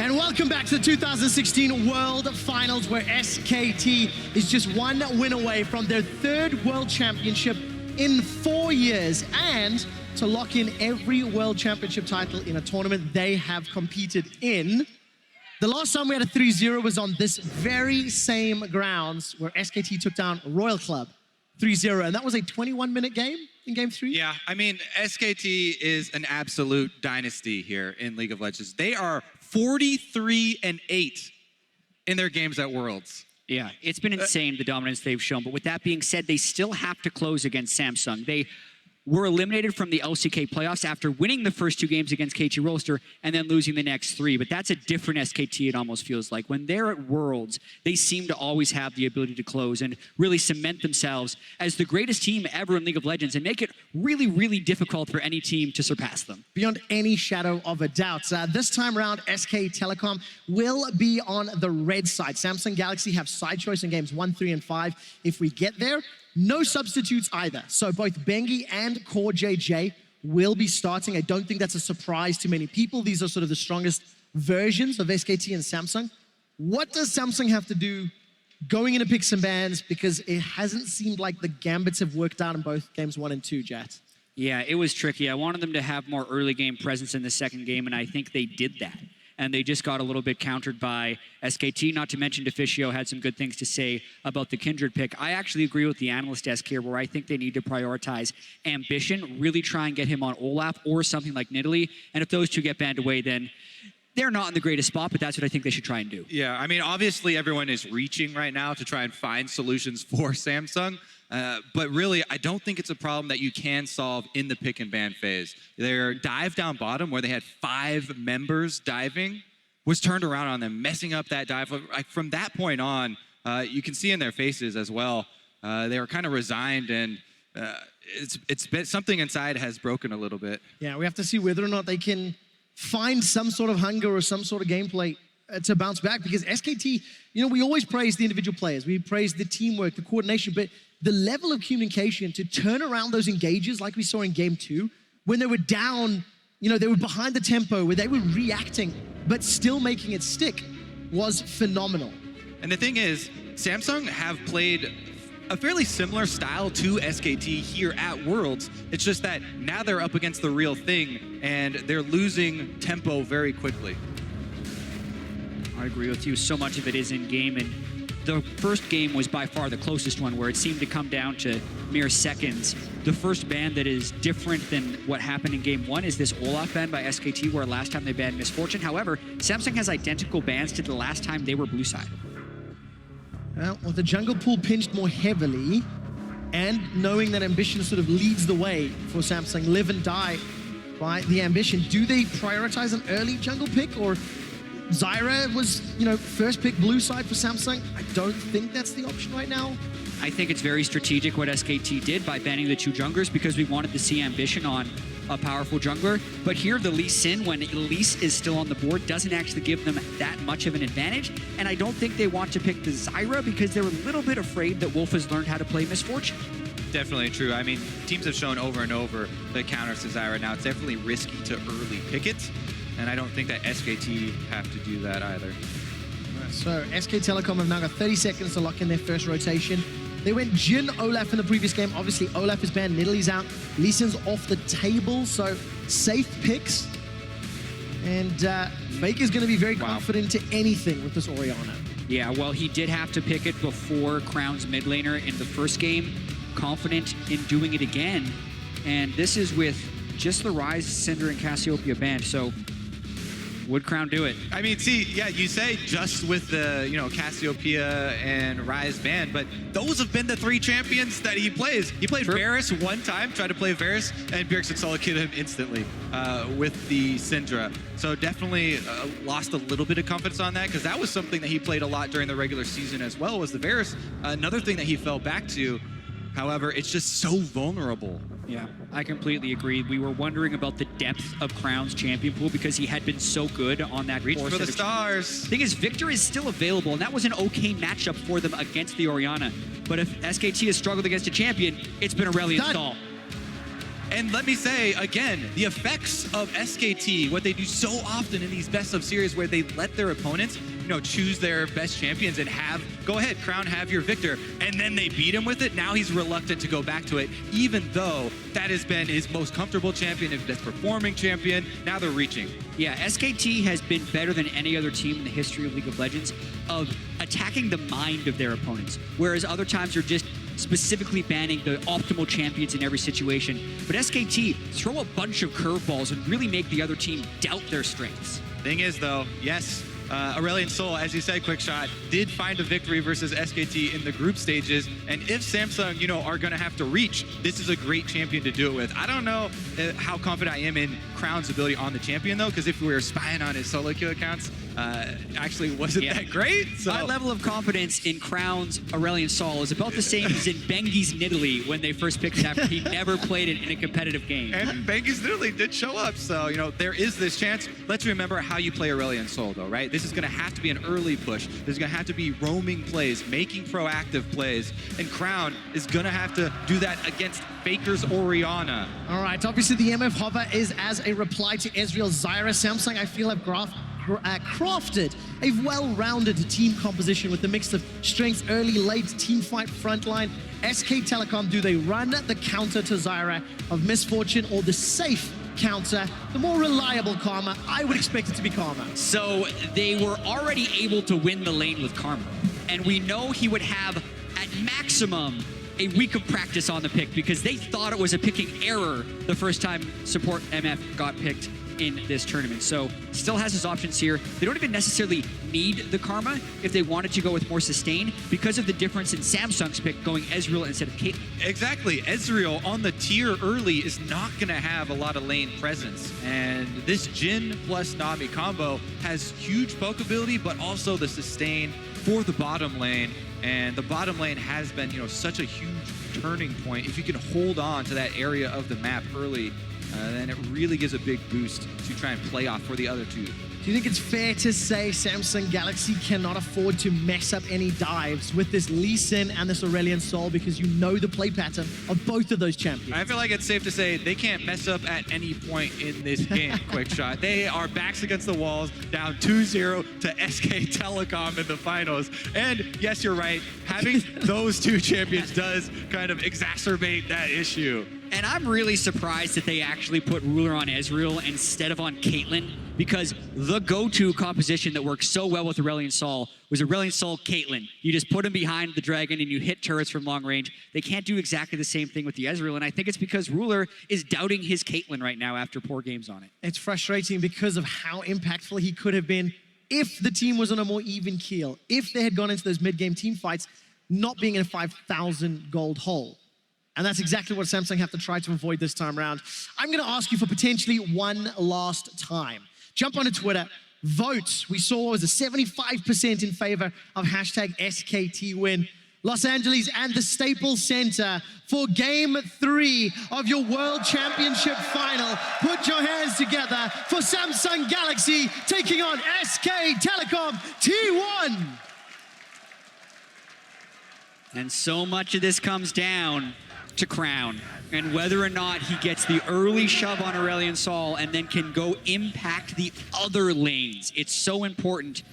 And welcome back to the 2016 World Finals, where SKT is just one win away from their third World Championship in 4 years, and to lock in every World Championship title in a tournament they have competed in. The last time we had a 3-0 was on this very same grounds, where SKT took down Royal Club 3-0, and that was a 21-minute game in Game 3. Yeah, I mean, SKT is an absolute dynasty here in League of Legends. They are 43-8 in their games at Worlds. Yeah, it's been insane, the dominance they've shown. But with that being said, they still have to close against Samsung. They were eliminated from the LCK playoffs after winning the first 2 games against KT Rolster and then losing the next 3. But that's a different SKT, it almost feels like. When they're at Worlds, they seem to always have the ability to close and really cement themselves as the greatest team ever in League of Legends and make it really, really difficult for any team to surpass them. Beyond any shadow of a doubt. This time around, SK Telecom will be on the red side. Samsung Galaxy have side choice in games 1, 3, and 5. If we get there, no substitutes either. So both Bengi and Core JJ will be starting. I don't think that's a surprise to many people. These are sort of the strongest versions of SKT and Samsung. What does Samsung have to do going into picks and bans? Because it hasn't seemed like the gambits have worked out in both games 1 and 2, Jat. Yeah, it was tricky. I wanted them to have more early game presence in the second game, and I think they did that. And they just got a little bit countered by SKT, not to mention Deficio had some good things to say about the Kindred pick. I actually agree with the analyst desk here, where I think they need to prioritize ambition, really try and get him on Olaf or something like Nidalee. And if those two get banned away, then they're not in the greatest spot, but that's what I think they should try and do. Yeah, I mean, obviously everyone is reaching right now to try and find solutions for Samsung. But really, I don't think it's a problem that you can solve in the pick and ban phase. Their dive down bottom, where they had 5 members diving, was turned around on them, messing up that dive. Like, from that point on, you can see in their faces as well, they were kind of resigned, and it's been, something inside has broken a little bit. Yeah, we have to see whether or not they can find some sort of hunger or some sort of gameplay to bounce back, because SKT, you know, we always praise the individual players. We praise the teamwork, the coordination, but the level of communication to turn around those engages like we saw in Game 2, when they were down, you know, they were behind the tempo, where they were reacting, but still making it stick, was phenomenal. And the thing is, Samsung have played a fairly similar style to SKT here at Worlds. It's just that now they're up against the real thing, and they're losing tempo very quickly. I agree with you. So much of it is in-game, and the first game was by far the closest one, where it seemed to come down to mere seconds. The first ban that is different than what happened in Game 1 is this Olaf ban by SKT, where last time they banned Misfortune. However, Samsung has identical bans to the last time they were blue side. Well, with the jungle pool pinched more heavily, and knowing that ambition sort of leads the way for Samsung, live and die by the ambition, do they prioritize an early jungle pick, or Zyra was, you know, first pick blue side for Samsung? I don't think that's the option right now. I think it's very strategic what SKT did by banning the 2 junglers, because we wanted to see ambition on a powerful jungler. But here, the Lee Sin, when Elise is still on the board, doesn't actually give them that much of an advantage. And I don't think they want to pick the Zyra, because they're a little bit afraid that Wolf has learned how to play Misfortune. Definitely true. I mean, teams have shown over and over the counters to Zyra. Now, it's definitely risky to early pick it. And I don't think that SKT have to do that either. So SK Telecom have now got 30 seconds to lock in their first rotation. They went Jhin Olaf in the previous game. Obviously, Olaf is banned, Nidalee's out, Lee Sin's off the table, so safe picks. And Faker's going to be very confident to anything with this Orianna. Yeah, well, he did have to pick it before Crown's mid laner in the first game. Confident in doing it again. And this is with just the Ryze, Syndra, and Cassiopeia banned, so would Crown do it? I mean, see, yeah, you say just with the, you know, Cassiopeia and Ryze banned, but those have been the 3 champions that he plays. He played Varus one time, tried to play Varus, and Bjergsen solo killed him instantly with the Syndra. So definitely lost a little bit of confidence on that, because that was something that he played a lot during the regular season as well, was the Varus. Another thing that he fell back to. However, it's just so vulnerable. Yeah, I completely agree. We were wondering about the depth of Crown's champion pool, because he had been so good on that Reach for the stars. The thing is, Victor is still available, and that was an okay matchup for them against the Orianna. But if SKT has struggled against a champion, it's been Aurelion Stall. And let me say, again, the effects of SKT, what they do so often in these best of series where they let their opponents, choose their best champions and go ahead, Crown, have your victor. And then they beat him with it. Now he's reluctant to go back to it, even though that has been his most comfortable champion, his best performing champion. Now they're reaching. Yeah, SKT has been better than any other team in the history of League of Legends of attacking the mind of their opponents, whereas other times they're just specifically banning the optimal champions in every situation. But SKT throw a bunch of curveballs and really make the other team doubt their strengths. Thing is, though, yes, Aurelion Sol, as you said, Quickshot, did find a victory versus SKT in the group stages. And if Samsung, are going to have to reach, this is a great champion to do it with. I don't know how confident I am in Crown's ability on the champion, though, because if we were spying on his solo kill accounts, actually wasn't that great. So. My level of confidence in Crown's Aurelion Sol is about the same as in Bengi's Nidalee when they first picked it after he never played it in a competitive game. And Bengi's Nidalee did show up, so, there is this chance. Let's remember how you play Aurelion Sol, though, right? This is going to have to be an early push. There's going to have to be roaming plays, making proactive plays, and Crown is going to have to do that against Faker's Orianna. All right, obviously the MF Hover is as a reply to Ezreal's Zyra. Samsung, I feel, have crafted a well-rounded team composition with a mix of strengths early, late, team fight, frontline. SK Telecom, do they run the counter to Zyra of Misfortune or the safe counter, the more reliable Karma? I would expect it to be Karma. So they were already able to win the lane with Karma, and we know he would have at maximum a week of practice on the pick because they thought it was a picking error the first time support MF got picked in this tournament. So still has his options here. They don't even necessarily need the Karma if they wanted to go with more sustain because of the difference in Samsung's pick going Ezreal instead of Caitlyn. Exactly. Ezreal on the tier early is not going to have a lot of lane presence. And this Jhin plus Nami combo has huge poke ability, but also the sustain for the bottom lane. And the bottom lane has been, such a huge turning point. If you can hold on to that area of the map early, then it really gives a big boost to try and play off for the other two. Do you think it's fair to say Samsung Galaxy cannot afford to mess up any dives with this Lee Sin and this Aurelion Sol because you know the play pattern of both of those champions? I feel like it's safe to say they can't mess up at any point in this game, Quickshot. They are backs against the walls, down 2-0 to SK Telecom in the finals. And yes, you're right, having those two champions does kind of exacerbate that issue. And I'm really surprised that they actually put Ruler on Ezreal instead of on Caitlyn, because the go-to composition that works so well with Aurelion Sol was Aurelion Sol Caitlyn. You just put him behind the dragon and you hit turrets from long range. They can't do exactly the same thing with the Ezreal, and I think it's because Ruler is doubting his Caitlyn right now after poor games on it. It's frustrating because of how impactful he could have been if the team was on a more even keel, if they had gone into those mid-game team fights not being in a 5,000 gold hole. And that's exactly what Samsung have to try to avoid this time around. I'm going to ask you for potentially one last time. Jump onto Twitter, vote. We saw it was a 75% in favor of hashtag SKT win. Los Angeles and the Staples Center for Game 3 of your World Championship final. Put your hands together for Samsung Galaxy taking on SK Telecom T1. And so much of this comes down to Crown and whether or not he gets the early shove on Aurelion Sol and then can go impact the other lanes. It's so important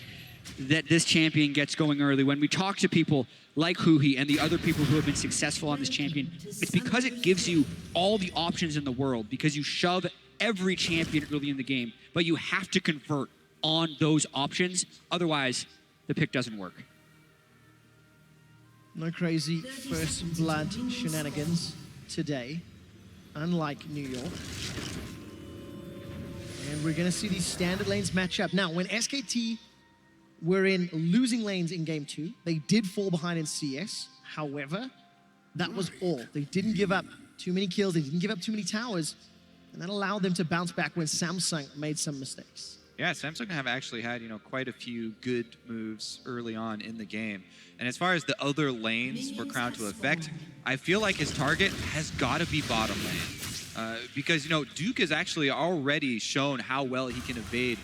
that this champion gets going early. When we talk to people like Huhi and the other people who have been successful on this champion, it's because it gives you all the options in the world, because you shove every champion early in the game, but you have to convert on those options. Otherwise, the pick doesn't work. No crazy first blood shenanigans today, unlike New York. And we're going to see these standard lanes match up. Now, when SKT were in losing lanes in Game 2, they did fall behind in CS. However, that was all. They didn't give up too many kills. They didn't give up too many towers. And that allowed them to bounce back when Samsung made some mistakes. Yeah, Samsung have actually had, quite a few good moves early on in the game. And as far as the other lanes for Crown to affect, I feel like his target has got to be bottom lane. Because, Duke has actually already shown how well he can evade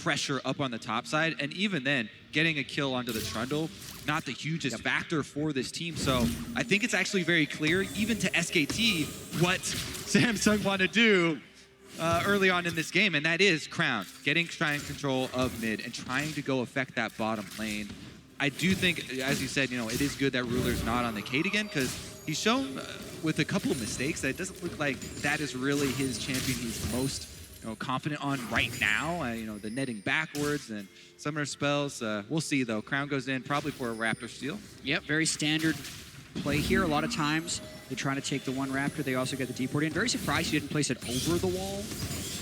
pressure up on the top side. And even then, getting a kill onto the Trundle, not the hugest factor for this team. So I think it's actually very clear, even to SKT, what Samsung want to do early on in this game, and that is Crown, trying control of mid and trying to go affect that bottom lane. I do think, as you said, it is good that Ruler's not on the Kate again, because he's shown with a couple of mistakes that it doesn't look like that is really his champion he's most confident on right now. The netting backwards and summoner spells. We'll see, though. Crown goes in probably for a Raptor steal. Yep, very standard play here. A lot of times they're trying to take the one Raptor. They also get the deport in. Very surprised he didn't place it over the wall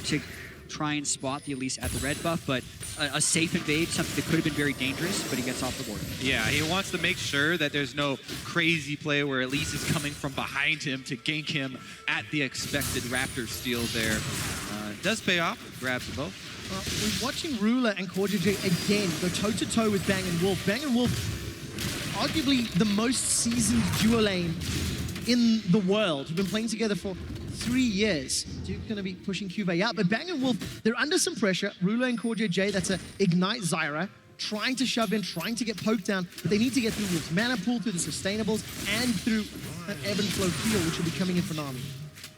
to try and spot the Elise at the red buff, but a safe invade, something that could have been very dangerous, but he gets off the board. Yeah, he wants to make sure that there's no crazy play where Elise is coming from behind him to gank him at the expected Raptor steal there. Does pay off, grabs them both. We're watching Ruler and CoreJJ again go toe-to-toe with Bang & Wolf. Bang & Wolf, arguably the most seasoned duo lane in the world. We've been playing together for 3 years. Duke's going to be pushing QV out, but Bang & Wolf, they're under some pressure. Ruler and CoreJJ, that's a Ignite Zyra, trying to shove in, trying to get poked down, but they need to get through Wolf's mana pool, through the sustainables, and through an ebb and flow heal, which will be coming in for Nami.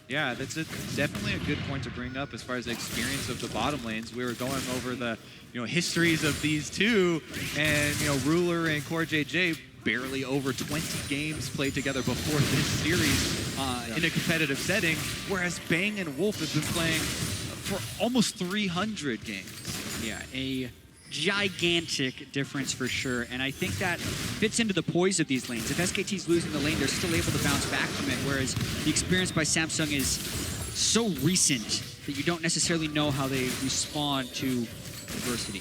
Yeah, that's definitely a good point to bring up as far as the experience of the bottom lanes. We were going over the histories of these two, and Ruler and CoreJJ barely over 20 games played together before this series in a competitive setting, whereas Bang and Wolf have been playing for almost 300 games. Yeah, a gigantic difference for sure, and I think that fits into the poise of these lanes. If SKT's losing the lane, they're still able to bounce back from it, whereas the experience by Samsung is so recent that you don't necessarily know how they respond to adversity.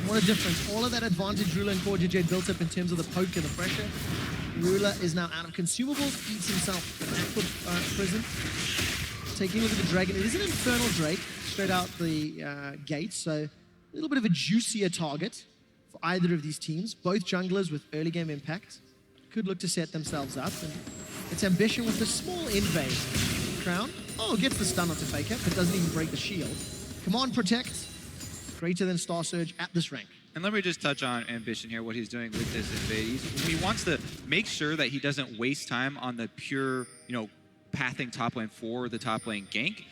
What a difference. All of that advantage Ruler and CoreJJ built up in terms of the poke and the pressure. Ruler is now out of consumables, eats himself an prison. Taking a look at the Dragon. It is an Infernal Drake, straight out the gate, so a little bit of a juicier target for either of these teams. Both junglers with early game impact could look to set themselves up. And it's Ambition with a small invade. Crown, gets the stun onto Faker, but doesn't even break the shield. Command Protect, greater than Star Surge at this rank. And let me just touch on Ambition here, what he's doing with this invade. He wants to make sure that he doesn't waste time on the pure, pathing top lane for the top lane gank.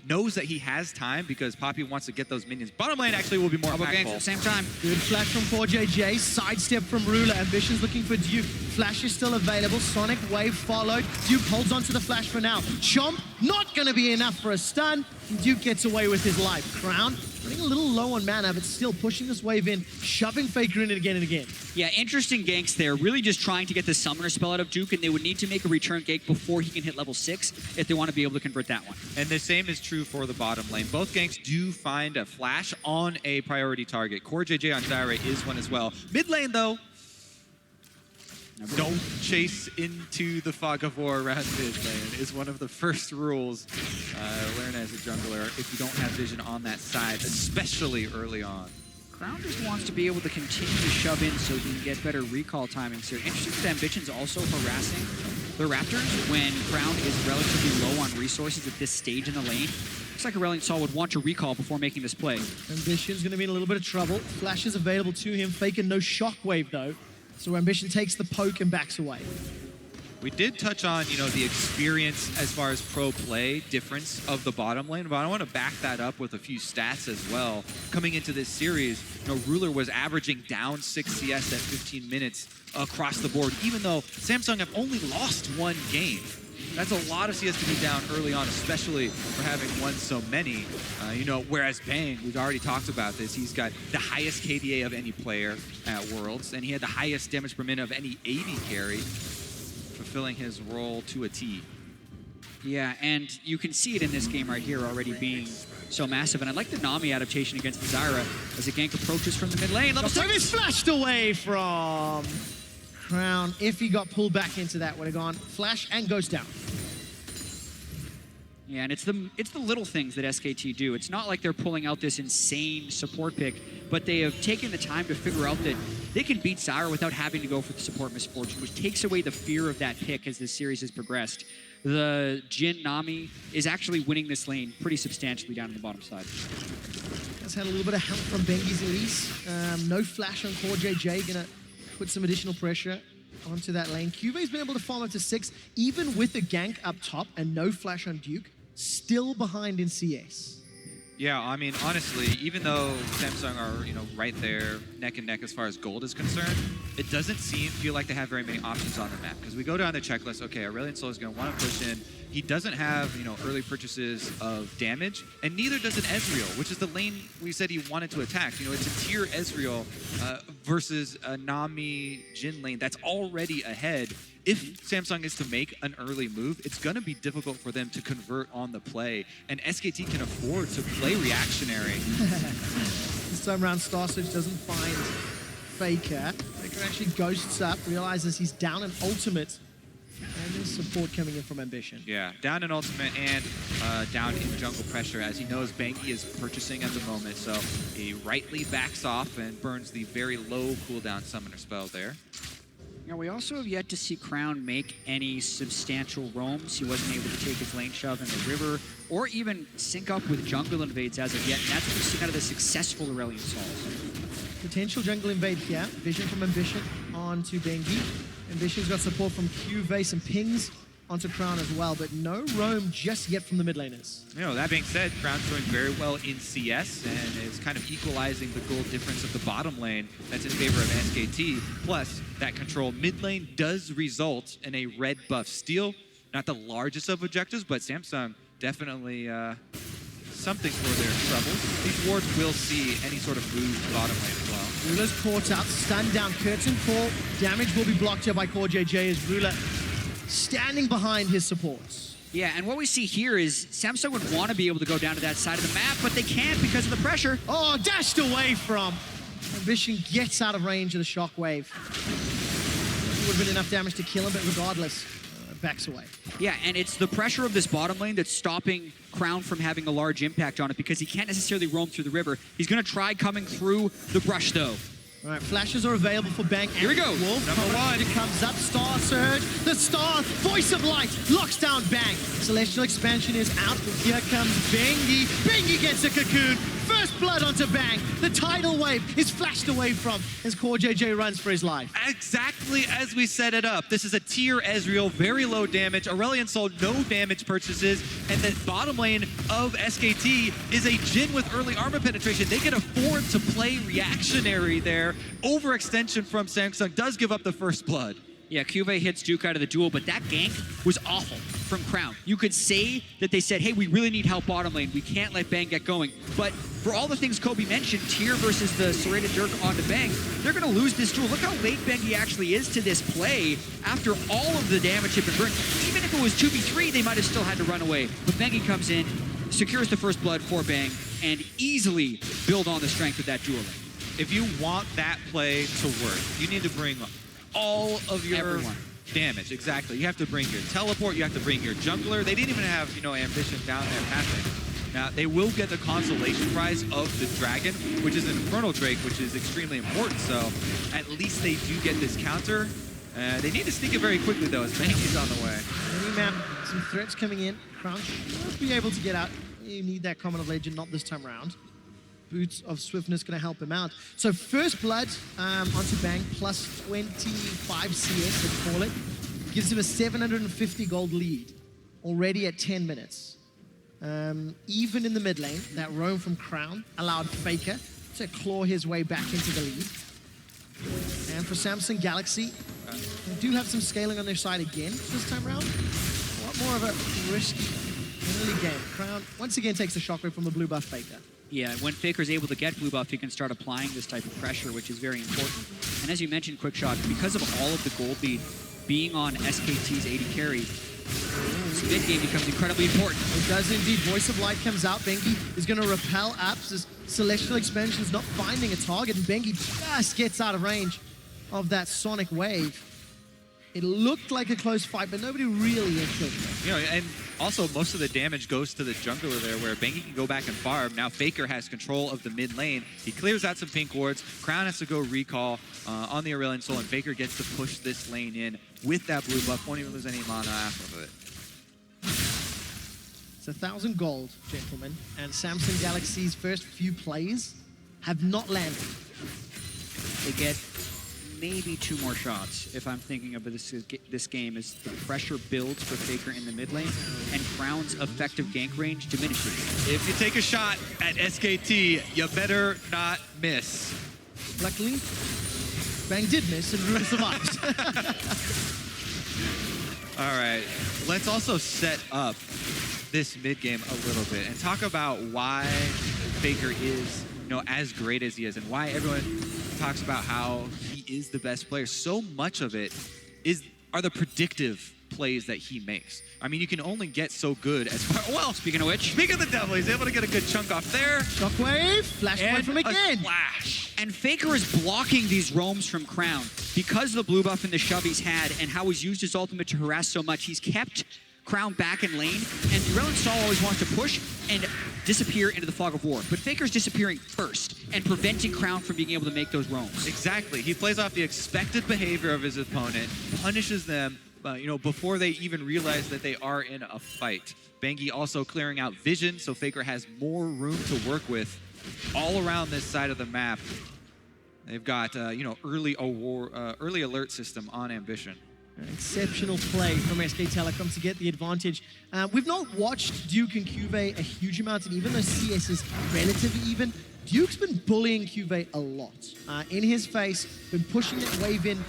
Knows that he has time because Poppy wants to get those minions. Bottom lane actually will be more impactful. Ganks at the same time. Good flash from CoreJJ, sidestep from Ruler. Ambition's looking for Duke. Flash is still available. Sonic Wave followed. Duke holds onto the flash for now. Chomp, not going to be enough for a stun. Duke gets away with his life. Crown, running a little low on mana, but still pushing this wave in, shoving Faker in again and again. Yeah, interesting ganks there. Really just trying to get the summoner spell out of Duke, and they would need to make a return gank before he can hit level 6 if they want to be able to convert that one. And the same is true for the bottom lane. Both ganks do find a flash on a priority target. CoreJJ on Zyra is one as well. Mid lane, though, don't chase into the fog of war around mid lane is one of the first rules learn as a jungler if you don't have vision on that side, especially early on. Crown just wants to be able to continue to shove in so he can get better recall timings here. Interesting that Ambition's also harassing the Raptors when Crown is relatively low on resources at this stage in the lane. Looks like Aurelion Sol would want to recall before making this play. Ambition's going to be in a little bit of trouble. Flash is available to him. Faker no shockwave though. So Ambition takes the poke and backs away. We did touch on, the experience as far as pro play difference of the bottom lane, but I want to back that up with a few stats as well. Coming into this series, Ruler was averaging down 6 CS at 15 minutes across the board, even though Samsung have only lost 1 game. That's a lot of CS to be down early on, especially for having won so many. Whereas Bang, we've already talked about this, he's got the highest KDA of any player at Worlds, and he had the highest damage per minute of any AD carry, fulfilling his role to a T. Yeah, and you can see it in this game right here already being so massive. And I like the Nami adaptation against the Zyra as a gank approaches from the mid lane. Level 6 is flashed away from Crown. If he got pulled back into that, would have gone flash and goes down. Yeah, and it's the little things that SKT do. It's not like they're pulling out this insane support pick, but they have taken the time to figure out that they can beat Zyra without having to go for the support misfortune, which takes away the fear of that pick as this series has progressed. The Jhin Nami is actually winning this lane pretty substantially down on the bottom side. Has had a little bit of help from Bengi's Elise. No flash on Core JJ, gonna put some additional pressure onto that lane. QV's been able to farm up to 6, even with the gank up top and no flash on Duke, still behind in CS. Yeah, I mean, honestly, even though Samsung are, right there, neck and neck as far as gold is concerned, it doesn't feel like they have very many options on the map. Because we go down the checklist, okay, Aurelion Sol is going to want to push in. He doesn't have, early purchases of damage, and neither does an Ezreal, which is the lane we said he wanted to attack. It's a tier Ezreal versus a Nami Jhin lane that's already ahead. If Samsung is to make an early move, it's going to be difficult for them to convert on the play, and SKT can afford to play reactionary. This time around, Starswitch doesn't find Faker. Faker actually ghosts up, realizes he's down an ultimate, and there's support coming in from Ambition. Yeah, down an ultimate and down in jungle pressure, as he knows Banky is purchasing at the moment, so he rightly backs off and burns the very low cooldown summoner spell there. We also have yet to see Crown make any substantial roams. He wasn't able to take his lane shove in the river, or even sync up with jungle invades as of yet, and that's what we've seen out of the successful Aurelion Sols. Potential jungle invade here. Vision from Ambition onto Bengi. Ambition's got support from QV, some pings onto Crown as well, but no roam just yet from the mid laners. That being said, Crown's doing very well in CS and is kind of equalizing the gold difference of the bottom lane that's in favor of SKT. Plus, that control mid lane does result in a red buff steal. Not the largest of objectives, but Samsung definitely something for their troubles. These wards will see any sort of move to bottom lane as well. Ruler's caught up, stunned down, curtain call. Damage will be blocked here by Core JJ as Ruler standing behind his supports. Yeah, and what we see here is Samsung would want to be able to go down to that side of the map, but they can't because of the pressure. Oh, dashed away from. Ambition gets out of range of the shockwave. It would have been enough damage to kill him, but regardless, backs away. Yeah, and it's the pressure of this bottom lane that's stopping Crown from having a large impact on it because he can't necessarily roam through the river. He's going to try coming through the brush, though. All right, flashes are available for Bang. Here we go. Wolf, Number 1. It comes up, Star Surge, the Star, Voice of Light, locks down Bang. Celestial Expansion is out, here comes Bengi. Bengi gets a cocoon, first blood onto Bang. The tidal wave is flashed away from as Core JJ runs for his life. Exactly as we set it up. This is a tier Ezreal, very low damage. Aurelion Sol, no damage purchases. And the bottom lane of SKT is a Jhin with early armor penetration. They can afford to play reactionary there. Overextension from Samsung does give up the first blood. Yeah, QV hits Duke out of the duel, but that gank was awful from Crown. You could say that they said, hey, we really need help bottom lane. We can't let Bang get going. But for all the things Kobe mentioned, Tier versus the serrated Dirk onto Bang, they're going to lose this duel. Look how late Bengi actually is to this play after all of the damage had been burned. Even if it was 2v3, they might have still had to run away. But Bengi comes in, secures the first blood for Bang, and easily build on the strength of that duel lane. If you want that play to work, you need to bring all of your damage. Exactly. You have to bring your teleport. You have to bring your jungler. They didn't even have, Ambition down there passing. Now, they will get the consolation prize of the dragon, which is an Infernal Drake, which is extremely important. So at least they do get this counter. They need to sneak it very quickly, though, as Bengi's on the way. Map, some threats coming in. Crown should be able to get out. You need that Common of Legend, not this time around. Boots of Swiftness going to help him out. So first blood onto Bang, plus 25 CS, let's call it. Gives him a 750 gold lead, already at 10 minutes. Even in the mid lane, that roam from Crown allowed Faker to claw his way back into the lead. And for Samsung Galaxy, they do have some scaling on their side again this time around. A lot more of a risky early game. Crown once again takes the shockwave from the blue buff Faker. Yeah, when Faker's able to get blue buff, he can start applying this type of pressure, which is very important. And as you mentioned, Quickshot, because of all of the gold lead being on SKT's 80 carry, this mid-game becomes incredibly important. It does indeed. Voice of Light comes out. Bengi is going to repel apps as Celestial Expansion is not finding a target, and Bengi just gets out of range of that sonic wave. It looked like a close fight, but nobody really killed him. And also most of the damage goes to the jungler there, where Bengi can go back and farm. Now Faker has control of the mid lane. He clears out some pink wards. Crown has to go recall on the Aurelion Sol, and Faker gets to push this lane in with that blue buff. Won't even lose any mana off of it. It's 1,000 gold, gentlemen, and Samsung Galaxy's first few plays have not landed. They get maybe 2 more shots, if I'm thinking of this game, as the pressure builds for Faker in the mid lane, and Crown's effective gank range diminishes. If you take a shot at SKT, you better not miss. Luckily, Bang did miss and Runa survived. All right, let's also set up this mid game a little bit and talk about why Faker is, as great as he is, and why everyone talks about how he is the best player. So much of it are the predictive plays that he makes. I mean, you can only get so good as far. Well, Speaking of which, speaking of the devil, he's able to get a good chunk off there. Shockwave, flashpoint from again. Flash. and Faker is blocking these roams from Crown because of the blue buff and the shove he's had and how he's used his ultimate to harass so much. He's kept Crown back in lane, and Durell and Saul always wants to push and disappear into the fog of war. But Faker's disappearing first and preventing Crown from being able to make those roams. Exactly. He plays off the expected behavior of his opponent, punishes them, before they even realize that they are in a fight. Bengi also clearing out vision, so Faker has more room to work with all around this side of the map. They've got, early alert system on Ambition. An exceptional play from SK Telecom to get the advantage. We've not watched Duke and Cuvée a huge amount, and even though CS is relatively even, Duke's been bullying Cuvée a lot. In his face, been pushing it wave in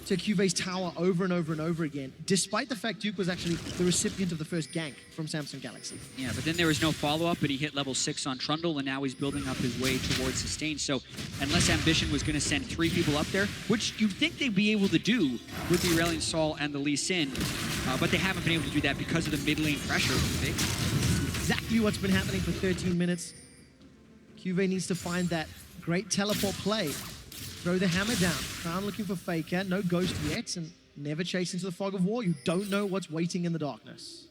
to Cuvé's tower over and over and over again, despite the fact Duke was actually the recipient of the first gank from Samsung Galaxy. Yeah, but then there was no follow-up, but he hit level 6 on Trundle, and now he's building up his way towards sustain. So unless Ambition was going to send 3 people up there, which you'd think they'd be able to do with the Aurelion Sol and the Lee Sin, but they haven't been able to do that because of the mid lane pressure. Exactly what's been happening for 13 minutes. Cuvée needs to find that great teleport play. Throw the hammer down. Crown looking for Faker. No ghost yet, and never chase into the fog of war. You don't know what's waiting in the darkness.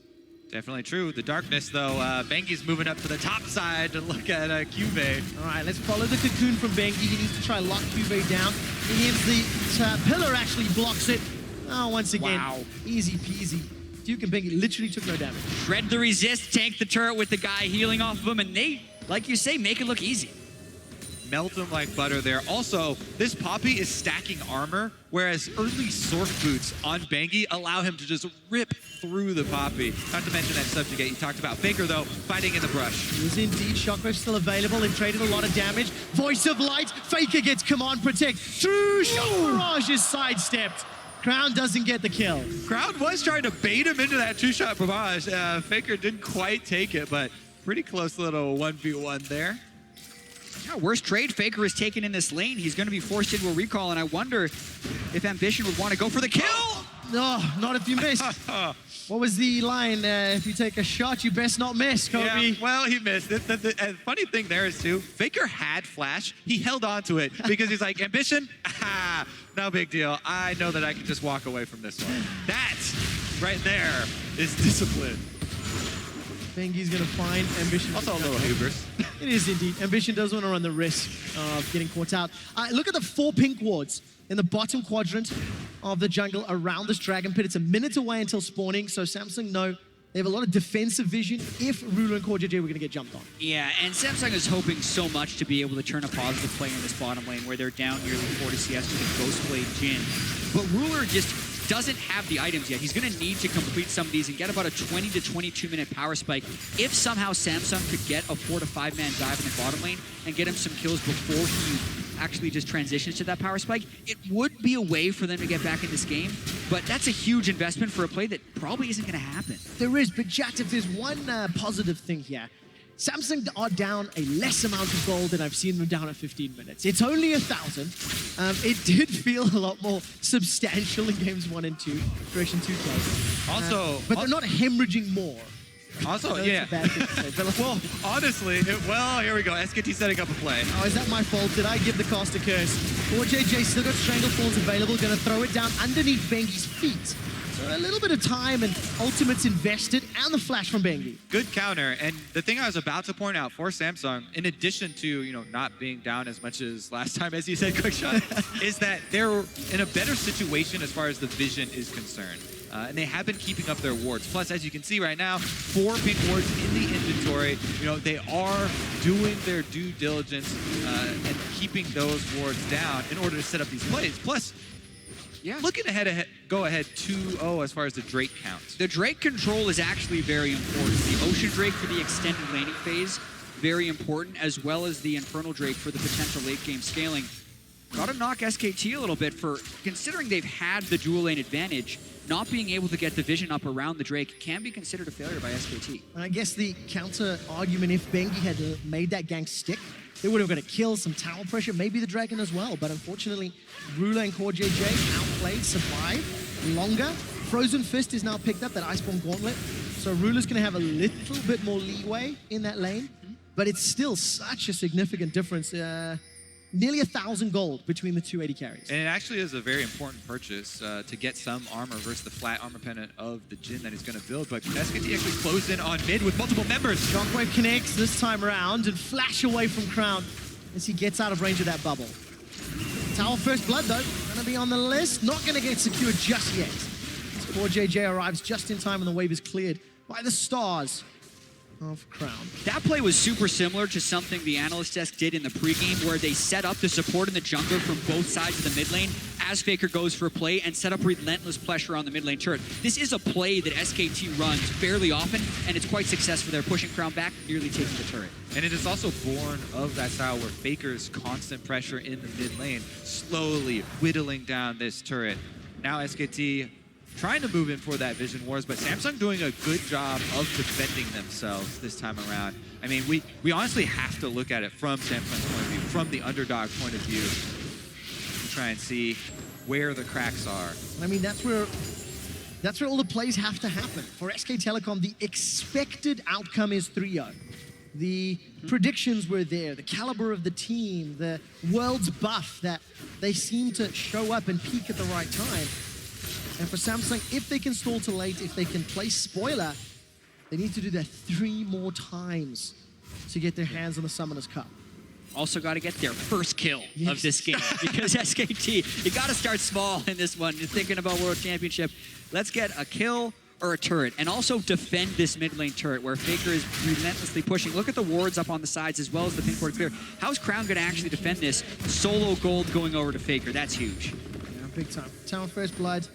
Definitely true. The darkness, though, Bengi's moving up to the top side to look at Cuvée. All right, let's follow the cocoon from Bengi. He needs to try lock Cuvée down. He hits the pillar, actually blocks it. Oh, once again, Wow. easy peasy. Duke and Bengi literally took no damage. Shred the resist, tank the turret with the guy healing off of him, and they, like you say, make it look easy. Melt him like butter there. Also, this Poppy is stacking armor, whereas early Sork boots on Bengi allow him to just rip through the Poppy. Not to mention that subjugate you talked about. Faker, though, fighting in the brush. He is indeed. Shockwave still available. They've traded a lot of damage. Voice of Light. Faker gets command protect. True Shock Barrage is sidestepped. Crown doesn't get the kill. Crowd was trying to bait him into that two-shot barrage. Faker didn't quite take it, but pretty close little 1v1 there. Yeah, worst trade Faker is taken in this lane. He's going to be forced into a recall, and I wonder if Ambition would want to go for the kill. No, not if you miss. What was the line? If you take a shot, you best not miss, Kobe. Yeah, well, he missed. The funny thing there is, too, Faker had flash. He held on to it because he's like, Ambition? No big deal. I know that I can just walk away from this one. That right there is discipline. Bengi's going to find Ambition. Also a little hubris. It is indeed. Ambition does want to run the risk of getting caught out. Look at the 4 pink wards in the bottom quadrant of the jungle around this Dragon Pit. It's a minute away until spawning, so Samsung know they have a lot of defensive vision if Ruler and Core JJ were going to get jumped on. Yeah, and Samsung is hoping so much to be able to turn a positive play in this bottom lane where they're down nearly 40 CS to the Ghostblade Jhin. But Ruler just doesn't have the items yet. He's going to need to complete some of these and get about a 20 to 22 minute power spike. If somehow Samsung could get a 4 to 5 man dive in the bottom lane and get him some kills before he actually just transitions to that power spike, it would be a way for them to get back in this game. But that's a huge investment for a play that probably isn't going to happen. There is, but Jack, if there's one positive thing here, Samsung are down a less amount of gold than I've seen them down at 15 minutes. It's only 1,000. It did feel a lot more substantial in games 1 and 2, Duration 2 play. Also, but they're not hemorrhaging more. Also, That's yeah. a bad thing to say, but Well, honestly, here we go. SKT setting up a play. oh, is that my fault? Did I give the cast a curse? 4JJ still got Stranglefalls available, gonna throw it down underneath Bengi's feet. So a little bit of time and ultimates invested, and the flash from Bengi. Good counter. And the thing I was about to point out for Samsung, in addition to, not being down as much as last time, as you said, quick shot, is that they're in a better situation as far as the vision is concerned. and they have been keeping up their wards. Plus, as you can see right now, 4 pink wards in the inventory. You know, they are doing their due diligence and keeping those wards down in order to set up these plays. Plus, looking ahead, go ahead 2-0 as far as the Drake counts. The Drake control is actually very important. The Ocean Drake for the extended laning phase, very important, as well as the Infernal Drake for the potential late game scaling. Gotta knock SKT a little bit for, considering they've had the dual lane advantage, not being able to get the vision up around the Drake can be considered a failure by SKT. And I guess the counter argument, if Bengi had made that gank stick, they would have got to kill some tower pressure, maybe the Dragon as well. But unfortunately, Ruler and Core JJ outplayed, survived longer. Frozen Fist is now picked up, that Iceborne Gauntlet. So Ruler's going to have a little bit more leeway in that lane. But it's still such a significant difference. Nearly 1,000 gold between the two AD carries. And it actually is a very important purchase to get some armor versus the flat armor pendant of the Jhin that he's going to build. But SKT actually closed in on mid with multiple members. Shockwave connects this time around and flash away from Crown as he gets out of range of that bubble. Tower First Blood, though, going to be on the list. Not going to get secured just yet. As Core JJ arrives just in time and the wave is cleared by the stars of Crown. That play was super similar to something the analyst desk did in the pregame, where they set up the support in the jungler from both sides of the mid lane as Faker goes for a play and set up relentless pressure on the mid lane turret. This is a play that SKT runs fairly often, and it's quite successful. They're pushing Crown back, nearly taking the turret. And it is also born of that style where Faker's constant pressure in the mid lane, slowly whittling down this turret. Now SKT trying to move in for that Vision Wars, but Samsung doing a good job of defending themselves this time around. I mean, we honestly have to look at it from Samsung's point of view, from the underdog point of view, to try and see where the cracks are. I mean, that's where all the plays have to happen. For SK Telecom, the expected outcome is 3-0. The predictions were there, the caliber of the team, the world's buff that they seem to show up and peak at the right time. And for Samsung, if they can stall to late, if they can play spoiler, they need to do that 3 more times to get their hands on the Summoner's Cup. Also got to get their first kill of this game, because SKT, you got to start small in this one. You're thinking about World Championship. Let's get a kill or a turret, and also defend this mid lane turret where Faker is relentlessly pushing. Look at the wards up on the sides as well as the pink ward clear. How's Crown going to actually defend this? Solo gold going over to Faker. That's huge. Yeah, big time. Tower First Blood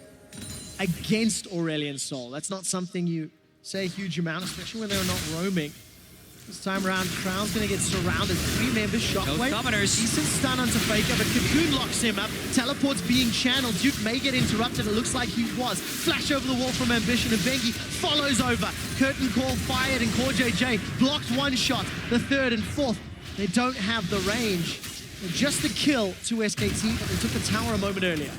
against Aurelion Sol. That's not something you say a huge amount, especially when they're not roaming. This time around, Crown's going to get surrounded. 3 members, Shockwave. No summoners. Decent stun onto Faker, but Cocoon locks him up. Teleport's being channeled. Duke may get interrupted. It looks like he was. Flash over the wall from Ambition, and Bengi follows over. Curtain Call fired, and Core JJ blocked 1 shot. The 3rd and 4th, they don't have the range. Just the kill to SKT, but they took the tower a moment earlier.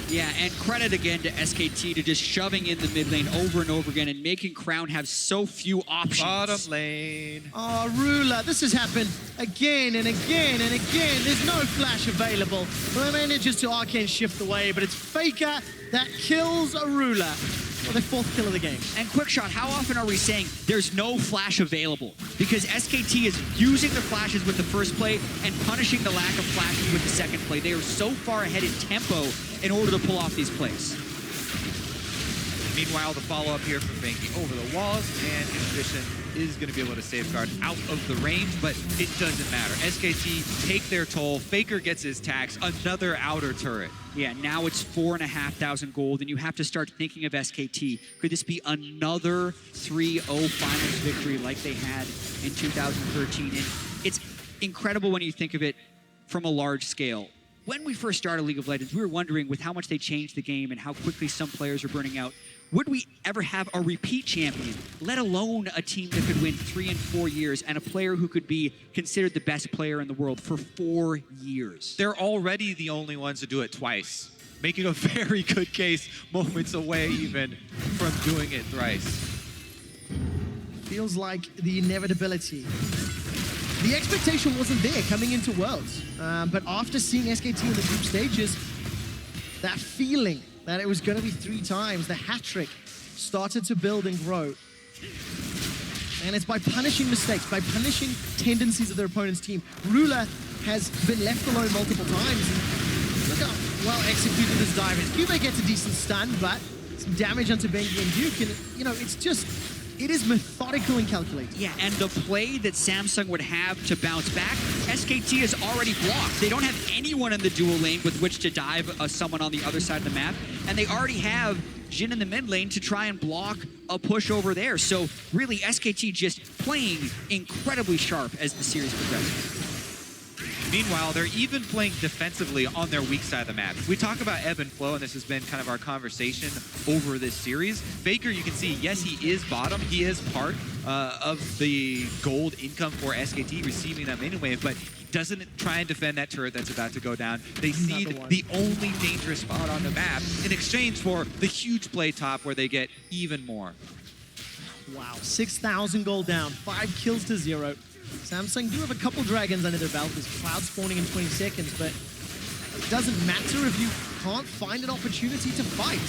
Yeah, and credit again to SKT to just shoving in the mid lane over and over again and making Crown have so few options. Bottom lane. Oh, Ruler, this has happened again and again and again. There's no flash available. Well, manages to arcane shift away, but it's Faker that kills a Ruler for the 4th kill of the game. And Quickshot, how often are we saying there's no flash available? Because SKT is using the flashes with the first play and punishing the lack of flashes with the second play. They are so far ahead in tempo in order to pull off these plays. Meanwhile, the follow-up here from Bengi over the walls, and Ambition is going to be able to safeguard out of the range, but it doesn't matter. SKT take their toll. Faker gets his tax. Another outer turret. Yeah, now it's 4,500 gold, and you have to start thinking of SKT. Could this be another 3-0 finals victory like they had in 2013? And it's incredible when you think of it from a large scale. When we first started League of Legends, we were wondering with how much they changed the game and how quickly some players are burning out, would we ever have a repeat champion, let alone a team that could win 3 and 4 years and a player who could be considered the best player in the world for 4 years? They're already the only ones to do it twice, making a very good case moments away even from doing it thrice. Feels like the inevitability. The expectation wasn't there coming into Worlds, but after seeing SKT in the group stages, that feeling that it was going to be 3 times, the hat-trick started to build and grow. And it's by punishing mistakes, by punishing tendencies of their opponent's team. Ruler has been left alone multiple times. And look how well executed this dive is. Cube gets a decent stun, but some damage onto Bengi and Duke, and you know, it is methodical and calculated. Yeah, and the play that Samsung would have to bounce back, SKT is already blocked. They don't have anyone in the dual lane with which to dive someone on the other side of the map, and they already have Jhin in the mid lane to try and block a push over there. So really, SKT just playing incredibly sharp as the series progresses. Meanwhile, they're even playing defensively on their weak side of the map. We talk about ebb and flow, and this has been kind of our conversation over this series. Faker, you can see, yes, he is bottom. He is part of the gold income for SKT, receiving that main wave, but he doesn't try and defend that turret that's about to go down. They cede the only dangerous spot on the map in exchange for the huge play top where they get even more. Wow, 6,000 gold down, 5 kills to 0. Samsung do have a couple dragons under their belt. There's Cloud spawning in 20 seconds, but it doesn't matter if you can't find an opportunity to fight.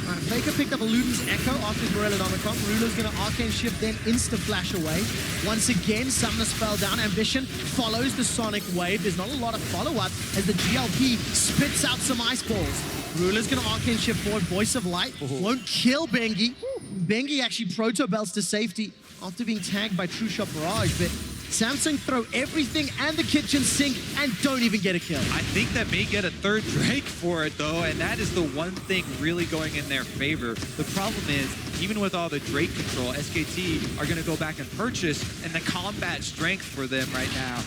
All right, Faker picked up a Luden's Echo after his Morel and Omicron. Ruler's going to Arcane Shift, then insta-flash away. Once again, Summoner spell down. Ambition follows the Sonic Wave. There's not a lot of follow-up as the GLP spits out some Ice Balls. Ruler's going to Arcane Shift forward. Voice of Light won't kill Bengi. Bengi actually proto-belts to safety after being tagged by True Shot Barrage, but Samsung throw everything and the kitchen sink and don't even get a kill. I think that may get a third Drake for it, though, and that is the one thing really going in their favor. The problem is, even with all the Drake control, SKT are going to go back and purchase, and the combat strength for them right now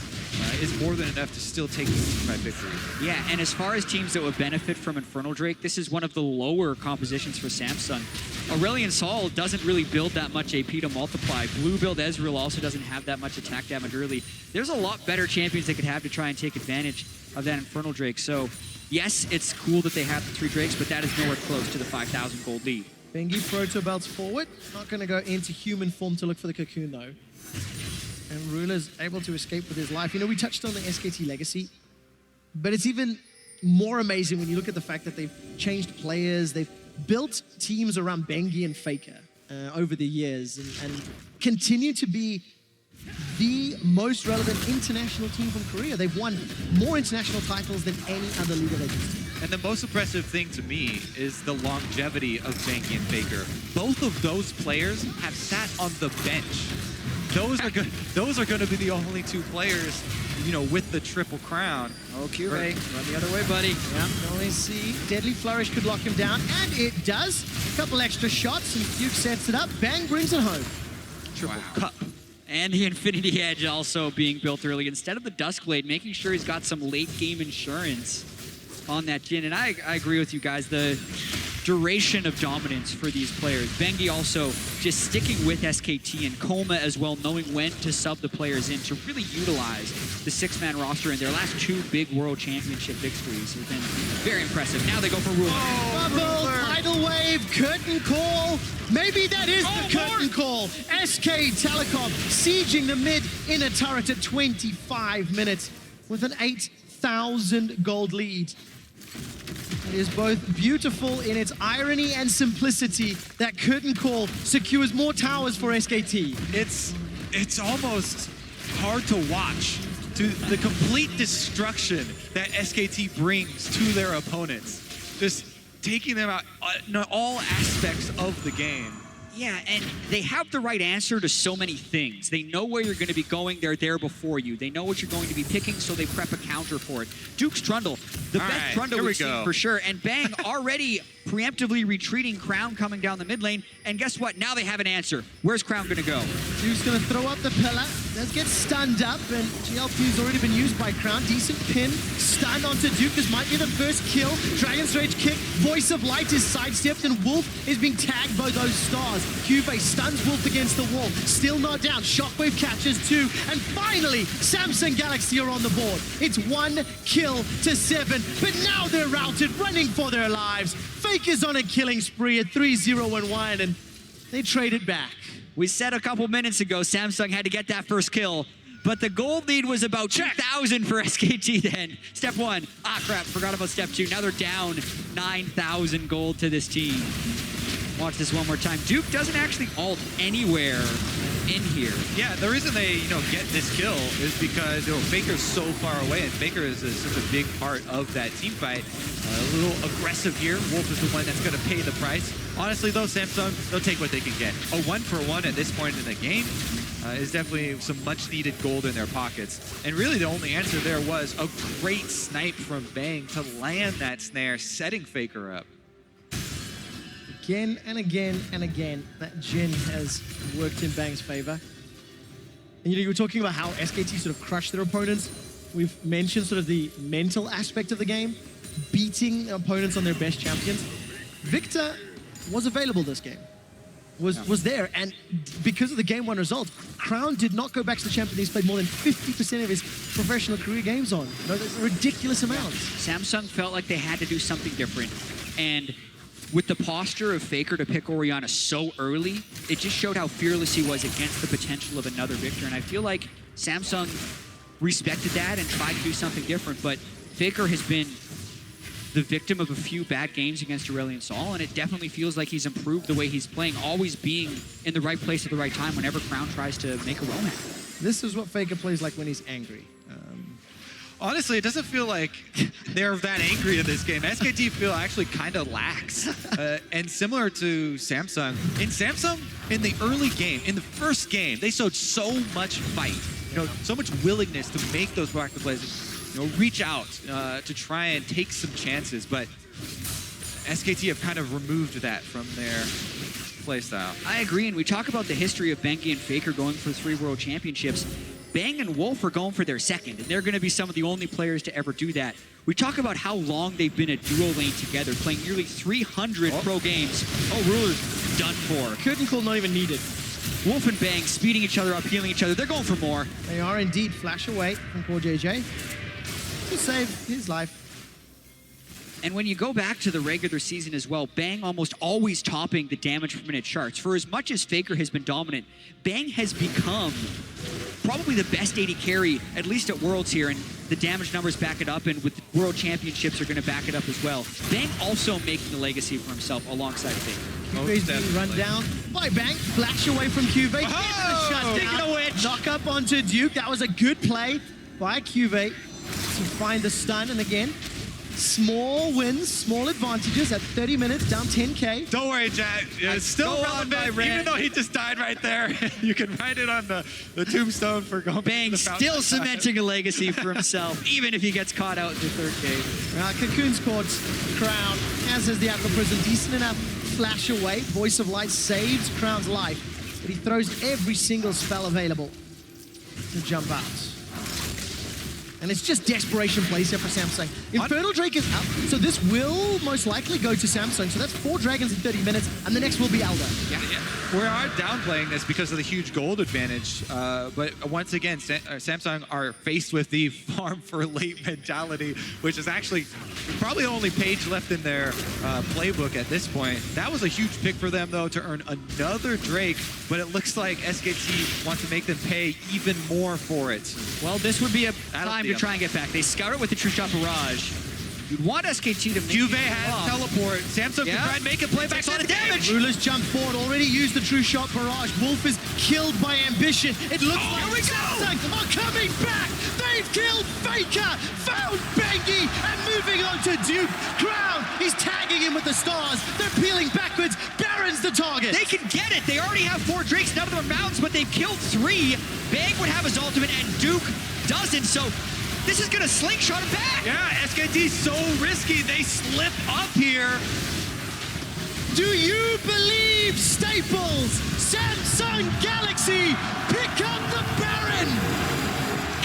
is more than enough to still take the team by victory. Yeah, and as far as teams that would benefit from Infernal Drake, this is one of the lower compositions for Samsung. Aurelion Sol doesn't really build that much AP to multiply. Blue build Ezreal also doesn't have that much attack damage early. There's a lot better champions they could have to try and take advantage of that Infernal Drake. So, yes, it's cool that they have the 3 Drakes, but that is nowhere close to the 5,000 gold lead. Bengi proto belts forward. Not going to go into human form to look for the cocoon, though. And Ruler's able to escape with his life. You know, we touched on the SKT legacy, but it's even more amazing when you look at the fact that they've changed players, they've built teams around Bengi and Faker over the years and continue to be the most relevant international team from Korea. They've won more international titles than any other League of Legends team. And the most impressive thing to me is the longevity of Bengi and Faker. Both of those players have sat on the bench. Those are going to be the only 2 players, you know, with the triple crown. Oh, QA, run the other way, buddy. Yeah, always see Deadly Flourish could lock him down, and it does. A couple extra shots, and Duke sets it up. Bang brings it home. Triple cup. And the Infinity Edge also being built early instead of the Duskblade, making sure he's got some late game insurance on that Jhin. And I agree with you guys. The duration of dominance for these players. Bengi also just sticking with SKT and Coma as well, knowing when to sub the players in to really utilize the 6-man roster in their last 2 big World Championship victories has been very impressive. Now they go for Ruler. Bubble, tidal wave, curtain call. Maybe that is the curtain call. SK Telecom sieging the mid inner turret at 25 minutes with an 8,000 gold lead. It is both beautiful in its irony and simplicity that curtain call secures more towers for SKT. It's almost hard to watch to the complete destruction that SKT brings to their opponents. Just taking them out in all aspects of the game. Yeah, and they have the right answer to so many things. They know where you're going to be going. They're there before you. They know what you're going to be picking, so they prep a counter for it. Duke's Trundle, the best Trundle we've seen for sure. And Bang already preemptively retreating Crown coming down the mid lane. And guess what? Now they have an answer. Where's Crown going to go? Duke's going to throw up the pillar. Does get stunned up, and GLP's already been used by Crown. Decent pin. Stun onto Duke. This might be the first kill. Dragon's Rage kick. Voice of Light is sidestepped, and Wolf is being tagged by those stars. Cube stuns Wolf against the wall. Still not down. Shockwave catches 2. And finally, Samsung Galaxy are on the board. It's 1 kill to 7. But now they're routed, running for their lives. Fake is on a killing spree at 3-0-1, and they trade it back. We said a couple minutes ago Samsung had to get that first kill, but the gold lead was about 2,000 for SKT then. Step 1. Ah, crap, forgot about step 2. Now they're down 9,000 gold to this team. Watch this one more time. Duke doesn't actually ult anywhere in here. Yeah, the reason they get this kill is because Faker's so far away, and Faker is such a big part of that team fight. A little aggressive here. Wolf is the one that's going to pay the price. Honestly, though, Samsung, they'll take what they can get. A 1-for-1 at this point in the game is definitely some much-needed gold in their pockets. And really, the only answer there was a great snipe from Bang to land that snare, setting Faker up. Again and again and again, that Jin has worked in Bang's favor. And you were talking about how SKT sort of crushed their opponents. We've mentioned sort of the mental aspect of the game, beating opponents on their best champions. Victor was available this game, was there, and because of the game one result, Crown did not go back to the champion he's played more than 50% of his professional career games on. That's a ridiculous amount. Samsung felt like they had to do something different, and with the posture of Faker to pick Orianna so early, it just showed how fearless he was against the potential of another Victor, and I feel like Samsung respected that and tried to do something different, but Faker has been the victim of a few bad games against Aurelion Sol, and it definitely feels like he's improved the way he's playing, always being in the right place at the right time whenever Crown tries to make a roam at him. This is what Faker plays like when he's angry. Honestly, it doesn't feel like they're that angry in this game. SKT feel actually kind of lax. And similar to Samsung, in the early game, in the first game, they showed so much fight, so much willingness to make those proactive plays, reach out to try and take some chances. But SKT have kind of removed that from their playstyle. I agree, and we talk about the history of Bengi and Faker going for 3 World Championships. Bang and Wolf are going for their second, and they're going to be some of the only players to ever do that. We talk about how long they've been a duo lane together, playing nearly 300 pro games. Oh, Ruler's done for. Curtain call not even needed. Wolf and Bang speeding each other up, healing each other. They're going for more. They are indeed. Flash away from poor JJ to save his life. And when you go back to the regular season as well, Bang almost always topping the damage per minute charts. For as much as Faker has been dominant, Bang has become probably the best AD carry, at least at Worlds here, and the damage numbers back it up, and with the World Championships are going to back it up as well. Bang also making the legacy for himself alongside Faker. QV's being run down by Bang. Flash away from QV. Gets the shutdown. Knock up onto Duke. That was a good play by QV to find the stun, and again, small wins, small advantages at 30 minutes, down 10K. Don't worry, Jack. It's still relevant, even though he just died right there. You can write it on the tombstone for going. Bang still cementing a legacy for himself, even if he gets caught out in the 3rd game. Cocoon's caught Crown, as is the Aqua Prison. Decent enough flash away. Voice of Light saves Crown's life, but he throws every single spell available to jump out. And it's just desperation plays here for Samsung. Infernal Drake is up, so this will most likely go to Samsung. So that's 4 dragons in 30 minutes, and the next will be Alda. Yeah. We are downplaying this because of the huge gold advantage. But once again, Samsung are faced with the farm for late mentality, which is actually probably the only page left in their playbook at this point. That was a huge pick for them, though, to earn another Drake. But it looks like SKT want to make them pay even more for it. Well, this would be a time to try and get back. They scout it with the True Shot Barrage. You'd want SKT to make Juve has teleport. Samsung can try and make a play back on the damage. Rulers jump forward, already used the True Shot Barrage. Wolf is killed by Ambition. It looks like Samsung are coming back. They've killed Faker, found Bengi, and moving on to Duke. Crown, he's tagging him with the stars. They're peeling backwards. Baron's the target. They can get it. They already have 4 Drakes. None of them are mounts, but they've killed 3. Bang would have his ultimate, and Duke doesn't. So this is going to slingshot him back. Yeah, SKT's so risky. They slip up here. Do you believe, Staples? Samsung Galaxy pick up the Baron.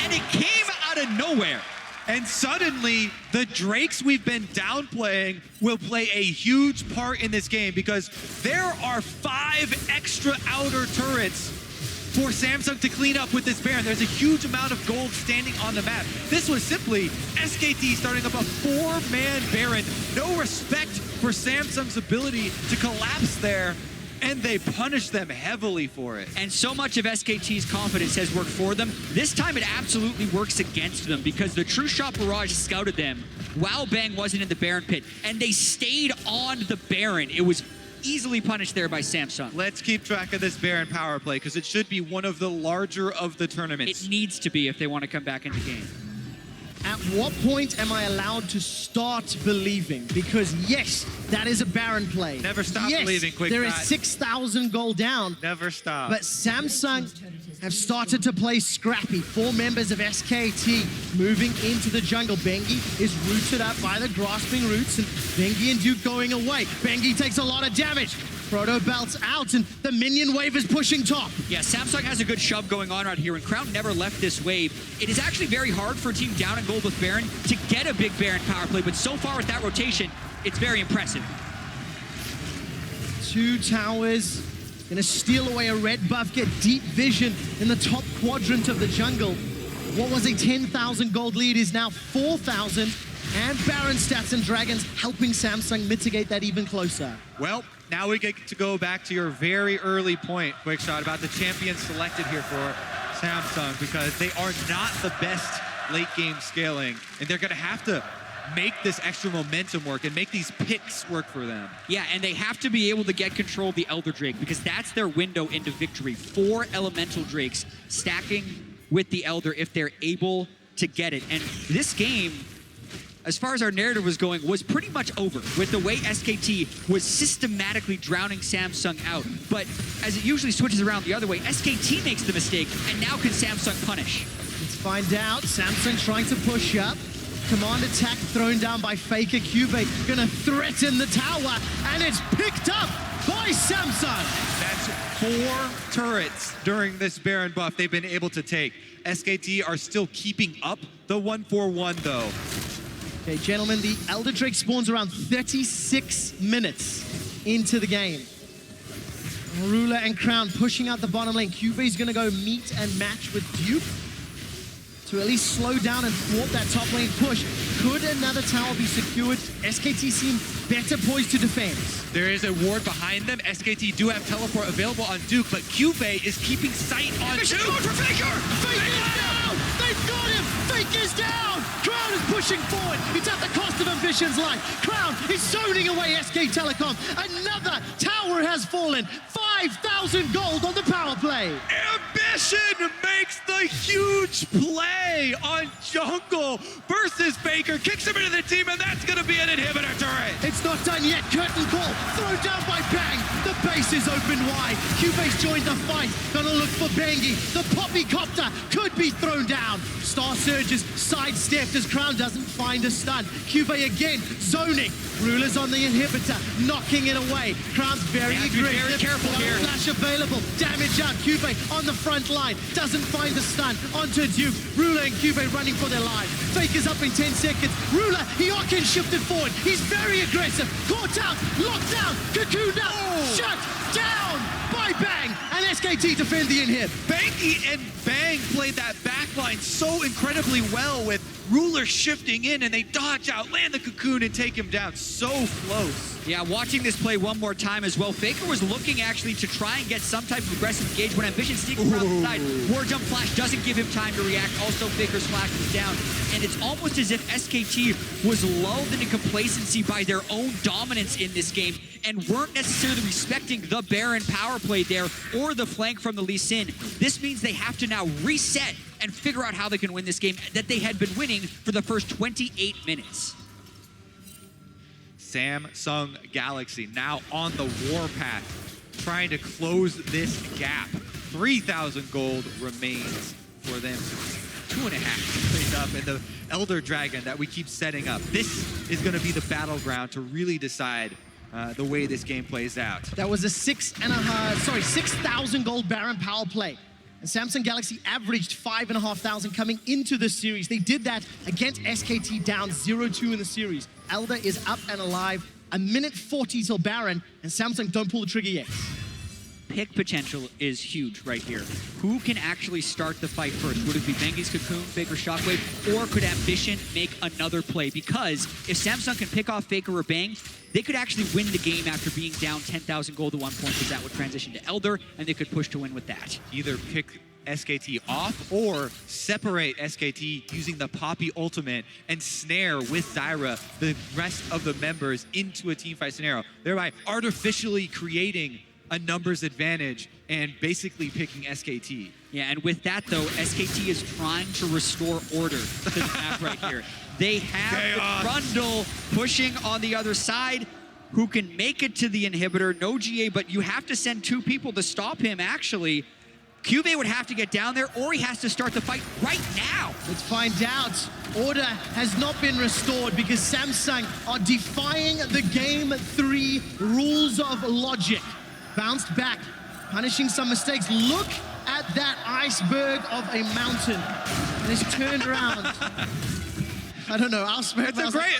And it came out of nowhere. And suddenly, the Drakes we've been downplaying will play a huge part in this game because there are 5 extra outer turrets for Samsung to clean up with this Baron. There's a huge amount of gold standing on the map. This was simply SKT starting up a 4-man Baron. No respect for Samsung's ability to collapse there, and they punished them heavily for it. And so much of SKT's confidence has worked for them. This time it absolutely works against them because the True Shot Barrage scouted them while Bang wasn't in the Baron pit, and they stayed on the Baron. It was easily punished there by Samsung. Let's keep track of this Baron power play because it should be one of the larger of the tournaments. It needs to be if they want to come back into game. At what point am I allowed to start believing? Because yes, that is a Baron play. Never stop yes, believing, Quick there is Shot. 6,000 gold down. Never stop. But Samsung have started to play scrappy. 4 members of SKT moving into the jungle. Bengi is rooted up by the grasping roots, and Bengi and Duke going away. Bengi takes a lot of damage. Proto belts out, and the minion wave is pushing top. Yeah, Samsung has a good shove going on right here, and Crown never left this wave. It is actually very hard for a team down in gold with Baron to get a big Baron power play, but so far with that rotation, it's very impressive. 2 towers, gonna steal away a red buff, get deep vision in the top quadrant of the jungle. What was a 10,000 gold lead is now 4,000, and Baron stats and dragons helping Samsung mitigate that even closer. Well, now we get to go back to your very early point, Quick Shot, about the champions selected here for Samsung, because they are not the best late game scaling, and they're gonna have to make this extra momentum work and make these picks work for them. Yeah, and they have to be able to get control of the Elder Drake because that's their window into victory. 4 Elemental Drakes stacking with the Elder if they're able to get it. And this game, as far as our narrative was going, was pretty much over with the way SKT was systematically drowning Samsung out. But as it usually switches around the other way, SKT makes the mistake, and now can Samsung punish? Let's find out. Samsung trying to push up. Command attack thrown down by Faker. Cube gonna threaten the tower, and it's picked up by Samsung. That's 4 turrets during this Baron buff they've been able to take. SKT are still keeping up the 1-4-1 though. Okay, gentlemen, the Elder Drake spawns around 36 minutes into the game. Ruler and Crown pushing out the bottom lane. Cube is gonna go meet and match with Duke to at least slow down and thwart that top lane push. Could another tower be secured? SKT seem better poised to defend. There is a ward behind them. SKT do have teleport available on Duke, but Cube is keeping sight on Duke. For Faker! Fake is down! They've got him! Fake is down! Crown is pushing forward. It's at the cost of Ambition's life. Crown is zoning away SK Telecom. Another tower has fallen. 5,000 gold on the power play. Ambition makes the huge play on Jungle versus Faker. Kicks him into the team, and that's going to be an inhibitor turret. It's not done yet. Curtain call. Thrown down by Bang. The base is open wide. Cubase joined the fight. Gonna look for Bangy. The Poppy Copter could be thrown down. Star Surges sidestepped as Crown doesn't find a stun. Cube again zoning. Ruler's on the inhibitor, knocking it away. Crown's very aggressive. Very careful No here. flash available. Damage out. Cube on the front line. Doesn't find the stun. Onto Duke. Ruler and Cube running for their lives. Faker's up in 10 seconds. Ruler, Hiokin shifted forward. He's very aggressive. Caught out. Locked down. Cocooned out. Shut down by Bang. And SKT defend the inhib. Banky and Bang played that backline so incredibly well with Ruler shifting in, and they dodge out, land the cocoon, and take him down so close. Yeah, watching this play one more time as well, Faker was looking actually to try and get some type of aggressive engage when Ambition sneaks around the side. War Jump Flash doesn't give him time to react. Also, Faker's flash is down. And it's almost as if SKT was lulled into complacency by their own dominance in this game and weren't necessarily respecting the Baron power play there or the flank from the Lee Sin. This means they have to now reset and figure out how they can win this game that they had been winning for the first 28 minutes. Samsung Galaxy now on the warpath, trying to close this gap. 3,000 gold remains for them. 2.5 cleaned up, and the Elder Dragon that we keep setting up. This is going to be the battleground to really decide the way this game plays out. That was a 6,000 gold Baron power play. And Samsung Galaxy averaged 5,500 coming into the series. They did that against SKT down 0-2 in the series. Elder is up and alive. A minute 40 till Baron, and Samsung don't pull the trigger yet. Pick potential is huge right here. Who can actually start the fight first? Would it be Bengi's Cocoon, Faker Shockwave, or could Ambition make another play? Because if Samsung can pick off Faker or Bang, they could actually win the game after being down 10,000 gold at one point, because that would transition to Elder, and they could push to win with that. Either pick SKT off or separate SKT using the Poppy ultimate and snare with Zyra the rest of the members into a teamfight scenario, thereby artificially creating a numbers advantage and basically picking SKT. Yeah, and with that, though, SKT is trying to restore order to the map right here. They have the Grundle pushing on the other side, who can make it to the inhibitor. No GA, but you have to send 2 people to stop him, actually. Cuvée would have to get down there, or he has to start the fight right now. Let's find out. Order has not been restored because Samsung are defying the Game 3 rules of logic. Bounced back, punishing some mistakes. Look at that iceberg of a mountain. And it's turned around. I don't know. It's a great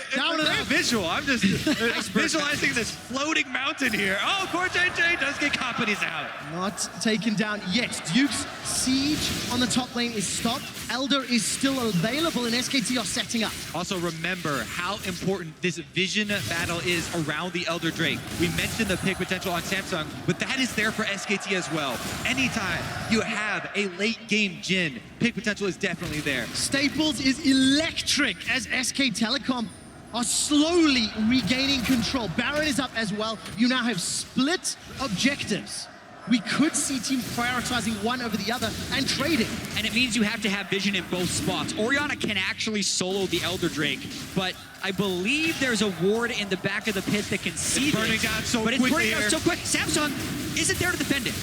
visual. I'm just visualizing this floating mountain here. Oh, Core JJ does get companies out. Not taken down yet. Duke's siege on the top lane is stopped. Elder is still available, and SKT are setting up. Also, remember how important this vision battle is around the Elder Drake. We mentioned the pick potential on Samsung, but that is there for SKT as well. Anytime you have a late game Jhin, pick potential is definitely there. Staples is electric as SK Telecom are slowly regaining control. Baron is up as well. You now have split objectives. We could see teams prioritizing one over the other and trading. And it means you have to have vision in both spots. Orianna can actually solo the Elder Drake, but I believe there's a ward in the back of the pit that can see burning down so but quickly. It's burning down so quick. Samsung isn't there to defend it.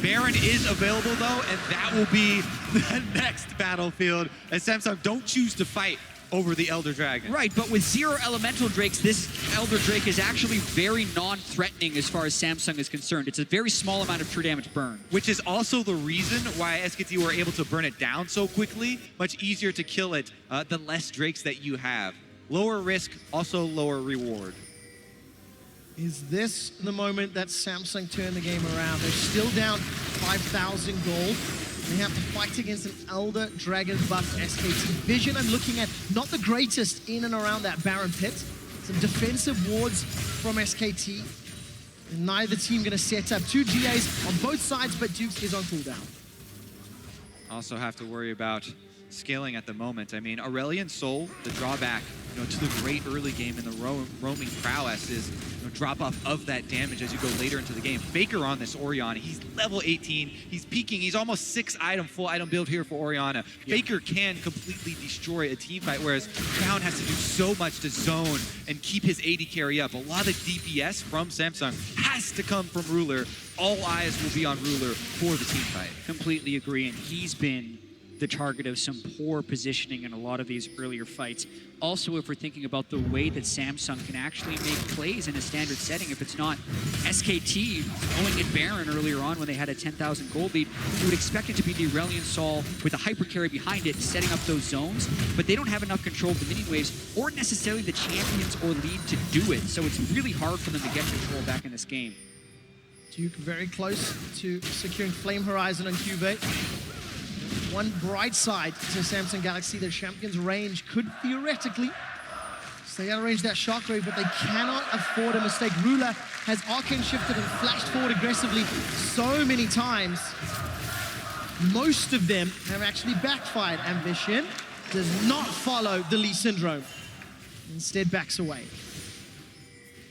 Baron is available though, and that will be the next battlefield as Samsung don't choose to fight over the Elder Dragon. Right, but with 0 Elemental Drakes, this Elder Drake is actually very non-threatening as far as Samsung is concerned. It's a very small amount of true damage burn. Which is also the reason why SKT were able to burn it down so quickly. Much easier to kill it the less Drakes that you have. Lower risk, also lower reward. Is this the moment that Samsung turn the game around? They're still down 5,000 gold. They have to fight against an Elder Dragon buffed SKT. Vision I'm looking at, not the greatest in and around that Baron pit. Some defensive wards from SKT. And neither team going to set up 2 GAs on both sides, but Dukes is on cooldown. Also have to worry about scaling at the moment. I mean, Aurelion Sol, the drawback to the great early game in the roaming prowess is drop off of that damage as you go later into the game. Faker on this Orianna, he's level 18, he's peaking, he's almost 6 item, full item build here for Orianna. Faker can completely destroy a team fight, whereas Crown has to do so much to zone and keep his AD carry up. A lot of DPS from Samsung has to come from Ruler. All eyes will be on Ruler for the team fight. Completely agree, and he's been the target of some poor positioning in a lot of these earlier fights. Also, if we're thinking about the way that Samsung can actually make plays in a standard setting, if it's not SKT going at Baron earlier on when they had a 10,000 gold lead, you would expect it to be the Aurelion Sol with a hyper carry behind it, setting up those zones, but they don't have enough control of the minion waves or necessarily the champions or lead to do it, so it's really hard for them to get control back in this game. Duke very close to securing Flame Horizon on Cuvée. One bright side to Samsung Galaxy, their champion's range could theoretically stay out of range that shockwave, but they cannot afford a mistake. Ruler has arcane shifted and flashed forward aggressively so many times. Most of them have actually backfired. Ambition does not follow the Lee Syndrome. Instead backs away.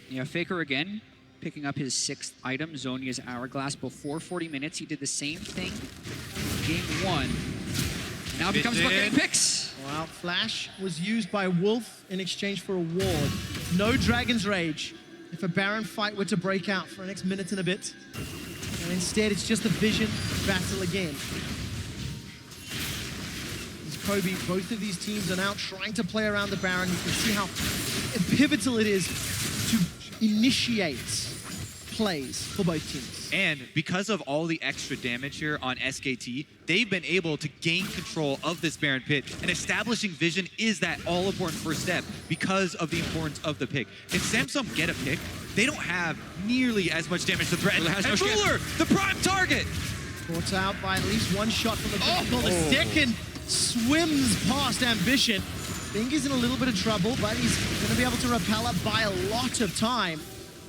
Yeah, Faker again, picking up his 6th item, Zhonya's Hourglass. Before 40 minutes, he did the same thing Game 1. Now it becomes about getting picks. Well, Flash was used by Wolf in exchange for a ward. No Dragon's Rage if a Baron fight were to break out for the next minute and a bit. And instead, it's just a Vision battle again. As Kobe, both of these teams are now trying to play around the Baron. You can see how pivotal it is to initiate plays for both teams. And because of all the extra damage here on SKT, they've been able to gain control of this Baron pit, and establishing Vision is that all-important first step because of the importance of the pick. If Samsung get a pick, they don't have nearly as much damage to threaten. And Ruler, the prime target! Caught out by at least one shot from the vehicle. The second swims past Ambition. Think he's in a little bit of trouble, but he's going to be able to repel up by a lot of time.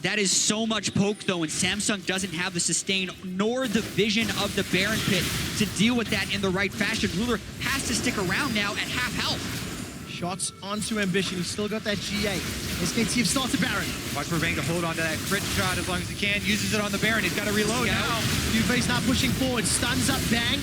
That is so much poke, though, and Samsung doesn't have the sustain nor the vision of the Baron pit to deal with that in the right fashion. Ruler has to stick around now at half health. Shots onto Ambition. He's still got that GA. SKT have started Baron. Watch for Bang to hold on to that crit shot as long as he can. Uses it on the Baron. He's got to reload now. Cube's now pushing forward. Stuns up Bang.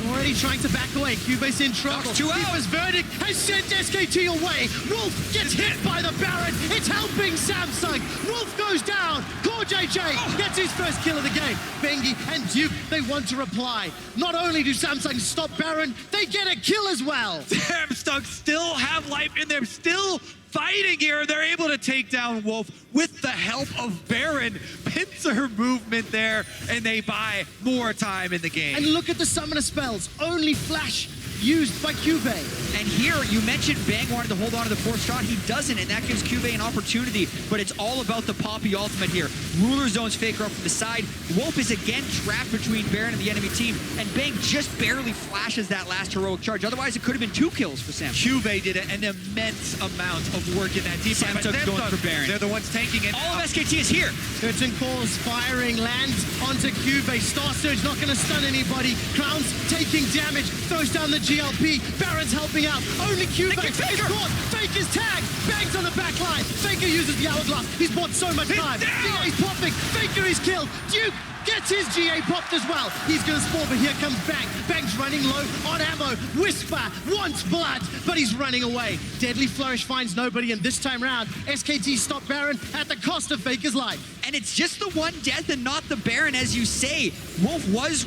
Already trying to back away. Cube's in trouble. Reaper's verdict has sent SKT away. Wolf gets hit by the Baron. It's helping Samsung. Wolf goes down. Core JJ gets his first kill of the game. Bengi and Duke, they want to reply. Not only do Samsung stop Baron, they get a kill as well. Samsung still have life in them, still fighting here. They're able to take down Wolf with the help of Baron. Pincer movement there, and they buy more time in the game. And look at the summoner spells. Only flash used by Cube. And here, you mentioned Bang wanted to hold on to the fourth shot. He doesn't, and that gives Cube an opportunity, but it's all about the Poppy ultimate here. Ruler zones Faker up from the side. Wolf is again trapped between Baron and the enemy team, and Bang just barely flashes that last heroic charge. Otherwise, it could have been 2 kills for Samsung. Cube did an immense amount of work in that team. Samsung going for Baron. They're the ones tanking it. All of SKT is here. Curtain calls, firing, lands onto Cube. Star Surge not going to stun anybody. Clown's taking damage, throws down the GLP. Baron's helping out. Only Cube is caught. Faker's tagged. Bangs on the back line. Faker uses the hourglass. He's bought so much time. GA's popping. Faker is killed. Duke gets his GA popped as well. He's going to spawn, but here comes Bang. Bang's running low on ammo. Whisper wants blood, but he's running away. Deadly Flourish finds nobody, and this time round, SKT stop Baron at the cost of Faker's life. And it's just the one death and not the Baron, as you say. Wolf was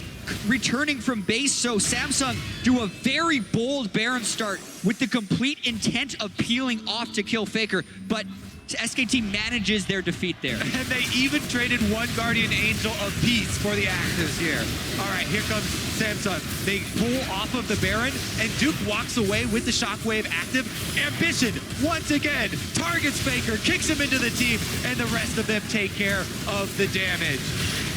returning from base, so Samsung do a very bold Baron start with the complete intent of peeling off to kill Faker, but SKT manages their defeat there. And they even traded one Guardian Angel apiece for the actives here. All right, here comes Samsung. They pull off of the Baron, and Duke walks away with the Shockwave active. Ambition, once again, targets Faker, kicks him into the team, and the rest of them take care of the damage.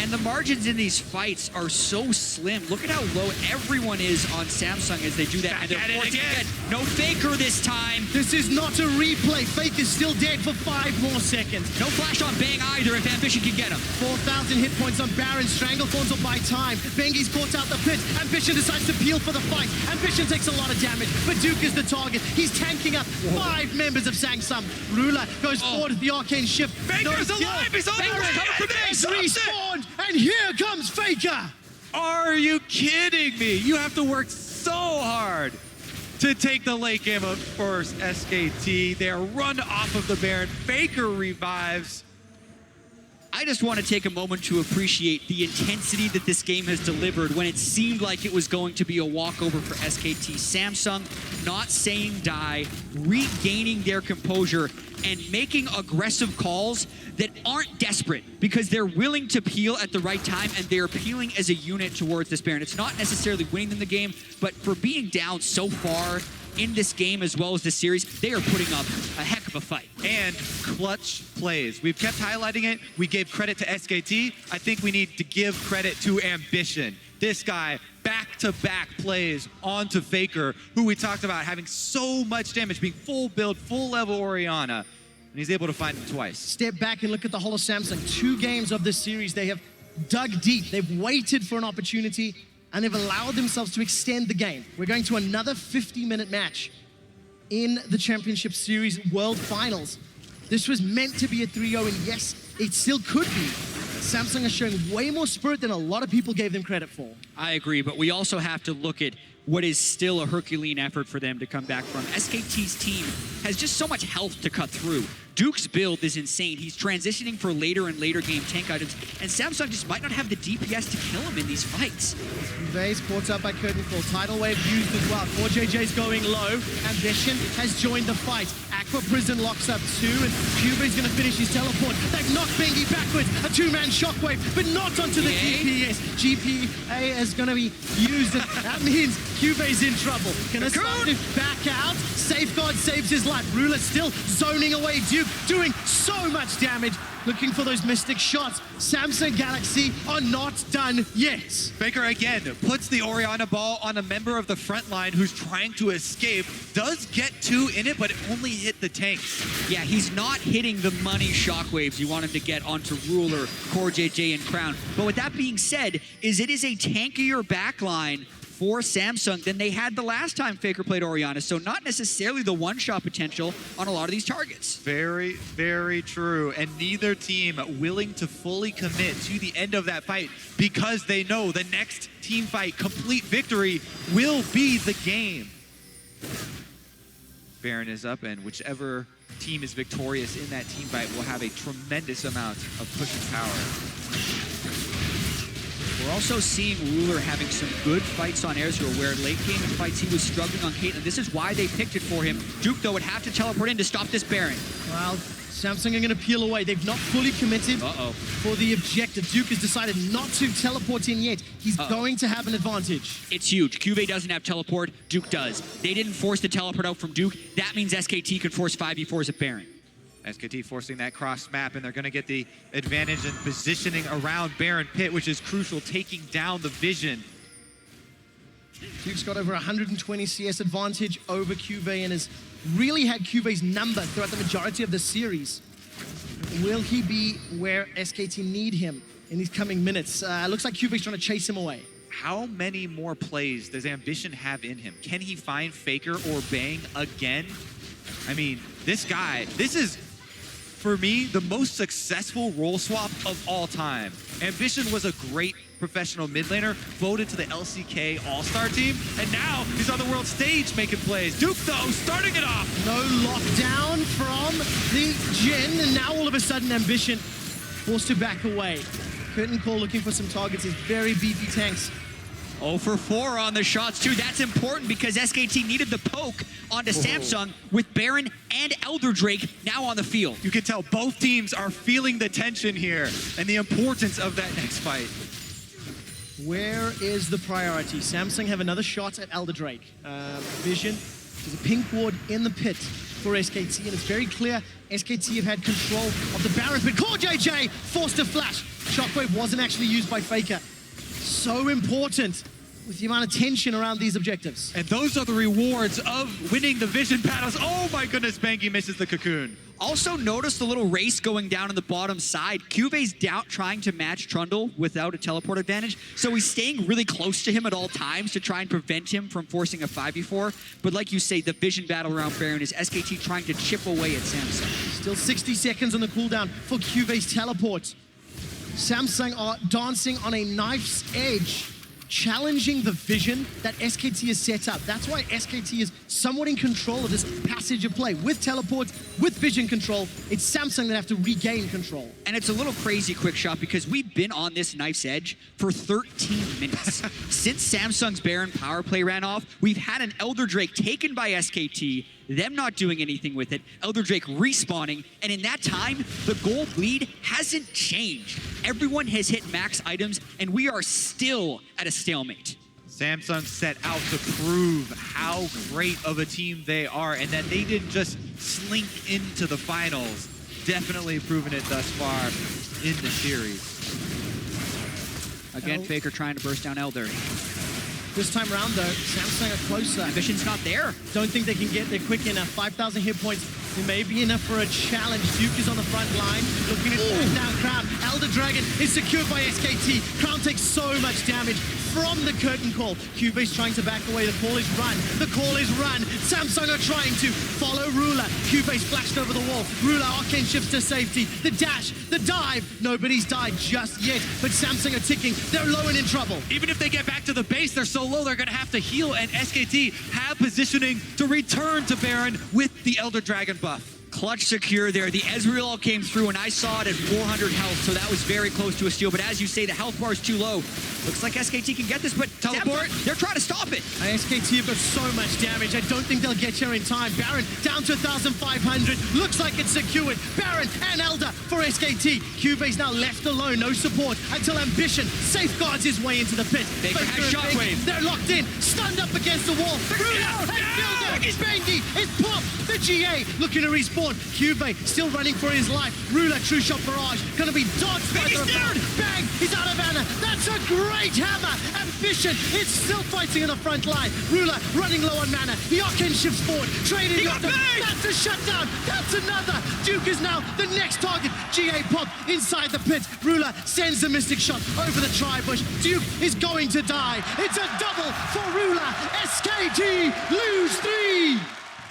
And the margins in these fights are so slim. Look at how low everyone is on Samsung as they do that. Back at it again. No Faker this time. This is not a replay. Faker's still dead for 5 more seconds. No flash on Bang either if Ambition can get him. 4,000 hit points on Baron. Stranglethorns will buy time. Bengi's caught out the pit. Ambition decides to peel for the fight. Ambition takes a lot of damage, but Duke is the target. He's tanking up 5 members of Samsung. Ruler goes forward with the arcane shift. Faker's alive. He's on the way. He's respawned, and here comes Faker. Are you kidding me? You have to work so hard to take the late game of first SKT. They are run off of the Baron. Faker revives. I just want to take a moment to appreciate the intensity that this game has delivered when it seemed like it was going to be a walkover for SKT. Samsung not saying die, regaining their composure, and making aggressive calls that aren't desperate because they're willing to peel at the right time, and they're peeling as a unit towards this Baron. It's not necessarily winning them the game, but for being down so far in this game as well as this series, they are putting up a heck of a fight. And clutch plays. We've kept highlighting it. We gave credit to SKT. I think we need to give credit to Ambition. This guy, back-to-back plays onto Faker, who we talked about having so much damage, being full build, full level Orianna, and he's able to find him twice. Step back and look at the whole of Samsung. 2 games of this series, they have dug deep. They've waited for an opportunity, and they've allowed themselves to extend the game. We're going to another 50-minute match in the Championship Series World Finals. This was meant to be a 3-0, and yes, it still could be. Samsung is showing way more spirit than a lot of people gave them credit for. I agree, but we also have to look at what is still a Herculean effort for them to come back from. SKT's team has just so much health to cut through. Duke's build is insane. He's transitioning for later and later game tank items, and Samsung just might not have the DPS to kill him in these fights. Vay's caught up by Curtain Call. Tidal Wave used as well. 4JJ's going low. Ambition has joined the fight. Aqua Prison locks up 2, and Cuba's going to finish his teleport. They've knocked Bengi backwards. A 2-man shockwave, but not onto the GPS. GPA is going to be used, and that means Cuba's in trouble. Gonna start to back out. Safeguard saves his life. Ruler still zoning away Duke, doing so much damage. looking for those mystic shots. Samsung Galaxy are not done yet. Faker again puts the Orianna ball on a member of the front line who's trying to escape. Does get 2 in it, but it only hit the tanks. Yeah, he's not hitting the money shockwaves you want him to get onto Ruler, Core JJ, and Crown. But with that being said, it is a tankier backline for Samsung than they had the last time Faker played Orianna. So not necessarily the one-shot potential on a lot of these targets. Very, very true. And neither team willing to fully commit to the end of that fight because they know the next team fight, complete victory, will be the game. Baron is up, and whichever team is victorious in that team fight will have a tremendous amount of pushing power. We're also seeing Ruler having some good fights on air zero, where late game in fights he was struggling on Caitlyn. This is why they picked it for him. Duke, though, would have to teleport in to stop this Baron. Well, Samsung are going to peel away. They've not fully committed for the objective. Duke has decided not to teleport in yet. He's going to have an advantage. It's huge. Cuvée doesn't have teleport. Duke does. They didn't force the teleport out from Duke. That means SKT can force 5v4s at Baron. SKT forcing that cross map, and they're going to get the advantage in positioning around Baron Pit, which is crucial, taking down the vision. Duke's got over 120 CS advantage over Cuvée and has really had Cuvé's number throughout the majority of the series. Will he be where SKT need him in these coming minutes? Looks like Cuvé's trying to chase him away. How many more plays does Ambition have in him? Can he find Faker or Bang again? I mean, this guy, this is, for me, the most successful role swap of all time. Ambition was a great professional mid laner, voted to the LCK All-Star team, and now he's on the world stage making plays. Duke, though, starting it off. No lockdown from the Jhin, and now all of a sudden Ambition forced to back away. Curtain Call looking for some targets. His very beefy tanks. 0 for 4 on the shots, too. That's important because SKT needed the poke onto Samsung with Baron and Elder Drake now on the field. You can tell both teams are feeling the tension here and the importance of that next fight. Where is the priority? Samsung have another shot at Elder Drake. Vision, there's a pink ward in the pit for SKT, and it's very clear SKT have had control of the Baron pit. Core JJ forced to flash. Shockwave wasn't actually used by Faker. So important with the amount of tension around these objectives. And those are the rewards of winning the vision battles. Oh my goodness, Banky misses the cocoon. Also notice the little race going down on the bottom side. Cuvé's down trying to match Trundle without a teleport advantage, so he's staying really close to him at all times to try and prevent him from forcing a 5v4. But like you say, the vision battle around Baron is SKT trying to chip away at Samsung. Still 60 seconds on the cooldown for Cuvé's teleport. Samsung are dancing on a knife's edge, challenging the vision that SKT has set up. That's why SKT is somewhat in control of this passage of play. With teleports, with vision control, it's Samsung that have to regain control. And it's a little crazy, Quick Shot, because we've been on this knife's edge for 13 minutes. Since Samsung's Baron power play ran off, we've had an Elder Drake taken by SKT, them not doing anything with it, Elder Drake respawning, and in that time, the gold lead hasn't changed. Everyone has hit max items, and we are still at a stalemate. Samsung set out to prove how great of a team they are and that they didn't just slink into the finals. Definitely proven it thus far in the series. Again, Faker trying to burst down Elder. This time around, though, Samsung are closer. Ambition's not there. Don't think they can get there quick enough. 5,000 hit points. It may be enough for a challenge. Duke is on the front line, looking at down Crown. Elder Dragon is secured by SKT. Crown takes so much damage from the curtain call. Cuvé's trying to back away. The call is run. The call is run. Samsung are trying to follow Ruler. Cuvé's flashed over the wall. Ruler arcane shifts to safety. The dash, the dive. Nobody's died just yet, but Samsung are ticking. They're low and in trouble. Even if they get back to the base, they're so low they're going to have to heal, and SKT have positioning to return to Baron with the Elder Dragon buff. Clutch secure there. The Ezreal came through, and I saw it at 400 health, so that was very close to a steal. But as you say, the health bar is too low. Looks like SKT can get this, but teleport, they're trying to stop it. SKT have got so much damage. I don't think they'll get here in time. Baron down to 1,500. Looks like it's secured. Baron and Elder for SKT. Cuvé's now left alone. No support until Ambition safeguards his way into the pit. Faker has Shockwave. They're locked in. Stunned up against the wall. Ruler and still there. Bengi is popped. The GA looking to respawn. Cube still running for his life. Ruler, true shot barrage. Gonna be dodged by the rebound. Bang! He's out of mana. That's a great hammer. Ambition is still fighting in the front line. Ruler running low on mana. The Arcane shifts forward. Trading on them. That's a shutdown. That's another. Duke is now the next target. GA pop inside the pit. Ruler sends the Mystic shot over the tri-bush. Duke is going to die. It's a double for Ruler. SKT lose 3.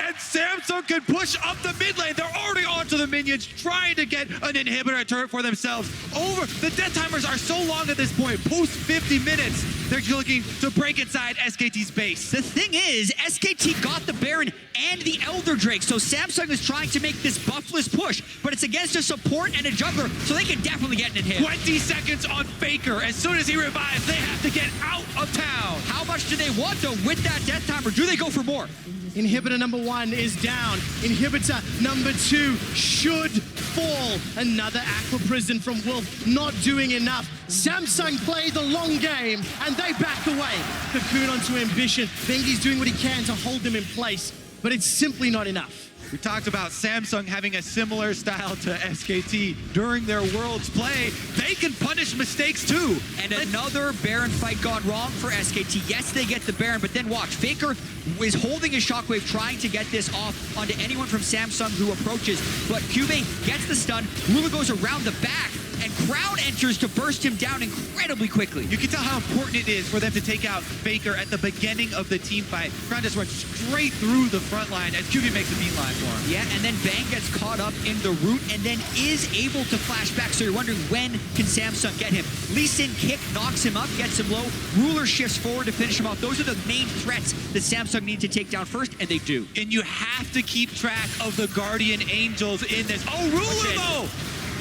And Samsung can push up the mid lane. They're already onto the minions, trying to get an inhibitor turret for themselves. The death timers are so long at this point. Post 50 minutes, they're looking to break inside SKT's base. The thing is, SKT got the Baron and the Elder Drake, so Samsung is trying to make this buffless push, but it's against a support and a jungler, so they can definitely get an inhib. 20 seconds on Faker. As soon as he revives, they have to get out of town. How much do they want, though, with that death timer? Do they go for more? Inhibitor number 1 is down. Inhibitor number 2 should fall. Another Aqua Prison from Wolf, not doing enough. Samsung play the long game, and they back away. Cocoon onto Ambition. Bengi's doing what he can to hold them in place, but it's simply not enough. We talked about Samsung having a similar style to SKT during their Worlds play. They can punish mistakes too. And another Baron fight gone wrong for SKT. Yes, they get the Baron, but then watch. Faker is holding his Shockwave, trying to get this off onto anyone from Samsung who approaches. But Cubane gets the stun. Ruler goes around the back, and Crowd enters to burst him down incredibly quickly. You can tell how important it is for them to take out Faker at the beginning of the team fight. Crowd just runs straight through the front line as QB makes a beeline for him. Yeah, and then Bang gets caught up in the root and then is able to flash back. So you're wondering, when can Samsung get him? Lee Sin kick knocks him up, gets him low. Ruler shifts forward to finish him off. Those are the main threats that Samsung need to take down first, and they do. And you have to keep track of the Guardian Angels in this. Oh, Ruler though!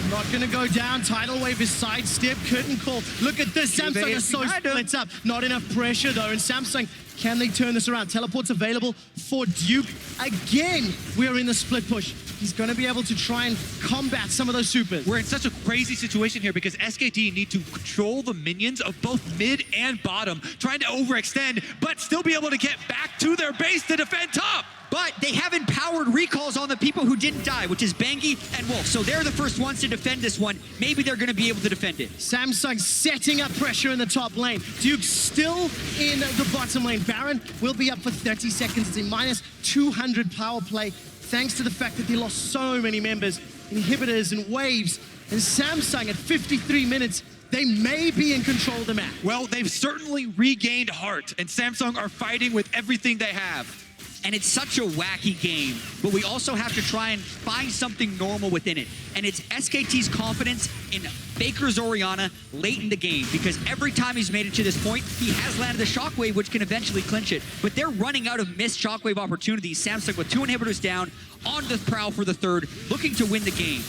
Not gonna go down. Tidal Wave is sidestep. Curtain call. Look at this. Samsung is so split up. Not enough pressure though. And Samsung, can they turn this around? Teleport's available for Duke. Again, we are in the split push. He's gonna be able to try and combat some of those supers. We're in such a crazy situation here because SKT need to control the minions of both mid and bottom, trying to overextend, but still be able to get back to their base to defend top. But they have empowered recalls on the people who didn't die, which is Bengi and Wolf. So they're the first ones to defend this one. Maybe they're going to be able to defend it. Samsung setting up pressure in the top lane. Duke still in the bottom lane. Baron will be up for 30 seconds. It's a minus 200 power play, thanks to the fact that they lost so many members, inhibitors and waves. And Samsung at 53 minutes, they may be in control of the map. Well, they've certainly regained heart, and Samsung are fighting with everything they have. And it's such a wacky game, but we also have to try and find something normal within it. And it's SKT's confidence in Faker's Orianna late in the game, because every time he's made it to this point, he has landed a Shockwave, which can eventually clinch it. But they're running out of missed Shockwave opportunities. Samsung with 2 inhibitors down, on the prowl for the 3rd, looking to win the game.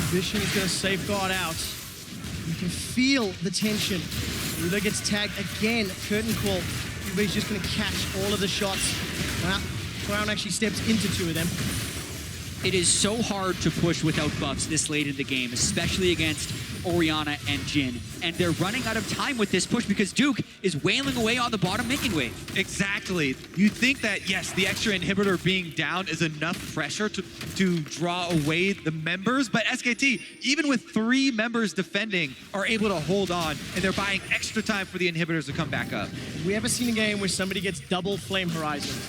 Ambition is going to safeguard out. You can feel the tension. Ruler gets tagged again. Curtain call. Everybody's just going to catch all of the shots. Well, Crown actually steps into 2 of them. It is so hard to push without buffs this late in the game, especially against Orianna and Jhin. And they're running out of time with this push because Duke is wailing away on the bottom minion wave. Exactly. You think that, yes, the extra inhibitor being down is enough pressure to draw away the members, but SKT, even with 3 members defending, are able to hold on, and they're buying extra time for the inhibitors to come back up. Have we ever seen a game where somebody gets double Flame Horizon?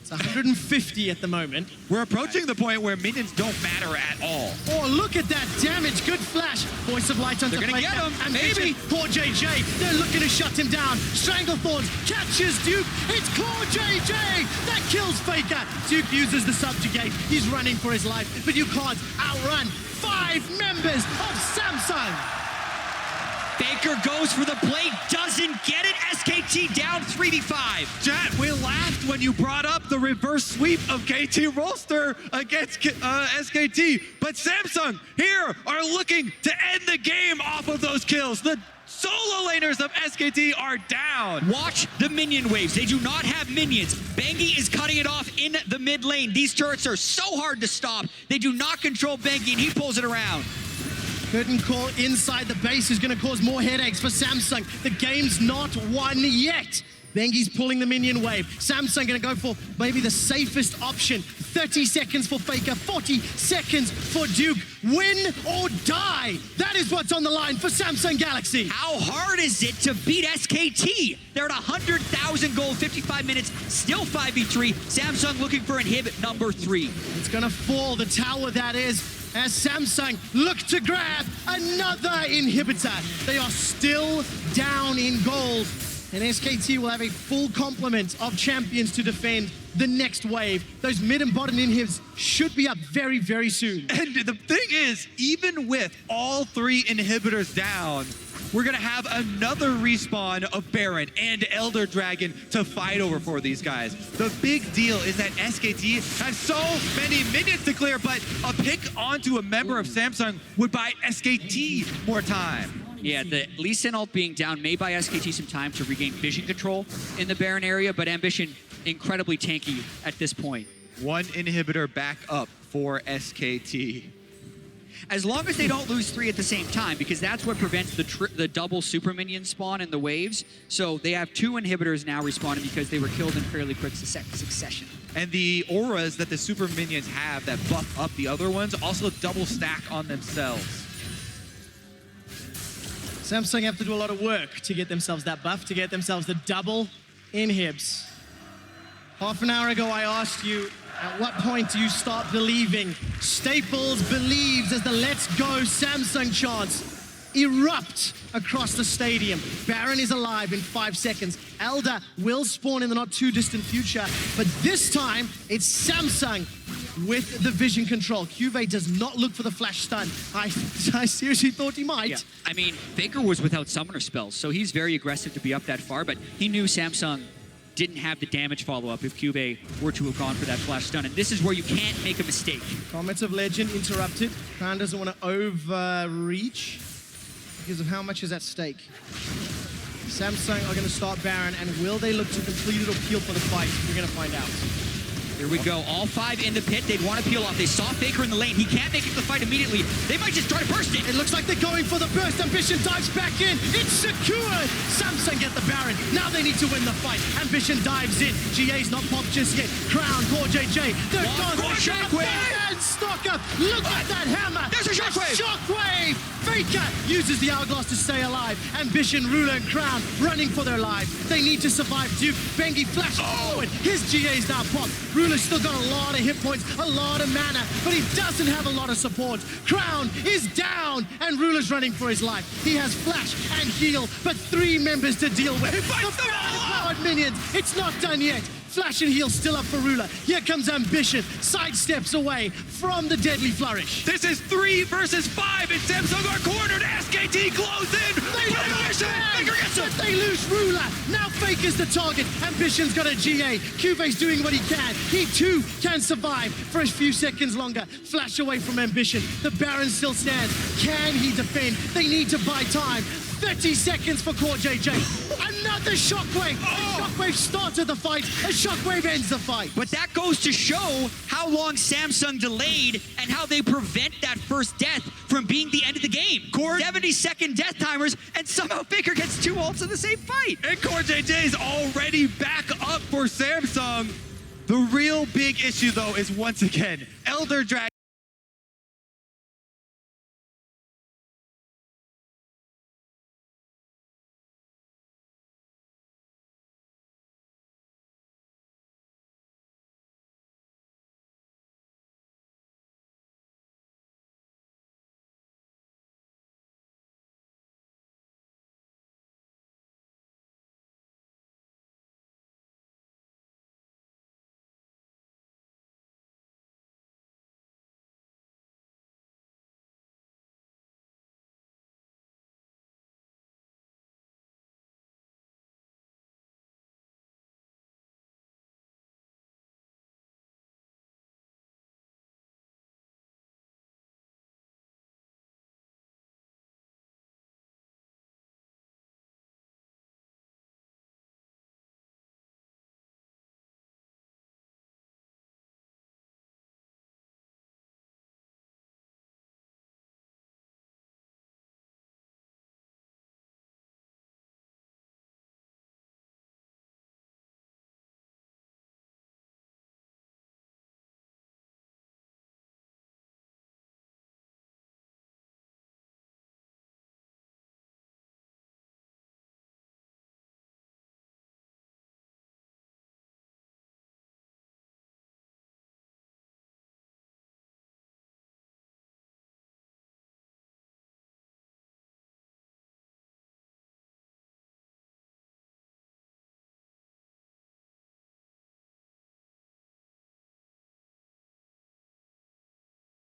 It's 150 at the moment. We're approaching the point where minions don't matter at all. Oh, look at that damage. Good flash. Voice of Light onto They're gonna get him. And Maybe. Poor JJ. They're looking to shut him down. Stranglethorns catches Duke. It's Core JJ that kills Faker. Duke uses the subjugate. He's running for his life, but you can't outrun 5 members of Samsung. Faker goes for the play, doesn't get it. SKT down 3v5. Chat, we laughed when you brought up the reverse sweep of KT Rolster against SKT, but Samsung here are looking to end the game off of those kills. The solo laners of SKT are down. Watch the minion waves. They do not have minions. Bengi is cutting it off in the mid lane. These turrets are so hard to stop. They do not control Bengi, and he pulls it around. Curtain call inside the base is going to cause more headaches for Samsung. The game's not won yet. Bengi's pulling the minion wave. Samsung gonna go for maybe the safest option. 30 seconds for Faker, 40 seconds for Duke. Win or die. That is what's on the line for Samsung Galaxy. How hard is it to beat SKT? They're at 100,000 gold, 55 minutes, still 5v3. Samsung looking for inhibit number 3. It's gonna fall, the tower that is, as Samsung look to grab another inhibitor. They are still down in gold, and SKT will have a full complement of champions to defend the next wave. Those mid and bottom inhibs should be up very, very soon. And the thing is, even with all 3 inhibitors down, we're gonna have another respawn of Baron and Elder Dragon to fight over for these guys. The big deal is that SKT has so many minions to clear, but a pick onto a member of Samsung would buy SKT more time. Yeah, the Lee Sin ult being down may buy SKT some time to regain vision control in the Baron area, but Ambition incredibly tanky at this point. 1 inhibitor back up for SKT. As long as they don't lose 3 at the same time, because that's what prevents the double super minion spawn in the waves. So they have 2 inhibitors now respawning because they were killed in fairly quick succession. And the auras that the super minions have that buff up the other ones also double stack on themselves. Samsung have to do a lot of work to get themselves that buff, to get themselves the double inhibs. Half an hour ago, I asked you, at what point do you start believing? Staples believes as the Let's Go Samsung chants erupt across the stadium. Baron is alive in 5 seconds. Elder will spawn in the not too distant future, but this time it's Samsung with the vision control. QV does not look for the flash stun. I seriously thought he might. Yeah, I mean, Faker was without summoner spells, so he's very aggressive to be up that far, but he knew Samsung didn't have the damage follow-up if QV were to have gone for that flash stun, and this is where you can't make a mistake. Comments of Legend interrupted. Crown doesn't want to overreach because of how much is at stake. Samsung are going to start Baron, and will they look to complete it or peel for the fight? We're going to find out. Here we go, all 5 in the pit. They'd want to peel off. They saw Faker in the lane. He can't make it to the fight immediately. They might just try to burst it. It looks like they're going for the burst. Ambition dives back in. It's secured. Samsung get the Baron. Now they need to win the fight. Ambition dives in. GA's not popped just yet. Crown, Core JJ. They're gone. Shockwave. And Stalker. Look at that hammer. There's a Shockwave. Shockwave. Faker uses the hourglass to stay alive. Ambition, Ruler, and Crown running for their lives. They need to survive. Duke, Bengi flashes forward. His GA's now popped. Ruler's still got a lot of hit points, a lot of mana, but he doesn't have a lot of support. Crown is down, and Ruler's running for his life. He has flash and heal, but 3 members to deal with. The powered minions. It's not done yet. Flash and heal still up for Ruler. Here comes Ambition. Sidesteps away from the deadly flourish. This is 3 versus 5, and Samsung are cornered. SKT close in. But they lose Ruler. Now Faker's the target. Ambition's got a GA. QV's doing what he can. He too can survive for a few seconds longer. Flash away from Ambition. The Baron still stands. Can he defend? They need to buy time. 30 seconds for Core JJ. Another Shockwave. A Shockwave started the fight. A Shockwave ends the fight. But that goes to show how long Samsung delayed and how they prevent that first death from being the end of the game. 70-second death timers, and somehow Faker gets 2 ults in the same fight. And Core JJ is already back up for Samsung. The real big issue, though, is once again, Elder Dragon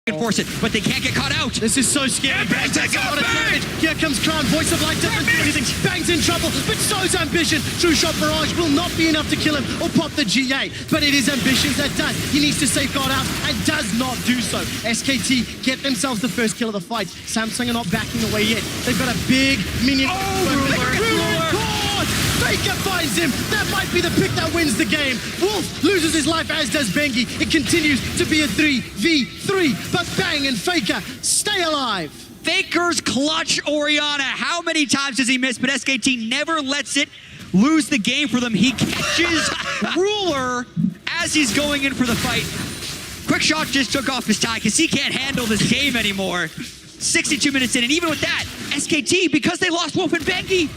Enforce it, but they can't get caught out. This is so scary. Bang, Takes take a lot out of Bang! damage. Here comes Crown. Voice of Light doesn't do anything. Bang's in trouble, but so's Ambition. True Shot Barrage will not be enough to kill him or pop the GA, but it is Ambitions that does. He needs to safeguard out and does not do so. SKT get themselves the first kill of the fight. Samsung are not backing away yet. They've got a big minion. Faker finds him. That might be the pick that wins the game. Wolf loses his life, as does Bengi. It continues to be a 3v3, but Bang and Faker stay alive. Faker's clutch Orianna. How many times does he miss? But SKT never lets it lose the game for them. He catches Ruler as he's going in for the fight. Quick Shot just took off his tie because he can't handle this game anymore. 62 minutes in, and even with that, SKT, because they lost Wolf and Bengi,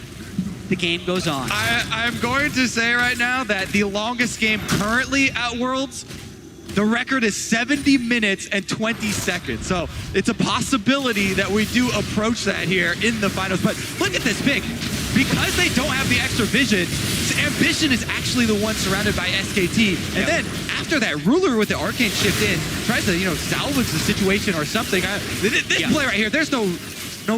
the game goes on. I'm going to say right now that the longest game currently at Worlds, the record is 70 minutes and 20 seconds. So it's a possibility that we do approach that here in the finals. But look at this pick. Because they don't have the extra vision, Ambition is actually the one surrounded by SKT. And then after that, Ruler with the Arcane shift in tries to, salvage the situation or something. This play right here, there's no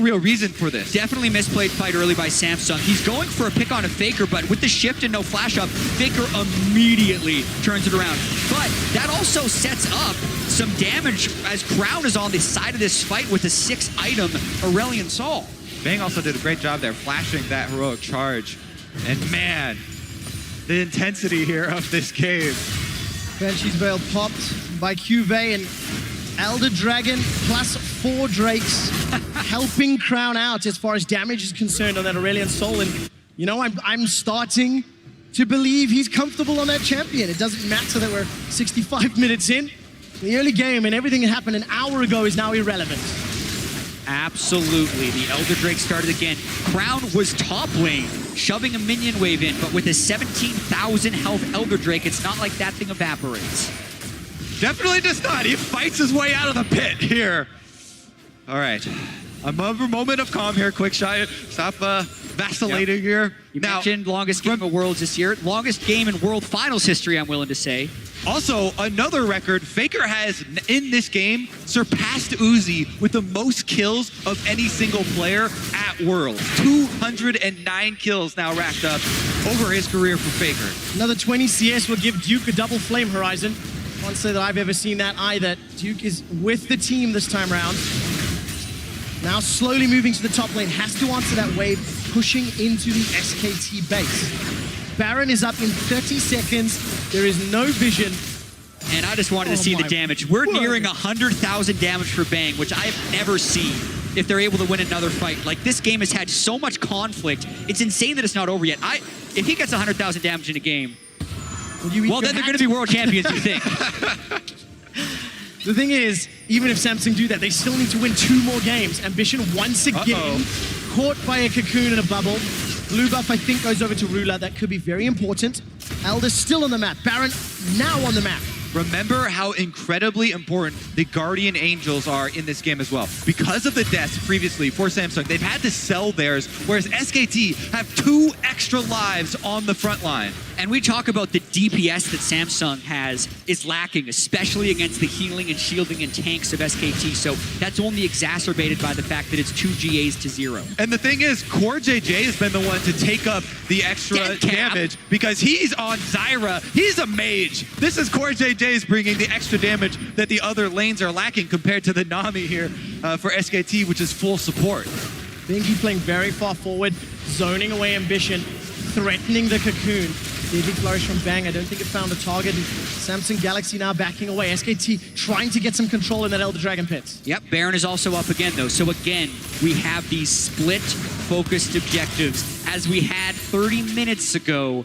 real reason for this. Definitely misplayed fight early by Samsung. He's going for a pick on a Faker, but with the shift and no flash up, Faker immediately turns it around. But that also sets up some damage as Crown is on the side of this fight with a 6-item Aurelion Sol. Bang also did a great job there, flashing that heroic charge. And man, the intensity here of this game. Banshee's Veil popped by QV, and Elder Dragon plus 4 Drakes helping Crown out as far as damage is concerned on that Aurelion Sol. And I'm starting to believe he's comfortable on that champion. It doesn't matter that we're 65 minutes in. The early game and everything that happened an hour ago is now irrelevant. Absolutely. The Elder Drake started again. Crown was top lane, shoving a minion wave in, but with a 17,000 health Elder Drake, it's not like that thing evaporates. Definitely does not. He fights his way out of the pit here. All right. A moment of calm here. Quick Shot. Stop vacillating here. You mentioned longest game of Worlds this year. Longest game in World Finals history, I'm willing to say. Also, another record, Faker has, in this game, surpassed Uzi with the most kills of any single player at Worlds. 209 kills now racked up over his career for Faker. Another 20 CS will give Duke a double flame horizon. Can't say that I've ever seen that either. Duke is with the team this time around. Now slowly moving to the top lane, has to answer that wave, pushing into the SKT base. Baron is up in 30 seconds. There is no vision. And I just wanted to see the damage. We're nearing 100,000 damage for Bang, which I've never seen if they're able to win another fight. Like, this game has had so much conflict. It's insane that it's not over yet. If he gets 100,000 damage in a game, well, then they're going to be world champions, you think. The thing is, even if Samsung do that, they still need to win 2 more games. Ambition once again caught by a cocoon in a bubble. Blue buff, I think, goes over to Ruler. That could be very important. Elder's still on the map. Baron now on the map. Remember how incredibly important the Guardian Angels are in this game as well. Because of the deaths previously for Samsung, they've had to sell theirs, whereas SKT have 2 extra lives on the front line. And we talk about the DPS that Samsung has is lacking, especially against the healing and shielding and tanks of SKT. So that's only exacerbated by the fact that it's 2 GAs to 0. And the thing is, Core JJ has been the one to take up the extra damage because he's on Zyra. He's a mage. This is Core JJ's bringing the extra damage that the other lanes are lacking compared to the Nami here for SKT, which is full support. Bengi playing very far forward, zoning away Ambition, threatening the cocoon. Deadly flourish from Bang. I don't think it found a target. Samsung Galaxy now backing away. SKT trying to get some control in that Elder Dragon pit. Yep, Baron is also up again, though. So again, we have these split, focused objectives, as we had 30 minutes ago.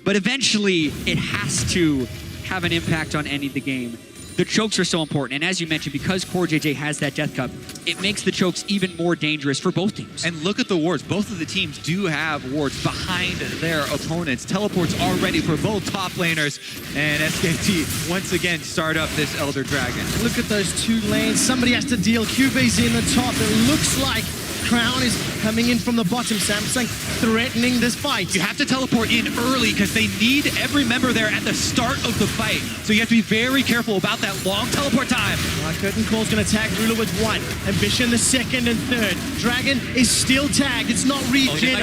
But eventually, it has to have an impact on ending the game. The chokes are so important, and as you mentioned, because Core JJ has that Death Cup, it makes the chokes even more dangerous for both teams. And look at the wards. Both of the teams do have wards behind their opponents. Teleports are ready for both top laners, and SKT once again start up this Elder Dragon. Look at those 2 lanes. Somebody has to deal. QB's in the top. It looks like Crown is coming in from the bottom. Samsung threatening this fight. You have to teleport in early because they need every member there at the start of the fight. So you have to be very careful about that long teleport time. Curtain Call's gonna tag Ruler with 1. Ambition the 2nd and 3rd. Dragon is still tagged. It's not regen.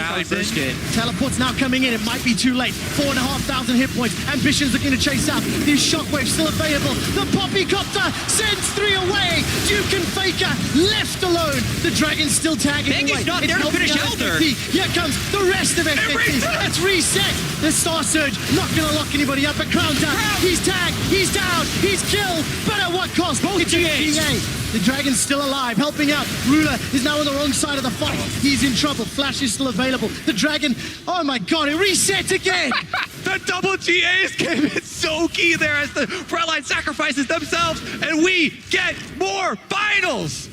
Teleport's now coming in. It might be too late. 4,500 hit points. Ambition's looking to chase out. These shockwaves still available. The Poppycopter sends 3 away. Duke and Faker left alone. The Dragon's still tagging away. He's not there to finish Elder. Here comes the rest of SKT. Let's reset. The Star Surge not gonna lock anybody up. But Crown down. He's tagged. He's down. He's killed. But at what cost? Both GA. The Dragon's still alive, helping out. Ruler is now on the wrong side of the fight. He's in trouble. Flash is still available. The Dragon, oh my god, it resets again. The double GAs came in so key there as the frontline sacrifices themselves, and we get more finals.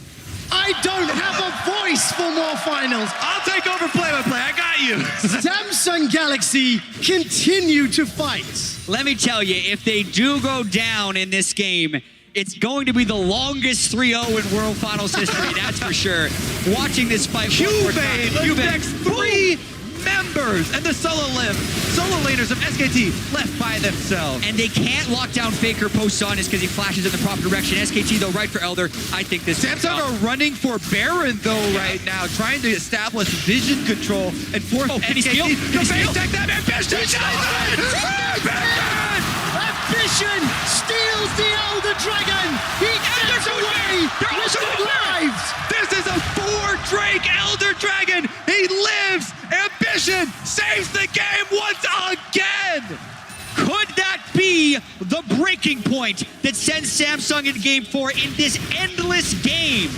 I don't have a voice for more finals. I'll take over play-by-play. I got you. Samsung Galaxy continue to fight. Let me tell you, if they do go down in this game, it's going to be the longest 3-0 in World Finals history, that's for sure. Watching this fight, Cube next 3 members, and the solo laners of SKT left by themselves. And they can't lock down Faker post-Sonus because he flashes in the proper direction. SKT, though, right for Elder. I think this Samsung are running for Baron, though, right now, trying to establish vision control and force SKT to face-tech that Ambition! Ambition steals the Elder Dragon! He gets away with the lives! This is a 4-Drake Elder Dragon! He lives! Ambition saves the game once again! Could that be the breaking point that sends Samsung in Game 4 in this endless game?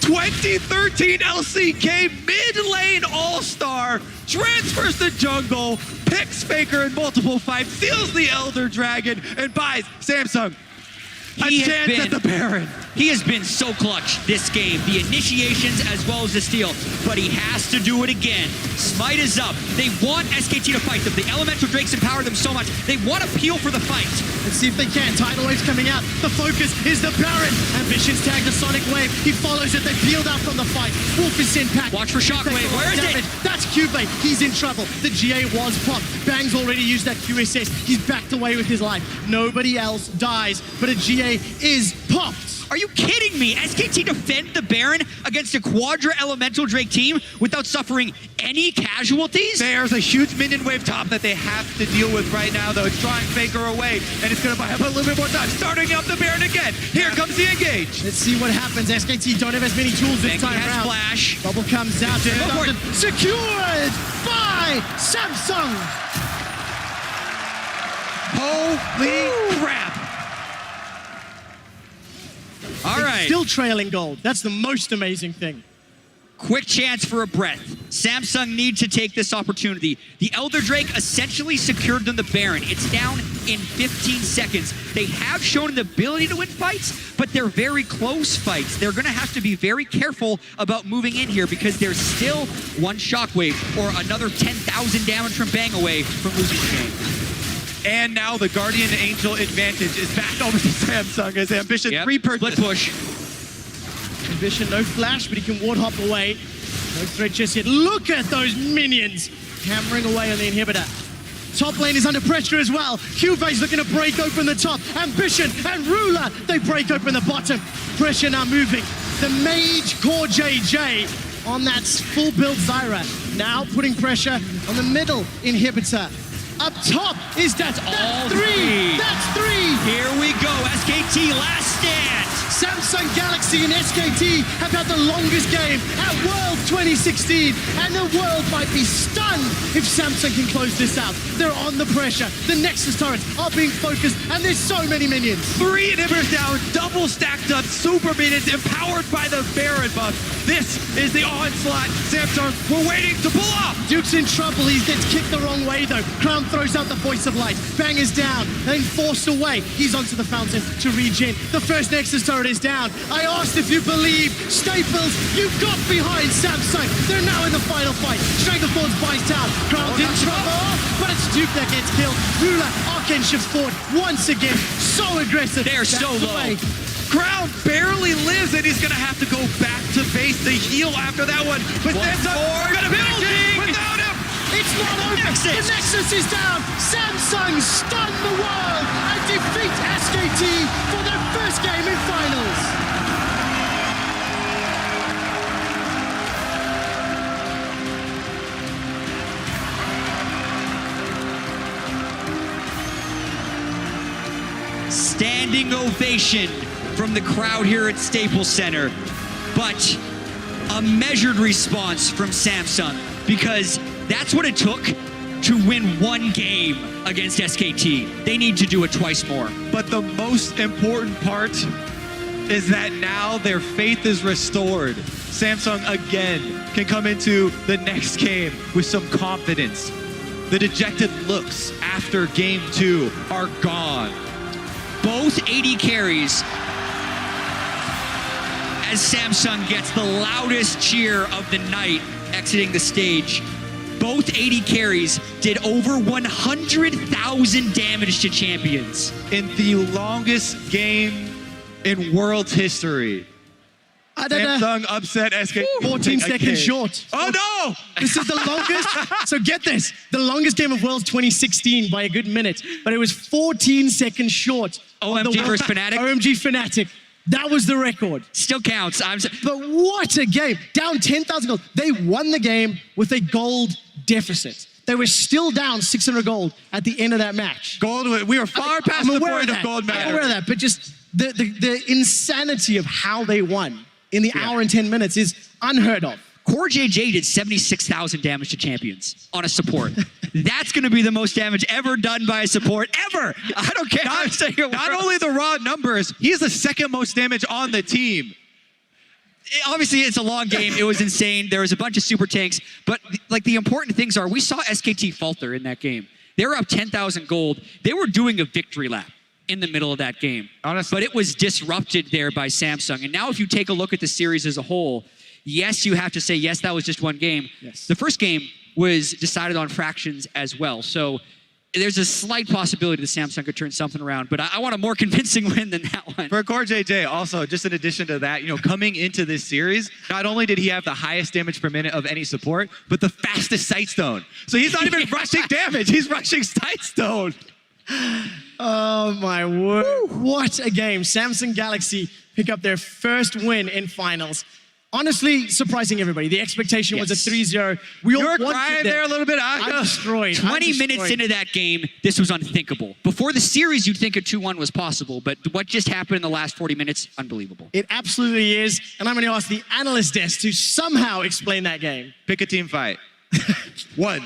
2013 LCK mid-lane all-star, transfers to jungle, picks Faker in multiple fights, steals the Elder Dragon, and buys Samsung a chance at the Baron. He has been so clutch this game, the initiations as well as the steal, but he has to do it again. Smite is up. They want SKT to fight them. The Elemental Drakes empower them so much. They want to peel for the fight. Let's see if they can. Tidal Wave's coming out. The focus is the Baron. Ambition's tagged the Sonic Wave. He follows it. They peeled out from the fight. Wolf is in pack. Watch for Shockwave. Where is it? That's Cubase. He's in trouble. The GA was popped. Bang's already used that QSS. He's backed away with his life. Nobody else dies, but a GA is popped. Are you kidding me? SKT defend the Baron against a Quadra Elemental Drake team without suffering any casualties? There's a huge minion wave top that they have to deal with right now, though. It's drawing Faker away, and it's going to buy up a little bit more time. Starting up the Baron again. Here comes the engage. Let's see what happens. SKT don't have as many tools this time around. Flash. Bubble comes out. Secured by Samsung. Holy crap. All right. Still trailing gold. That's the most amazing thing. Quick chance for a breath. Samsung need to take this opportunity. The Elder Drake essentially secured them the Baron. It's down in 15 seconds. They have shown an ability to win fights, but they're very close fights. They're going to have to be very careful about moving in here because there's still one Shockwave or another 10,000 damage from Bang away from losing the game. And now the Guardian Angel advantage is back over to Samsung as Ambition Split push. Ambition, no flash, but he can ward hop away. No threat just yet. Look at those minions hammering away on the inhibitor. Top lane is under pressure as well. Cubase looking to break open the top. Ambition and Ruler, they break open the bottom. Pressure now moving. The Mage Core JJ on that full build Zyra. Now putting pressure on the middle inhibitor. Up top is that's all three. That's 3. Here we go. SKT last stand. Samsung Galaxy and SKT have had the longest game at World 2016, and the world might be stunned if Samsung can close this out. They're on the pressure. The Nexus turrets are being focused, and there's so many minions. 3 inhibitors down, double stacked up, super minions empowered by the Baron buff. This is the onslaught Samsung were waiting to pull off. Duke's in trouble. He gets kicked the wrong way, though. Crown throws out the Voice of Light. Bang is down, then forced away. He's onto the fountain to regen. The first Nexus turret is down. I asked if you believe. Staples, you got behind Samsung. They're now in the final fight. Strength of Thorns buys down. Crown's in trouble, but it's Duke that gets killed. Ruler, Arcane shifts forward once again. So aggressive. They're so low. crowd barely lives, and he's gonna have to go back to face the heel after that one. But Samsung gonna building without him. It's not over. The Nexus is down. Samsung stun the world and defeat SKT for their first game in finals. Standing ovation from the crowd here at Staples Center, but a measured response from Samsung, because that's what it took to win one game against SKT. They need to do it twice more. But the most important part is that now their faith is restored. Samsung again can come into the next game with some confidence. The dejected looks after game 2 are gone. Both 80 carries as Samsung gets the loudest cheer of the night exiting the stage. Both 80 carries did over 100,000 damage to champions. In the longest game in world history, Samsung upset SK. 14 seconds short. Oh no! This is the longest. So get this. The longest game of Worlds 2016 by a good minute. But it was 14 seconds short. OMG versus Fnatic? OMG Fnatic. That was the record. Still counts. But what a game. Down 10,000 gold. They won the game with a gold deficit. They were still down 600 gold at the end of that match. Gold, we are far past the point of gold I'm matter. aware of that, but just the insanity of how they won in the hour and 10 minutes is unheard of. Core JJ did 76,000 damage to champions on a support. That's going to be the most damage ever done by a support, ever. I don't care. Not only the raw numbers, he is the second most damage on the team. Obviously, it's a long game. It was insane. There was a bunch of super tanks. But like the important things are, we saw SKT falter in that game. They were up 10,000 gold. They were doing a victory lap in the middle of that game. Honestly. But it was disrupted there by Samsung. And now if you take a look at the series as a whole, yes, you have to say, yes, that was just one game. Yes. The first game was decided on fractions as well. So there's a slight possibility that Samsung could turn something around, but I want a more convincing win than that one. For Core JJ, also, just in addition to that, coming into this series, not only did he have the highest damage per minute of any support, but the fastest Sightstone. So he's not even rushing damage, he's rushing Sightstone. Oh my word. What a game. Samsung Galaxy pick up their first win in finals. Honestly, surprising everybody. The expectation was a 3-0. We all You were wanted crying that. there a little bit. I'm destroyed. 20 minutes into that game, this was unthinkable. Before the series, you'd think a 2-1 was possible, but what just happened in the last 40 minutes, unbelievable. It absolutely is. And I'm going to ask the analyst desk to somehow explain that game. Pick a team fight. One.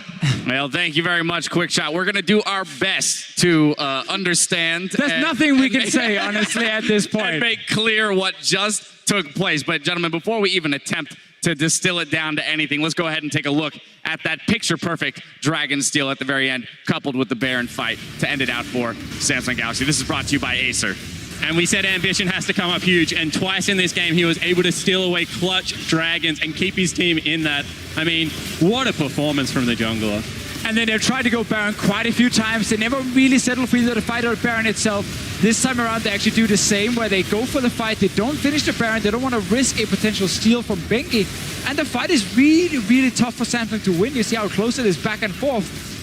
Well, thank you very much, Quick Shot. We're going to do our best to understand. There's nothing we can say, honestly, at this point. And make clear what just took place. But, gentlemen, before we even attempt to distill it down to anything, let's go ahead and take a look at that picture-perfect Dragon Steel at the very end, coupled with the Baron fight to end it out for Samsung Galaxy. This is brought to you by Acer. And we said ambition has to come up huge, and twice in this game he was able to steal away clutch dragons and keep his team in that. I mean, what a performance from the jungler. And then they've tried to go Baron quite a few times. They never really settle for either the fight or the Baron itself. This time around, they actually do the same, where they go for the fight. They don't finish the Baron. They don't want to risk a potential steal from Bengi. And the fight is really, really tough for Samsung to win. You see how close it is back and forth.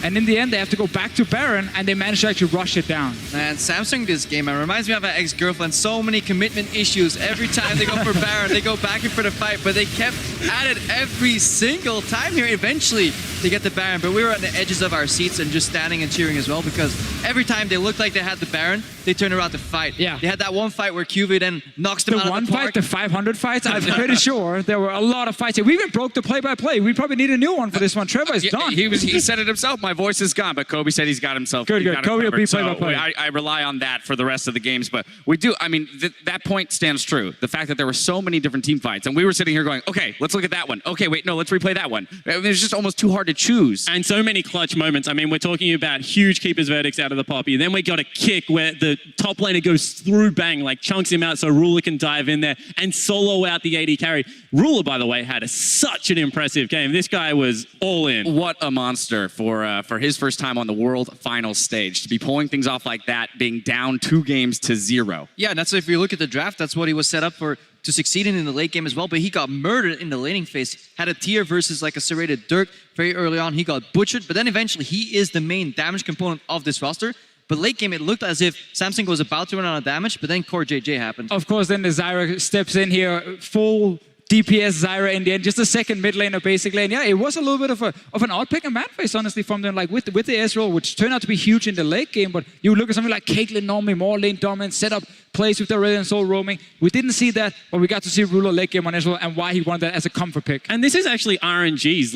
And in the end, they have to go back to Baron, and they manage to actually rush it down. Man, Samsung this game, it reminds me of an ex-girlfriend. So many commitment issues. Every time they go for Baron, they go back in for the fight, but they kept at it every single time here. Eventually, they get the Baron, but we were at the edges of our seats and just standing and cheering as well, because every time they looked like they had the Baron, they turned around to fight. Yeah. They had that one fight where QV then knocks them out of the park. The 500 fights, I'm pretty sure there were a lot of fights. We even broke the play-by-play. We probably need a new one for this one. Trevor is done. He said it himself. My voice is gone, but Kobe said he's got himself. Good. Got it Kobe will covered. be So play-by-play. I rely on that for the rest of the games, but we do. I mean, that point stands true. The fact that there were so many different team fights, and we were sitting here going, okay, let's look at that one. Okay, wait, no, let's replay that one. It was just almost too hard to choose. And so many clutch moments. I mean, we're talking about huge keeper's verdicts out of the Poppy. Then we got a kick where the top laner goes through Bang, like chunks him out so Ruler can dive in there and solo out the AD carry. Ruler, by the way, had such an impressive game. This guy was all in. What a monster for for his first time on the World Finals stage. To be pulling things off like that, being down 2-0. Yeah, and that's if you look at the draft, that's what he was set up for to succeed in the late game as well. But he got murdered in the laning phase. Had a tier versus like a serrated Dirk very early on. He got butchered, but then eventually he is the main damage component of this roster. But late game, it looked as if Samsung was about to run out of damage, but then Core JJ happened. Of course, then the Zyra steps in here, full DPS Zyra in the end, just a second mid laner basically. And yeah, it was a little bit of an odd pick and man face, honestly, from them, like with the Ezreal, which turned out to be huge in the late game. But you look at something like Caitlyn normally more lane dominant, set up plays with the Aurelion Sol roaming. We didn't see that, but we got to see Ruler late game on Ezreal and why he wanted that as a comfort pick. And this is actually RNG's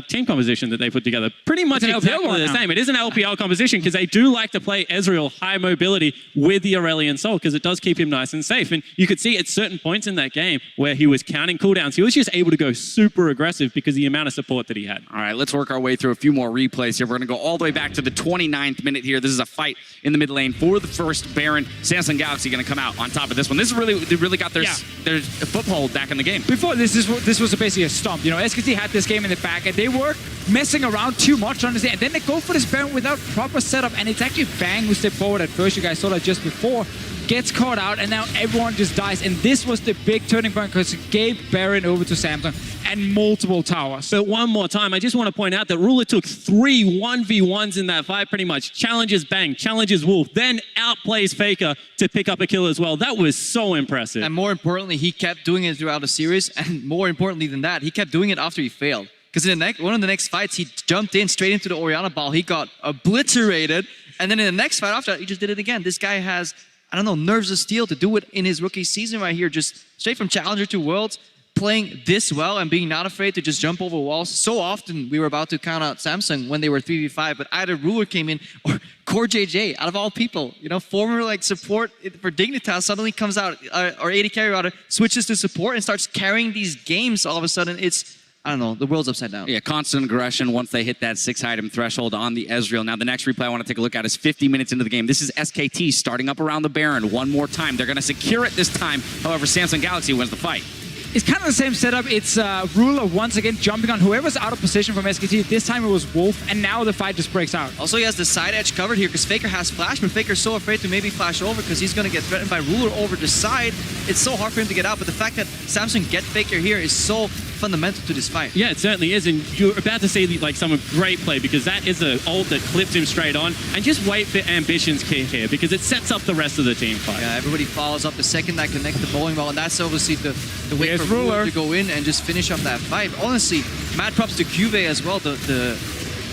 team composition that they put together. Pretty much exactly the same. It is an LPL composition because they do like to play Ezreal high mobility with the Aurelion Sol because it does keep him nice and safe. And you could see at certain points in that game where he was counting cooldowns, he was just able to go super aggressive because of the amount of support that he had. All right, let's work our way through a few more replays here. We're going to go all the way back to the 29th minute here. This is a fight in the mid lane for the first Baron. Samsung Galaxy going to come out on top of this one. This is really, they really got their foothold back in the game. Before this was basically a stomp. You know, SKT had this game in the back and they were messing around too much, honestly. And then they go for this Baron without proper setup. And it's actually Bang who stepped forward at first. You guys saw that just before. Gets caught out, and now everyone just dies. And this was the big turning point because it gave Baron over to Samsung and multiple towers. But one more time, I just want to point out that Ruler took 3 1v1s in that fight pretty much. Challenges Bang, challenges Wolf, then outplays Faker to pick up a kill as well. That was so impressive. And more importantly, he kept doing it throughout the series. And more importantly than that, he kept doing it after he failed. Because in one of the next fights, he jumped in straight into the Orianna ball. He got obliterated. And then in the next fight after that, he just did it again. This guy has, I don't know, nerves of steel to do it in his rookie season right here. Just straight from Challenger to Worlds, playing this well and being not afraid to just jump over walls. So often we were about to count out Samsung when they were 3v5, but either Ruler came in or Core JJ, out of all people. You know, former like support for Dignitas suddenly comes out, or AD carry rather, switches to support and starts carrying these games. All of a sudden, it's, I don't know, the world's upside down. Yeah, constant aggression once they hit that 6-item threshold on the Ezreal. Now, the next replay I want to take a look at is 50 minutes into the game. This is SKT starting up around the Baron one more time. They're going to secure it this time. However, Samsung Galaxy wins the fight. It's kind of the same setup. It's Ruler once again jumping on whoever's out of position from SKT. This time it was Wolf, and now the fight just breaks out. Also, he has the side edge covered here because Faker has flash, but Faker's so afraid to maybe flash over because he's going to get threatened by Ruler over the side. It's so hard for him to get out, but the fact that Samsung get Faker here is so fundamental to this fight. Yeah, it certainly is, and you're about to see like some great play because that is an ult that clips him straight on, and just wait for Ambition's kick here because it sets up the rest of the team fight. Yeah, everybody follows up the second that connects the bowling ball, and that's obviously the way for Ruler to go in and just finish up that fight. Honestly, mad props to Cuvée as well. The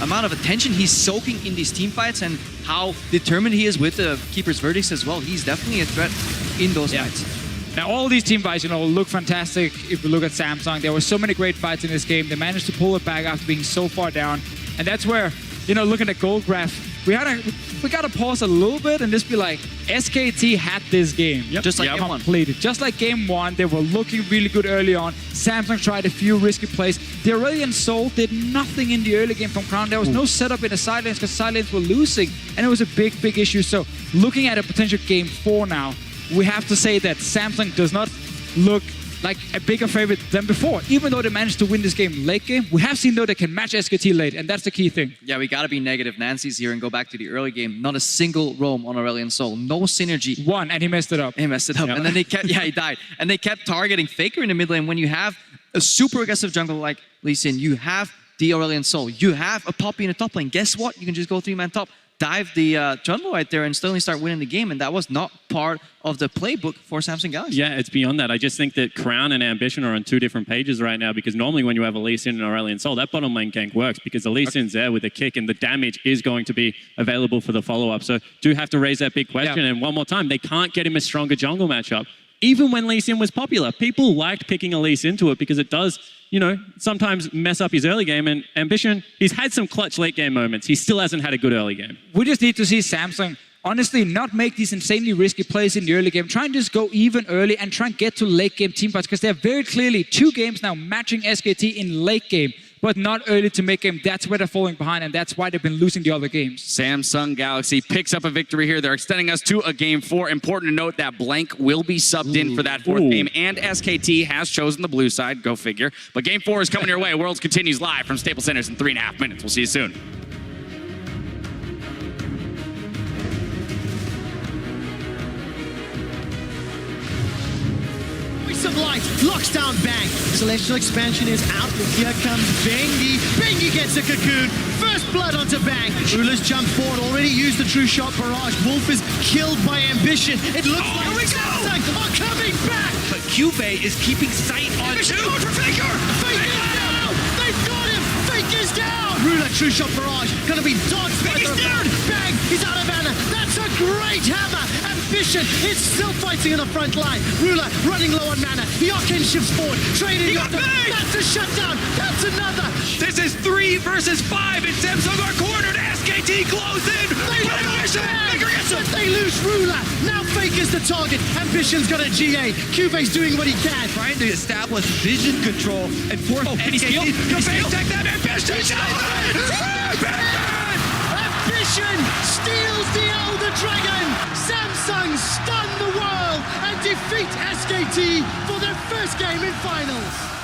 amount of attention he's soaking in these team fights and how determined he is with the Keeper's Verdicts as well. He's definitely a threat in those fights. Now, all these team fights, you know, look fantastic. If we look at Samsung, there were so many great fights in this game. They managed to pull it back after being so far down. And that's where, you know, looking at gold graph, we got to pause a little bit and just be like, SKT had this game. Yep. Just like game one. Completed. Just like game one, they were looking really good early on. Samsung tried a few risky plays. The Aurelion Sol did nothing in the early game from Crown. There was no setup in the side lanes because side lanes were losing. And it was a big, big issue. So looking at a potential game 4 now, we have to say that Samsung does not look like a bigger favorite than before. Even though they managed to win this game late game, we have seen though they can match SKT late, and that's the key thing. Yeah, we got to be negative Nancy's here and go back to the early game. Not a single roam on Aurelion Sol. No synergy. One, and he messed it up. He messed it up. Yeah. And then they kept, he died. And they kept targeting Faker in the mid lane. When you have a super aggressive jungle like Lee Sin, you have the Aurelion Sol, you have a Poppy in the top lane. Guess what? You can just go 3-man top, dive the jungle right there and suddenly start winning the game, and that was not part of the playbook for Samsung Galaxy. Yeah, it's beyond that. I just think that Crown and Ambition are on 2 different pages right now because normally when you have a Lee Sin and Aurelion Sol, that bottom lane gank works because the Lee Sin's there with a kick and the damage is going to be available for the follow-up. So do have to raise that big question. Yeah. And one more time, they can't get him a stronger jungle matchup. Even when Lee Sin was popular, people liked picking a Lee Sin to it because it does, you know, sometimes mess up his early game. And Ambition, he's had some clutch late game moments. He still hasn't had a good early game. We just need to see Samsung honestly not make these insanely risky plays in the early game. Try and just go even early and try and get to late game team fights because they're very clearly 2 games now matching SKT in late game, but not early to make game. That's where they're falling behind, and that's why they've been losing the other games. Samsung Galaxy picks up a victory here. They're extending us to a game 4. Important to note that Blank will be subbed in for that 4th game, and SKT has chosen the blue side. Go figure. But game 4 is coming your way. Worlds continues live from Staples Centers in 3.5 minutes. We'll see you soon. locks down Bang. Celestial Expansion is out, but here comes Bengi. Bengi gets a cocoon. First blood onto Bang. Rulers jump forward, already used the True Shot Barrage. Wolf is killed by Ambition. It looks like Samsung are coming back. But Cubey is keeping sight on two. Fake is down! They've got him! Fake is down! Ruler, True Shot Barrage, gonna be dodged by the down! Bang! He's out of mana! That's a great hammer! Ambition is still fighting in the front line. Ruler running low on mana. The Arcane shifts forward. Trading Yocto. That's a shutdown! That's another! This is 3 versus 5, and Samsung are cornered. SKT close in. But they lose Ruler. Now Fake is the target. Ambition's got a GA. Cubey's doing what he can. Trying to establish vision control and force SKT to take that Ambition. Ambition steals the Elder Dragon. Samsung stun the world and defeat SKT for their first game in finals.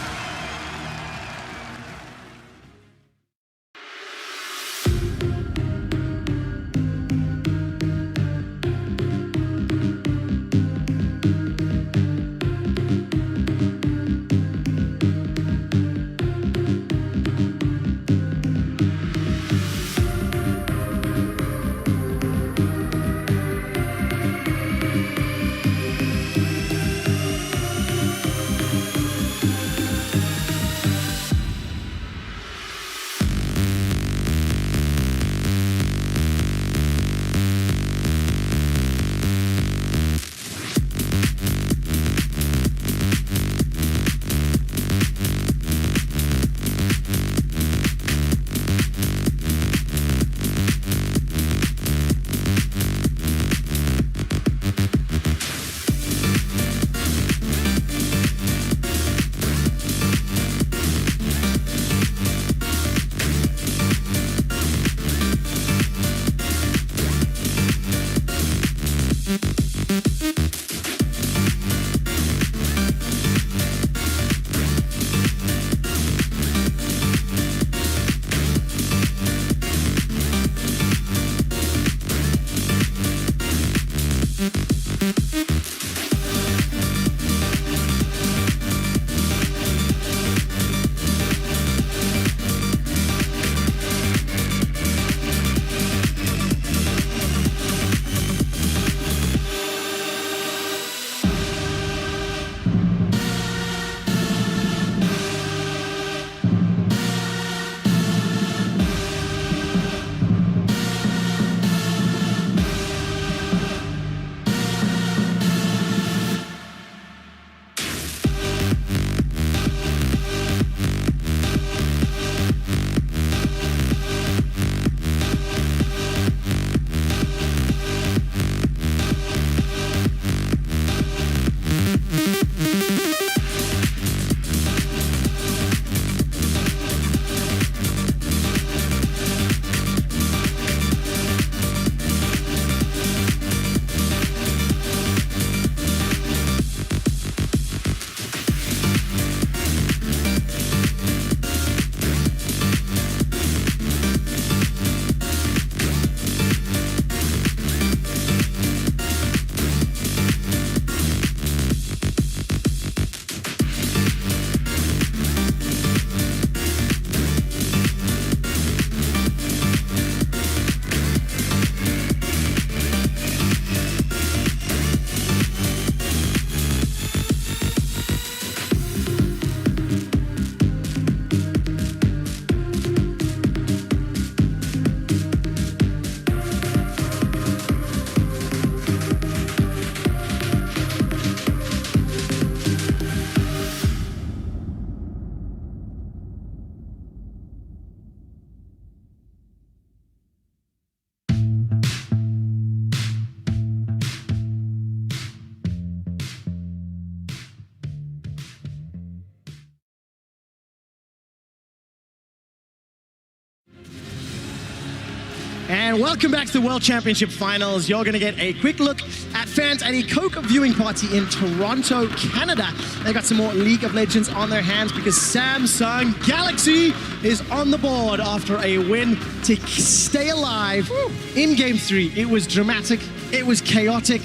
And welcome back to the World Championship Finals. You're going to get a quick look at fans at a Coke viewing party in Toronto, Canada. They got some more League of Legends on their hands because Samsung Galaxy is on the board after a win to stay alive in Game 3. It was dramatic. It was chaotic.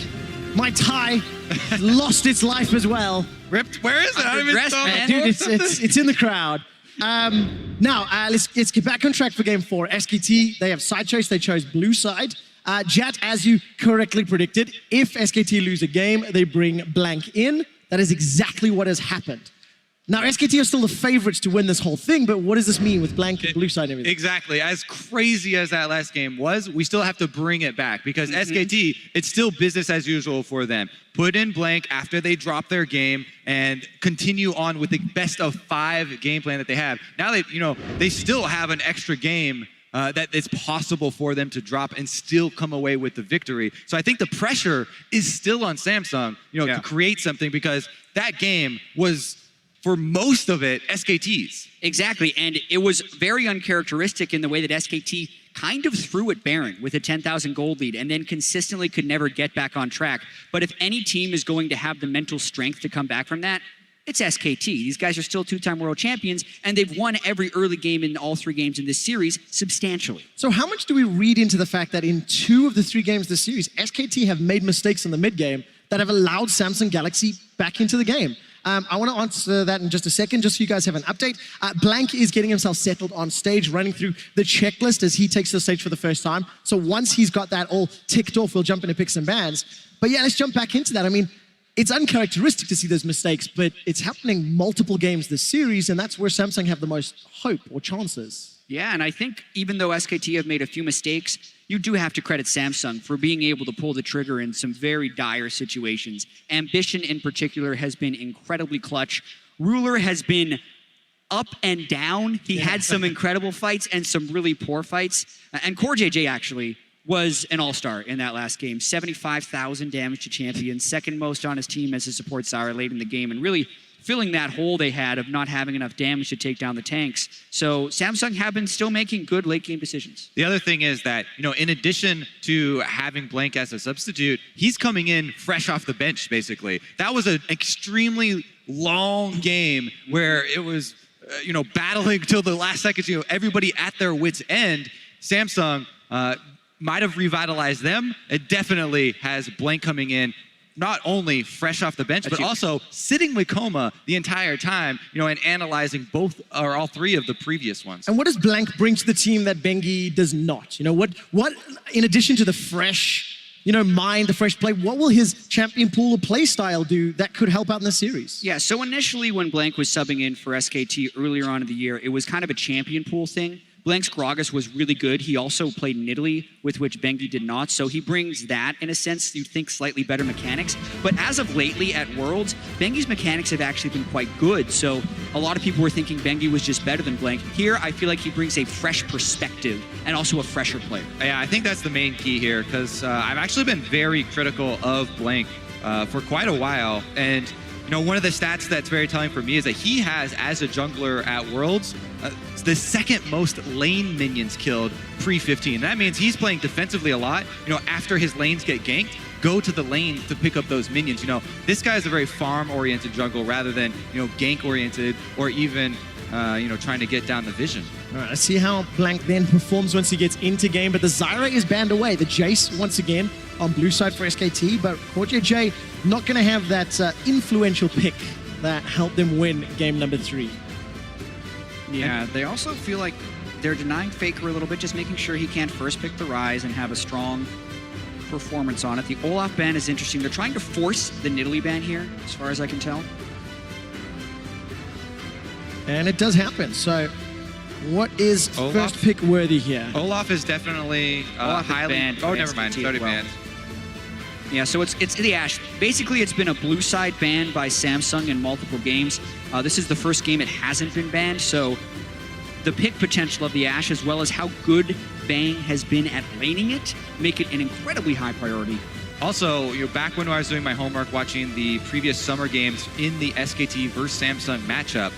My tie lost its life as well. Ripped? Where is it? I don't even Underdressed, saw man. it. Dude, it's in the crowd. Now, let's get back on track for game 4. SKT, they have side choice. They chose blue side. Jat, as you correctly predicted, if SKT lose a game, they bring blank in. That is exactly what has happened. Now, SKT are still the favorites to win this whole thing, but what does this mean with blank and blue side and everything? Exactly. As crazy as that last game was, we still have to bring it back because SKT, it's still business as usual for them. Put in blank after they drop their game and continue on with the best of 5 game plan that they have. Now they still have an extra game that it's possible for them to drop and still come away with the victory. So I think the pressure is still on Samsung, to create something because that game was, for most of it, SKT's. Exactly, and it was very uncharacteristic in the way that SKT kind of threw at Baron with a 10,000 gold lead and then consistently could never get back on track. But if any team is going to have the mental strength to come back from that, it's SKT. These guys are still 2-time world champions, and they've won every early game in all 3 games in this series substantially. So how much do we read into the fact that in 2 of the 3 games this series, SKT have made mistakes in the mid game that have allowed Samsung Galaxy back into the game? I want to answer that in just a second, just so you guys have an update. Blank is getting himself settled on stage, running through the checklist as he takes the stage for the first time. So once he's got that all ticked off, we'll jump into picks and bans. But yeah, let's jump back into that. I mean, it's uncharacteristic to see those mistakes, but it's happening multiple games this series, and that's where Samsung have the most hope or chances. Yeah, and I think even though SKT have made a few mistakes, you do have to credit Samsung for being able to pull the trigger in some very dire situations. Ambition in particular has been incredibly clutch. Ruler has been up and down. He had some incredible fights and some really poor fights. And Core JJ actually was an all-star in that last game. 75,000 damage to champion, second most on his team as a support Zyra late in the game, and really filling that hole they had of not having enough damage to take down the tanks. So Samsung have been still making good late-game decisions. The other thing is that, in addition to having Blank as a substitute, he's coming in fresh off the bench, basically. That was an extremely long game where it was, battling till the last seconds, everybody at their wits' end. Samsung might have revitalized them. It definitely has Blank coming in not only fresh off the bench, but also sitting with Coma the entire time, and analyzing both or all 3 of the previous ones. And what does Blank bring to the team that Bengi does not? What in addition to the fresh, mind, the fresh play, what will his champion pool of play style do that could help out in the series? Yeah, so initially when Blank was subbing in for SKT earlier on in the year, it was kind of a champion pool thing. Blank's Gragas was really good. He also played in Italy, with which Bengi did not. So he brings that, in a sense, you'd think slightly better mechanics. But as of lately at Worlds, Bengi's mechanics have actually been quite good. So a lot of people were thinking Bengi was just better than Blank. Here, I feel like he brings a fresh perspective and also a fresher player. Yeah, I think that's the main key here, because I've actually been very critical of Blank for quite a while. And one of the stats that's very telling for me is that he has, as a jungler at Worlds, the second most lane minions killed pre-15. That means he's playing defensively a lot. After his lanes get ganked, go to the lane to pick up those minions. This guy is a very farm-oriented jungle rather than, gank-oriented or even, trying to get down the vision. All right, let's see how Blank then performs once he gets into game. But the Zyra is banned away. The Jace, once again, on blue side for SKT. But Core JJ not going to have that influential pick that helped them win game number 3. Yeah, they also feel like they're denying Faker a little bit, just making sure he can't first pick the Ryze and have a strong performance on it. The Olaf ban is interesting. They're trying to force the Nidalee ban here, as far as I can tell. And it does happen. So what is Olaf? first pick worthy here? Olaf is definitely Olaf is highly... banned Oh, for never mind. SKT It's already as well. banned. Yeah, so it's the Ashe. Basically, it's been a blue side ban by Samsung in multiple games. This is the first game it hasn't been banned, so the pick potential of the Ashe, as well as how good Bang has been at laning it, make it an incredibly high priority. Also, back when I was doing my homework watching the previous summer games in the SKT versus Samsung matchup,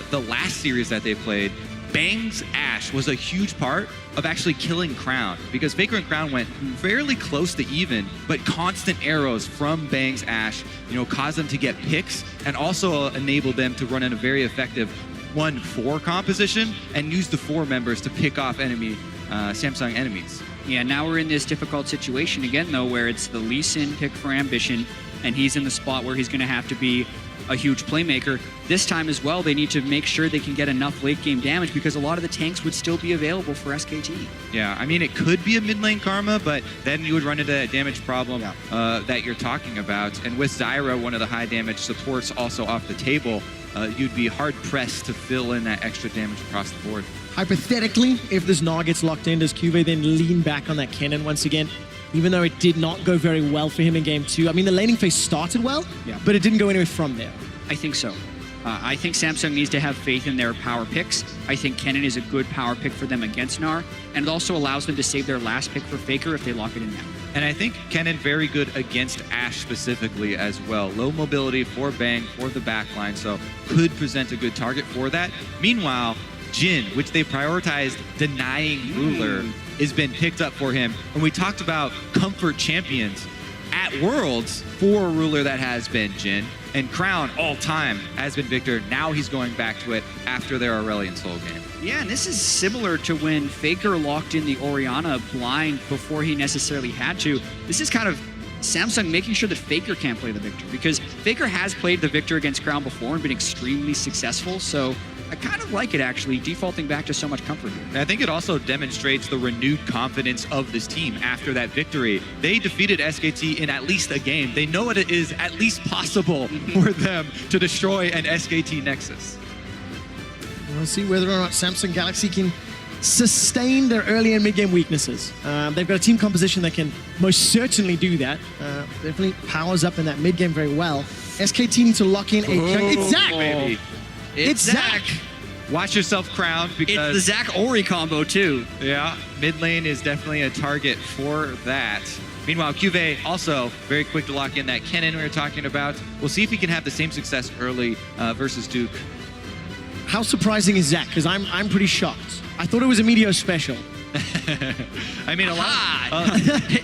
the last series that they played, Bang's Ashe was a huge part of actually killing Crown, because Faker and Crown went fairly close to even, but constant arrows from Bang's Ashe, caused them to get picks and also enabled them to run in a very effective 1-4 composition and use the 4 members to pick off Samsung enemies. Yeah, now we're in this difficult situation again, though, where it's the Lee Sin pick for Ambition, and he's in the spot where he's going to have to be a huge playmaker. This time as well, they need to make sure they can get enough late game damage because a lot of the tanks would still be available for SKT. Yeah, I mean, it could be a mid lane Karma, but then you would run into that damage problem that you're talking about. And with Zyra, one of the high damage supports also off the table, you'd be hard pressed to fill in that extra damage across the board. Hypothetically, if this Gnar gets locked in, does Cuvée then lean back on that cannon once again? Even though it did not go very well for him in game 2. I mean, the laning phase started well, but it didn't go anywhere from there. I think so. I think Samsung needs to have faith in their power picks. I think Kennen is a good power pick for them against Gnar, and it also allows them to save their last pick for Faker if they lock it in now. And I think Kennen very good against Ashe specifically as well. Low mobility for Bang, for the backline, so could present a good target for that. Meanwhile, Jhin, which they prioritized denying Ruler, has been picked up for him. And we talked about comfort champions. At Worlds, for Ruler that has been Jhin, and Crown all time has been Victor. Now he's going back to it after their Aurelion Soul game. Yeah, and this is similar to when Faker locked in the Orianna blind before he necessarily had to. This is kind of Samsung making sure that Faker can't play the Victor, because Faker has played the Victor against Crown before and been extremely successful, so I kind of like it, actually, defaulting back to so much comfort here. And I think it also demonstrates the renewed confidence of this team after that victory. They defeated SKT in at least a game. They know it is at least possible for them to destroy an SKT Nexus. We'll see whether or not Samsung Galaxy can sustain their early and mid-game weaknesses. They've got a team composition that can most certainly do that. Definitely powers up in that mid-game very well. SKT need to lock in a... It's Zac! Baby. It's Zac! Watch yourself, Crown, because... It's the Zac-Ori combo, too. Yeah, mid lane is definitely a target for that. Meanwhile, Cuvée also very quick to lock in that Kennen we were talking about. We'll see if he can have the same success early versus Duke. How surprising is Zac? Because I'm pretty shocked. I thought it was a Meteor special. I mean, a lot.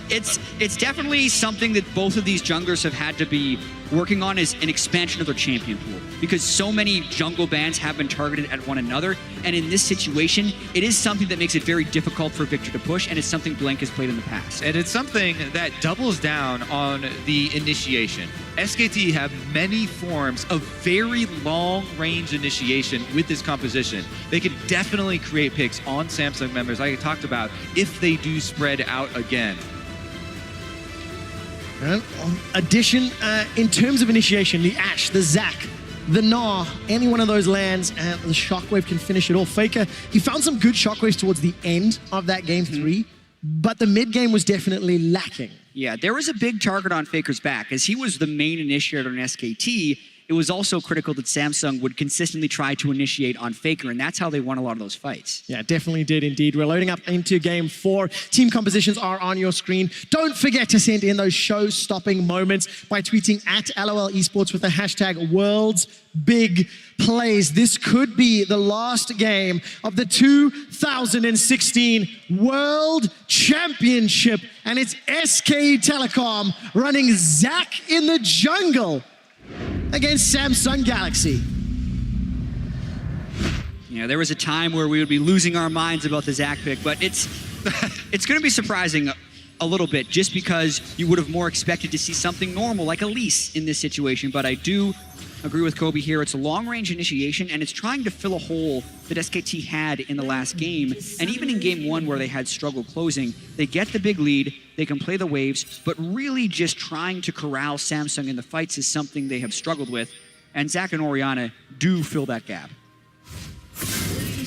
It's definitely something that both of these junglers have had to be working on, is an expansion of their champion pool, because so many jungle bans have been targeted at one another, and in this situation, it is something that makes it very difficult for Victor to push, and it's something Blank has played in the past. And it's something that doubles down on the initiation. SKT have many forms of very long-range initiation with this composition. They can definitely create picks on Samsung members, like I talked about, if they do spread out again. Addition, in terms of initiation, the Ashe, the Zac, the Gnar, any one of those lands, and the Shockwave can finish it all. Faker, he found some good Shockwaves towards the end of that game 3, but the mid-game was definitely lacking. Yeah, there was a big target on Faker's back. As he was the main initiator on SKT, it was also critical that Samsung would consistently try to initiate on Faker, and that's how they won a lot of those fights. Yeah, definitely did indeed. We're loading up into game 4. Team compositions are on your screen. Don't forget to send in those show-stopping moments by tweeting at LOL Esports with the hashtag #WorldsBigPlays. This could be the last game of the 2016 World Championship, and it's SK Telecom running Zac in the jungle against Samsung Galaxy. Yeah, there was a time where we would be losing our minds about the Zac pick, but it's going to be surprising a little bit, just because you would have more expected to see something normal like Elise in this situation. But I do agree with Kobe here. It's a long-range initiation, and it's trying to fill a hole that SKT had in the last game. And even in game 1, where they had struggle closing, they get the big lead, they can play the waves, but really just trying to corral Samsung in the fights is something they have struggled with. And Zac and Orianna do fill that gap.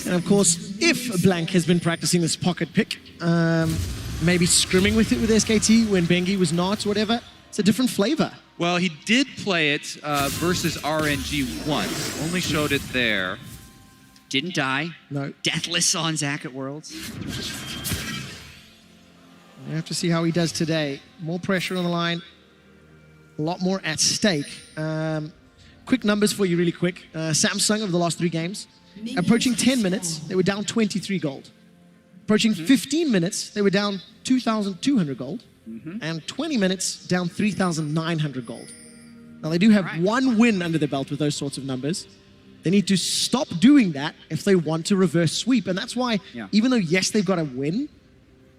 And of course, if Blank has been practicing this pocket pick, maybe scrimming with it with SKT when Bengi was not, whatever, it's a different flavor. Well, he did play it versus RNG once. Only showed it there. Didn't die. No. Deathless on Zac at Worlds. We have to see how he does today. More pressure on the line. A lot more at stake. Quick numbers for you really quick. Samsung over the last 3 games. Approaching 10 minutes, they were down 23 gold. Approaching 15 minutes, they were down 2,200 gold. And 20 minutes, down 3,900 gold. Now, they do have one win under their belt with those sorts of numbers. They need to stop doing that if they want to reverse sweep. And that's why, even though, yes, they've got a win,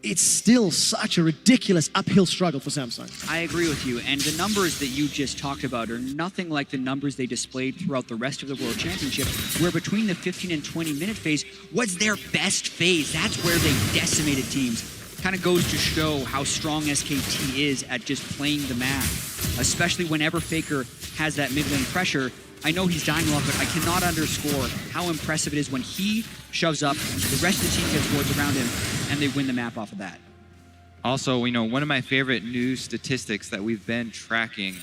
it's still such a ridiculous uphill struggle for Samsung. I agree with you, and the numbers that you just talked about are nothing like the numbers they displayed throughout the rest of the World Championship, where between the 15 and 20-minute phase was their best phase. That's where they decimated teams. Kind of goes to show how strong SKT is at just playing the map, especially whenever Faker has that mid lane pressure. I know he's dying a lot, but I cannot underscore how impressive it is when he shoves up, the rest of the team gets wards around him, and they win the map off of that. Also, one of my favorite news statistics that we've been tracking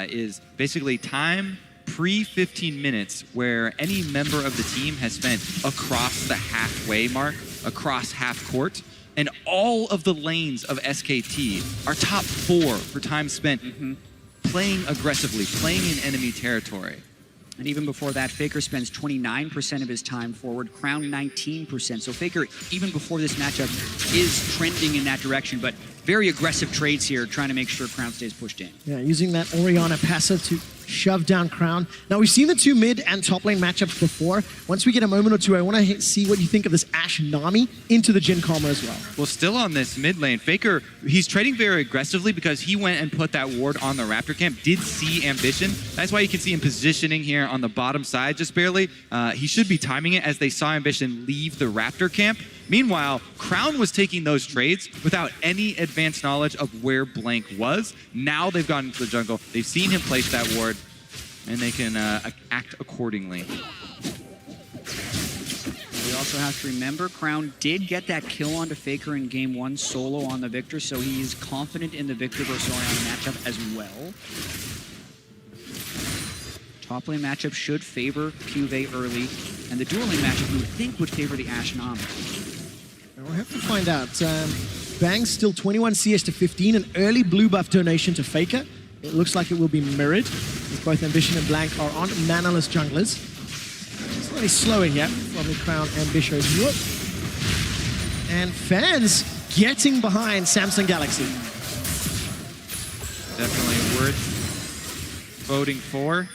is basically time pre-15 minutes where any member of the team has spent across the halfway mark, across half court, and all of the lanes of SKT are top 4 for time spent playing aggressively, playing in enemy territory. And even before that, Faker spends 29% of his time forward, Crown 19%. So Faker, even before this matchup, is trending in that direction, but very aggressive trades here, trying to make sure Crown stays pushed in. Yeah, using that Orianna passive to shove down Crown. Now, we've seen the 2 mid and top lane matchups before. Once we get a moment or two, I want to see what you think of this Ashe Nami into the Jhin Karma as well. Well, still on this mid lane, Faker, he's trading very aggressively because he went and put that ward on the Raptor camp, did see Ambition. That's why you can see him positioning here on the bottom side just barely. He should be timing it as they saw Ambition leave the Raptor camp. Meanwhile, Crown was taking those trades without any advanced knowledge of where Blank was. Now they've gotten into the jungle, they've seen him place that ward, and they can act accordingly. We also have to remember, Crown did get that kill onto Faker in game 1 solo on the Victor, so he's confident in the Victor versus Orianna matchup as well. Top lane matchup should favor QV early, and the dual lane matchup you would think would favor the Ashe Nami. We'll have to find out. Bang's still 21 CS to 15, an early blue buff donation to Faker. It looks like it will be mirrored, as both Ambition and Blank are on manaless junglers. Slightly slower here from the Crown Ambition. Whoop. And fans getting behind Samsung Galaxy. Definitely worth voting for.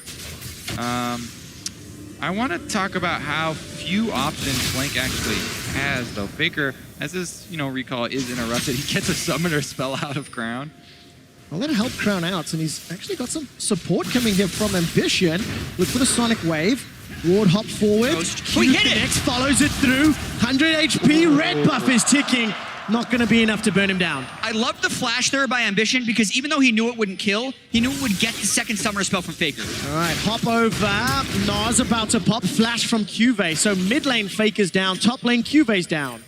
I want to talk about how few options Blank actually has, though. Faker, as his recall is interrupted, he gets a summoner spell out of Crown. Well, that'll help Crown out, and he's actually got some support coming here from Ambition. Look for the Sonic Wave. Ward hop forward. We hit it! Next follows it through. 100 HP, red buff is ticking. Not going to be enough to burn him down. I loved the flash there by Ambition, because even though he knew it wouldn't kill, he knew it would get the second summoner spell from Faker. All right, hop over. Nas about to pop. Flash from QV. So mid lane Faker's down, top lane QV's down.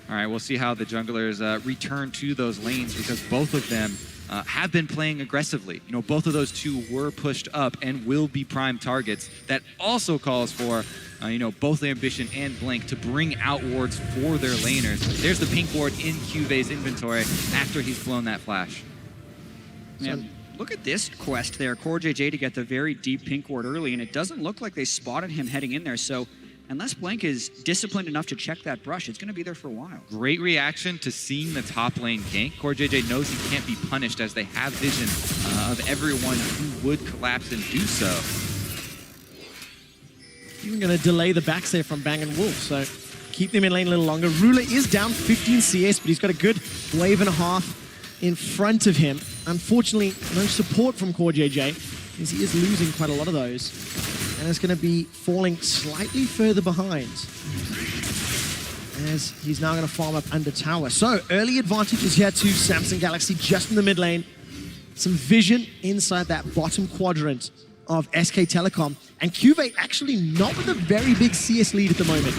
All right, we'll see how the junglers return to those lanes, because both of them have been playing aggressively. Both of those two were pushed up and will be prime targets. That also calls for, both Ambition and Blank to bring out wards for their laners. There's the pink ward in QV's inventory after he's blown that flash. Yeah, look at this quest there. CoreJJ to get the very deep pink ward early, and it doesn't look like they spotted him heading in there, so unless Blank is disciplined enough to check that brush, it's going to be there for a while. Great reaction to seeing the top lane gank. CoreJJ knows he can't be punished as they have vision of everyone who would collapse and do so. Even going to delay the backs there from Bang and Wolf, so keep them in lane a little longer. Ruler is down 15 CS, but he's got a good wave and a half in front of him. Unfortunately, no support from CoreJJ, as he is losing quite a lot of those. And it's going to be falling slightly further behind, as he's now going to farm up under tower. So early advantage is here to Samsung Galaxy just in the mid lane. Some vision inside that bottom quadrant of SK Telecom. And QV actually not with a very big CS lead at the moment.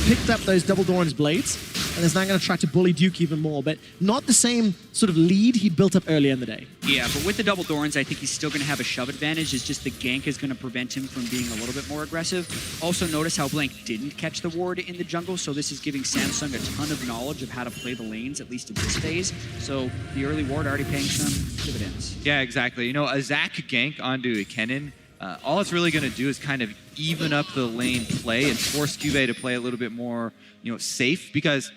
Picked up those Double Doran's blades, and is now going to try to bully Duke even more, but not the same sort of lead he built up earlier in the day. Yeah, but with the Double Dorans, I think he's still going to have a shove advantage. It's just the gank is going to prevent him from being a little bit more aggressive. Also, notice how Blank didn't catch the ward in the jungle, so this is giving Samsung a ton of knowledge of how to play the lanes, at least at this phase. So the early ward already paying some dividends. Yeah, exactly. A Zac gank onto a Kennen, all it's really going to do is kind of even up the lane play and force QV to play a little bit more, safe, because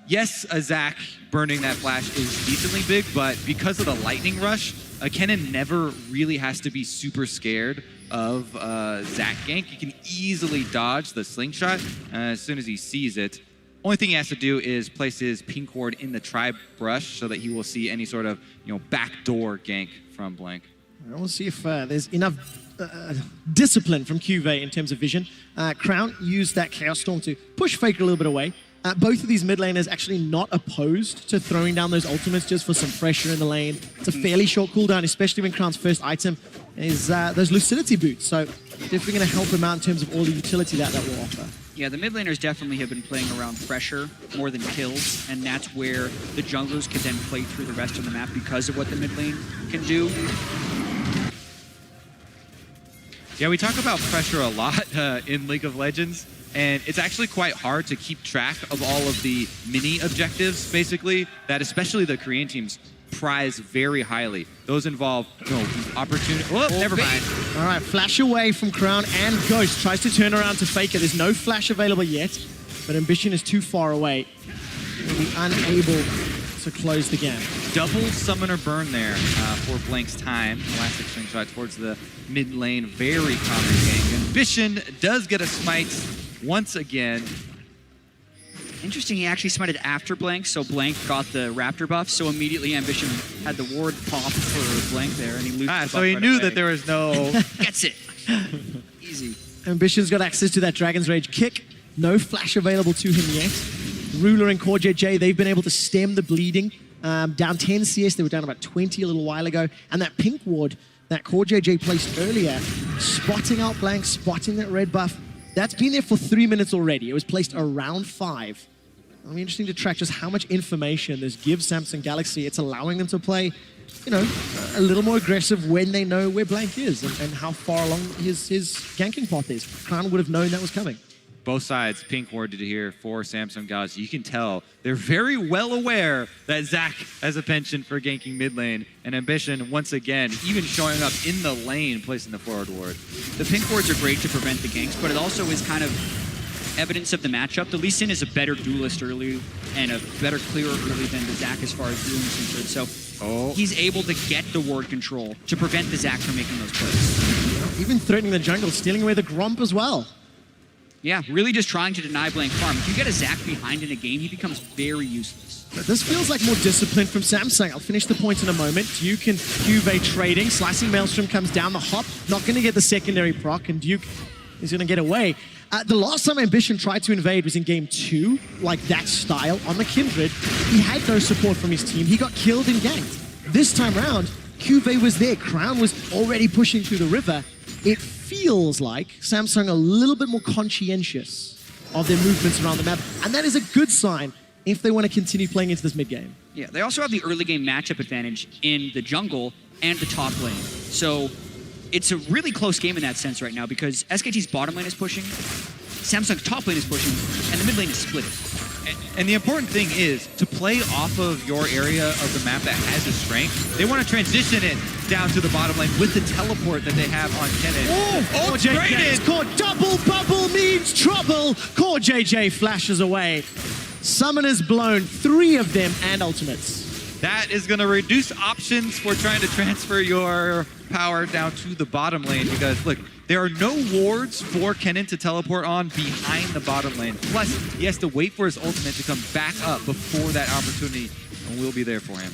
yes, a Zac burning that flash is decently big, but because of the lightning rush, a Kennen never really has to be super scared of Zac gank. He can easily dodge the slingshot as soon as he sees it. Only thing he has to do is place his pink ward in the tribe brush so that he will see any sort of, backdoor gank from Blank. I will see if there's enough discipline from QV in terms of vision. Crown used that Chaos Storm to push Faker a little bit away. Both of these mid laners actually not opposed to throwing down those ultimates just for some pressure in the lane. It's a fairly short cooldown, especially when Crown's first item is those Lucidity boots. So definitely going to help him out in terms of all the utility that will offer. Yeah, the mid laners definitely have been playing around pressure more than kills, and that's where the junglers can then play through the rest of the map because of what the mid lane can do. Yeah, we talk about pressure a lot in League of Legends, and it's actually quite hard to keep track of all of the mini objectives, basically, that especially the Korean teams prize very highly. Those involve opportunity. Well, never mind. All right, flash away from Crown, and Ghost tries to turn around to Faker. There's no flash available yet, but Ambition is too far away. He'll be unable to close the gap. Double summoner burn there for Blank's time. Elastic string shot towards the mid lane. Very common gank. Ambition does get a smite once again. Interesting, he actually smited after Blank, so Blank got the Raptor buff, so immediately Ambition had the ward pop for Blank there, and he loses the buff So he right knew away. that there was no... Gets it. Easy. Ambition's got access to that Dragon's Rage kick. No flash available to him yet. Ruler and Core JJ, they've been able to stem the bleeding. Down 10 CS, they were down about 20 a little while ago. And that pink ward that Core JJ placed earlier, spotting out Blank, spotting that red buff, that's been there for 3 minutes already. It was placed around 5. It'll be interesting to track just how much information this gives Samsung Galaxy. It's allowing them to play, a little more aggressive when they know where Blank is and how far along his ganking path is. Crown would have known that was coming. Both sides, pink warded here for Samsung Galaxy. You can tell they're very well aware that Zach has a penchant for ganking mid lane. And Ambition, once again, even showing up in the lane, placing the forward ward. The pink wards are great to prevent the ganks, but it also is kind of evidence of the matchup. The Lee Sin is a better duelist early and a better clearer early than the Zac as far as dueling is concerned. So he's able to get the ward control to prevent the Zac from making those plays. Even threatening the jungle, stealing away the Gromp as well. Yeah, really just trying to deny Blank farm. If you get a Zac behind in a game, he becomes very useless. But this feels like more discipline from Samsung. I'll finish the points in a moment. Duke and QV trading. Slicing Maelstrom comes down the hop. Not going to get the secondary proc, and Duke is going to get away. The last time Ambition tried to invade was in game 2, like that style, on the Kindred. He had no support from his team. He got killed and ganked. This time round, QV was there. Crown was already pushing through the river. It feels like Samsung a little bit more conscientious of their movements around the map, and that is a good sign if they want to continue playing into this mid game. Yeah, they also have the early game matchup advantage in the jungle and the top lane. So it's a really close game in that sense right now because SKT's bottom lane is pushing, Samsung's top lane is pushing, and the mid lane is splitting. And the important thing is to play off of your area of the map that has a strength. They want to transition it down to the bottom lane with the teleport that they have on Kennen. Core JJ is caught. Double bubble means trouble. Core JJ flashes away. Summoners blown, 3 of them, and ultimates. That is going to reduce options for trying to transfer your power down to the bottom lane because, look, there are no wards for Kennen to teleport on behind the bottom lane. Plus, he has to wait for his ultimate to come back up before that opportunity, and we'll be there for him.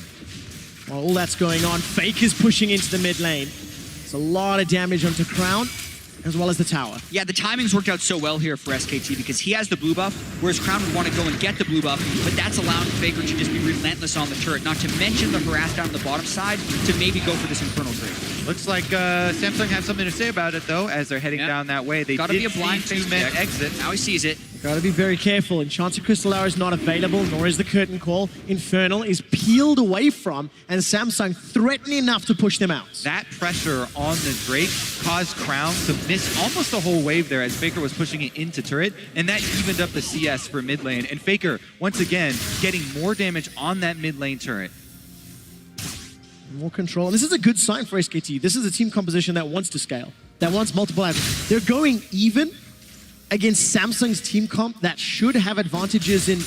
While all that's going on, Fake is pushing into the mid lane. It's a lot of damage onto Crown, as well as the tower. Yeah, the timing's worked out so well here for SKT because he has the blue buff, whereas Crown would want to go and get the blue buff, but that's allowing Faker to just be relentless on the turret, not to mention the harass down the bottom side to maybe go for this Infernal Trade. Looks like Samsung has something to say about it, though, as they're heading down that way. They Gotta did be a blind see 2 men exit. Now he sees it. Gotta be very careful. Enchanted Crystal Arrow is not available, nor is the Curtain Call. Infernal is peeled away from, and Samsung threatening enough to push them out. That pressure on the Drake caused Crown to miss almost the whole wave there as Faker was pushing it into turret, and that evened up the CS for mid lane. And Faker, once again, getting more damage on that mid lane turret. More control. And this is a good sign for SKT. This is a team composition that wants to scale, that wants multiple items. They're going even against Samsung's team comp that should have advantages in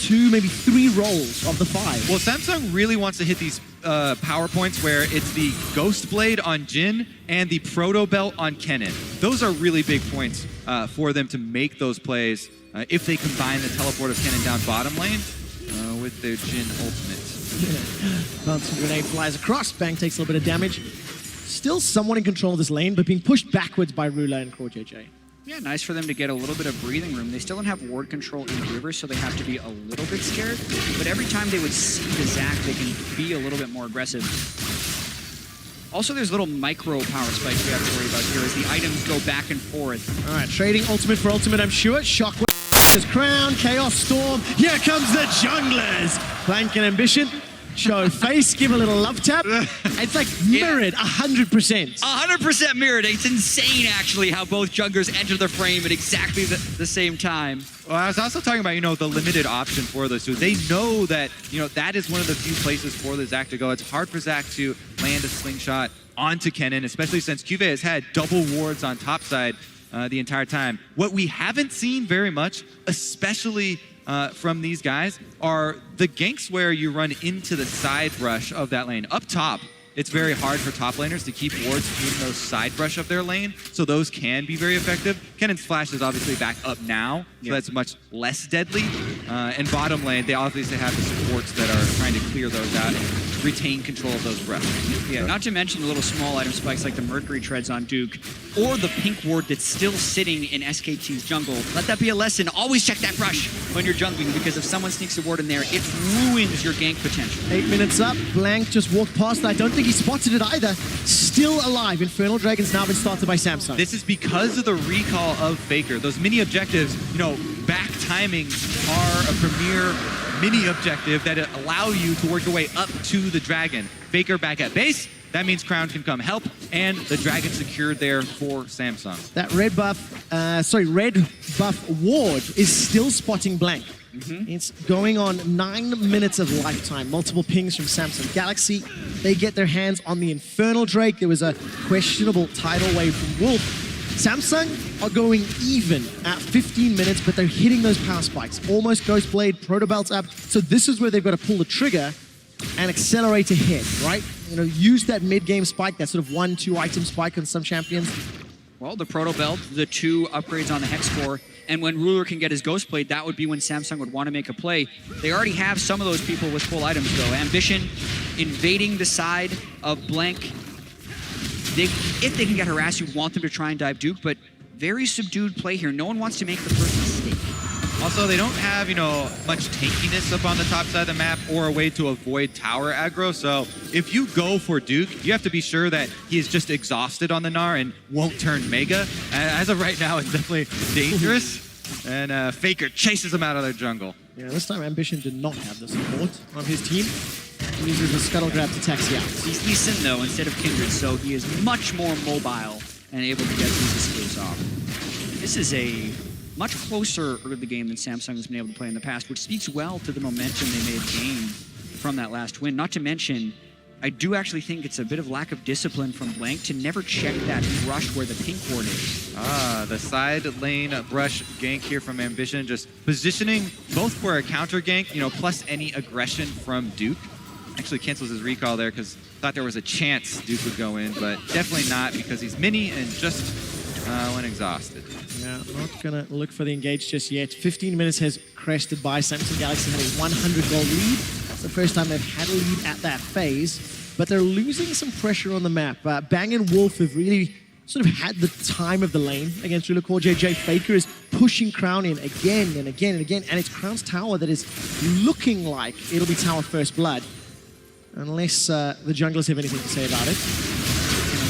2, maybe 3 roles of the 5. Well, Samsung really wants to hit these power points where it's the Ghost Blade on Jin and the Proto Belt on Kennen. Those are really big points for them to make those plays if they combine the teleport of Kennen down bottom lane with their Jhin ultimate. Bouncing grenade flies across. Bang takes a little bit of damage. Still somewhat in control of this lane, but being pushed backwards by Rula and CoreJJ. Yeah, nice for them to get a little bit of breathing room. They still don't have ward control in River, so they have to be a little bit scared. But every time they would see the Zac, they can be a little bit more aggressive. Also, there's little micro power spikes we have to worry about here as the items go back and forth. All right, trading ultimate for ultimate, I'm sure. Shockwave is Crown, Chaos Storm. Here comes the junglers. Blank and Ambition. Show face, give a little love tap. It's like mirrored 100%. 100% mirrored. It's insane, actually, how both junglers enter the frame at exactly the same time. Well, I was also talking about, the limited option for those two. They know that, that is one of the few places for the Zac to go. It's hard for Zac to land a slingshot onto Kennen, especially since Cuvée has had double wards on top side the entire time. What we haven't seen very much, especially from these guys, are the ganks where you run into the side rush of that lane. Up top, it's very hard for top laners to keep wards in those side rush of their lane, so those can be very effective. Kennen's flash is obviously back up now, so that's much less deadly. And bottom lane, they obviously have the supports that are trying to clear those out and retain control of those rushes. Yeah, not to mention the little small item spikes like the Mercury Treads on Duke, or the pink ward that's still sitting in SKT's jungle. Let that be a lesson. Always check that rush when you're jungling, because if someone sneaks a ward in there, it ruins your gank potential. 8 minutes up. Blank just walked past. I don't think he spotted it either. Still alive. Infernal Dragon's now been started by Samsung. This is because of the recall of Faker. Those mini objectives, back timings are a premier mini objective that allow you to work your way up to the dragon. Faker back at base. That means Crown can come help, and the dragon secured there for Samsung. That red buff ward is still spotting Blank. It's going on 9 minutes of lifetime. Multiple pings from Samsung Galaxy. They get their hands on the Infernal Drake. There was a questionable tidal wave from Wolf. Samsung are going even at 15 minutes, but they're hitting those power spikes. Almost Ghostblade, Proto Belt's up. So this is where they've got to pull the trigger and accelerate ahead, right? Use that mid-game spike, that sort of 1-2 item spike on some champions. Well, the Proto Belt, the 2 upgrades on the Hex Core, and when Ruler can get his Ghostblade, that would be when Samsung would want to make a play. They already have some of those people with full items, though. Ambition invading the side of Blank. If they can get harassed, you want them to try and dive Duke, but very subdued play here. No one wants to make the first mistake. Also, they don't have, much tankiness up on the top side of the map or a way to avoid tower aggro. So if you go for Duke, you have to be sure that he is just exhausted on the Gnar and won't turn Mega. As of right now, it's definitely dangerous. And Faker chases him out of their jungle. Yeah, this time Ambition did not have the support on his team. He uses the scuttle grab to taxi out. He's Lee Sin, though, instead of Kindred, so he is much more mobile and able to get these escapes off. This is a much closer early game than Samsung has been able to play in the past, which speaks well to the momentum they may have gained from that last win. Not to mention, I do actually think it's a bit of lack of discipline from Blank to never check that brush where the pink ward is. The side lane brush gank here from Ambition, just positioning both for a counter gank, plus any aggression from Duke. Actually cancels his recall there because thought there was a chance Duke would go in, but definitely not because he's mini and just went exhausted. Yeah, not gonna look for the engage just yet. 15 minutes has crested by. Samsung Galaxy had a 100 goal lead. It's the first time they've had a lead at that phase, but they're losing some pressure on the map. Bang and Wolf have really sort of had the time of the lane against Ruler CoreJJ. Faker is pushing Crown in again and again and again, and it's Crown's tower that is looking like it'll be tower first blood. Unless the junglers have anything to say about it.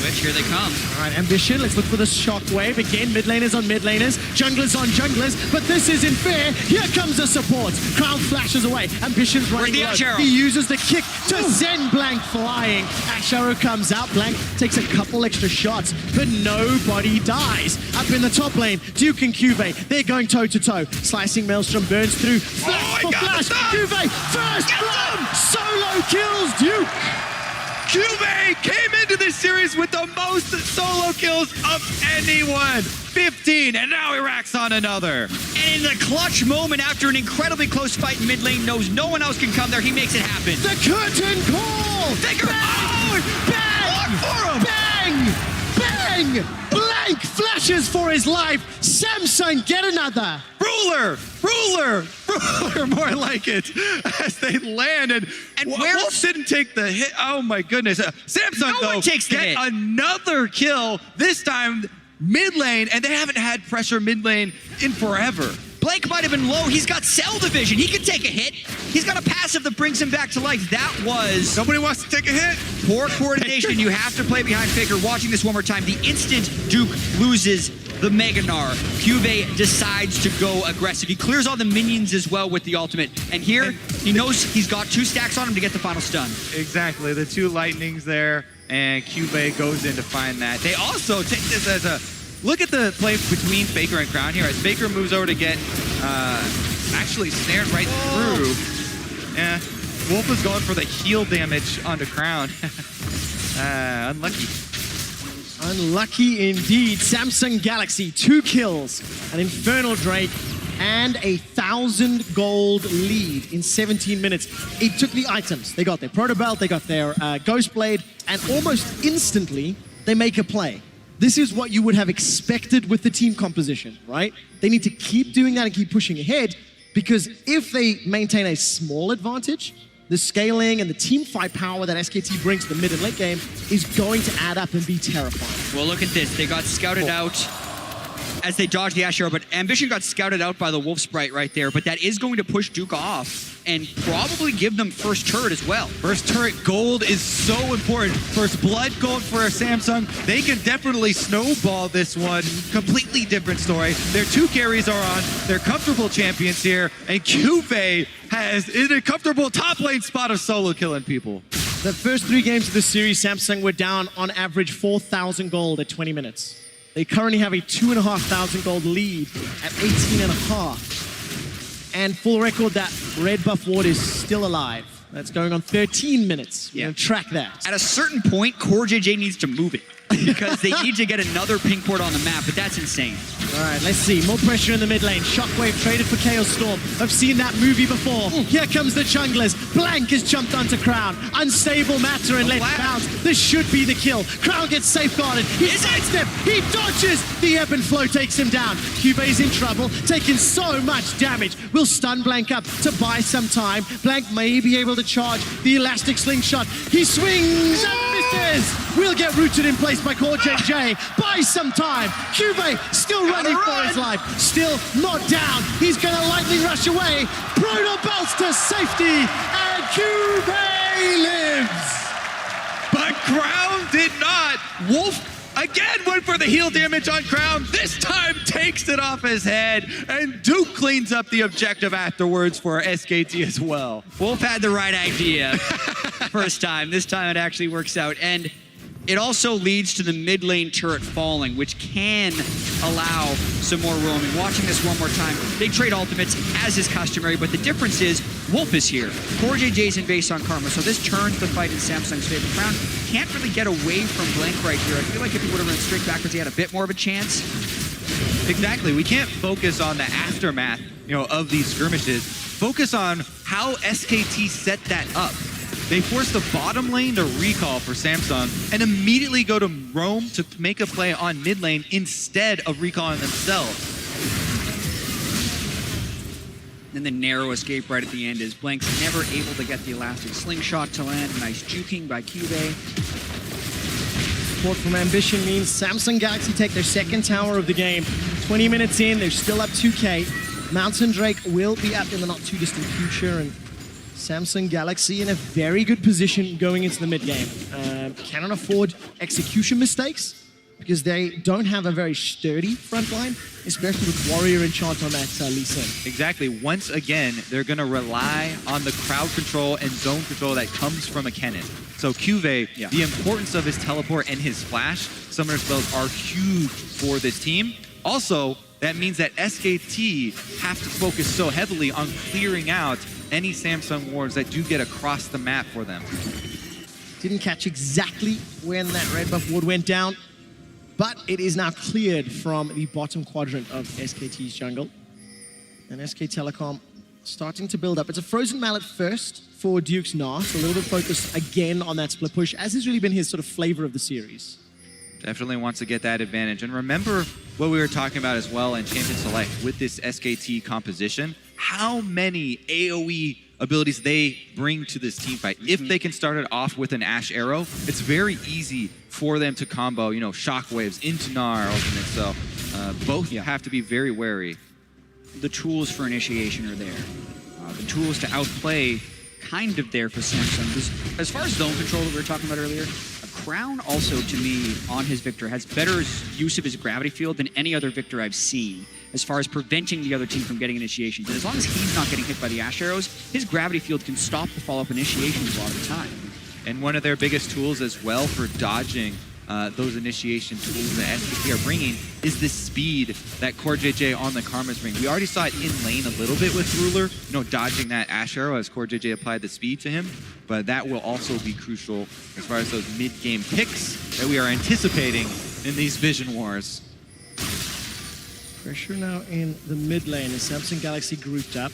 Which here they come. All right, Ambition, let's look for the shockwave. Again, mid laners on mid laners, junglers on junglers, but this isn't fair. Here comes the support. Crown flashes away. Ambition's running low. He uses the kick to send Blank flying. Ash Arrow comes out. Blank takes a couple extra shots, but nobody dies. Up in the top lane, Duke and Cuvée, they're going toe-to-toe. Slicing Maelstrom burns through. Flash for flash. Cuvée, first blood. Solo kills Duke. Cuvée came into this series with the most solo kills of anyone. 15, and now he racks on another. And in the clutch moment, after an incredibly close fight in mid lane, knows no one else can come there, he makes it happen. The curtain call! Faker, bang! Bang! Look for him! Bang! Bang! Blank flashes for his his life. Samsung get another. Ruler, more like it, as they land. And Wolf didn't take the hit. Oh my goodness. Samsung, No though, one takes the hit. another kill, this time mid lane, and they haven't had pressure mid lane in forever. Blake might have been low. He's got cell division. He can take a hit. He's got a passive that brings him back to life. That was Nobody wants to take a hit. poor coordination. You have to play behind Faker. Watching this one more time, the instant Duke loses the Mega Gnar, Cuvée decides to go aggressive. He clears all the minions as well with the ultimate. And here, he knows he's got 2 stacks on him to get the final stun. Exactly, the 2 lightnings there, and Cuvée goes in to find that. They also take this as a look at the play between Faker and Crown here. As Faker moves over to get actually snared right through. Yeah, Wolf is going for the heal damage onto Crown. Unlucky. Unlucky indeed. Samsung Galaxy, 2 kills, an Infernal Drake, and a 1,000 gold lead in 17 minutes. It took the items. They got their Proto Belt, they got their Ghost Blade, and almost instantly, they make a play. This is what you would have expected with the team composition, right? They need to keep doing that and keep pushing ahead, because if they maintain a small advantage, the scaling and the team fight power that SKT brings to the mid and late game is going to add up and be terrifying. Well, look at this. They got scouted out as they dodged the Ash Arrow, but Ambition got scouted out by the Wolf Sprite right there, but that is going to push Duke off and probably give them first turret as well. First turret gold is so important. First blood gold for Samsung. They can definitely snowball this one. Completely different story. Their 2 carries are on. They're comfortable champions here. And Cuvée has in a comfortable top lane spot of solo killing people. The first 3 games of the series, Samsung were down on average 4,000 gold at 20 minutes. They currently have a 2,500 gold lead at 18.5. And full record, that red buff ward is still alive. That's going on 13 minutes. We're gonna track that. At a certain point, Core JJ needs to move it because they need to get another pink port on the map, but that's insane. All right, let's see. More pressure in the mid lane. Shockwave traded for Chaos Storm. I've seen that movie before. Here comes the junglers. Blank has jumped onto Crown. Unstable matter and let bounce. This should be the kill. Crown gets safeguarded. He sidestep. He dodges. The ebb and flow takes him down. Cuvé's in trouble, taking so much damage. Will stun Blank up to buy some time. Blank may be able to charge the elastic slingshot. He swings and misses. Will get rooted in place by Core JJ. Buy some time. Cuvée still running for his life. Still not down. He's going to lightning rush away. Proto belts to safety. And Cuvée lives. But Crown did not. Wolf again went for the heal damage on Crown. This time takes it off his head. And Duke cleans up the objective afterwards for SKT as well. Wolf had the right idea first time. This time it actually works out. And it also leads to the mid lane turret falling, which can allow some more roaming. Watching this one more time, they trade ultimates as is customary, but the difference is Wolf is here. Core JJ's in base on Karma, so this turns the fight in Samsung's favor. Crown can't really get away from Blank right here. I feel like if he would have run straight backwards, he had a bit more of a chance. Exactly. We can't focus on the aftermath, of these skirmishes. Focus on how SKT set that up. They force the bottom lane to recall for Samsung and immediately go to roam to make a play on mid lane instead of recalling themselves. And the narrow escape right at the end is Blank's never able to get the elastic slingshot to land. Nice juking by Cuvée. Support from Ambition means Samsung Galaxy take their 2nd tower of the game. 20 minutes in, they're still up 2K. Mountain Drake will be up in the not too distant future, and Samsung Galaxy in a very good position going into the mid game. Cannot afford execution mistakes because they don't have a very sturdy front line, especially with Warrior Enchant on that Lee Sin. Exactly. Once again, they're going to rely on the crowd control and zone control that comes from a Kennen. So Cuvée, the importance of his teleport and his flash summoner spells are huge for this team. Also, that means that SKT have to focus so heavily on clearing out any Samsung wards that do get across the map for them. Didn't catch exactly when that red buff ward went down, but it is now cleared from the bottom quadrant of SKT's jungle. And SK Telecom starting to build up. It's a Frozen Mallet first for Duke's Gnar, so a little bit focused again on that split push, as has really been his sort of flavor of the series. Definitely wants to get that advantage. And remember what we were talking about as well in Champion Select with this SKT composition, how many AoE abilities they bring to this team fight. If they can start it off with an Ashe Arrow, it's very easy for them to combo, you know, shockwaves into Gnar ultimate. So both have to be very wary. The tools for initiation are there. The tools to outplay kind of there for Samsung. As far as zone control that we were talking about earlier, Crown also, to me, on his Victor, has better use of his gravity field than any other Victor I've seen, as far as preventing the other team from getting initiations. And as long as he's not getting hit by the Ashe Arrows, his gravity field can stop the follow-up initiations a lot of the time. And one of their biggest tools as well for dodging those initiation tools that SKT are bringing is the speed that CoreJJ on the Karmas bring. We already saw it in lane a little bit with Ruler, you know, dodging that Ashe Arrow as CoreJJ applied the speed to him, but that will also be crucial as far as those mid-game picks that we are anticipating in these Vision Wars. Pressure now in the mid lane as Samsung Galaxy grouped up.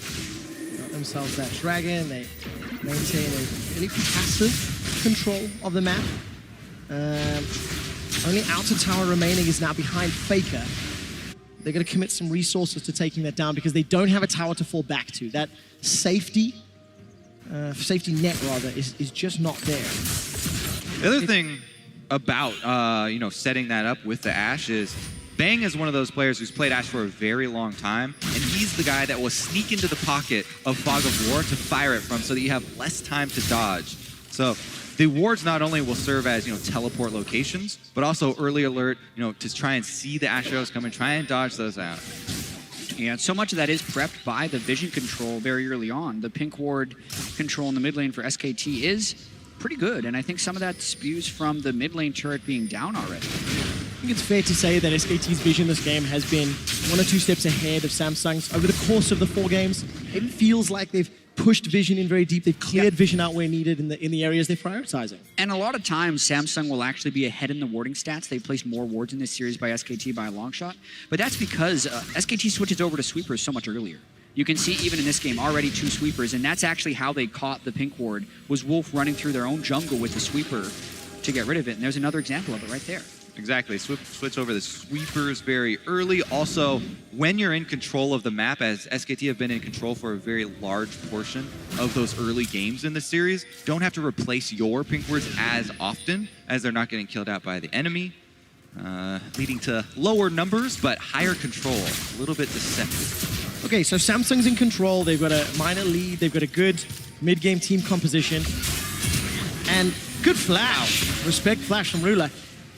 Got themselves that dragon. They maintain a really passive control of the map. Only outer tower remaining is now behind Faker. They're going to commit some resources to taking that down because they don't have a tower to fall back to. That safety net rather, is just not there. The other thing about you know, setting that up with the Ashe is Bang is one of those players who's played Ashe for a very long time, and he's the guy that will sneak into the pocket of Fog of War to fire it from so that you have less time to dodge. So the wards not only will serve as, you know, teleport locations, but also early alert, you know, to try and see the Ashe Arrows come and try and dodge those out. Yeah, so much of that is prepped by the vision control very early on. The pink ward control in the mid lane for SKT is pretty good, and I think some of that spews from the mid lane turret being down already. I think it's fair to say that SKT's vision this game has been 1 or 2 steps ahead of Samsung's over the course of the 4 games. It feels like they've pushed vision in very deep. They've cleared vision out where needed in the areas they're prioritizing. And a lot of times, Samsung will actually be ahead in the warding stats. They've placed more wards in this series by SKT by a long shot. But that's because SKT switches over to sweepers so much earlier. You can see even in this game already 2 sweepers, and that's actually how they caught the pink ward, was Wolf running through their own jungle with the sweeper to get rid of it. And there's another example of it right there. Exactly, switch over the sweepers very early. Also, when you're in control of the map, as SKT have been in control for a very large portion of those early games in the series, don't have to replace your pink wards as often, as they're not getting killed out by the enemy, leading to lower numbers, but higher control, a little bit deceptive. Okay, so Samsung's in control. They've got a minor lead. They've got a good mid-game team composition. And good flash. Respect flash from Ruler.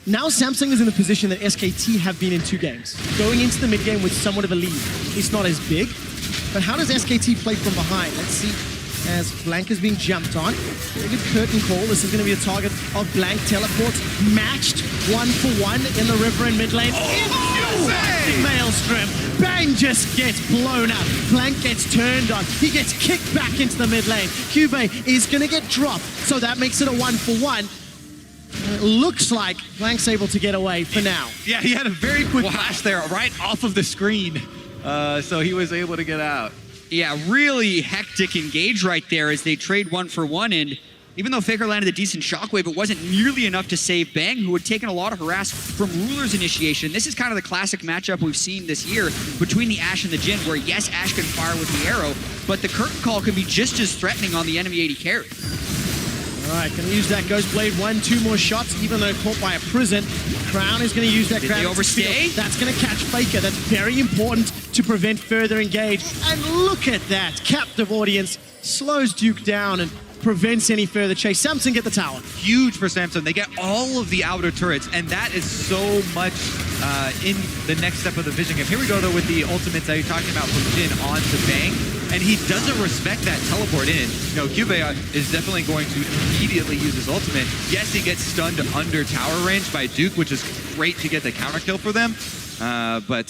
Now Samsung is in the position that SKT have been in 2 games. Going into the mid-game with somewhat of a lead. It's not as big, but how does SKT play from behind? Let's see as Blank is being jumped on. Very good curtain call. This is going to be a target of Blank. Teleports matched 1-for-1 in the river in mid lane. Into Maelstrom. Bang just gets blown up. Blank gets turned on. He gets kicked back into the mid lane. Cube is going to get dropped, so that makes it a 1-for-1. Looks like Blank's able to get away for now. Yeah, he had a very quick flash there right off of the screen, so he was able to get out. Yeah, really hectic engage right there as they trade 1-for-1, and even though Faker landed a decent shockwave, it wasn't nearly enough to save Bang, who had taken a lot of harass from Ruler's initiation. This is kind of the classic matchup we've seen this year between the Ashe and the Jhin, where yes, Ashe can fire with the arrow, but the curtain call can be just as threatening on the enemy AD carry. All right, going to use that Ghost Blade. 2 more shots, even though caught by a prison. Crown is going to use that. Did they overstay? That's going to catch Faker. That's very important to prevent further engage. And look at that. Captive audience slows Duke down and prevents any further chase. Samsung get the tower. Huge for Samsung. They get all of the outer turrets, and that is so much in the next step of the vision game. Here we go, though, with the ultimates that you're talking about from Jhin onto Bang, and he doesn't respect that teleport in. You know, Cube is definitely going to immediately use his ultimate. Yes, he gets stunned under tower range by Duke, which is great to get the counter kill for them, but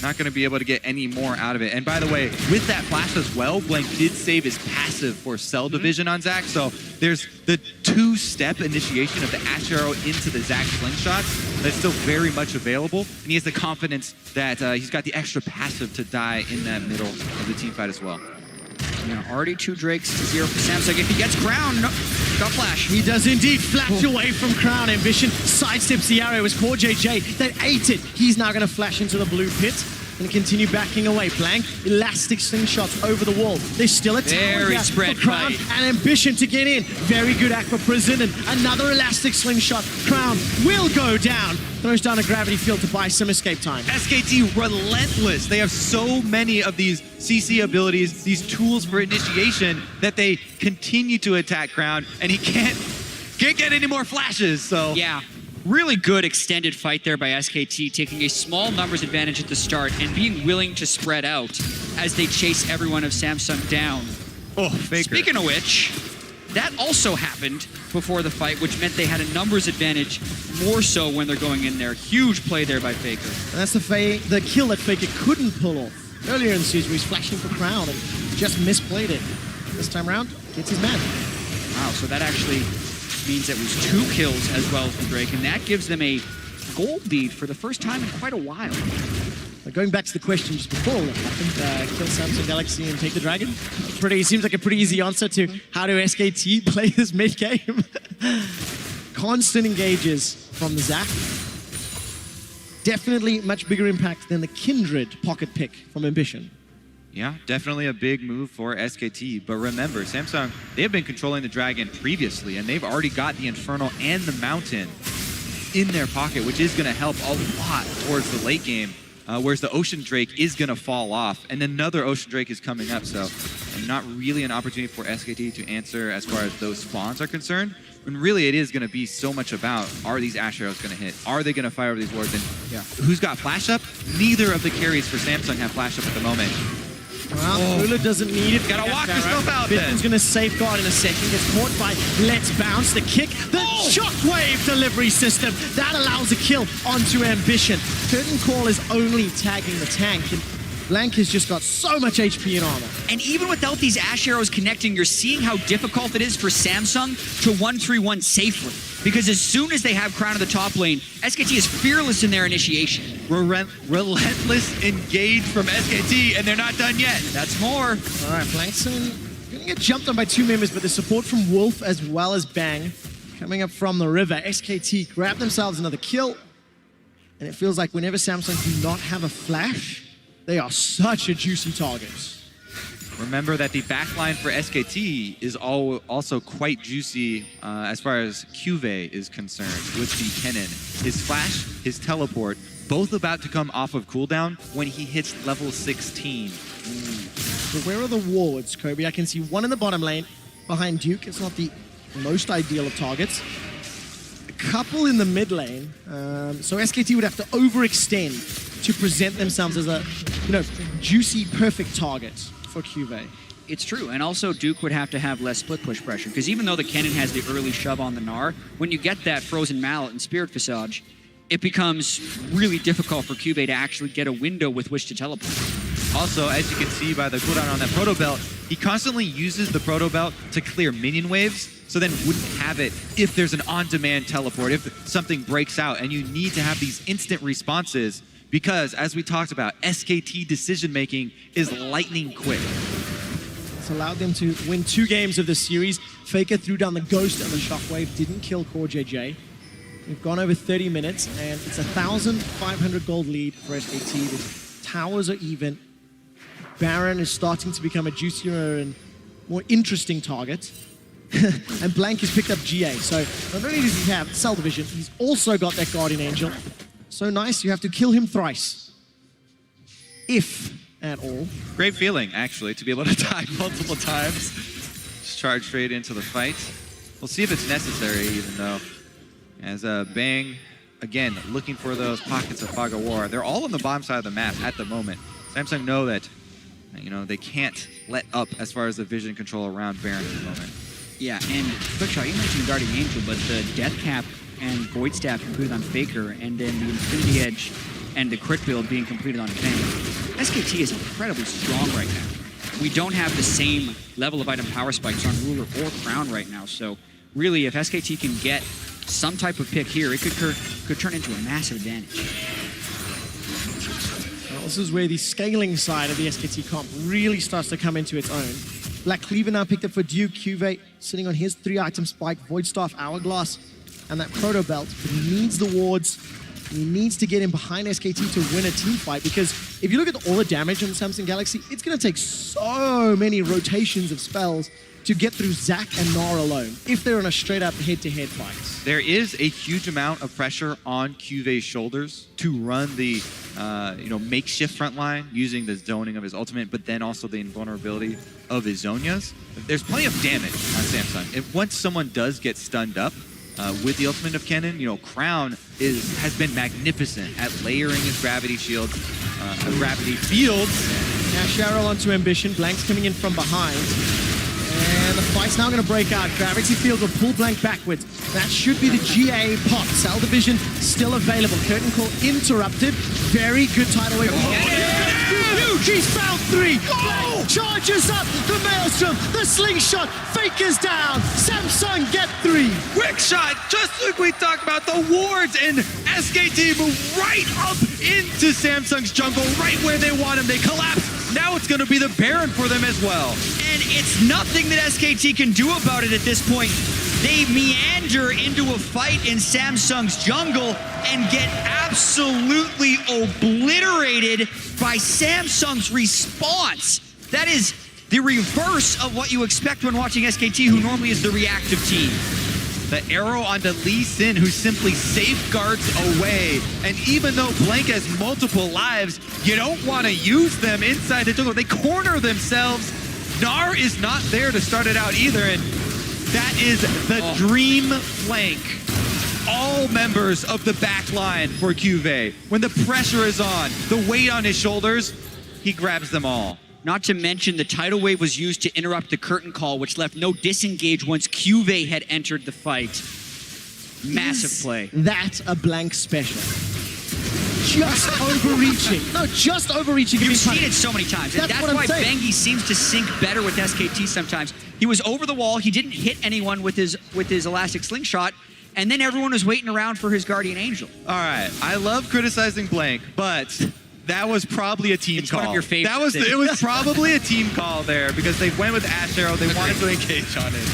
not going to be able to get any more out of it. And by the way, with that flash as well, Blank did save his passive for cell division on Zac, so there's the 2-step initiation of the Ashe Arrow into the Zac slingshots that's still very much available, and he has the confidence that he's got the extra passive to die in that middle of the team fight as well. Yeah, already 2 Drakes to 0 for Samsung. If he gets Crown, no, got Flash. He does indeed flash away from Crown. Ambition sidesteps the arrow. It was CoreJJ that ate it. He's now going to flash into the blue pit and continue backing away. Blank, elastic slingshots over the wall. There's still a tower Very here spread for Crown fight. and Ambition to get in. Very good Aqua Prison and another elastic slingshot. Crown will go down. Throws down a gravity field to buy some escape time. SKT relentless. They have so many of these CC abilities, these tools for initiation, that they continue to attack Crown, and he can't get any more flashes. So Yeah. Really good extended fight there by SKT, taking a small numbers advantage at the start and being willing to spread out as they chase everyone of Samsung down. oh, Faker. Speaking of which, that also happened before the fight, which meant they had a numbers advantage more so when they're going in there. Huge play there by Faker. And that's the kill that Faker couldn't pull off. Earlier in the season, he's flashing for Crown and just misplayed it. This time around, gets his man. Wow, so that actually means it was 2 kills as well as the Drake, and that gives them a gold lead for the first time in quite a while. Going back to the question just before all that happened, kill Samsung Galaxy and take the dragon. Seems like a pretty easy answer to how do SKT play this mid game. Constant engages from the Zac. Definitely much bigger impact than the Kindred pocket pick from Ambition. Yeah, definitely a big move for SKT. But remember, Samsung, they have been controlling the Dragon previously, and they've already got the Infernal and the Mountain in their pocket, which is going to help a lot towards the late game. Whereas the Ocean Drake is going to fall off, and another Ocean Drake is coming up, so not really an opportunity for SKT to answer as far as those spawns are concerned. When really it is going to be so much about, are these Ash Arrows going to hit? Are they going to fire over these wards? And who's got Flash Up? Neither of the carries for Samsung have Flash Up at the moment. Well, Ula doesn't need it. Gotta walk yourself out then. Bitman's gonna safeguard in a second. Gets caught by Let's Bounce. The kick, the shockwave delivery system. That allows a kill onto Ambition. Curtain Call is only tagging the tank. And Blank has just got so much HP and armor. And even without these Ash Arrows connecting, you're seeing how difficult it is for Samsung to 1-3-1 safely. Because as soon as they have Crown in the top lane, SKT is fearless in their initiation. Relentless engage from SKT, and they're not done yet. That's more. All right, Blankson gonna get jumped on by 2 members, but the support from Wolf as well as Bang coming up from the river. SKT grab themselves another kill. And it feels like whenever Samsung do not have a flash, they are such a juicy target. Remember that the backline for SKT is also quite juicy as far as Cuvée is concerned with the Kennen. His flash, his teleport, both about to come off of cooldown when he hits level 16. So where are the wards, Kobe? I can see one in the bottom lane behind Duke. It's not the most ideal of targets. A couple in the mid lane. So SKT would have to overextend to present themselves as a, juicy, perfect target for Cuvée. It's true, and also Duke would have to have less split push pressure, because even though the Kennen has the early shove on the Gnar, when you get that Frozen Mallet and Spirit Visage, it becomes really difficult for Cuvée to actually get a window with which to teleport. Also, as you can see by the cooldown on that Proto Belt, he constantly uses the Proto Belt to clear minion waves, so then wouldn't have it if there's an on-demand teleport, if something breaks out, and you need to have these instant responses, because as we talked about, SKT decision-making is lightning quick. It's allowed them to win 2 games of the series. Faker threw down the Ghost and the Shockwave, didn't kill CoreJJ. We've gone over 30 minutes, and it's a 1,500 gold lead for SKT. The towers are even. Baron is starting to become a juicier and more interesting target. And Blank has picked up GA, so not only does he have Cell Division, he's also got that Guardian Angel. So nice, you have to kill him thrice. If at all. Great feeling, actually, to be able to die multiple times. Just charge straight into the fight. We'll see if it's necessary, even though. As Bang, again, looking for those pockets of Fog of War. They're all on the bottom side of the map at the moment. Samsung know that, they can't let up as far as the vision control around Baron at the moment. Yeah, and Quickshot, you mentioned Guardian Angel, but the Death Cap and Void Staff completed on Faker, and then the Infinity Edge and the crit build being completed on Bang. SKT is incredibly strong right now. We don't have the same level of item power spikes on Ruler or Crown right now, so really if SKT can get some type of pick here, it could turn into a massive advantage. Well, this is where the scaling side of the SKT comp really starts to come into its own. Black Cleaver now picked up for Duke. Cuvee sitting on his 3-item spike, Void Staff, Hourglass, and that Proto Belt. But he needs the wards. He needs to get in behind SKT to win a team fight, because if you look at all the damage on the Samsung Galaxy, it's going to take so many rotations of spells to get through Zac and Gnar alone, if they're on a straight-up head-to-head fight. There is a huge amount of pressure on Cuvee's shoulders to run the makeshift front line using the zoning of his ultimate, but then also the invulnerability of his Zhonya's. There's plenty of damage on Samsung. If once someone does get stunned up with the ultimate of Kennen, Crown has been magnificent at layering his gravity shields, gravity fields. Now Cheryl onto Ambition. Blank's coming in from behind. And the fight's now going to break out. Gravity Field will pull Blank backwards. That should be the GA pop. Cell Division still available. Curtain Call interrupted. Very good tidal wave. He's found 3. Blank charges up. The Maelstrom. The Slingshot. Faker's down. Samsung get 3. Quick shot, just like we talked about, the wards, and SKT move right up into Samsung's jungle, right where they want him. They collapse. Now it's going to be the Baron for them as well. And it's nothing that SKT can do about it at this point. They meander into a fight in Samsung's jungle and get absolutely obliterated by Samsung's response. That is the reverse of what you expect when watching SKT, who normally is the reactive team. The arrow onto Lee Sin, who simply safeguards away. And even though Blank has multiple lives, you don't want to use them inside the jungle. They corner themselves. Gnar is not there to start it out either, and that is the dream flank. All members of the back line for Cuvee. When the pressure is on, the weight on his shoulders, he grabs them all. Not to mention the tidal wave was used to interrupt the curtain call, which left no disengage once Cuvee had entered the fight. Massive play. That's a Blank special. Just overreaching. No, just overreaching. You've seen it so many times. And that's why saying. Bengi seems to sync better with SKT sometimes. He was over the wall. He didn't hit anyone with his elastic slingshot. And then everyone was waiting around for his Guardian Angel. All right, I love criticizing Blank, but that was probably a team call. One of your favorites. It was probably a team call there, because they went with Ash Arrow. They wanted to engage on it.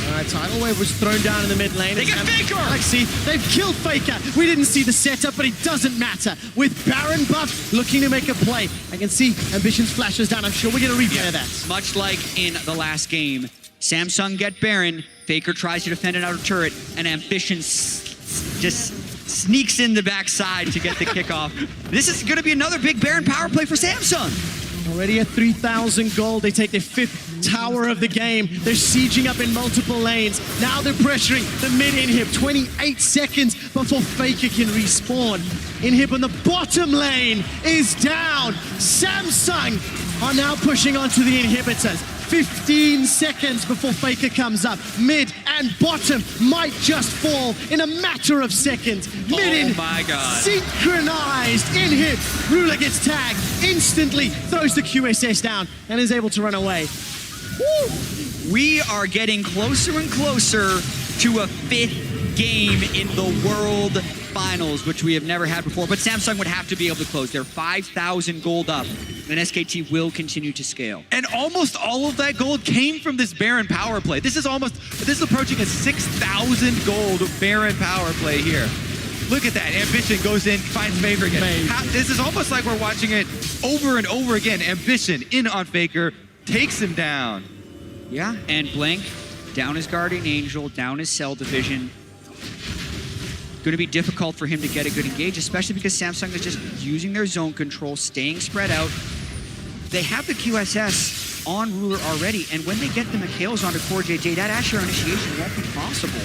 All right, tidal wave was thrown down in the mid lane. They get Faker! Galaxy, they've killed Faker. We didn't see the setup, but it doesn't matter. With Baron buff looking to make a play. I can see Ambition's flashes down. I'm sure we get a replay of that. Much like in the last game, Samsung get Baron, Faker tries to defend an outer turret, and Ambition just sneaks in the backside to get the kickoff. This is going to be another big Baron power play for Samsung. Already at 3,000 gold. They take their 5th tower of the game. They're sieging up in multiple lanes. Now they're pressuring the mid inhib. 28 seconds before Faker can respawn. Inhib on the bottom lane is down. Samsung are now pushing onto the inhibitors. 15 seconds before Faker comes up. Mid and bottom might just fall in a matter of seconds. Mid oh my God. Synchronized inhib. Ruler gets tagged, instantly throws the QSS down and is able to run away. Woo. We are getting closer and closer to a 5th game in the World Finals, which we have never had before, but Samsung would have to be able to close. They're 5,000 gold up, and SKT will continue to scale. And almost all of that gold came from this Baron power play. This is approaching a 6,000 gold Baron power play here. Look at that. Ambition goes in, finds Faker again. This is almost like we're watching it over and over again. Ambition in on Faker, takes him down. Yeah, and Blank, down his Guardian Angel, down his Cell Division. Going to be difficult for him to get a good engage, especially because Samsung is just using their zone control, staying spread out. They have the QSS on Ruler already, and when they get the McHale's onto Core JJ, that Asher initiation won't be possible.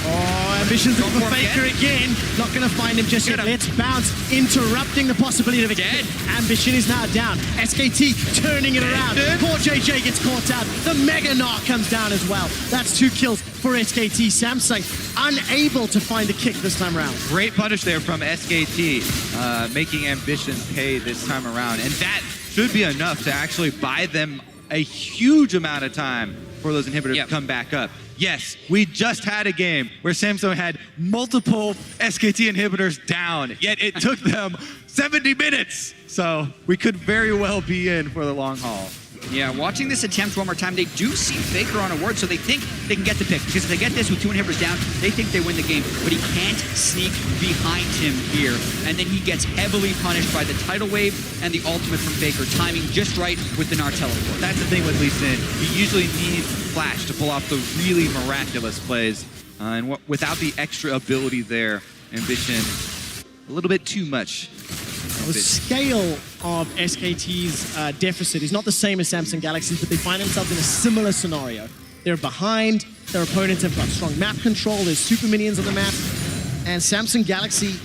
Oh, Ambition's looking for Faker again. Not going to find him just yet. Let's bounce, interrupting the possibility of a dead. Ambition is now down. SKT turning it around. Poor JJ gets caught out. The Mega Gnar comes down as well. That's 2 kills for SKT. Samsung unable to find a kick this time around. Great punish there from SKT, making Ambition pay this time around. And that should be enough to actually buy them a huge amount of time for those inhibitors to come back up. Yes, we just had a game where Samsung had multiple SKT inhibitors down, yet it took them 70 minutes. So we could very well be in for the long haul. Yeah, watching this attempt one more time, they do see Faker on a ward, so they think they can get the pick. Because if they get this with 2 inhibitors down, they think they win the game. But he can't sneak behind him here. And then he gets heavily punished by the tidal wave and the ultimate from Faker, timing just right with the Gnar teleport. That's the thing with Lee Sin. He usually needs Flash to pull off the really miraculous plays. And without the extra ability there, Ambition, a little bit too much. The scale of SKT's deficit is not the same as Samsung Galaxy's, but they find themselves in a similar scenario. They're behind, their opponents have got strong map control, there's super minions on the map, and Samsung Galaxy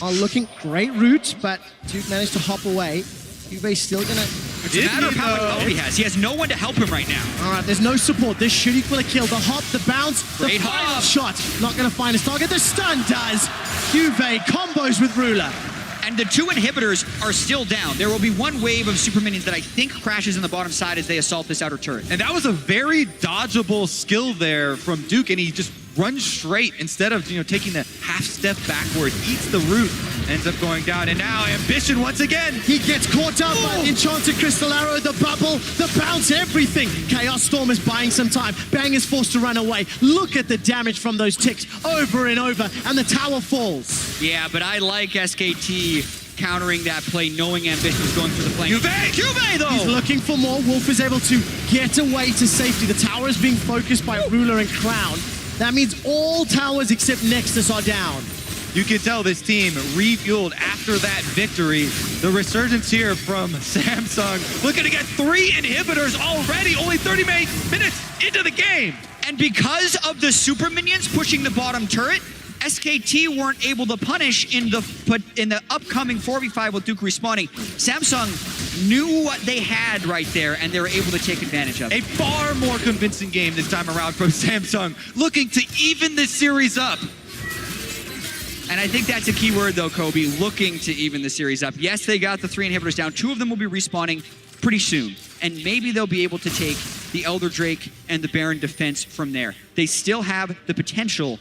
are looking great route, but Duke managed to hop away. Juve's still gonna... It's a matter of how much help he has. He has no one to help him right now. All right, there's no support. This should equal a kill. The hop, the bounce, the Great final hop. shot. Not gonna find his target. The stun does. Juve combos with Ruler. And the 2 inhibitors are still down. There will be one wave of super minions that I think crashes in the bottom side as they assault this outer turret. And that was a very dodgeable skill there from Duke, and he just runs straight instead of taking the half step backward, eats the root, ends up going down. And now Ambition once again. He gets caught up by Enchanted Crystal Arrow, the bubble, the bounce, everything. Chaos Storm is buying some time. Bang is forced to run away. Look at the damage from those ticks over and over, and the tower falls. Yeah, but I like SKT countering that play, knowing Ambition is going for the flank. Juve though! He's looking for more. Wolf is able to get away to safety. The tower is being focused by Ruler and Crown. That means all towers except Nexus are down. You can tell this team refueled after that victory. The resurgence here from Samsung. Looking to get 3 inhibitors already, only 30 minutes into the game. And because of the super minions pushing the bottom turret, SKT weren't able to punish in the upcoming 4v5 with Duke respawning. Samsung knew what they had right there, and they were able to take advantage of it. A far more convincing game this time around from Samsung, looking to even this series up. And I think that's a key word, though, Kobe, looking to even the series up. Yes, they got the 3 inhibitors down. 2 of them will be respawning pretty soon. And maybe they'll be able to take the Elder Drake and the Baron defense from there. They still have the potential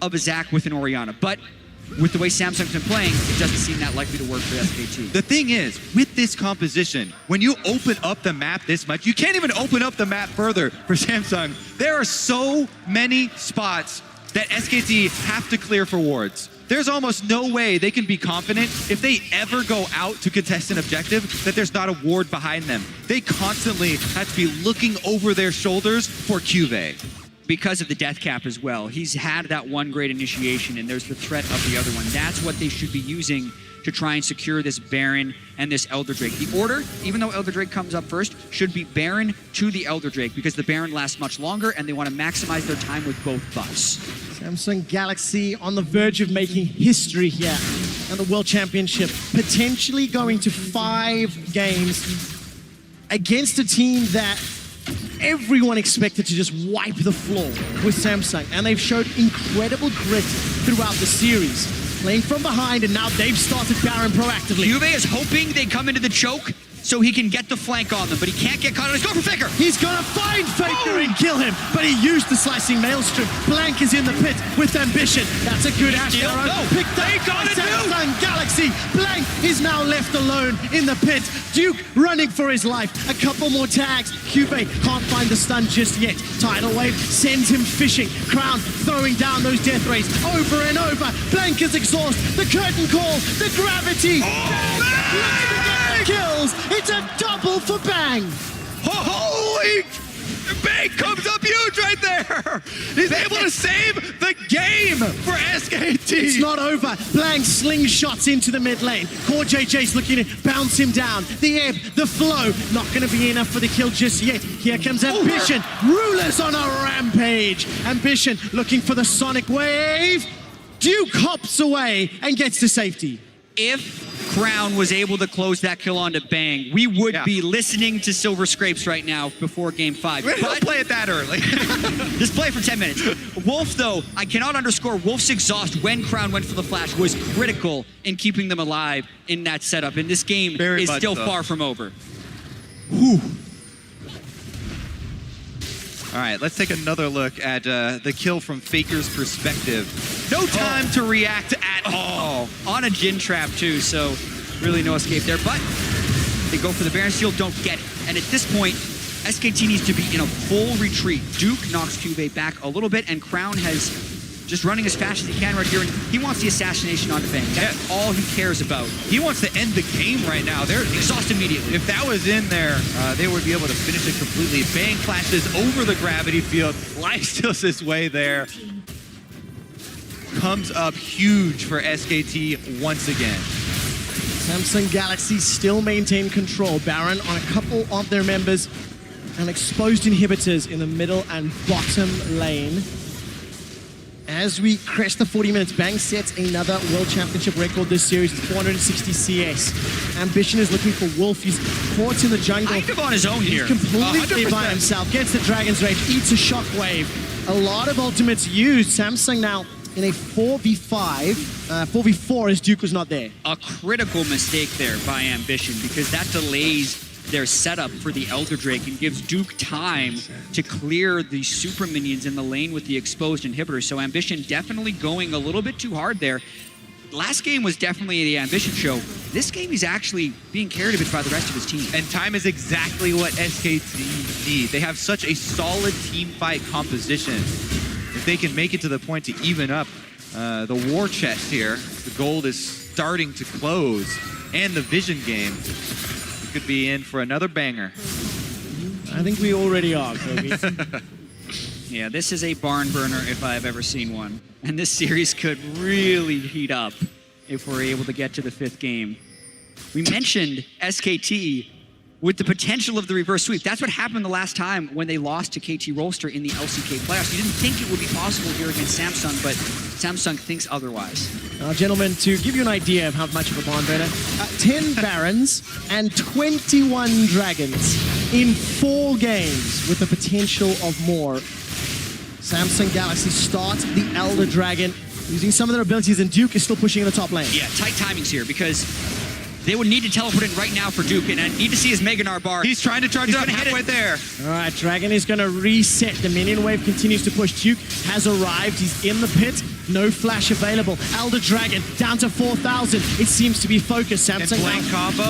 of a Zac with an Orianna. But with the way Samsung's been playing, it doesn't seem that likely to work for SKT. The thing is, with this composition, when you open up the map this much, you can't even open up the map further for Samsung. There are so many spots that SKT have to clear for wards. There's almost no way they can be confident if they ever go out to contest an objective that there's not a ward behind them. They constantly have to be looking over their shoulders for Juve. Because of the death cap as well. He's had that one great initiation, and there's the threat of the other one. That's what they should be using to try and secure this Baron and this Elder Drake. The order, even though Elder Drake comes up first, should be Baron to the Elder Drake, because the Baron lasts much longer, and they want to maximize their time with both buffs. Samsung Galaxy on the verge of making history here. And the World Championship potentially going to 5 games against a team that everyone expected to just wipe the floor with Samsung. And they've showed incredible grit throughout the series. Playing from behind, and now they've started Baron proactively. Juve is hoping they come into the choke so he can get the flank on them, but he can't get caught on his go for Faker. He's gonna find Faker and kill him, but he used the slicing maelstrom. Blank is in the pit with Ambition. That's a good ash arrow. Picked up by Samsung Galaxy. Blank is now left alone in the pit. Duke running for his life. A couple more tags. Juve can't find the stun just yet. Tidal wave sends him fishing. Crown throwing down those death rays over and over. Blank is exhausted. The curtain call. The gravity. Kills. It's a double for Bang. Holy! Bang comes up huge right there! He's able to save the game for SKT! It's not over. Blank slingshots into the mid lane. Core JJ's looking to bounce him down. The ebb, the flow, not going to be enough for the kill just yet. Here comes Ambition. Rulers on a rampage. Ambition looking for the Sonic Wave. Duke hops away and gets to safety. If Crown was able to close that kill onto Bang, we would be listening to Silver Scrapes right now before Game 5. Don't play it that early. Just play for 10 minutes. Wolf, though, I cannot underscore Wolf's exhaust when Crown went for the flash was critical in keeping them alive in that setup. And this game is still far from over. Whew. All right, let's take another look at the kill from Faker's perspective. No time to react at all. On a Jin trap, too, so really no escape there. But they go for the Baron Steel, don't get it. And at this point, SKT needs to be in a full retreat. Duke knocks Cuvée back a little bit, and Crown has just running as fast as he can right here, and he wants the assassination onto Bang. That's all he cares about. He wants to end the game right now. They're Exhaust immediately. If that was in there, they would be able to finish it completely. Bang flashes over the gravity field. Lifesteals his way there. Comes up huge for SKT once again. Samsung Galaxy still maintain control. Baron on a couple of their members and exposed inhibitors in the middle and bottom lane. As we crest the 40 minutes, Bang sets another World Championship record this series. It's 460 CS. Ambition is looking for Wolf. He's caught in the jungle. Kind of on his own here. He's completely 100%. by himself. Gets the Dragon's Rage, eats a Shockwave. A lot of ultimates used. Samsung now in a 4v5, 4v4 as Duke was not there. A critical mistake there by Ambition, because that delays their setup for the Elder Drake and gives Duke time to clear the super minions in the lane with the exposed inhibitor. So Ambition definitely going a little bit too hard there. Last game was definitely the Ambition show. This game he's actually being carried a bit by the rest of his team. And time is exactly what SKT need. They have such a solid team fight composition. If they can make it to the point to even up the war chest here, the gold is starting to close, and the vision game could be in for another banger. I think we already are, Kobe. Yeah, this is a barn burner if I've ever seen one. And this series could really heat up if we're able to get to the 5th game. We mentioned SKT with the potential of the reverse sweep. That's what happened the last time when they lost to KT Rolster in the LCK playoffs. You didn't think it would be possible here against Samsung, but Samsung thinks otherwise. Gentlemen, to give you an idea of how much of a barn burner, 10 Barons and 21 Dragons in 4 games with the potential of more. Samsung Galaxy start the Elder Dragon using some of their abilities, and Duke is still pushing in the top lane. Yeah, tight timings here because they would need to teleport in right now for Duke, and I need to see his Meganar bar. He's trying to charge up halfway there. All right, Dragon is going to reset. The minion wave continues to push. Duke has arrived. He's in the pit. No flash available. Elder Dragon down to 4,000. It seems to be focused. Samsung Blank combo.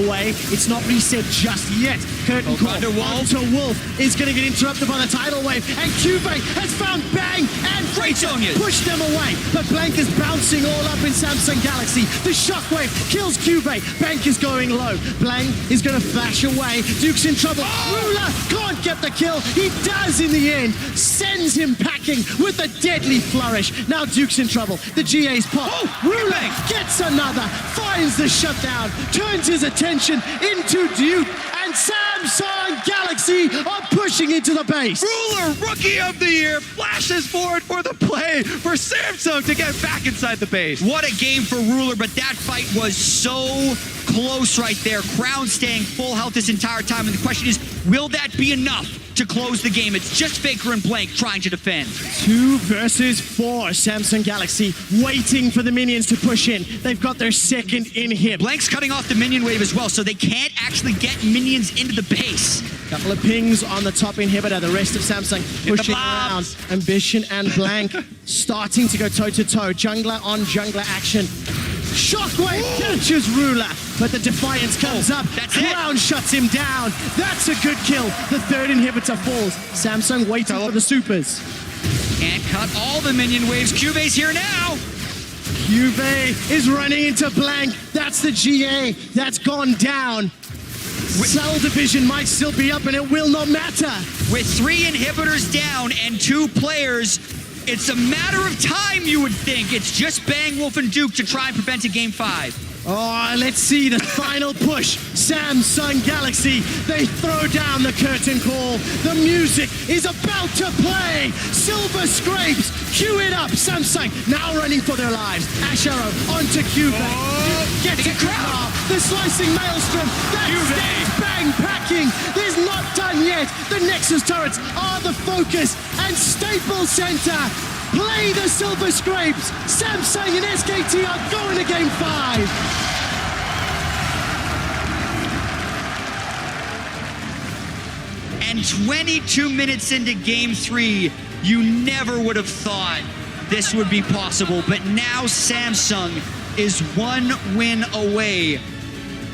Away. It's not reset just yet. Curtain call onto Wolf is going to get interrupted by the tidal wave. And Cuvée has found Bang and Freightonian. Push them away. But Blank is bouncing all up in Samsung Galaxy. The shockwave kills Cuvée. Blank is going low. Blank is going to flash away. Duke's in trouble. Ruler can't get the kill. He does in the end. Sends him packing with a deadly flourish. Now Duke's in trouble. The GA's pop. Ruler gets another. Finds the shutdown. Turns his attention into Duke. And Samsung Galaxy are pushing into the base. Ruler, Rookie of the Year, flashes forward for the play for Samsung to get back inside the base. What a game for Ruler, but that fight was so close right there. Crown staying full health this entire time, and the question is, will that be enough to close the game? It's just Faker and Blank trying to defend. 2 versus 4. Samsung Galaxy waiting for the minions to push in. They've got their second inhib. Blank's cutting off the minion wave as well, so they can't actually get minions into the base. Couple of pings on the top inhibitor. The rest of Samsung pushing around. Ambition and Blank starting to go toe-to-toe. Jungler on jungler action. Shockwave catches Ruler, but the Defiance comes up. Crown shuts him down. That's a good kill. The 3rd inhibitor falls. Samsung waiting for the supers. Can't cut all the minion waves. Cuvé's here now. Cuvée is running into Blank. That's the GA. That's gone down. Cell division might still be up, and it will not matter. With 3 inhibitors down and 2 players, it's a matter of time, you would think. It's just Bang, Wolf, and Duke to try and prevent a game 5. Oh, let's see the final push. Samsung Galaxy, they throw down the curtain call. The music is about to play. Silver Scrapes, cue it up. Samsung now running for their lives. Ash Arrow onto Cuvée. Gets a Crown. The slicing Maelstrom. That's Bang packing. There's not done yet. The Nexus turrets are the focus. And Staples Center play the Silver Scrapes. Samsung and SKT are going to game 5. And 22 minutes into game 3, you never would have thought this would be possible. But now Samsung is 1 win away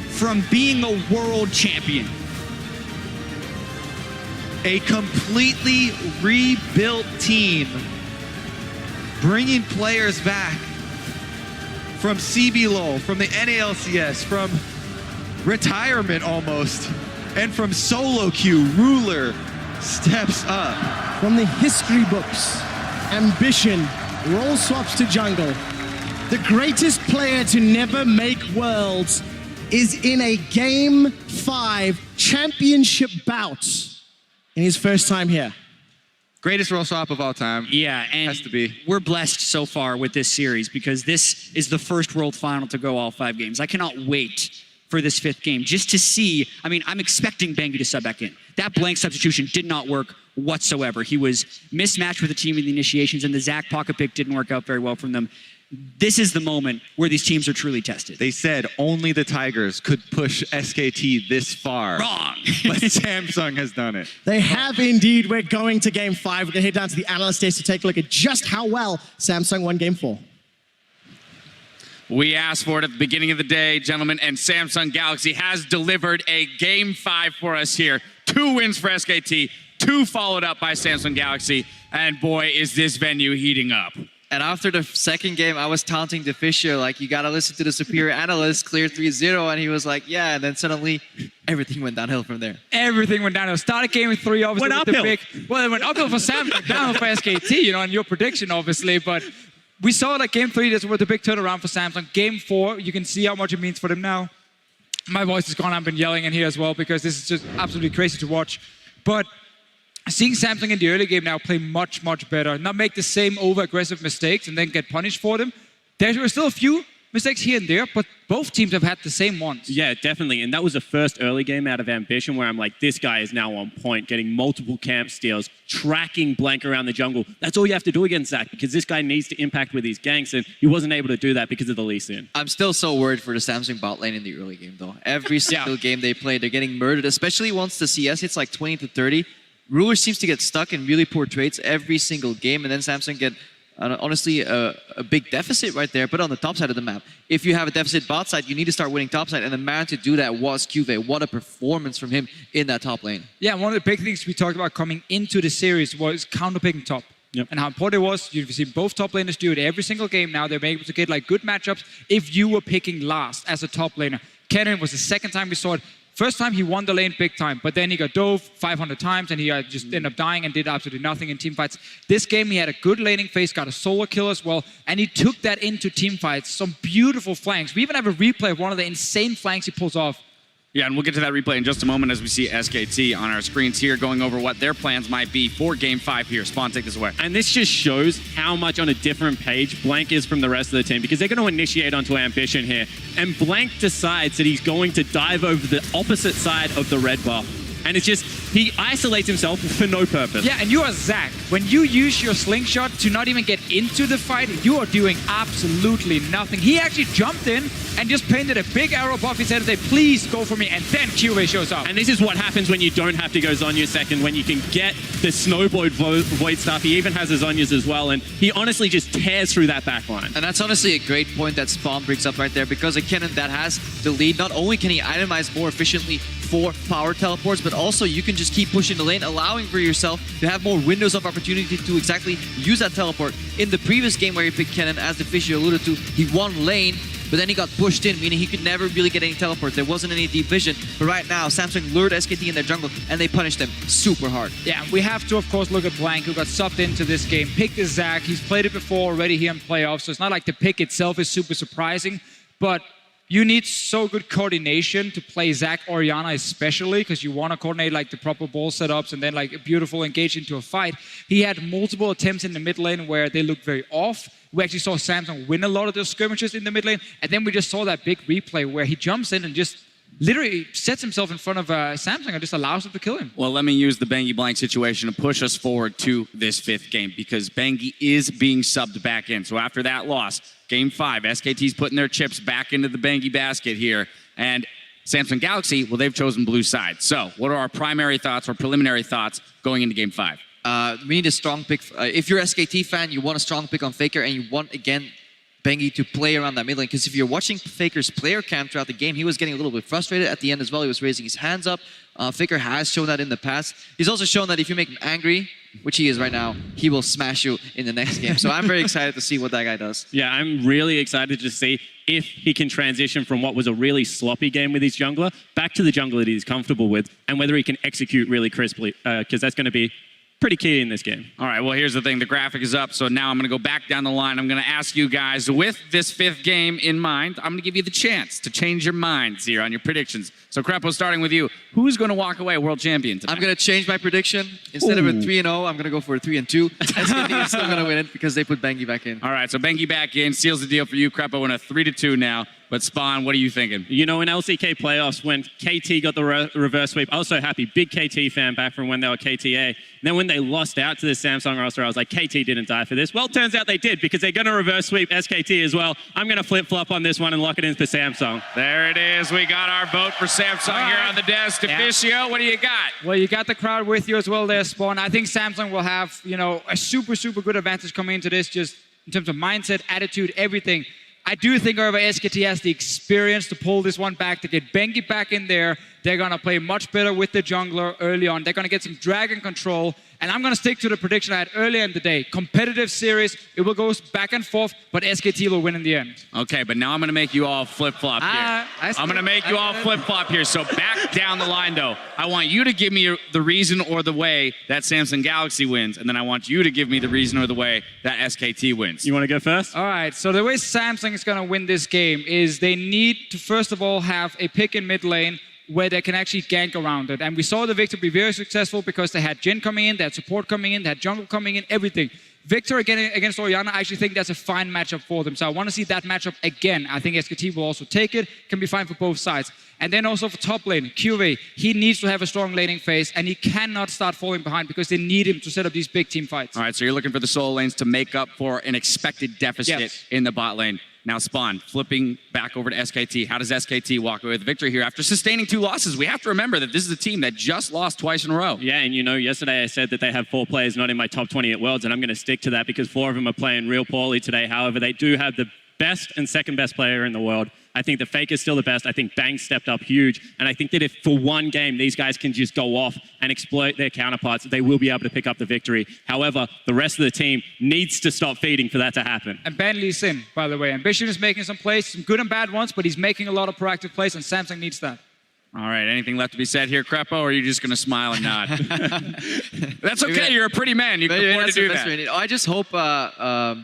from being a world champion. A completely rebuilt team, bringing players back from CBLOL, from the NALCS, from retirement almost, and from solo queue. Ruler steps up. From the history books, Ambition, role swaps to jungle. The greatest player to never make Worlds is in a Game 5 championship bout in his first time here. Greatest role swap of all time. Yeah, and Has to be. We're blessed so far with this series because this is the first World Final to go all 5 games. I cannot wait for this 5th game just to see. I mean, I'm expecting Bengi to sub back in. That blank substitution did not work whatsoever. He was mismatched with the team in the initiations, and the Zach pocket pick didn't work out very well from them. This is the moment where these teams are truly tested. They said only the Tigers could push SKT this far. Wrong. But Samsung has done it. They have indeed. We're going to Game 5. We're going to head down to the analyst days to take a look at just how well Samsung won Game 4. We asked for it at the beginning of the day, gentlemen, and Samsung Galaxy has delivered a Game 5 for us here. 2 wins for SKT, 2 followed up by Samsung Galaxy, and boy, is this venue heating up. And after the second game, I was taunting the Fisher, like, you gotta listen to the superior analyst, clear 3-0, and he was like, yeah, and then suddenly, everything went downhill from there. Everything went downhill. Started game 3, obviously, Went with the uphill. big... Well, it went uphill for Samsung, downhill for SKT, you know, and your prediction, obviously, but we saw like game 3, this was the big turnaround for Samsung. Game 4, you can see how much it means for them now. My voice is gone, I've been yelling in here as well because this is just absolutely crazy to watch. But seeing Samsung in the early game now play much, much better, not make the same over-aggressive mistakes and then get punished for them. There were still a few mistakes here and there, but both teams have had the same ones. Yeah, definitely. And that was the first early game out of Ambition where I'm like, this guy is now on point, getting multiple camp steals, tracking blank around the jungle. That's all you have to do against Zach because this guy needs to impact with his ganks, and he wasn't able to do that because of the Lee Sin. I'm still so worried for the Samsung bot lane in the early game, though. Every single game they play, they're getting murdered, especially once the CS hits like 20 to 30. Ruler seems to get stuck in really poor trades every single game, and then Samsung get, honestly, a big deficit right there, but on the top side of the map. If you have a deficit bot side, you need to start winning top side, and the man to do that was QV. What a performance from him in that top lane. Yeah, one of the big things we talked about coming into the series was counterpicking top. Yep. And how important it was. You've seen both top laners do it every single game now. They're able to get like good matchups if you were picking last as a top laner. Kennen was the second time we saw it. First time he won the lane big time, but then he got dove 500 times and he just ended up dying and did absolutely nothing in team fights. This game he had a good laning phase, got a solo kill as well, and he took that into team fights. Some beautiful flanks. We even have a replay of one of the insane flanks he pulls off. Yeah, and we'll get to that replay in just a moment as we see SKT on our screens here going over what their plans might be for Game 5 here. Spawn, take this away. And this just shows how much on a different page Blank is from the rest of the team because they're going to initiate onto Ambition here. And Blank decides that he's going to dive over the opposite side of the red buff. And it's just, he isolates himself for no purpose. Yeah, and you are Zach. When you use your slingshot to not even get into the fight, you are doing absolutely nothing. He actually jumped in and just painted a big arrow above his head and said, please go for me, and then QV shows up. And this is what happens when you don't have to go Zhonya second, when you can get the snowboard Void stuff. He even has his Zhonyas as well, and he honestly just tears through that back line. And that's honestly a great point that Spawn brings up right there, because a Kennen that has the lead, not only can he itemize more efficiently for power teleports, but also you can just keep pushing the lane, allowing for yourself to have more windows of opportunity to exactly use that teleport. In the previous game where he picked Kennen, as the Fisher alluded to, he won lane, but then he got pushed in, meaning he could never really get any teleports. There wasn't any deep vision. But right now, Samsung lured SKT in their jungle, and they punished them super hard. Yeah, we have to, of course, look at Blank, who got subbed into this game. Picked is Zach. He's played it before already here in playoffs, so it's not like the pick itself is super surprising, but you need so good coordination to play Zach Orianna especially, because you want to coordinate like the proper ball setups and then like a beautiful engage into a fight. He had multiple attempts in the mid lane where they looked very off. We actually saw Samsung win a lot of those skirmishes in the mid lane, and then we just saw that big replay where he jumps in and just literally sets himself in front of Samsung and just allows him to kill him. Well, let me use the Bengi Blank situation to push us forward to this 5th game, because Bengi is being subbed back in. So after that loss, Game 5, SKT's putting their chips back into the Bengi basket here. And Samsung Galaxy, well, they've chosen blue side. So what are our primary thoughts or preliminary thoughts going into Game 5? We need a strong pick. If you're an SKT fan, you want a strong pick on Faker, and you want, again, Bengi to play around that mid lane, because if you're watching Faker's player cam throughout the game, he was getting a little bit frustrated at the end as well. He was raising his hands up. Faker has shown that in the past. He's also shown that if you make him angry, which he is right now, he will smash you in the next game. So I'm very excited to see what that guy does. Yeah, I'm really excited to see if he can transition from what was a really sloppy game with his jungler back to the jungler that he's comfortable with, and whether he can execute really crisply, because that's going to be pretty key in this game. All right, well, here's the thing. The graphic is up, so now I'm going to go back down the line. I'm going to ask you guys, with this 5th game in mind, I'm going to give you the chance to change your minds here on your predictions. So, Crepo, starting with you, who's going to walk away world champion tonight? I'm going to change my prediction. Instead of a 3-0, I'm going to go for a 3-2. SKT is still going to win it because they put Bengi back in. All right, so Bengi back in, seals the deal for you. Crepo in a 3-2 now. But Spawn, what are you thinking? You know, in LCK playoffs, when KT got the reverse sweep, I was so happy. Big KT fan back from when they were KTA. And then when they lost out to the Samsung roster, I was like, KT didn't die for this. Well, it turns out they did, because they're going to reverse sweep SKT as well. I'm going to flip-flop on this one and lock it in for Samsung. There it is. We got our vote for Samsung here on the desk. Deficio, what do you got? Well, you got the crowd with you as well there, Spawn. I think Samsung will have, you know, a super, super good advantage coming into this, just in terms of mindset, attitude, everything. I do think, however, SKT has the experience to pull this one back, to get Bengi back in there. They're going to play much better with the jungler early on. They're going to get some dragon control. And I'm going to stick to the prediction I had earlier in the day. Competitive series. It will go back and forth, but SKT will win in the end. Okay, but now I'm going to make you all flip-flop here. I'm going to make you all flip-flop here. So back down the line, though. I want you to give me the reason or the way that Samsung Galaxy wins, and then I want you to give me the reason or the way that SKT wins. You want to go first? All right, so the way Samsung is going to win this game is they need to, first of all, have a pick in mid lane where they can actually gank around it. And we saw the Victor be very successful because they had Jhin coming in, they had support coming in, they had jungle coming in, everything. Victor against Orianna, I actually think that's a fine matchup for them. So I want to see that matchup again. I think SKT will also take it. Can be fine for both sides. And then also for top lane, QV, he needs to have a strong laning phase, and he cannot start falling behind because they need him to set up these big team fights. All right, so you're looking for the solo lanes to make up for an expected deficit in the bot lane. Now, Spawn, flipping back over to SKT. How does SKT walk away with victory here after sustaining 2 losses? We have to remember that this is a team that just lost twice in a row. Yeah, and you know, yesterday I said that they have 4 players not in my top 20 at Worlds, and I'm going to stick to that because 4 of them are playing real poorly today. However, they do have the best and second best player in the world. I think the Faker is still the best. I think Bang stepped up huge. And I think that if for one game these guys can just go off and exploit their counterparts, they will be able to pick up the victory. However, the rest of the team needs to stop feeding for that to happen. And Ben Lee's in, by the way. Ambition is making some plays, some good and bad ones, but he's making a lot of proactive plays, and Samsung needs that. All right, anything left to be said here, Crepo, or are you just going to smile and nod? That's okay, you're a pretty man. You can afford to do that. I just hope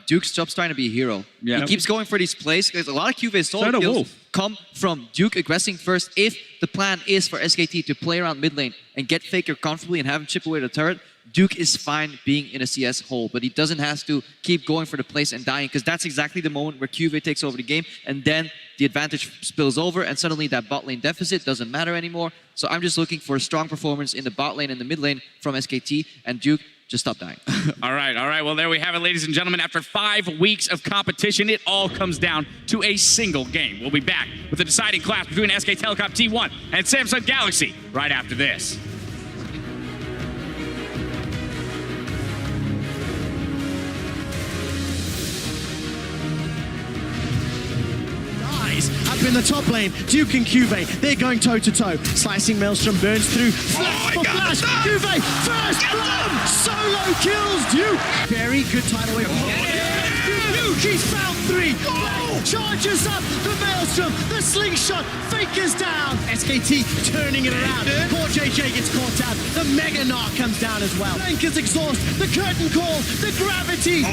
Duke stops trying to be a hero. Yeah. He keeps going for these plays because a lot of QV's solo kills come from Duke aggressing first. If the plan is for SKT to play around mid lane and get Faker comfortably and have him chip away the turret, Duke is fine being in a CS hole, but he doesn't have to keep going for the place and dying, because that's exactly the moment where QV takes over the game, and then the advantage spills over, and suddenly that bot lane deficit doesn't matter anymore. So I'm just looking for a strong performance in the bot lane and the mid lane from SKT, and Duke, just stop dying. All right. Well, there we have it, ladies and gentlemen. After 5 weeks of competition, it all comes down to a single game. We'll be back with the deciding clash between SK Telecom T1 and Samsung Galaxy right after this. Up in the top lane, Duke and QV, they're going toe-to-toe. Slicing Maelstrom burns through. Flash for flash. QV, first blood! Solo kills Duke. Very good tidal wave. Duke, he's found 3. Charges up the Maelstrom. The slingshot. Faker's down. SKT turning it around. Poor JJ gets caught out. The Mega Narc comes down as well. Blanker's exhaust. The curtain call. The gravity.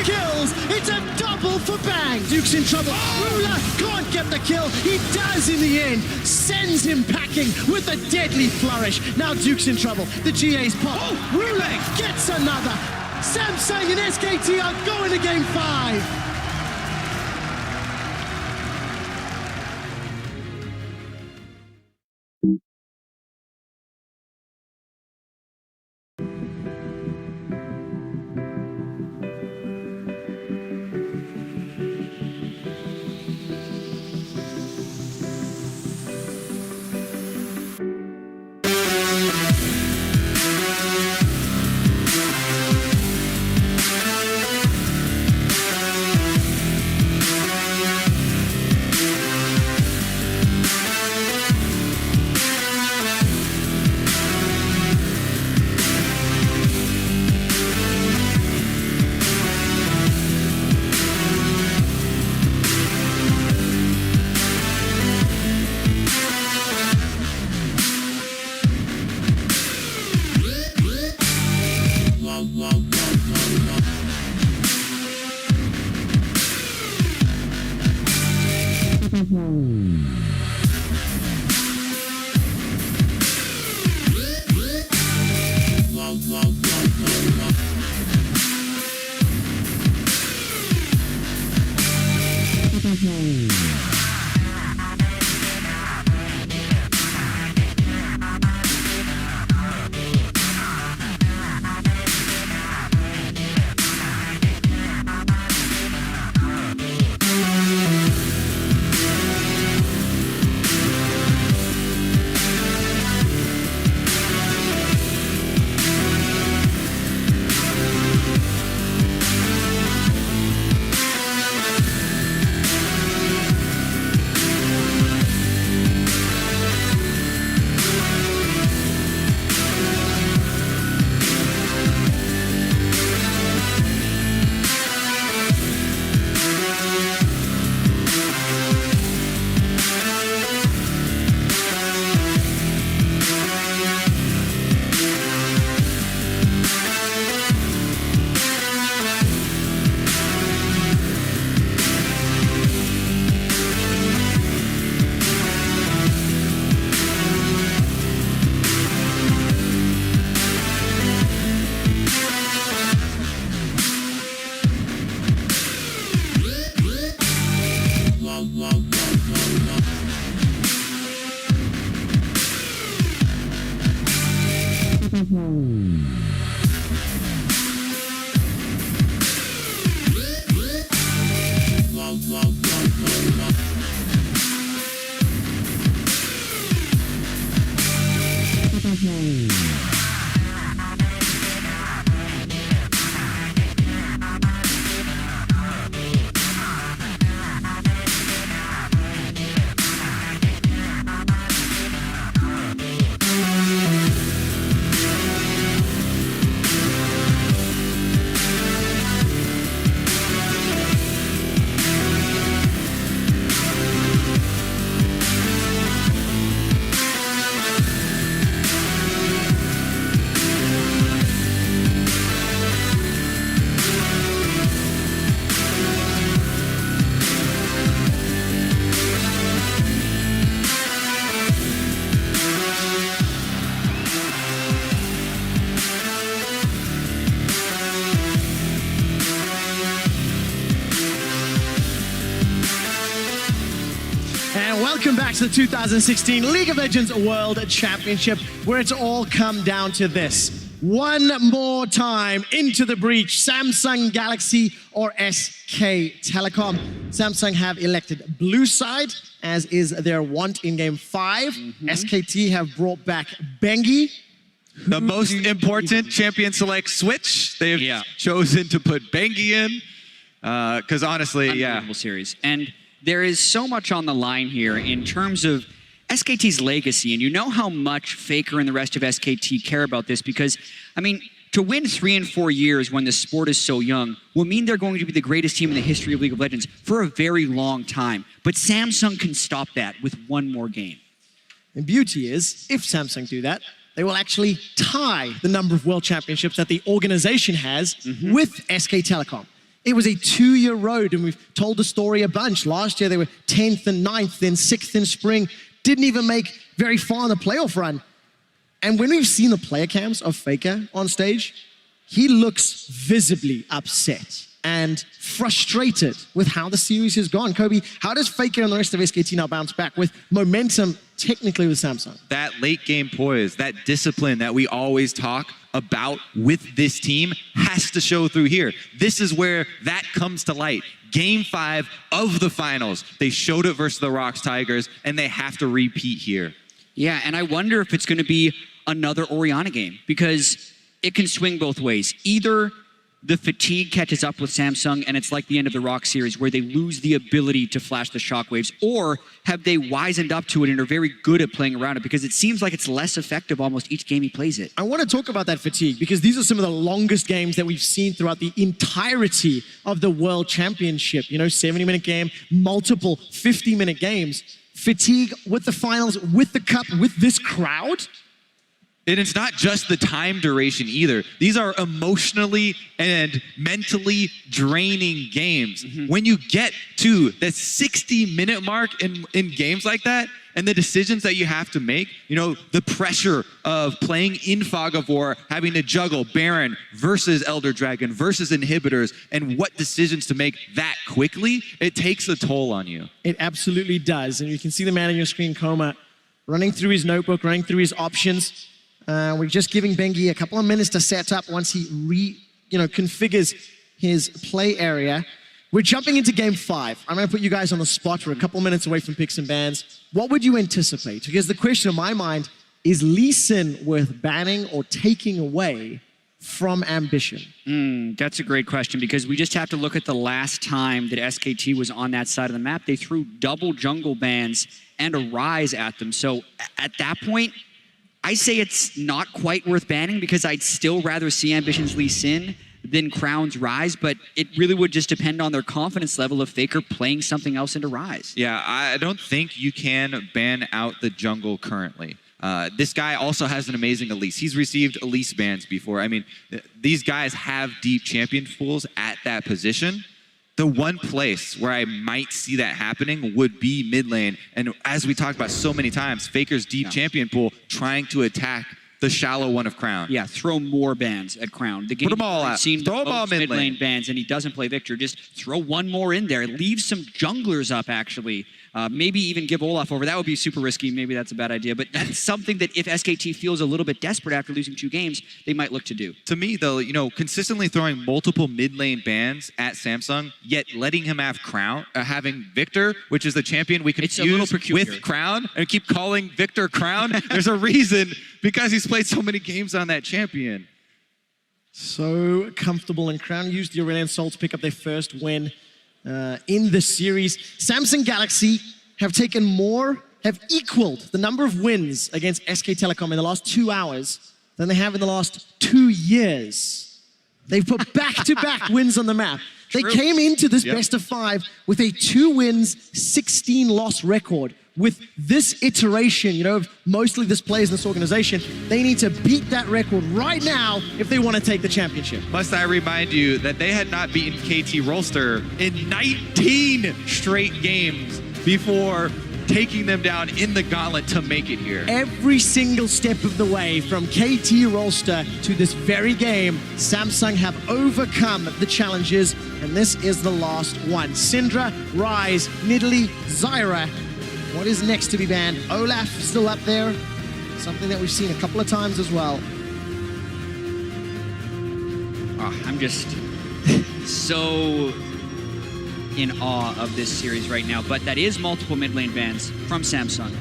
Kills. It's a double for Bang. Duke's in trouble. Ruler can't get the kill. He does in the end. Sends him packing with a deadly flourish. Now Duke's in trouble. The GA's pop. Ruler gets another. Samsung and SKT are going to game 5. Welcome back to the 2016 League of Legends World Championship, where it's all come down to this. One more time into the breach, Samsung Galaxy or SK Telecom. Samsung have elected blue side, as is their want in Game 5. SKT have brought back Bengi. The most important champion select switch. They have chosen to put Bengi in. Because honestly, unbelievable series. And there is so much on the line here in terms of SKT's legacy, and you know how much Faker and the rest of SKT care about this because, I mean, to win 3 and 4 years when the sport is so young will mean they're going to be the greatest team in the history of League of Legends for a very long time. But Samsung can stop that with one more game. The beauty is, if Samsung do that, they will actually tie the number of world championships that the organization has with SK Telecom. It was a 2-year road, and we've told the story a bunch. Last year, they were 10th and 9th, then 6th in spring. Didn't even make very far in the playoff run. And when we've seen the player cams of Faker on stage, he looks visibly upset and frustrated with how the series has gone. Kobe, how does Faker and the rest of SKT now bounce back with momentum technically with Samsung? That late game poise, that discipline that we always talk about with this team has to show through here. This is where that comes to light. Game 5 of the finals. They showed it versus the Rocks Tigers, and they have to repeat here. Yeah, and I wonder if it's going to be another Orianna game because it can swing both ways. Either the fatigue catches up with Samsung and it's like the end of the Rock series where they lose the ability to flash the shockwaves, or have they wisened up to it and are very good at playing around it because it seems like it's less effective almost each game he plays it. I want to talk about that fatigue because these are some of the longest games that we've seen throughout the entirety of the World Championship. You know, 70-minute game, multiple 50-minute games. Fatigue with the finals, with the cup, with this crowd. And it's not just the time duration either. These are emotionally and mentally draining games. When you get to the 60-minute mark in games like that, and the decisions that you have to make, you know, the pressure of playing in Fog of War, having to juggle Baron versus Elder Dragon versus inhibitors, and what decisions to make that quickly, it takes a toll on you. It absolutely does. And you can see the man on your screen, Coma, running through his notebook, running through his options. We're just giving Bengi a couple of minutes to set up once he configures his play area. We're jumping into game 5. I'm going to put you guys on the spot. We're a couple minutes away from picks and bans. What would you anticipate? Because the question in my mind is Lee Sin worth banning or taking away from Ambition? That's a great question, because we just have to look at the last time that SKT was on that side of the map. They threw double jungle bans and a Rise at them. So at that point, I say it's not quite worth banning, because I'd still rather see Ambition's Lee Sin than Crown's Rise, but it really would just depend on their confidence level of Faker playing something else into Rise. Yeah, I don't think you can ban out the jungle currently. This guy also has an amazing Elise. He's received Elise bans before. I mean, these guys have deep champion pools at that position. The one place where I might see that happening would be mid lane. And as we talked about so many times, Faker's deep champion pool trying to attack the shallow one of Crown. Yeah, throw more bans at Crown. The game Put them all out. seen Throw them all mid mid-lane. lane bans, and he doesn't play Victor. Just throw one more in there. Leave some junglers up, actually. Maybe even give Olaf over. That would be super risky. Maybe that's a bad idea. But that's something that if SKT feels a little bit desperate after losing 2 games, they might look to do. To me, though, you know, consistently throwing multiple mid lane bans at Samsung, yet letting him have Crown, having Victor, which is the champion we It's a little confuse peculiar. with Crown, and keep calling Victor Crown. There's a reason, because he's played so many games on that champion. So comfortable, and Crown used the Aurelion Soul to pick up their first win in the series. Samsung Galaxy have equaled the number of wins against SK Telecom in the last 2 hours than they have in the last 2 years. They've put back-to-back wins on the map. They came into this best of 5 with a 2 wins, 16 loss record. With this iteration, you know, of mostly this players in this organization, they need to beat that record right now if they want to take the championship. Must I remind you that they had not beaten KT Rolster in 19 straight games before taking them down in the gauntlet to make it here. Every single step of the way from KT Rolster to this very game, Samsung have overcome the challenges, and this is the last one. Syndra, Rise, Nidalee, Zyra. What is next to be banned? Olaf still up there. Something that we've seen a couple of times as well. Oh, I'm just so in awe of this series right now. But that is multiple mid lane bans from Samsung.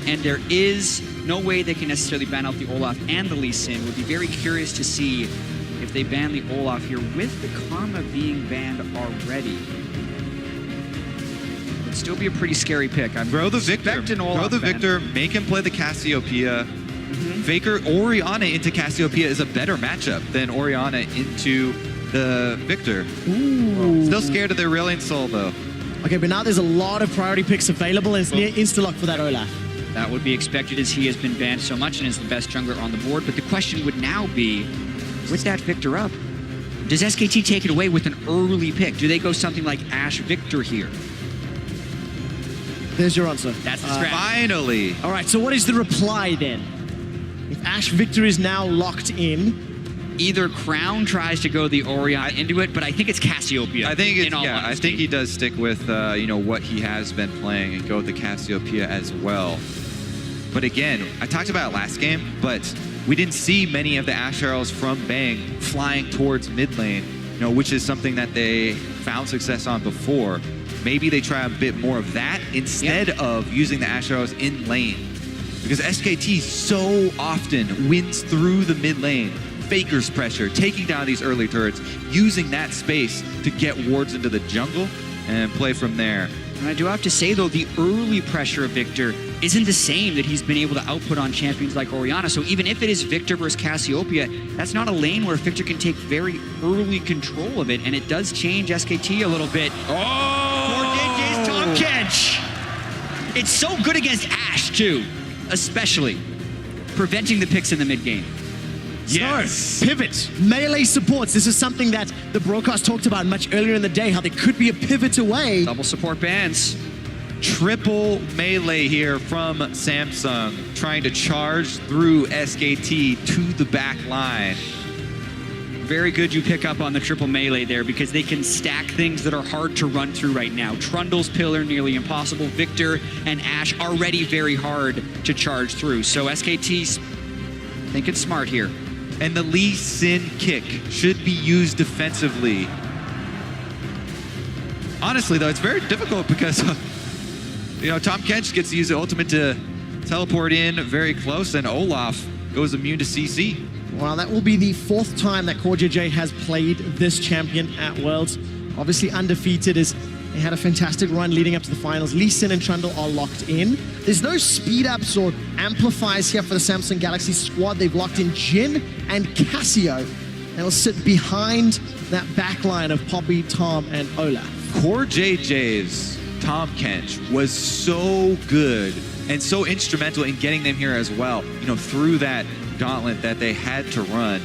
And there is no way they can necessarily ban out the Olaf and the Lee Sin. Would be very curious to see if they ban the Olaf here with the Karma being banned already. It'd still be a pretty scary pick. I'm Throw the Victor. expecting Olaf Throw the ban. Victor. Make him play the Cassiopeia. Faker Orianna into Cassiopeia is a better matchup than Orianna into the Victor. Ooh. Still scared of the Aurelion Soul, though. Okay, but now there's a lot of priority picks available, and it's near insta-lock for that Olaf. That would be expected, as he has been banned so much and is the best jungler on the board. But the question would now be, with that Victor up, does SKT take it away with an early pick? Do they go something like Ashe Victor here? There's your answer. That's the strategy. Finally. All right, so what is the reply then? If Ashe Victor is now locked in, Either Crown tries to go the Orianna into it, but I think it's Cassiopeia. I think in all I honesty. think he does stick with you know, what he has been playing and go with the Cassiopeia as well. But again, I talked about it last game, but we didn't see many of the Ashe arrows from Bang flying towards mid lane, you know, which is something that they found success on before. Maybe they try a bit more of that instead of using the Ashe arrows in lane. Because SKT so often wins through the mid lane, Faker's pressure, taking down these early turrets, using that space to get wards into the jungle and play from there. And I do have to say, though, the early pressure of Victor isn't the same that he's been able to output on champions like Orianna. So even if it is Victor versus Cassiopeia, that's not a lane where Victor can take very early control of it, and it does change SKT a little bit. Oh! Top catch! It's so good against Ashe, too, especially. preventing the picks in the mid-game. So, pivot, melee supports. This is something that the broadcast talked about much earlier in the day, how they could be a pivot away. Double support bans. Triple melee here from Samsung, trying to charge through SKT to the back line. Very good you pick up on the triple melee there because they can stack things that are hard to run through right now. Trundle's pillar, nearly impossible. Victor and Ashe already very hard to charge through. So SKT's thinking smart here. And the Lee Sin kick should be used defensively. Honestly, though, it's very difficult because, Tom Kench gets to use the ultimate to teleport in very close, and Olaf goes immune to CC. Well, that will be the 4th time that CoreJJ has played this champion at Worlds. Obviously undefeated as they had a fantastic run leading up to the finals. Lee Sin and Trundle are locked in. There's no speed ups or amplifiers here for the Samsung Galaxy squad. They've locked in Jin and Cassio. They'll sit behind that back line of Poppy, Tom, and Olaf. CoreJJ's Tom Kench was so good and so instrumental in getting them here as well. Through that gauntlet that they had to run.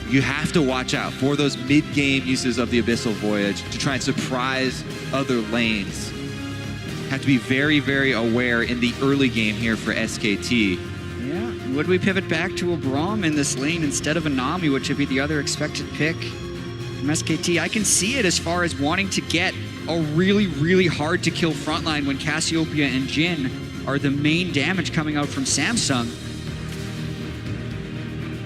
You have to watch out for those mid-game uses of the Abyssal Voyage to try and surprise other lanes. Have to be very, very aware in the early game here for SKT. Yeah, would we pivot back to a Braum in this lane instead of a Nami, which would be the other expected pick from SKT? I can see it as far as wanting to get a really, really hard to kill frontline when Cassiopeia and Jin are the main damage coming out from Samsung.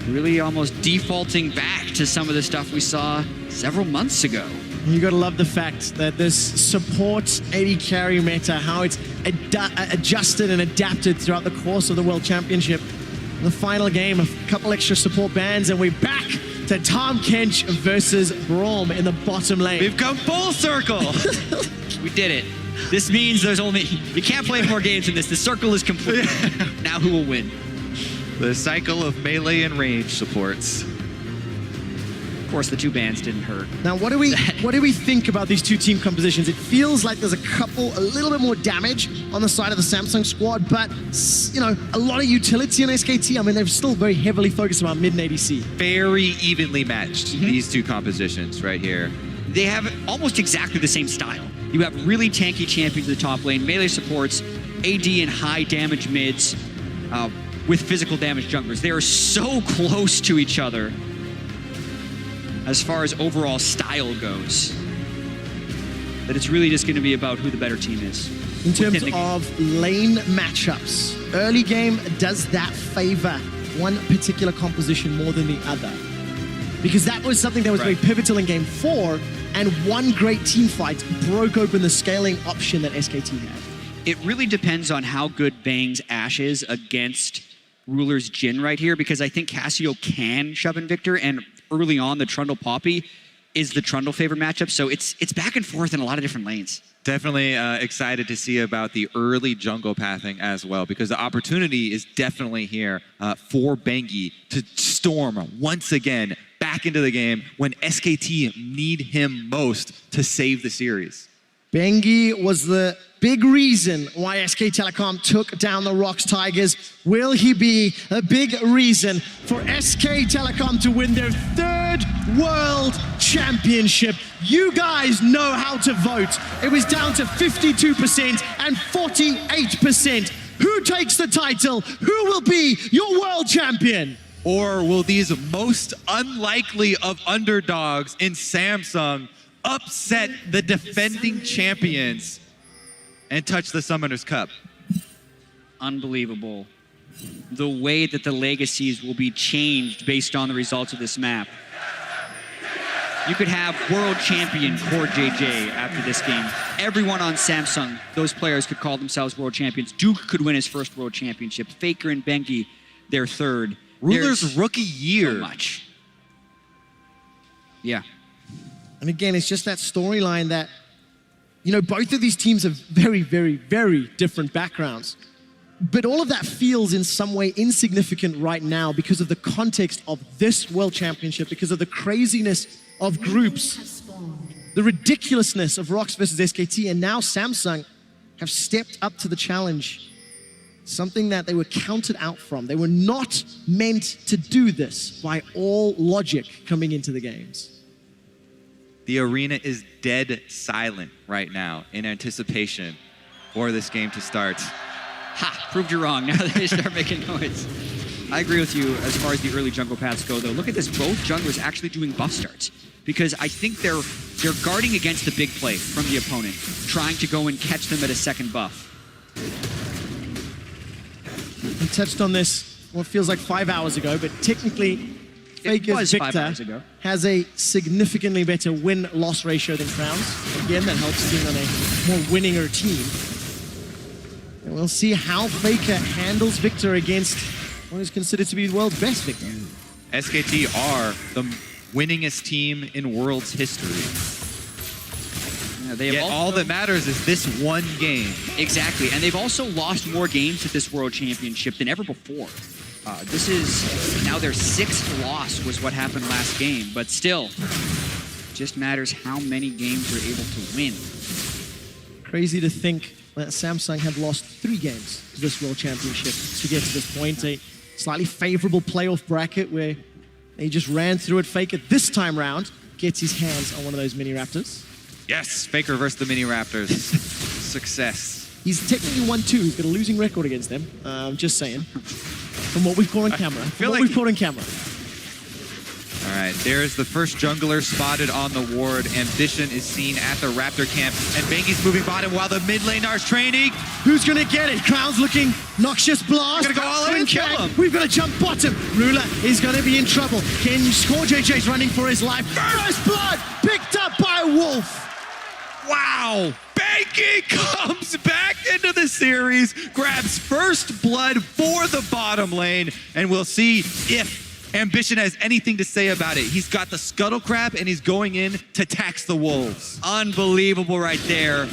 Really almost defaulting back to some of the stuff we saw several months ago. You gotta love the fact that this support AD carry meta, how it's adjusted and adapted throughout the course of the World Championship. The final game, a couple extra support bans, and we're back to Tom Kench versus Braum in the bottom lane. We've come full circle. We did it. This means you can't play more games in this. The circle is complete. Now who will win? The cycle of melee and range supports. Of course, the 2 bans didn't hurt. Now, what do we think about these 2 team compositions? It feels like there's a little bit more damage on the side of the Samsung squad, but a lot of utility on SKT. I mean, they're still very heavily focused on mid and ADC. Very evenly matched, these 2 compositions right here. They have almost exactly the same style. You have really tanky champions in the top lane, melee supports, AD and high damage mids, with physical damage junglers. They are so close to each other as far as overall style goes that it's really just going to be about who the better team is. In terms of lane matchups, early game, does that favor one particular composition more than the other? Because that was something that was very pivotal in game 4, and one great team fight broke open the scaling option that SKT had. It really depends on how good Bang's Ashe is against Ruler's Jin right here, because I think Cassio can shove in Victor, and early on the Trundle Poppy is the Trundle favorite matchup, so it's back and forth in a lot of different lanes. Definitely excited to see about the early jungle pathing as well, because the opportunity is definitely here for Bengi to storm once again back into the game when SKT need him most to save the series. Bengi was the big reason why SK Telecom took down the Rocks Tigers. Will he be a big reason for SK Telecom to win their 3rd World Championship? You guys know how to vote. It was down to 52% and 48%. Who takes the title? Who will be your world champion? Or will these most unlikely of underdogs in Samsung upset the defending champions and touch the Summoner's Cup? Unbelievable. The way that the legacies will be changed based on the results of this map. You could have world champion CoreJJ after this game. Everyone on Samsung, those players could call themselves world champions. Duke could win his 1st world championship. Faker and Bengi, their 3rd. Ruler's rookie year. So much. Yeah. And again, it's just that storyline that, both of these teams have very, very, very different backgrounds. But all of that feels in some way insignificant right now because of the context of this World Championship, because of the craziness of groups, the ridiculousness of Rocks versus SKT, and now Samsung have stepped up to the challenge. something that they were counted out from. They were not meant to do this by all logic coming into the games. The arena is dead silent right now in anticipation for this game to start. Ha! Proved you wrong. Now they start making noise. I agree with you as far as the early jungle paths go, though. Look at this. Both junglers actually doing buff starts because I think they're guarding against the big play from the opponent, trying to go and catch them at a second buff. We touched on this what feels like 5 hours ago, but technically Faker's Victor has a significantly better win-loss ratio than Crown's. Again, that helps being on a more winninger team. And we'll see how Faker handles Victor against what is considered to be the world's best Victor. SKT are the winningest team in World's history. Yeah, they have Yet all that matters is this one game. Exactly, and they've also lost more games at this World Championship than ever before. This is now their 6th loss was what happened last game, but still, just matters how many games they're able to win. Crazy to think that Samsung have lost 3 games to this World Championship to get to this point. A slightly favorable playoff bracket where they just ran through it. Faker this time round gets his hands on one of those mini Raptors. Yes, Faker versus the Mini Raptors. Success. He's technically 1-2. He's got a losing record against them. Just saying. From what we've caught on camera. All right, there's the first jungler spotted on the ward. Ambition is seen at the Raptor camp, and Bengi's moving bottom while the mid laner is training. Who's gonna get it? Crown's looking noxious blast. Gonna go all in and kill him. We've got to jump bottom. Ruler is gonna be in trouble. Can you score? JJ's running for his life. First blood picked up by Wolf. Wow! Bengi comes back into the series, grabs first blood for the bottom lane, and we'll see if Ambition has anything to say about it. He's got the scuttle crab, and he's going in to tax the wolves. Unbelievable right there,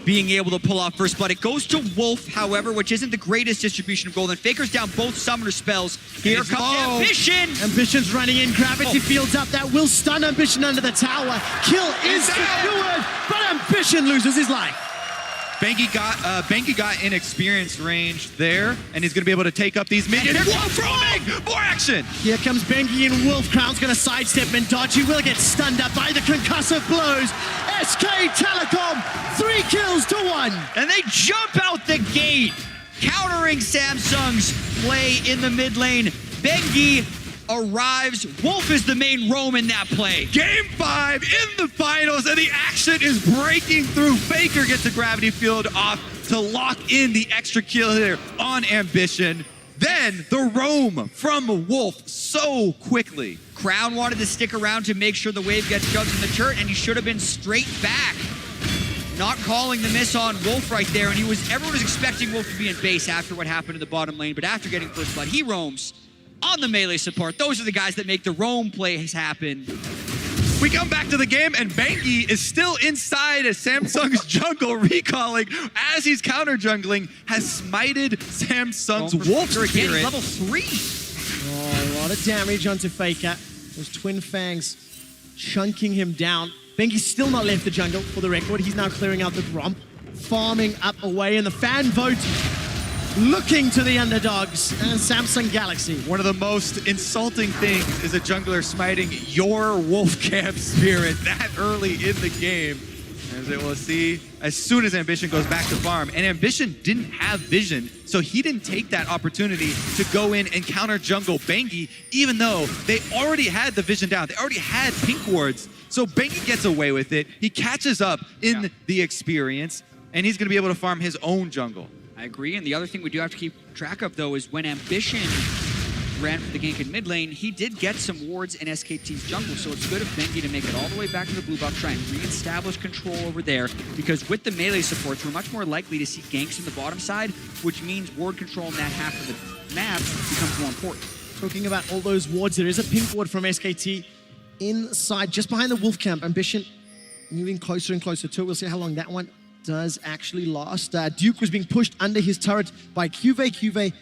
being able to pull off first blood. It goes to Wolf, however, which isn't the greatest distribution of gold. And Faker's down both summoner spells. Here comes Ambition! Ambition's running in, gravity fields up. That will stun Ambition under the tower. Kill is secured, but Ambition loses his life. Bengi got in experience range there, and he's gonna be able to take up these minions. Wolf roaming! More action! Here comes Bengi and Wolf. Crown's gonna sidestep and dodge. He will get stunned up by the concussive blows. SK Telecom, 3 kills to 1. And they jump out the gate, countering Samsung's play in the mid lane. Bengi arrives. Wolf is the main roam in that play. Game 5 in the finals, and the action is breaking through. Faker gets a gravity field off to lock in the extra kill here on Ambition. Then the roam from Wolf so quickly. Crown wanted to stick around to make sure the wave gets jumped in the turret, and he should have been straight back. Not calling the miss on Wolf right there, and everyone was expecting Wolf to be in base after what happened in the bottom lane, but after getting first blood, he roams on the melee support. Those are the guys that make the roam plays happen. We come back to the game, and Bengi is still inside of Samsung's jungle, recalling as he's counter jungling, has smited Samsung's Wolf Spirit. Level 3. Oh, a lot of damage onto Faker. Those twin fangs chunking him down. Bengi's still not left the jungle, for the record. He's now clearing out the Gromp, farming up away, and the fan vote looking to the underdogs and Samsung Galaxy. One of the most insulting things is a jungler smiting your Wolf Camp Spirit that early in the game. As it will see, as soon as Ambition goes back to farm, and Ambition didn't have vision, so he didn't take that opportunity to go in and counter jungle Bengi, even though they already had the vision down. They already had pink wards, so Bengi gets away with it. He catches up in the experience, and he's gonna be able to farm his own jungle. I agree, and the other thing we do have to keep track of, though, is when Ambition ran for the gank in mid lane, he did get some wards in SKT's jungle, so it's good of Bengi to make it all the way back to the blue buff, try and re-establish control over there, because with the melee supports, we're much more likely to see ganks in the bottom side, which means ward control in that half of the map becomes more important. Talking about all those wards, there is a pink ward from SKT inside, just behind the Wolf Camp. Ambition moving closer and closer to it. We'll see how long that one does actually last. Duke was being pushed under his turret by Cuve. Cuve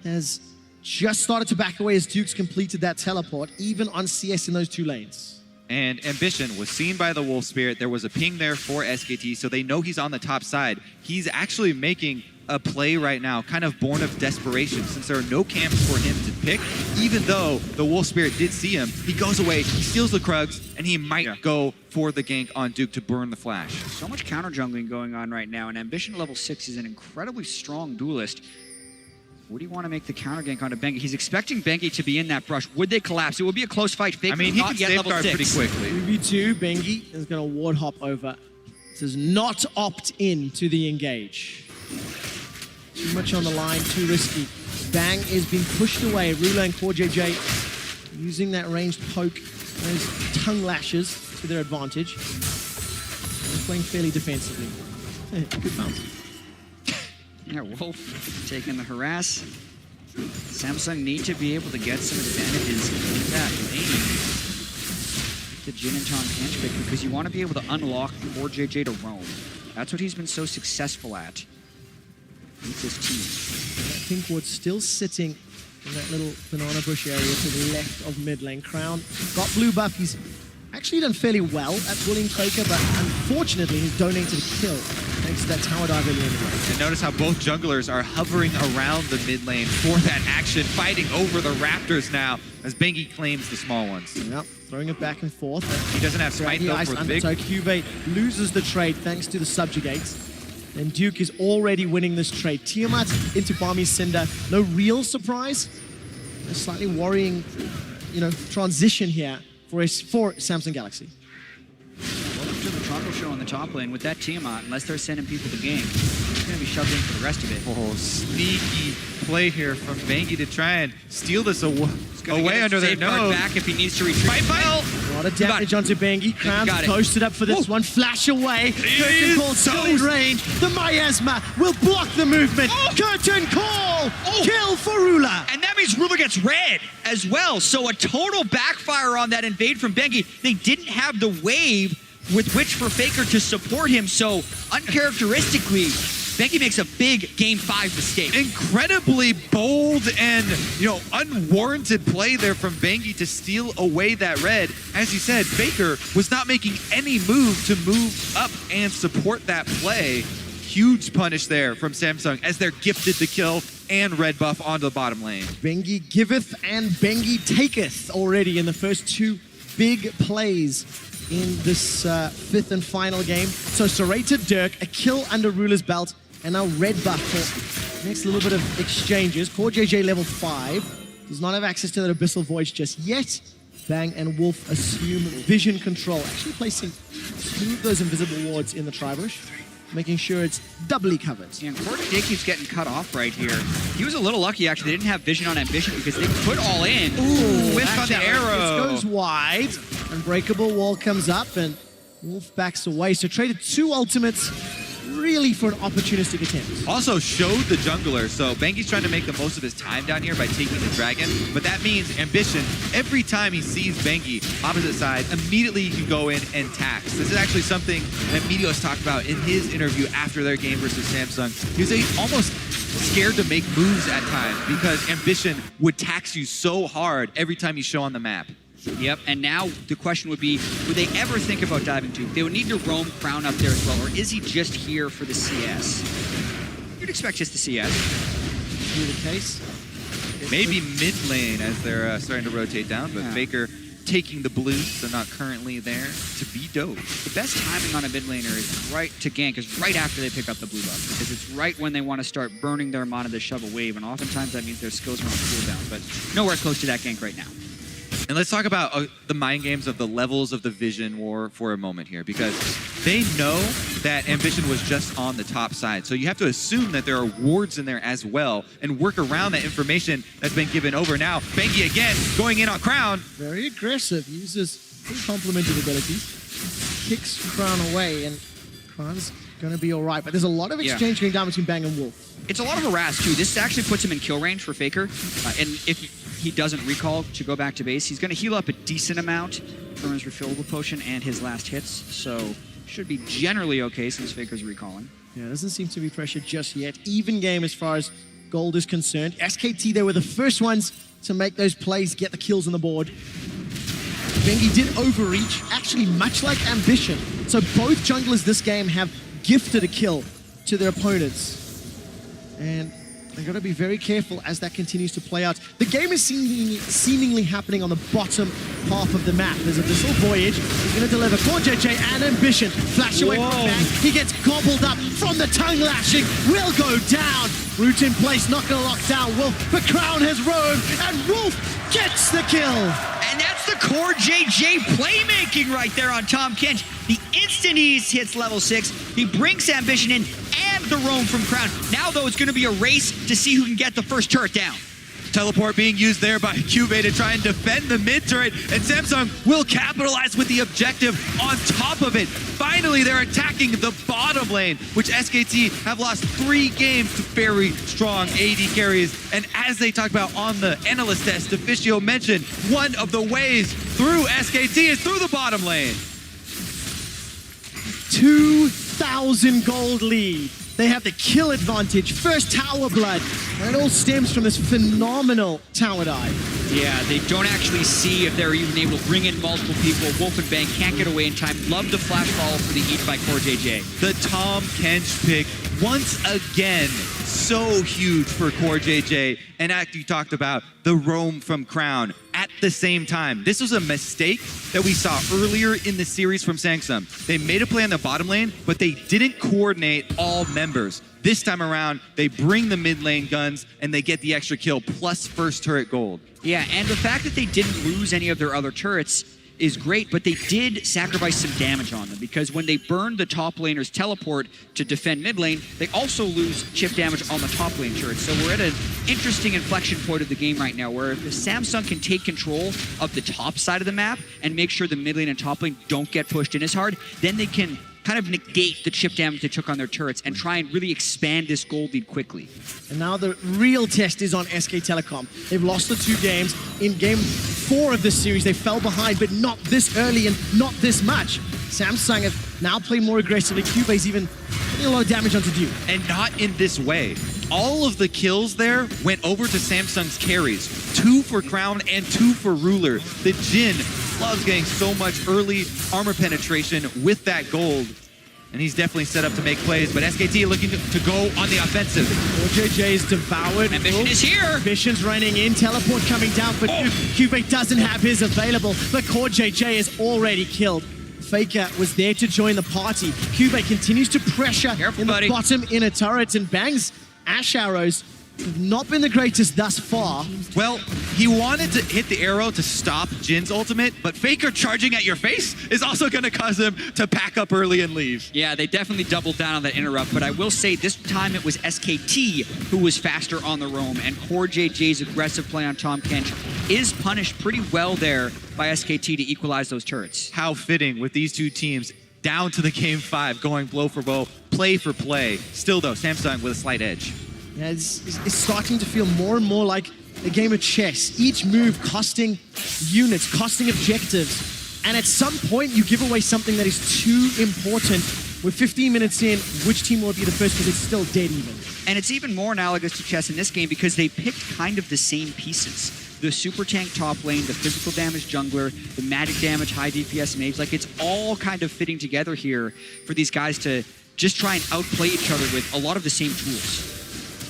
has just started to back away as Duke's completed that teleport, even on CS in those 2 lanes. And Ambition was seen by the Wolf Spirit. There was a ping there for SKT, so they know he's on the top side. He's actually making a play right now, kind of born of desperation, since there are no camps for him to pick. Even though the Wolf Spirit did see him, he goes away, he steals the Krugs, and he might go for the gank on Duke to burn the flash. So much counter jungling going on right now, and Ambition level 6 is an incredibly strong duelist. What do you want to make the counter gank onto Bengi? He's expecting Bengi to be in that brush. Would they collapse? It would be a close fight. Faker I mean, he not can yet level safeguard 6. pretty quickly. 2v2, Bengi is going to ward hop over. Does not opt in to the engage. Too much on the line, too risky. Bang is being pushed away. Rula and CoreJJ using that ranged poke, those tongue lashes to their advantage. They're playing fairly defensively. Good bounce. Yeah, Wolf taking the harass. Samsung need to be able to get some advantages in that lane. The Jin and Tong can't pick because you want to be able to unlock CoreJJ to roam. That's what he's been so successful at with his team. Pinkward's still sitting in that little banana bush area to the left of mid lane. Crown got blue buff. He's actually done fairly well at pulling Faker, but unfortunately he's donated a kill thanks to that tower dive early in the game. And notice how both junglers are hovering around the mid lane for that action, fighting over the Raptors now as Bengi claims the small ones. Yep, throwing it back and forth. He doesn't have smite though Ice for the big. Undertow. Juve loses the trade thanks to the subjugates. And Duke is already winning this trade. Tiamat into Barmy Cinder. No real surprise. A slightly worrying, transition here for Samsung Galaxy. Welcome to the Toronto show on the top lane with that Tiamat. Unless they're sending people to game, he's going to be shoved in for the rest of it. Oh, sneaky play here from Bengi to try and steal this away under their nose. Back if he needs to retreat. A lot of damage onto Bengi. Crown's posted up for this one. Flash away. Curtain Call still in range. The miasma will block the movement. Curtain Call! Kill for Rula. And that means Rula gets red as well. So a total backfire on that invade from Bengi. They didn't have the wave with which for Faker to support him. So uncharacteristically, Bengi makes a big Game 5 mistake. Incredibly bold and, unwarranted play there from Bengi to steal away that red. As you said, Faker was not making any move to move up and support that play. Huge punish there from Samsung as they're gifted the kill and red buff onto the bottom lane. Bengi giveth and Bengi taketh already in the first two big plays in this fifth and final game. So serrated Dirk, a kill under Rula's belt, and now red buff for next little bit of exchanges. CoreJJ level 5 does not have access to that Abyssal Voice just yet. Bang and Wolf assume vision control, actually placing two of those invisible wards in the Tribush, making sure it's doubly covered. Yeah, and CoreJJ keeps getting cut off right here. He was a little lucky, actually. They didn't have vision on Ambition because they put all in. Ooh, whiff on the arrow. It goes wide. Unbreakable wall comes up and Wolf backs away. So traded two ultimates really for an opportunistic attempt. Also showed the jungler, so Bengi's trying to make the most of his time down here by taking the dragon, but that means Ambition, every time he sees Bengi, opposite side, immediately he can go in and tax. This is actually something that Meteos talked about in his interview after their game versus Samsung. He was almost scared to make moves at times because Ambition would tax you so hard every time you show on the map. Yep, and now the question would be, would they ever think about diving Duke? They would need to roam Crown up there as well, or is he just here for the CS? You'd expect just the CS. Be the case. Maybe mid lane as they're starting to rotate down, but Yeah. Faker taking the blue, so not currently there to be dope. The best timing on a mid laner is right after they pick up the blue buff, because it's right when they want to start burning their mana to shove a wave, and oftentimes that means their skills are on cooldown, but nowhere close to that gank right now. And let's talk about the mind games of the levels of the Vision War for a moment here, because they know that Ambition was just on the top side. So you have to assume that there are wards in there as well and work around that information that's been given over. Now, Bengi again going in on Crown. Very aggressive, uses pretty complementary abilities, kicks Crown away, and Crown's going to be all right. But there's a lot of exchange going down between Bang and Wolf. It's a lot of harass, too. This actually puts him in kill range for Faker, and if he doesn't recall to go back to base, he's going to heal up a decent amount from his refillable potion and his last hits, so should be generally okay since Faker's recalling. Yeah, doesn't seem to be pressured just yet. Even game as far as gold is concerned. SKT, they were the first ones to make those plays, get the kills on the board. Bengi did overreach, actually much like Ambition. So both junglers this game have gifted a kill to their opponents. And they've got to be very careful as that continues to play out. The game is seemingly happening on the bottom half of the map. There's Abyssal Voyage. He's going to deliver CoreJJ and Ambition. Flash away from Bang. He gets gobbled up from the tongue lashing. Will go down. Root in place, not going to lock down Wolf. But Crown has roamed, and Wolf gets the kill. And that's the CoreJJ playmaking right there on Tom Kench. The instant he hits level 6, he brings Ambition in and the roam from Crown. Now, though, it's going to be a race to see who can get the first turret down. Teleport being used there by Cube to try and defend the mid turret, and Samsung will capitalize with the objective on top of it. Finally, they're attacking the bottom lane, which SKT have lost 3 games to very strong AD carries. And as they talked about on the analyst test, Deficio mentioned one of the ways through SKT is through the bottom lane. 2,000 gold lead. They have the kill advantage, first tower blood, and it all stems from this phenomenal tower dive. Yeah, they don't actually see if they're even able to bring in multiple people. Wolf and Bang can't get away in time. Love the flash follow for the eat by CoreJJ. The Tom Kench pick, once again, so huge for CoreJJ. And you talked about the roam from Crown at the same time. This was a mistake that we saw earlier in the series from Samsung. They made a play on the bottom lane, but they didn't coordinate all members. This time around, they bring the mid lane guns and they get the extra kill plus first turret gold. Yeah, and the fact that they didn't lose any of their other turrets is great, but they did sacrifice some damage on them because when they burned the top laner's teleport to defend mid lane, they also lose chip damage on the top lane turrets. So we're at an interesting inflection point of the game right now where if Samsung can take control of the top side of the map and make sure the mid lane and top lane don't get pushed in as hard, then they can kind of negate the chip damage they took on their turrets and try and really expand this gold lead quickly. And now the real test is on SK Telecom. They've lost the 2 games. In game 4 of this series, they fell behind, but not this early and not this much. Samsung have now played more aggressively. Cuba's even putting a lot of damage onto Duke. And not in this way. All of the kills there went over to Samsung's carries. 2 for Crown and 2 for Ruler. The Jin loves getting so much early armor penetration with that gold. And he's definitely set up to make plays, but SKT looking to go on the offensive. CoreJJ is devoured. Ambition is here. Ambition's running in, teleport coming down for Duke. Cube doesn't have his available, but CoreJJ is already killed. Faker was there to join the party. Cube continues to pressure in the bottom inner turrets, and Bang's Ash Arrows have not been the greatest thus far. Well, he wanted to hit the arrow to stop Jin's ultimate, but Faker charging at your face is also going to cause him to pack up early and leave. Yeah, they definitely doubled down on that interrupt, but I will say this time it was SKT who was faster on the roam, and CoreJJ's aggressive play on Tom Kench is punished pretty well there by SKT to equalize those turrets. How fitting with these 2 teams down to the game 5, going blow for blow, play for play. Still though, Samsung with a slight edge. Yeah, it's starting to feel more and more like a game of chess. Each move costing units, costing objectives. And at some point, you give away something that is too important. We're 15 minutes in. Which team will be the first? Because it's still dead even. And it's even more analogous to chess in this game because they picked kind of the same pieces. The super tank top lane, the physical damage jungler, the magic damage high DPS mage. Like, it's all kind of fitting together here for these guys to just try and outplay each other with a lot of the same tools.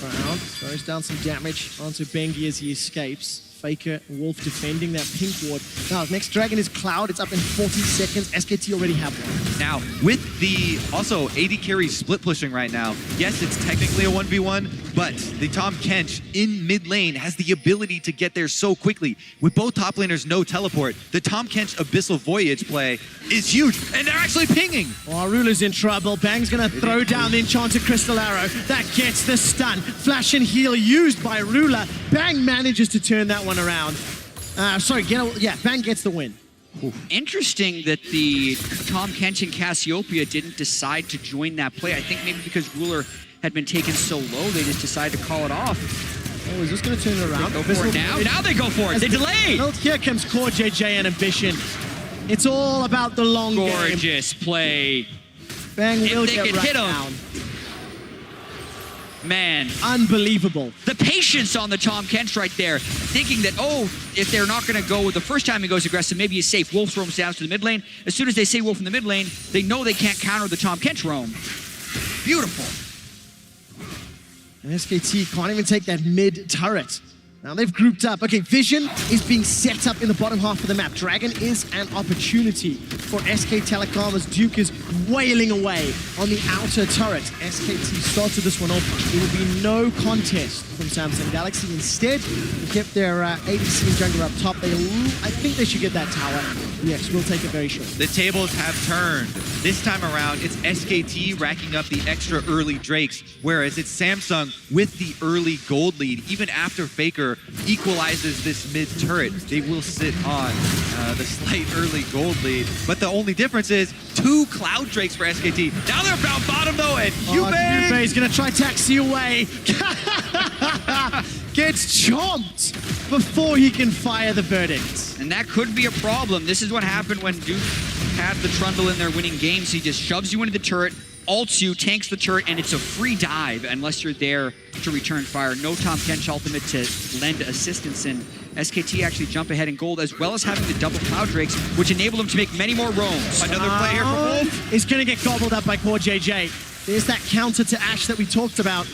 Crown throws down some damage onto Bengi as he escapes. Faker and Wolf defending that pink ward. Now, next dragon is Cloud. It's up in 40 seconds. SKT already have one. Now, with the also AD carry split pushing right now, yes, it's technically a 1v1, but the Tom Kench in mid lane has the ability to get there so quickly. With both top laners no teleport, the Tom Kench Abyssal Voyage play is huge, and they're actually pinging. Oh, Ruler's in trouble. Bang's gonna throw down the Enchanted Crystal Arrow. That gets the stun. Flash and heal used by Ruler. Bang manages to turn that one around. Bang gets the win. Interesting that the Tom Kench and Cassiopeia didn't decide to join that play. I think maybe because Ruler had been taken so low, they just decided to call it off. Oh, is this going to turn it around? They go for it now. Now they go for it. They delay. Well, here comes CoreJJ and Ambition. It's all about the long game. Gorgeous play. Bang will they get could right hit him. down. Man. Unbelievable. The patience on the Tom Kench right there, thinking that, oh, if they're not going to go the first time he goes aggressive, maybe he's safe. Wolf roams down to the mid lane. As soon as they say Wolf in the mid lane, they know they can't counter the Tom Kench roam. Beautiful. And SKT can't even take that mid turret. Now they've grouped up. Okay, Vision is being set up in the bottom half of the map. Dragon is an opportunity for SK Telecom as Duke is wailing away on the outer turret. SKT started this one off. It will be no contest from Samsung Galaxy. Instead, they kept their ADC and jungler up top. I think they should get that tower. Yes, we'll take it very short. The tables have turned. This time around, it's SKT racking up the extra early Drakes, whereas it's Samsung with the early gold lead. Even after Faker equalizes this mid turret, they will sit on the slight early gold lead. But the only difference is 2 Cloud Drakes for SKT. Now they're bound bottom though, and Yubei is gonna try taxi away. Gets chomped before he can fire the verdict. And that could be a problem. This is what happened when Duke had the Trundle in their winning games. He just shoves you into the turret, ults you, tanks the turret, and it's a free dive unless you're there to return fire. No Tom Kench ultimate to lend assistance, and SKT actually jump ahead in gold, as well as having the double Cloud Drakes, which enable them to make many more roams. Another play here for Wolf. Is going to get gobbled up by Core JJ. There's that counter to Ashe that we talked about.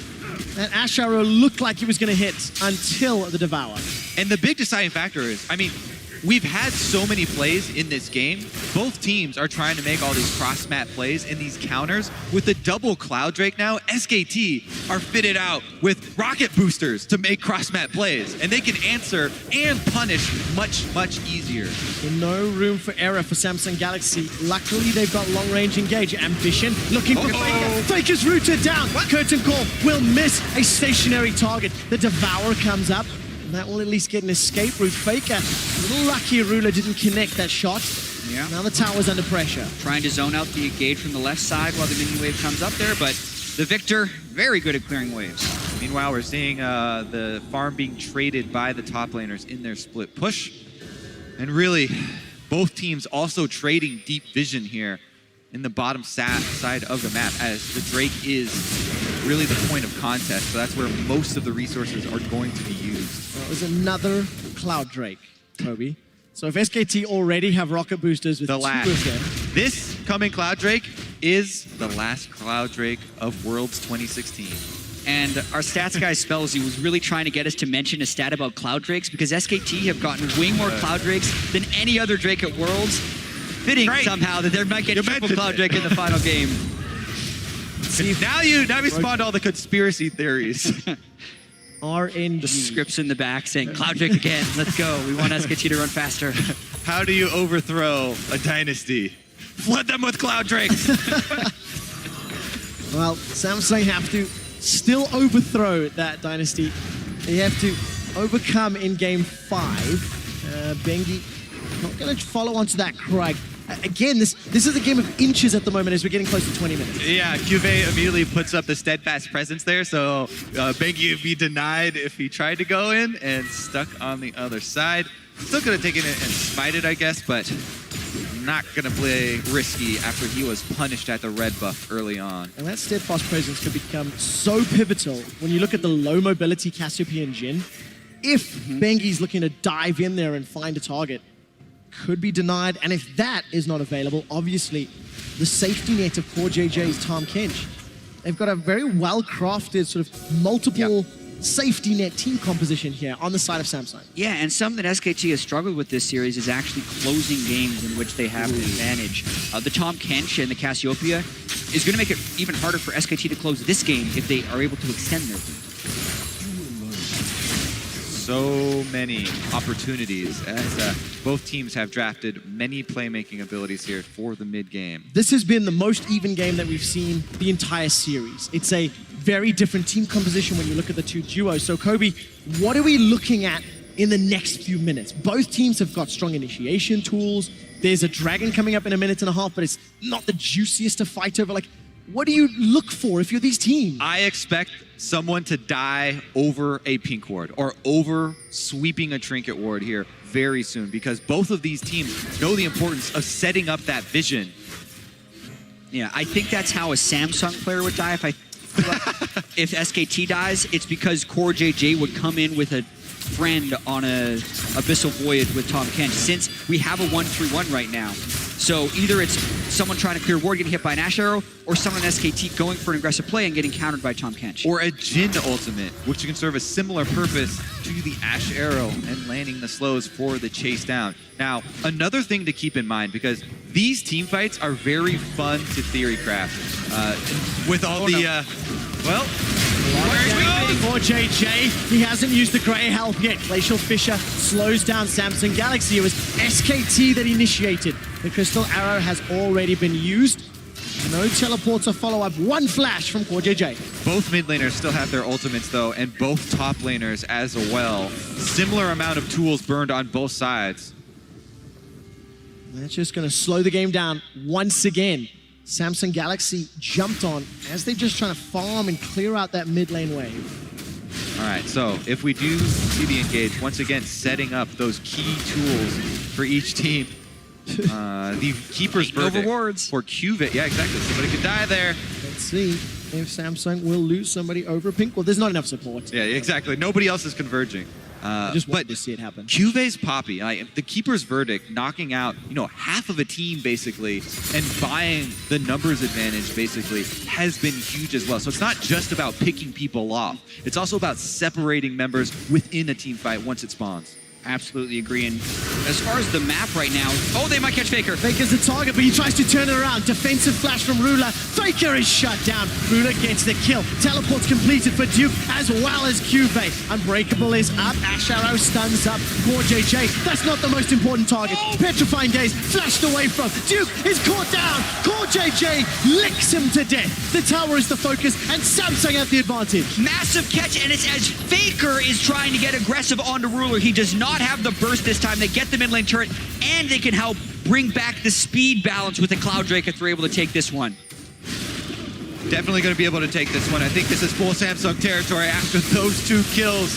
That Ashe arrow looked like it was going to hit until the Devour. And the big deciding factor is, I mean, we've had so many plays in this game. Both teams are trying to make all these cross-map plays and these counters. With the double Cloud Drake now, SKT are fitted out with rocket boosters to make cross-map plays. And they can answer and punish much, much easier. No room for error for Samsung Galaxy. Luckily, they've got long-range engage. Ambition looking for Faker. Faker's rooted down. Curtain Call will miss a stationary target. The Devour comes up. That will at least get an escape route. Faker, a little lucky Ruler didn't connect that shot. Yeah. Now the tower's under pressure. Trying to zone out the engage from the left side while the minion wave comes up there, but the Victor, very good at clearing waves. Meanwhile, we're seeing the farm being traded by the top laners in their split push. And really, both teams also trading deep vision here in the bottom side of the map, as the Drake is really the point of contest. So that's where most of the resources are going to be used. Well, it was another Cloud Drake, Kobe. So if SKT already have rocket boosters with The 2 last. of them, This coming Cloud Drake is the last Cloud Drake of Worlds 2016. And our stats guy Spellsy was really trying to get us to mention a stat about Cloud Drakes, because SKT have gotten way more Cloud Drakes than any other Drake at Worlds. Fitting somehow that there might get triple Cloud Drake in the final game. See, now we spawned all the conspiracy theories. RNG. The scripts in the back saying, Cloud Drake again, let's go. We want SKT to run faster. How do you overthrow a dynasty? Flood them with Cloud Drakes. Well, Samsung have to still overthrow that dynasty. They have to overcome in game 5. Bengi not going to follow onto that Krug. Again, this is a game of inches at the moment as we're getting close to 20 minutes. Yeah, Cuvée immediately puts up the steadfast presence there, so Bengi would be denied if he tried to go in and stuck on the other side. Still could have taken it and smited, I guess, but not going to play risky after he was punished at the red buff early on. And that steadfast presence could become so pivotal when you look at the low mobility Cassiopeia and Jhin. If Bengi's looking to dive in there and find a target, could be denied. And if that is not available, obviously the safety net of Core JJ's Tom Kench. They've got a very well-crafted sort of multiple safety net team composition here on the side of Samsung. Yeah, and something that SKT has struggled with this series is actually closing games in which they have an advantage. The Tom Kench and the Cassiopeia is going to make it even harder for SKT to close this game if they are able to extend their lead. So many opportunities as both teams have drafted many playmaking abilities here for the mid game. This has been the most even game that we've seen the entire series. It's a very different team composition when you look at the 2 duos. So Kobe, what are we looking at in the next few minutes? Both teams have got strong initiation tools. There's a dragon coming up in a minute and a half, but it's not the juiciest to fight over. Like, what do you look for if you're these teams? I expect someone to die over a pink ward or over sweeping a trinket ward here very soon, because both of these teams know the importance of setting up that vision. Yeah, I think that's how a Samsung player would die. If SKT dies, it's because Core JJ would come in with a friend on a Abyssal Voyage with Tom Kench, since we have a 1-3-1 right now. So either it's someone trying to clear ward, getting hit by an Ash Arrow, or someone in SKT going for an aggressive play and getting countered by Tahm Kench. Or a Jhin ultimate, which can serve a similar purpose to the Ash Arrow and landing the slows for the chase down. Now, another thing to keep in mind, because these team fights are very fun to theory craft. With all well, For JJ, he hasn't used the Grey Help yet. Glacial Fissure slows down Samsung Galaxy. It was SKT that initiated. The Crystal Arrow has already been used. No teleports or follow-up. One flash from Core JJ. Both mid laners still have their ultimates though, and both top laners as well. Similar amount of tools burned on both sides. That's just going to slow the game down once again. Samsung Galaxy jumped on as they're just trying to farm and clear out that mid lane wave. All right, so if we do see the engage, once again setting up those key tools for each team. The Keeper's Verdict for Qvit. Yeah, exactly. Somebody could die there. Let's see if Samsung will lose somebody over Pink. Well, there's not enough support. Yeah, exactly. Nobody else is converging. I just wanted to see it happen. Qvit's Poppy, the Keeper's Verdict, knocking out, half of a team basically, and buying the numbers advantage basically, has been huge as well. So it's not just about picking people off. It's also about separating members within a team fight once it spawns. Absolutely agree. And as far as the map right now, oh, they might catch Faker. Faker's the target, but he tries to turn it around. Defensive flash from Ruler. Faker is shut down. Ruler gets the kill. Teleport's completed for Duke as well as Qvit. Unbreakable is up. Ash Arrow stuns up. Core JJ. That's not the most important target. Petrifying Gaze flashed away from. Duke is caught down. Core JJ licks him to death. The tower is the focus, and Samsung have the advantage. Massive catch, and it's as Faker is trying to get aggressive onto Ruler. He does not have the burst this time. They get the mid lane turret, and they can help bring back the speed balance with the Cloud Drake if they're able to take this one. Definitely going to be able to take this one. I think this is full Samsung territory after those 2 kills,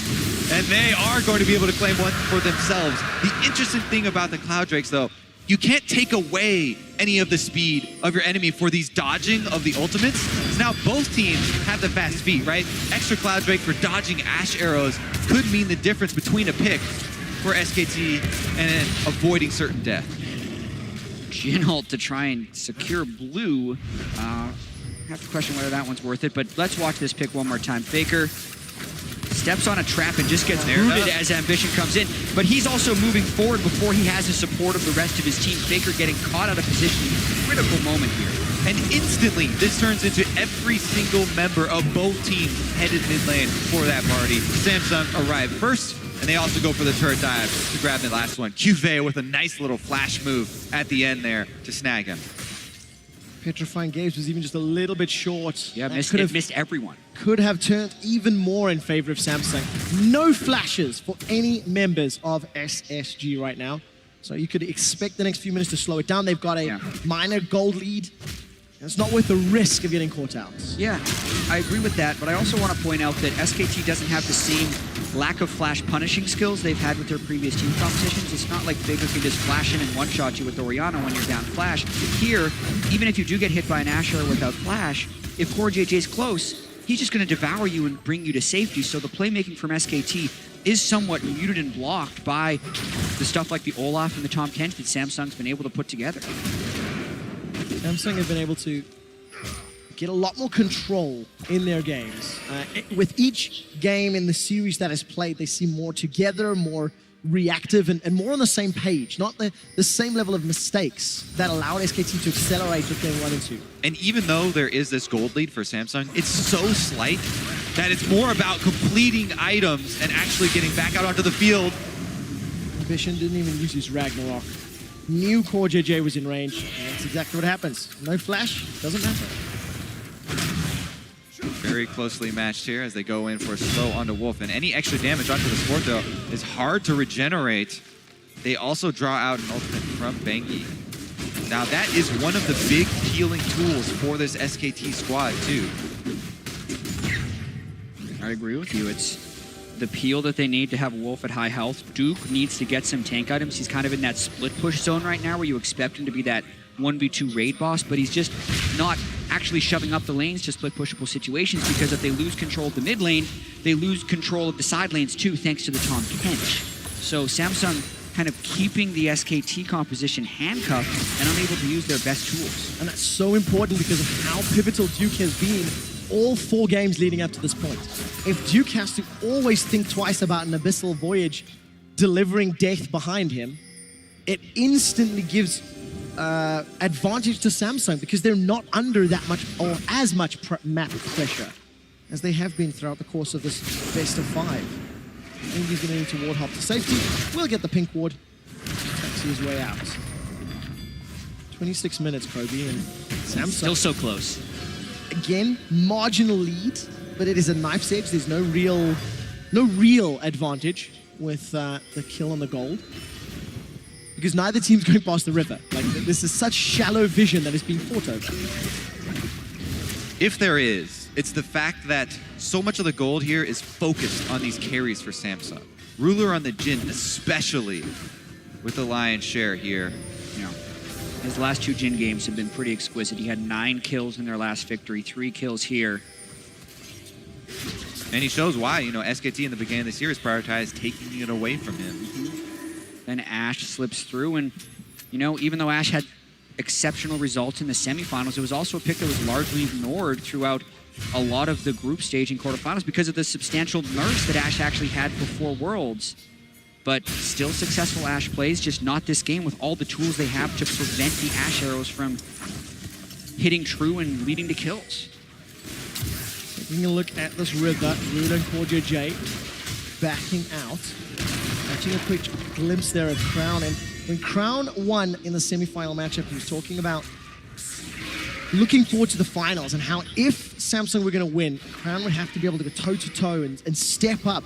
and they are going to be able to claim one for themselves. The interesting thing about the Cloud Drakes, though, you can't take away any of the speed of your enemy for these dodging of the ultimates. So now both teams have the fast feet, right? Extra Cloud Drake for dodging Ash Arrows could mean the difference between a pick for SKT and avoiding certain death. Jhin ult to try and secure blue. Have to question whether that one's worth it, but let's watch this pick one more time. Faker steps on a trap and just gets rooted as Ambition comes in, but he's also moving forward before he has the support of the rest of his team. Faker getting caught out of position in a critical moment here. And instantly, this turns into every single member of both teams headed mid lane for that party. Samsung arrived first, and they also go for the turret dive to grab the last one. Qvit with a nice little flash move at the end there to snag him. Petrifying Gaze was even just a little bit short. Yeah, missed everyone. Could have turned even more in favor of Samsung. No flashes for any members of SSG right now. So you could expect the next few minutes to slow it down. They've got a minor gold lead. It's not worth the risk of getting caught out. Yeah, I agree with that, but I also want to point out that SKT doesn't have the same lack of flash punishing skills they've had with their previous team competitions. It's not like Faker can just flash in and one-shot you with Orianna when you're down flash. Here, even if you do get hit by an Ash Arrow without flash, if Core JJ's close, he's just going to devour you and bring you to safety. So the playmaking from SKT is somewhat muted and blocked by the stuff like the Olaf and the Tahm Kench that Samsung's been able to put together. Samsung have been able to get a lot more control in their games. With each game in the series that is played, they seem more together, more reactive, and more on the same page. Not the same level of mistakes that allowed SKT to accelerate with game 1 and 2. And even though there is this gold lead for Samsung, it's so slight that it's more about completing items and actually getting back out onto the field. Ambition didn't even use his Ragnarok. Knew Core JJ was in range, and that's exactly what happens. No flash, doesn't matter. Very closely matched here as they go in for a slow onto Wolf. And any extra damage onto the support, though, is hard to regenerate. They also draw out an ultimate from Bengi. Now, that is one of the big healing tools for this SKT squad, too. I agree with you. It's the peel that they need to have Wolf at high health. Duke needs to get some tank items. He's kind of in that split push zone right now where you expect him to be that 1v2 raid boss, but he's just not actually shoving up the lanes to split pushable situations, because if they lose control of the mid lane, they lose control of the side lanes too, thanks to the Tahm Kench. So Samsung kind of keeping the SKT composition handcuffed and unable to use their best tools. And that's so important because of how pivotal Duke has been all 4 games leading up to this point. If Duke has to always think twice about an Abyssal Voyage delivering death behind him, it instantly gives advantage to Samsung because they're not under that much or as much map pressure as they have been throughout the course of this best of 5. And he's going to need to ward hop to safety. We'll get the pink ward. Taxi his way out. 26 minutes, Kobe, and Samsung. Still so close. Again, marginal lead, but it is a knife's edge. There's no real advantage with the kill on the gold. Because neither team's going past the river. Like, this is such shallow vision that is being fought over. If there is, it's the fact that so much of the gold here is focused on these carries for Samsung. Ruler on the Jhin, especially with the lion's share here. Yeah. His last 2 Jhin games have been pretty exquisite. He had 9 kills in their last victory, 3 kills here. And he shows why, you know, SKT in the beginning of the series prioritized taking it away from him. Then Ash slips through, and, you know, even though Ash had exceptional results in the semifinals, it was also a pick that was largely ignored throughout a lot of the group stage and quarterfinals because of the substantial nerfs that Ash actually had before Worlds. But still successful Ash plays, just not this game with all the tools they have to prevent the Ash arrows from hitting true and leading to kills. Taking a look at this river, Ruler and Cordio J backing out. Catching a quick glimpse there of Crown, and when Crown won in the semi-final matchup, he was talking about looking forward to the finals and how if Samsung were going to win, Crown would have to be able to go toe-to-toe and step up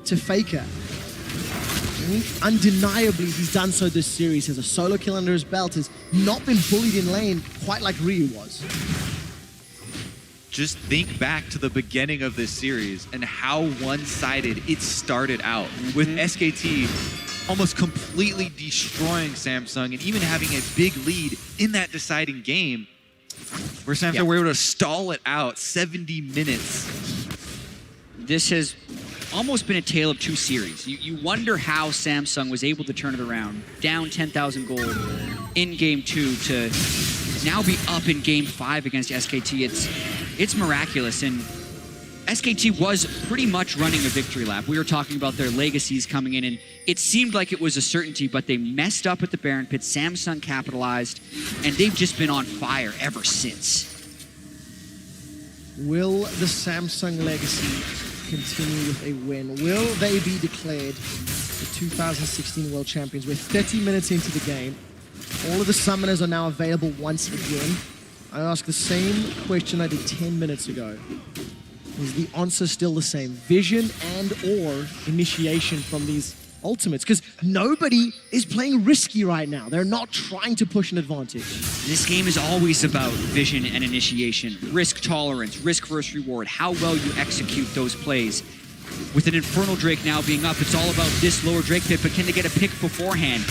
to Faker. I think undeniably he's done so this series. Has a solo kill under his belt, has not been bullied in lane quite like Ryu was. Just think back to the beginning of this series and how one-sided it started out, with SKT almost completely destroying Samsung and even having a big lead in that deciding game, where Samsung were able to stall it out 70 minutes. This has almost been a tale of 2 series. You wonder how Samsung was able to turn it around, down 10,000 gold in game 2 to now be up in game 5 against SKT. It's miraculous, and SKT was pretty much running a victory lap. We were talking about their legacies coming in, and it seemed like it was a certainty, but they messed up at the Baron Pit. Samsung capitalized, and they've just been on fire ever since. Will the Samsung legacy continue with a win? Will they be declared the 2016 World Champions? We're 30 minutes into the game. All of the summoners are now available once again. I ask the same question I did 10 minutes ago. Is the answer still the same? Vision and or initiation from these ultimates? Because nobody is playing risky right now. They're not trying to push an advantage. This game is always about vision and initiation, risk tolerance, risk versus reward, how well you execute those plays. With an Infernal Drake now being up, it's all about this lower Drake pit, but can they get a pick beforehand?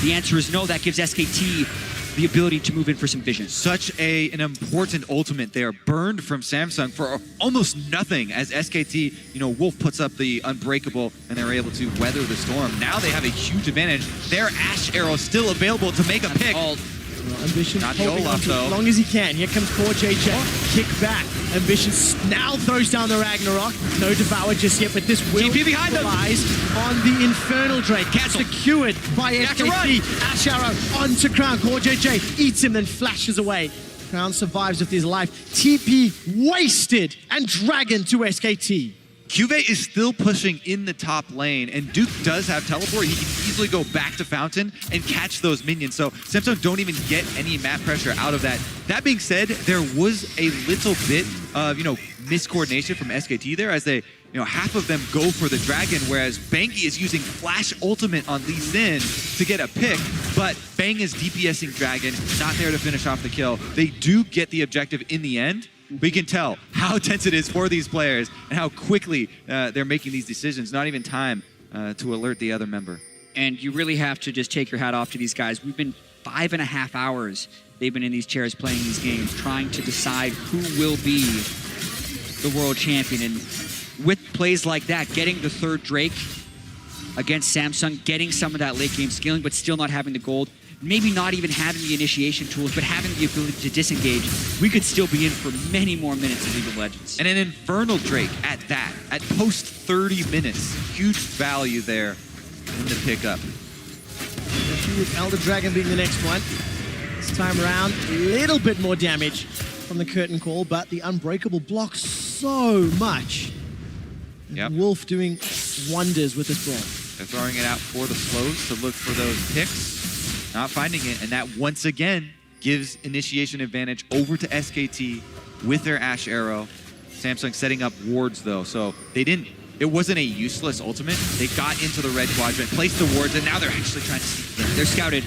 The answer is no. That gives SKT the ability to move in for some vision. Such an important ultimate there, burned from Samsung for almost nothing, as SKT, you know, Wolf puts up the Unbreakable and they're able to weather the storm. Now they have a huge advantage. Their Ash Arrow still available to make a pick. Ambition Not the holding on Olaf, to though. as long as he can. Here comes Core JJ. Kick back. Ambition now throws down the Ragnarok. No Devour just yet, but this will GP behind them. capitalize on the Infernal Drake. Secured by SKT. Ash Arrow onto Crown. Core JJ eats him, then flashes away. Crown survives with his life. TP wasted and Dragon to SKT. Cuvée is still pushing in the top lane, and Duke does have teleport. He can easily go back to Fountain and catch those minions. So Samsung don't even get any map pressure out of that. That being said, there was a little bit of, you know, miscoordination from SKT there, as they, you know, half of them go for the dragon, whereas Bangi is using Flash Ultimate on Lee Sin to get a pick, but Bang is DPSing dragon, not there to finish off the kill. They do get the objective in the end. We can tell how tense it is for these players and how quickly they're making these decisions. Not even time to alert the other member. And you really have to just take your hat off to these guys. We've been 5.5 hours they've been in these chairs playing these games, trying to decide who will be the world champion. And with plays like that, getting the third Drake against Samsung, getting some of that late game scaling, but still not having the gold. Maybe not even having the initiation tools, but having the ability to disengage, we could still be in for many more minutes of League of Legends. And an Infernal Drake at that, at post 30 minutes. Huge value there in the pickup. With Elder Dragon being the next one. This time around, a little bit more damage from the curtain call, but the Unbreakable blocks so much. Yep. Wolf doing wonders with this brawl. They're throwing it out for the slows to look for those picks. Not finding it, and that once again gives initiation advantage over to SKT with their Ash Arrow. Samsung setting up wards though, so it wasn't a useless ultimate. They got into the red quadrant, placed the wards, and now they're actually trying to sneak in. They're scouted.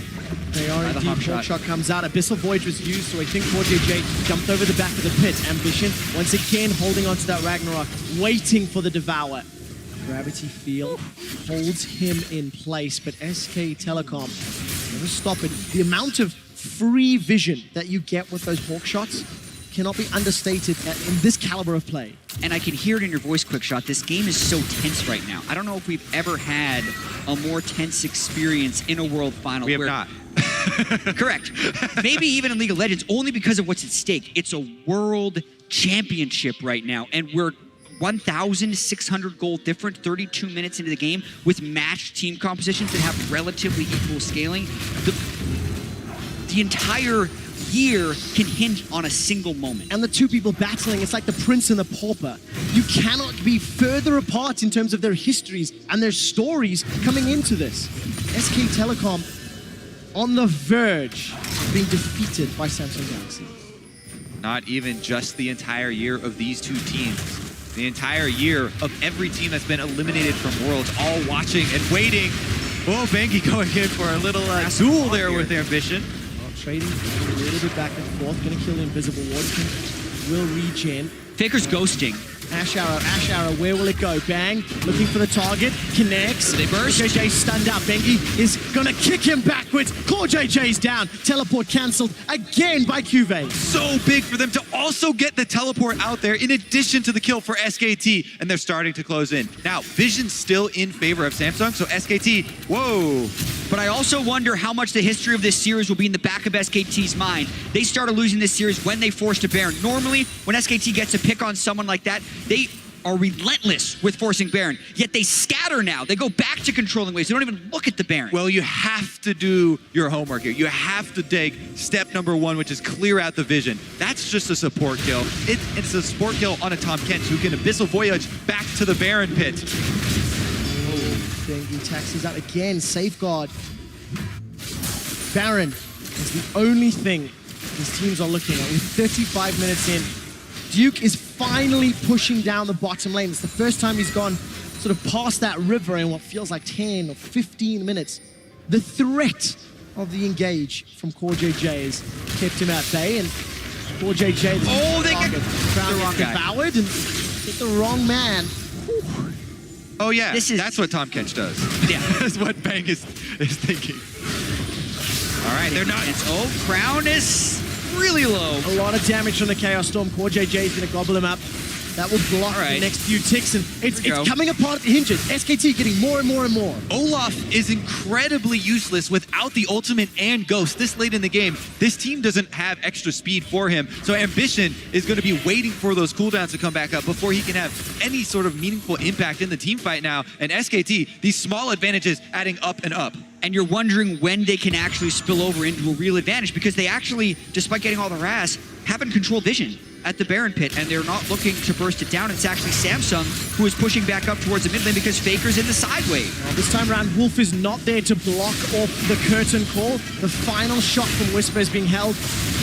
They are indeed. Hawk shot comes out. Abyssal Voyage was used, so I think 4JJ jumped over the back of the pit. Ambition, once again, holding onto that Ragnarok, waiting for the Devour. Gravity Field holds him in place, but SK Telecom never stop it. The amount of free vision that you get with those Hawk shots cannot be understated in this caliber of play. And I can hear it in your voice, Quickshot. This game is so tense right now. I don't know if we've ever had a more tense experience in a World Final. We have not. Correct. Maybe even in League of Legends, only because of what's at stake. It's a world championship right now, and we're 1,600 gold different 32 minutes into the game with matched team compositions that have relatively equal scaling. The entire year can hinge on a single moment. And the two people battling, it's like the prince and the pauper. You cannot be further apart in terms of their histories and their stories coming into this. SK Telecom on the verge of being defeated by Samsung Galaxy. Not even just the entire year of these two teams. The entire year of every team that's been eliminated from Worlds, all watching and waiting. Oh, Bengi going in for a little duel there with Ambition. Well, trading a little bit back and forth, gonna kill the invisible ward. Will regen. Faker's ghosting. Ash Arrow, where will it go? Bang, looking for the target, connects. They burst. JJ stunned out. Bengi is gonna kick him backwards. Core JJ's down. Teleport cancelled again by Cuvée. So big for them to also get the teleport out there in addition to the kill for SKT, and they're starting to close in. Now, Vision's still in favor of Samsung, so SKT, whoa. But I also wonder how much the history of this series will be in the back of SKT's mind. They started losing this series when they forced a Baron. Normally, when SKT gets a pick on someone like that, they are relentless with forcing Baron. Yet they scatter now. They go back to controlling waves. They don't even look at the Baron. Well, you have to do your homework here. You have to take step number one, which is clear out the Vision. That's just a support kill. It's a support kill on a Tom Kent who can Abyssal Voyage back to the Baron pit. Bengi taxis out again. Safeguard. Baron is the only thing these teams are looking at. With 35 minutes in, Duke is finally pushing down the bottom lane. It's the first time he's gone sort of past that river in what feels like 10 or 15 minutes. The threat of the engage from Core JJ has kept him at bay, and Core JJ, they get the wrong guy. Devoured and hit the wrong man. Whew. Oh yeah, that's what Tom Kench does. Yeah. That's what Bang is thinking. All right, they're not. Crown is really low. A lot of damage from the Chaos Storm. Core JJ is going to gobble him up. That will block the next few ticks, and it's coming apart at the hinges. SKT getting more and more and more. Olaf is incredibly useless without the ultimate and Ghost this late in the game. This team doesn't have extra speed for him, so Ambition is going to be waiting for those cooldowns to come back up before he can have any sort of meaningful impact in the team fight now. And SKT, these small advantages adding up and up. And you're wondering when they can actually spill over into a real advantage, because they actually, despite getting all the RAS, haven't controlled Vision at the Baron pit, and they're not looking to burst it down. It's actually Samsung who is pushing back up towards the mid lane because Faker's in the side wave. Well, this time around, Wolf is not there to block off the curtain call. The final shot from Whisper is being held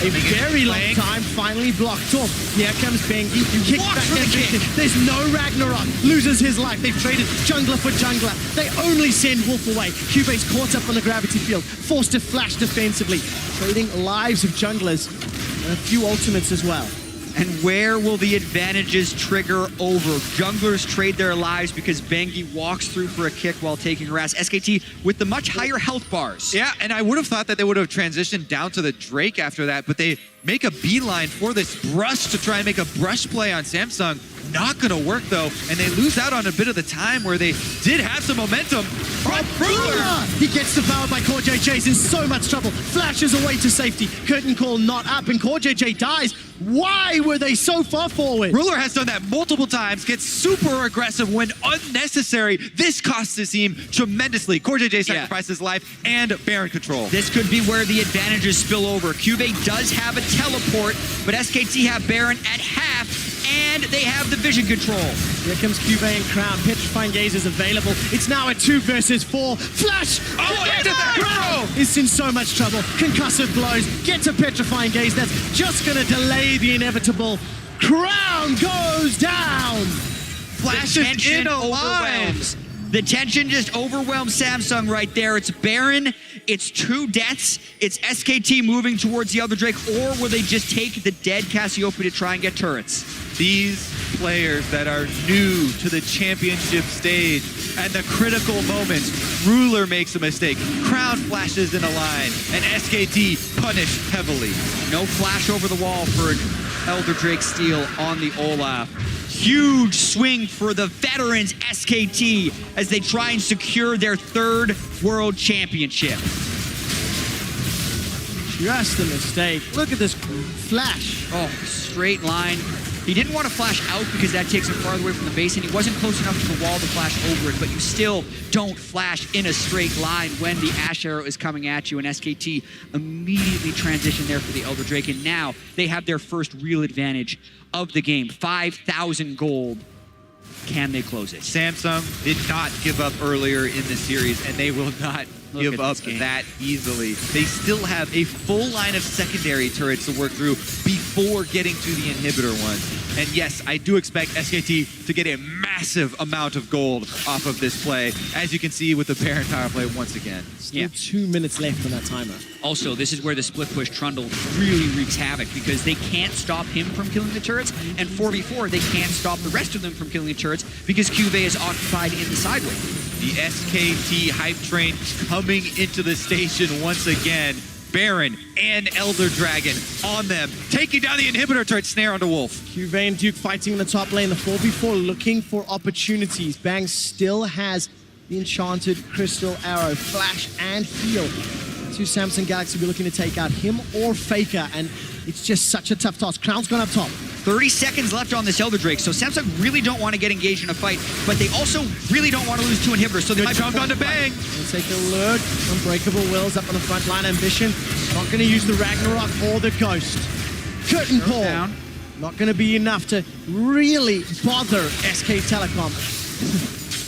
a very long time, finally blocked off. Here comes Bengi, kicked back Ambition. There's no Ragnarok, loses his life. They've traded jungler for jungler. They only send Wolf away. Cubate's caught up on the gravity field, forced to flash defensively, trading lives of junglers and a few ultimates as well. And where will the advantages trigger over? Junglers trade their lives because Bengi walks through for a kick while taking harass. SKT with the much higher health bars. Yeah, and I would have thought that they would have transitioned down to the Drake after that, but they make a beeline for this brush to try and make a brush play on Samsung. not going to work, though, and they lose out on a bit of the time where they did have some momentum. From Ruler! He gets devoured by Core JJ's in so much trouble. Flashes away to safety. Curtain call not up, and Core JJ dies. Why were they so far forward? Ruler has done that multiple times, gets super aggressive when unnecessary. This costs his team tremendously. Core JJ sacrifices his life and Baron control. This could be where the advantages spill over. Cuvée does have a teleport, but SKT have Baron at half, and they have the vision control. Here comes Cuvée and Crown. Petrifying Gaze is available. It's now a 2 versus 4. Flash! Crown is in so much trouble. Concussive blows. Gets a Petrifying Gaze. That's just going to delay the inevitable. Crown goes down! Flash is in a line. The tension just overwhelms Samsung right there. It's Baron, it's 2 deaths, it's SKT moving towards the Elder Drake, or will they just take the dead Cassiopeia to try and get turrets? These players that are new to the championship stage and the critical moments, Ruler makes a mistake, Crown flashes in a line, and SKT punished heavily. No flash over the wall for an Elder Drake steal on the Olaf. Huge swing for the veterans SKT as they try and secure their 3rd world championship. Just a mistake. Look at this flash. Oh, straight line. He didn't want to flash out because that takes him farther away from the base, and he wasn't close enough to the wall to flash over it, but you still don't flash in a straight line when the Ash Arrow is coming at you, and SKT immediately transition there for the Elder Drake, and now they have their first real advantage of the game. 5,000 gold. Can they close it? Samsung did not give up earlier in the series, and they will not give up that easily. They still have a full line of secondary turrets to work through before getting to the inhibitor ones. And yes, I do expect SKT to get a massive amount of gold off of this play, as you can see with the Baron power play once again. Still 2 minutes left on that timer. Also, this is where the split push Trundle really wreaks havoc because they can't stop him from killing the turrets, and 4v4, they can't stop the rest of them from killing the turrets because Cuvée is occupied in the sideway. The SKT hype train coming into the station once again. Baron and Elder Dragon on them, taking down the inhibitor turret snare onto Wolf. Cuvée and Duke fighting in the top lane. The 4v4 looking for opportunities. Bang still has the enchanted crystal arrow, flash and heal. Two Samsung Galaxy will be looking to take out him or Faker, and it's just such a tough task. Crown's gone up top. 30 seconds left on this Elder Drake, so Samsung really don't want to get engaged in a fight, but they also really don't want to lose 2 inhibitors, so they might jump onto Bang. We'll take a look. Unbreakable Wills up on the front line. Ambition not going to use the Ragnarok or the Ghost. Curtain call. Down. Not going to be enough to really bother SK Telecom.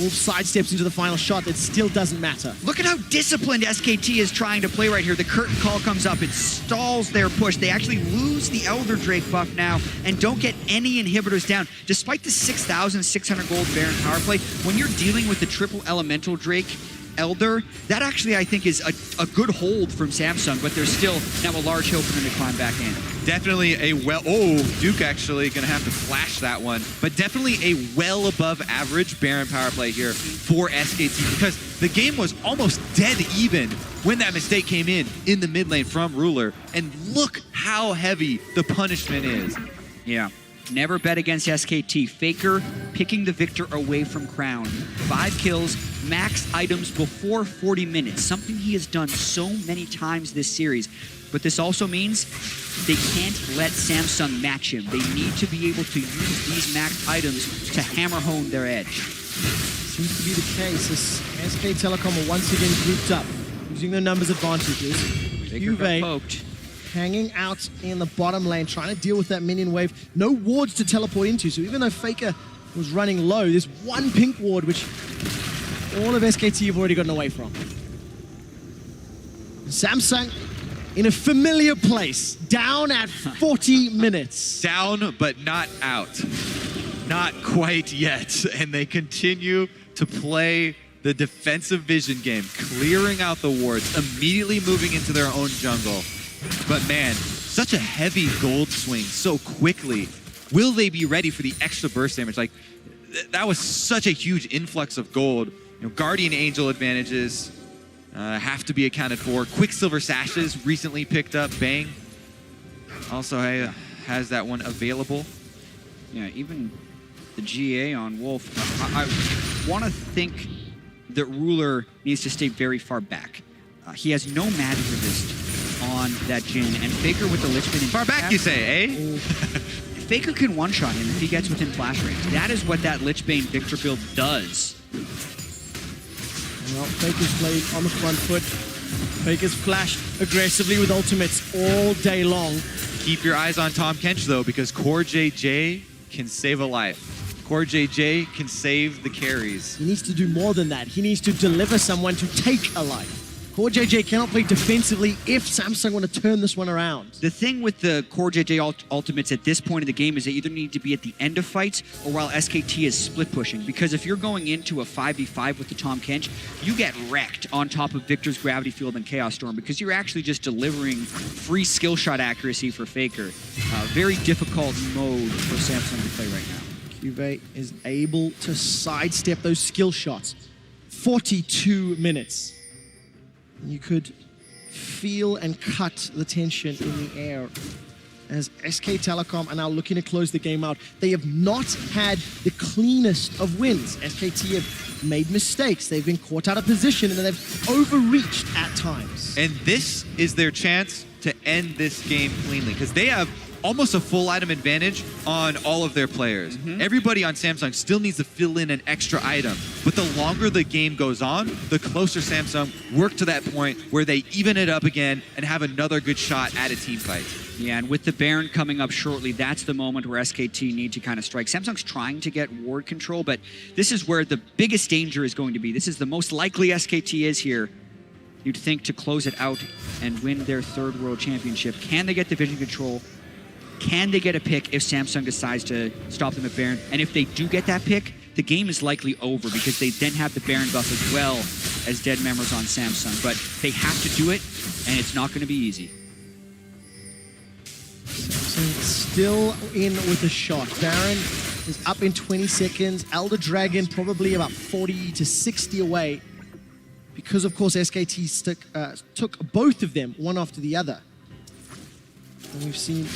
Wolf sidesteps into the final shot. It still doesn't matter. Look at how disciplined SKT is trying to play right here. The curtain call comes up. It stalls their push. They actually lose the Elder Drake buff now and don't get any inhibitors down. Despite the 6,600 gold Baron power play, when you're dealing with the triple Elemental Drake Elder, that actually I think is a good hold from Samsung, but there's still now a large hill for them to climb back in. Definitely a Duke actually gonna have to flash that one, but definitely a well above average Baron power play here for SKT because the game was almost dead even when that mistake came in the mid lane from Ruler, and look how heavy the punishment is. Yeah. Never bet against SKT. Faker picking the victor away from Crown. 5 kills, max items before 40 minutes. Something he has done so many times this series. But this also means they can't let Samsung match him. They need to be able to use these maxed items to hammer home their edge. Seems to be the case as SK Telecom are once again grouped up, using their numbers advantages. Faker got poked. Hanging out in the bottom lane, trying to deal with that minion wave. No wards to teleport into, so even though Faker was running low, there's one pink ward, which all of SKT have already gotten away from. Samsung in a familiar place, down at 40 minutes. Down, but not out. Not quite yet, and they continue to play the defensive vision game, clearing out the wards, immediately moving into their own jungle. But man, such a heavy gold swing so quickly. Will they be ready for the extra burst damage? Like, that was such a huge influx of gold. You know, Guardian Angel advantages have to be accounted for. Quicksilver Sashes recently picked up. Bang also has that one available. Yeah, even the GA on Wolf. I want to think that Ruler needs to stay very far back. He has no magic resist on that Jhin, and Faker with the Lich Bane. Far back, you say, eh? Faker can one-shot him if he gets within flash range. That is what that Lich Bane Victor build does. Well, Faker's played on the front foot. Faker's flashed aggressively with ultimates all day long. Keep your eyes on Tahm Kench, though, because Core JJ can save a life. Core JJ can save the carries. He needs to do more than that. He needs to deliver someone to take a life. Core JJ cannot play defensively if Samsung want to turn this one around. The thing with the Core JJ ultimates at this point of the game is they either need to be at the end of fights or while SKT is split pushing. Because if you're going into a 5v5 with the Tahm Kench, you get wrecked on top of Victor's Gravity Field and Chaos Storm because you're actually just delivering free skill shot accuracy for Faker. Very difficult mode for Samsung to play right now. Juve is able to sidestep those skill shots. 42 minutes. You could feel and cut the tension in the air as SK Telecom are now looking to close the game out. They have not had the cleanest of wins. SKT have made mistakes. They've been caught out of position and they've overreached at times. And this is their chance to end this game cleanly because they have almost a full item advantage on all of their players. Everybody on Samsung still needs to fill in an extra item, but the longer the game goes on, the closer Samsung work to that point where they even it up again and have another good shot at a team fight. Yeah, and with the Baron coming up shortly, that's the moment where SKT need to kind of strike. Samsung's trying to get ward control, but this is where the biggest danger is going to be. This is the most likely SKT is here. You'd think to close it out and win their third world championship. Can they get the vision control? Can they get a pick if Samsung decides to stop them at Baron? And if they do get that pick, the game is likely over because they then have the Baron buff as well as dead members on Samsung. But they have to do it, and it's not going to be easy. Samsung still in with a shot. Baron is up in 20 seconds. Elder Dragon probably about 40 to 60 away because, of course, SKT took both of them one after the other. And we've seen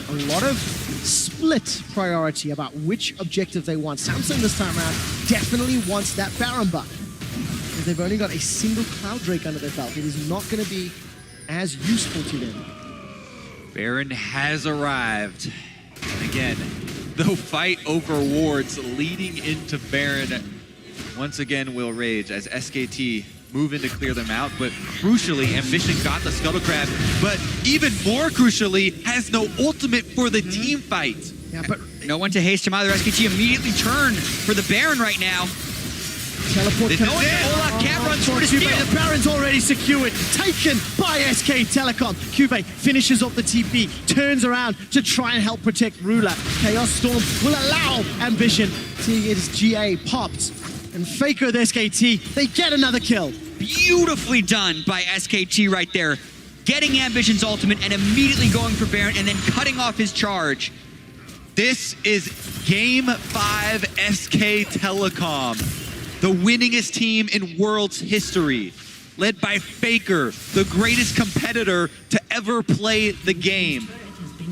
a lot of split priority about which objective they want. Samsung this time around definitely wants that Baron buff. They've only got a single Cloud Drake under their belt. It is not going to be as useful to them. Baron has arrived. And again, the fight over wards leading into Baron once again will rage as SKT move in to clear them out, but crucially, Ambition got the Scuttle Crab, but even more crucially, has no ultimate for the team fight. Yeah, but no one to haste him either. SKT immediately turn for the Baron right now. Teleport This coming is it. in. Can't run For through the Cube. steal. The Baron's already secured. Taken by SK Telecom. Cube finishes off the TP. Turns around to try and help protect Ruler. Chaos Storm will allow Ambition to get his GA popped. And Faker with SKT, they get another kill. Beautifully done by SKT right there. Getting Ambition's ultimate and immediately going for Baron and then cutting off his charge. This is Game 5 SK Telecom, the winningest team in Worlds history, led by Faker, the greatest competitor to ever play the game.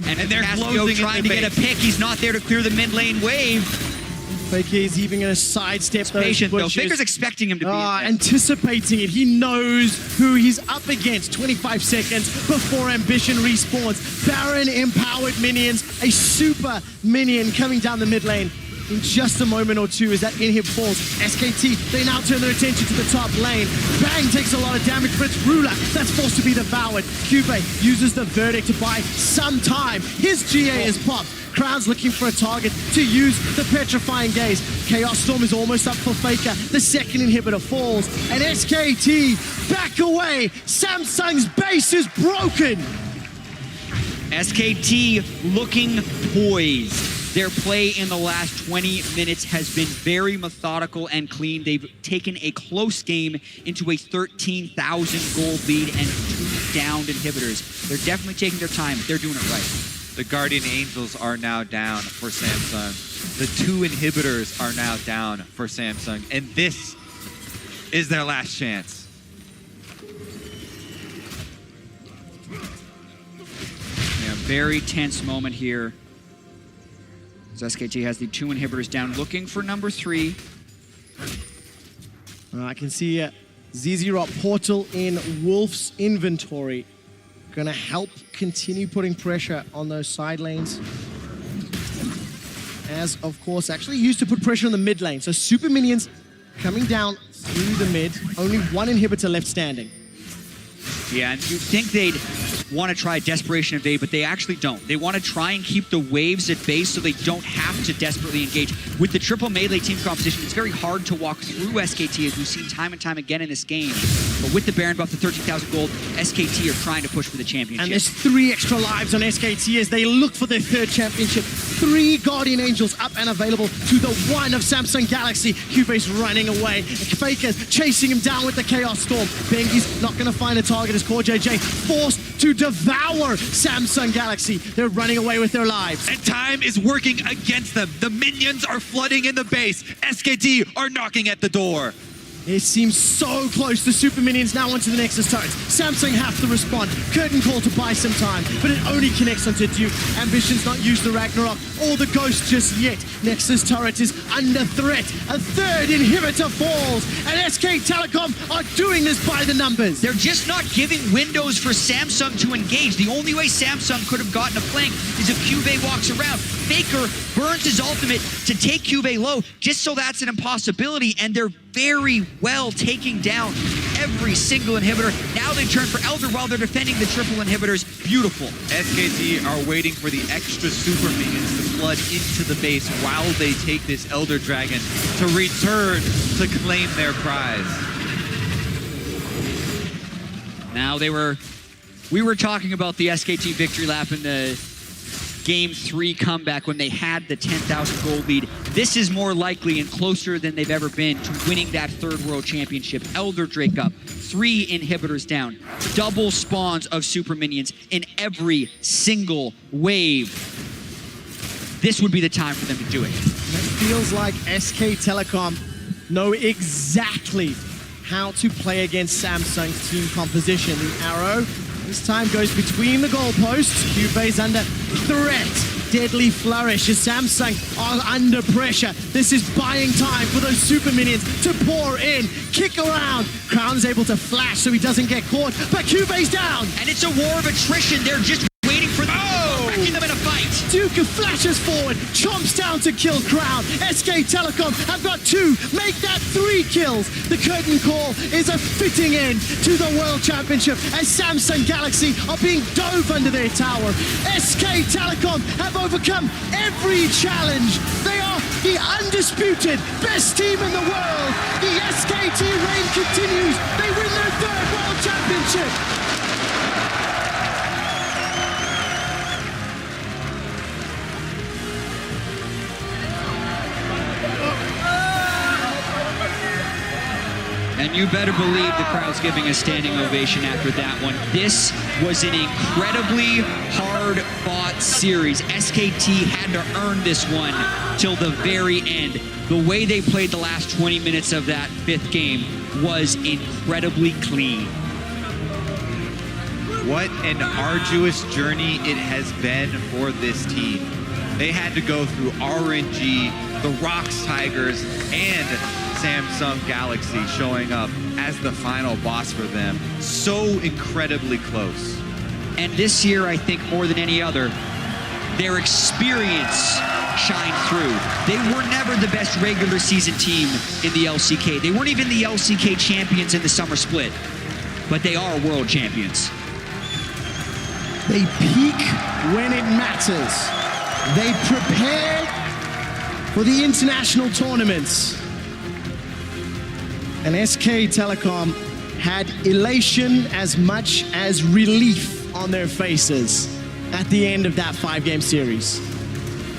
And they're Cassio closing trying in to the get a base. pick. He's not there to clear the mid lane wave. Faker is even going to sidestep those Patient though. bushes. Faker's expecting him to be in there. Anticipating it. He knows who he's up against. 25 seconds before Ambition respawns. Baron empowered minions. A super minion coming down the mid lane. In just a moment or two as that inhib falls. SKT, they now turn their attention to the top lane. Bang takes a lot of damage, but it's Ruler that's forced to be devoured. Cube uses the Verdict to buy some time. His GA is popped. Crowd's looking for a target to use the Petrifying Gaze. Chaos Storm is almost up for Faker. The second inhibitor falls. And SKT back away. Samsung's base is broken. SKT looking poised. Their play in the last 20 minutes has been very methodical and clean. They've taken a close game into a 13,000 gold lead and 2 downed inhibitors. They're definitely taking their time. They're doing it right. The Guardian Angels are now down for Samsung. The 2 inhibitors are now down for Samsung. And this is their last chance. Yeah, very tense moment here. So SKT has the 2 inhibitors down, looking for number 3. I can see ZZ Rock Portal in Wolf's inventory. Gonna help continue putting pressure on those side lanes. As, of course, actually used to put pressure on the mid lane. So super minions coming down through the mid. Only 1 inhibitor left standing. Yeah, and you'd think they'd want to try Desperation Invade, but they actually don't. They want to try and keep the waves at base so they don't have to desperately engage. With the triple melee team composition, it's very hard to walk through SKT, as we've seen time and time again in this game. But with the Baron buff, the 13,000 gold, SKT are trying to push for the championship. And there's 3 extra lives on SKT as they look for their 3rd championship. 3 Guardian Angels up and available to the 1 of Samsung Galaxy. Cubase running away. Faker's chasing him down with the Chaos Storm. Bengi's not going to find a target as Core JJ forced to devour Samsung Galaxy. They're running away with their lives. And time is working against them. The minions are flooding in the base. SKT are knocking at the door. It seems so close. The super minions now onto the Nexus turrets. Samsung have to respond. Curtain call to buy some time, but it only connects onto Duke. Ambition's not used the Ragnarok or the Ghost just yet. Nexus turret is under threat. A 3rd inhibitor falls, and SK Telecom are doing this by the numbers. They're just not giving windows for Samsung to engage. The only way Samsung could have gotten a flank is if Cuvée walks around. Faker burns his ultimate to take Cuvée low, just so that's an impossibility, and they're very well taking down every single inhibitor. Now they turn for Elder while they're defending the triple inhibitors. Beautiful. SKT are waiting for the extra super minions to flood into the base while they take this Elder Dragon to return to claim their prize. Now we were talking about the SKT victory lap in the Game 3 comeback when they had the 10,000 gold lead. This is more likely and closer than they've ever been to winning that 3rd World Championship. Elder Drake up, 3 inhibitors down, double spawns of super minions in every single wave. This would be the time for them to do it. It feels like SK Telecom know exactly how to play against Samsung's team composition. The arrow this time goes between the goalposts. Cube's under threat. Deadly flourish as Samsung are under pressure. This is buying time for those super minions to pour in, kick around. Crown's able to flash so he doesn't get caught, but Cube's down. And it's a war of attrition. They're just waiting for wrecking them in a fight. Duke flashes forward, chomps down to kill Crown. SK Telecom have got 2, make that 3 kills. The curtain call is a fitting end to the World Championship as Samsung Galaxy are being dove under their tower. SK Telecom have overcome every challenge. They are the undisputed best team in the world. The SKT reign continues. They win their 3rd World Championship. And you better believe the crowd's giving a standing ovation after that one. This was an incredibly hard-fought series. SKT had to earn this one till the very end. The way they played the last 20 minutes of that 5th game was incredibly clean. What an arduous journey it has been for this team. They had to go through RNG, the Rocks Tigers, and Samsung Galaxy showing up as the final boss for them. So incredibly close. And this year, I think more than any other, their experience shined through. They were never the best regular season team in the LCK. They weren't even the LCK champions in the summer split, but they are world champions. They peak when it matters. They prepare for the international tournaments. And SK Telecom had elation as much as relief on their faces at the end of that 5-game series.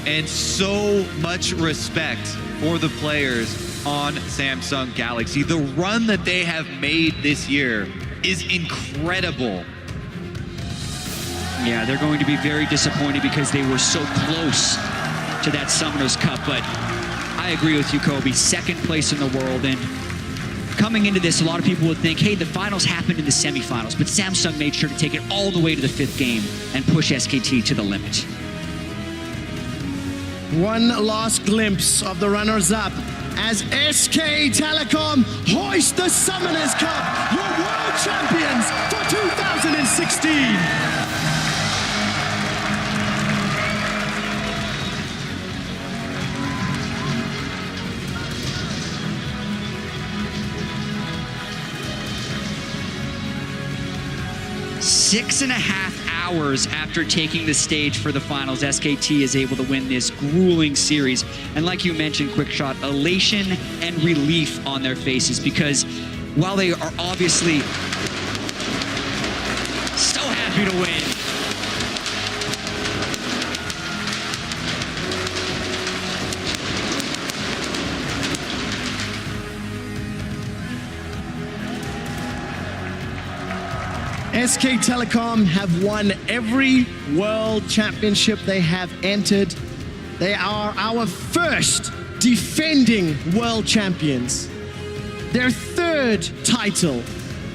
And so much respect for the players on Samsung Galaxy. The run that they have made this year is incredible. Yeah, they're going to be very disappointed because they were so close to that Summoners Cup, but I agree with you, Kobe. 2nd place in the world, and coming into this, a lot of people would think, hey, the finals happened in the semifinals, but Samsung made sure to take it all the way to the 5th game and push SKT to the limit. One last glimpse of the runners-up as SK Telecom hoist the Summoners Cup, your world champions for 2016. Six and a half hours after taking the stage for the finals, SKT is able to win this grueling series. And like you mentioned, Quickshot, elation and relief on their faces, because while they are obviously so happy to win, SK Telecom have won every world championship they have entered. They are our first defending world champions. Their third title.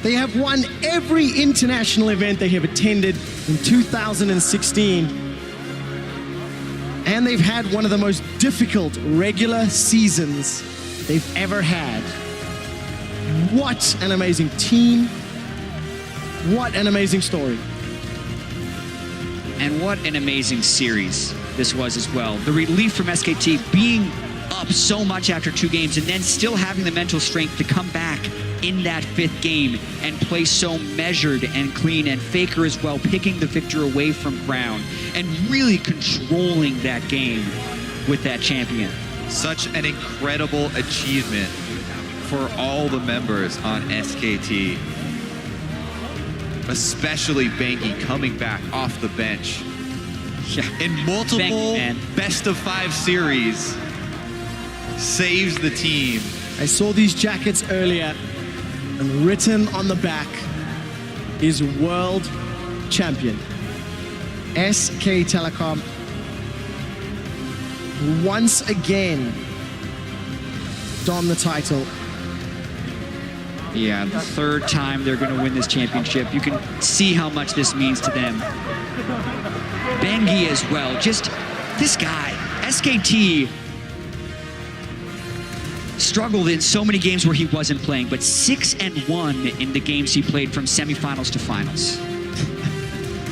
They have won every international event they have attended in 2016. And they've had one of the most difficult regular seasons they've ever had. What an amazing team. What an amazing story. and what an amazing series this was as well. The relief from SKT being up so much after 2 games and then still having the mental strength to come back in that 5th game and play so measured and clean, and Faker as well picking the victor away from Crown and really controlling that game with that champion. Such an incredible achievement for all the members on SKT. Especially Bengi coming back off the bench. Yeah. In multiple Bengi, best of 5 series, saves the team. I saw these jackets earlier, and written on the back is World Champion. SK Telecom once again donned the title. Yeah, the 3rd time they're going to win this championship. You can see how much this means to them. Bengi as well. Just this guy, SKT, struggled in so many games where he wasn't playing, but 6-1 in the games he played from semifinals to finals.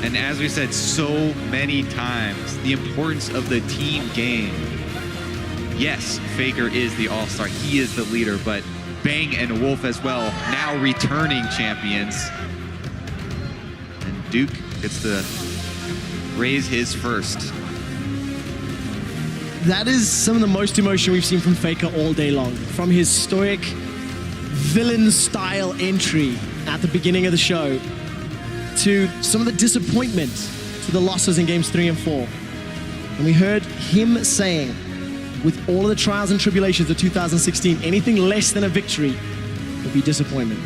And as we said so many times, the importance of the team game. Yes, Faker is the all-star. He is the leader, but Bang and Wolf as well, now returning champions. And Duke gets to raise his first. That is some of the most emotion we've seen from Faker all day long. From his stoic villain-style entry at the beginning of the show to some of the disappointment to the losses in games 3 and 4. And we heard him saying, with all of the trials and tribulations of 2016, anything less than a victory would be disappointment.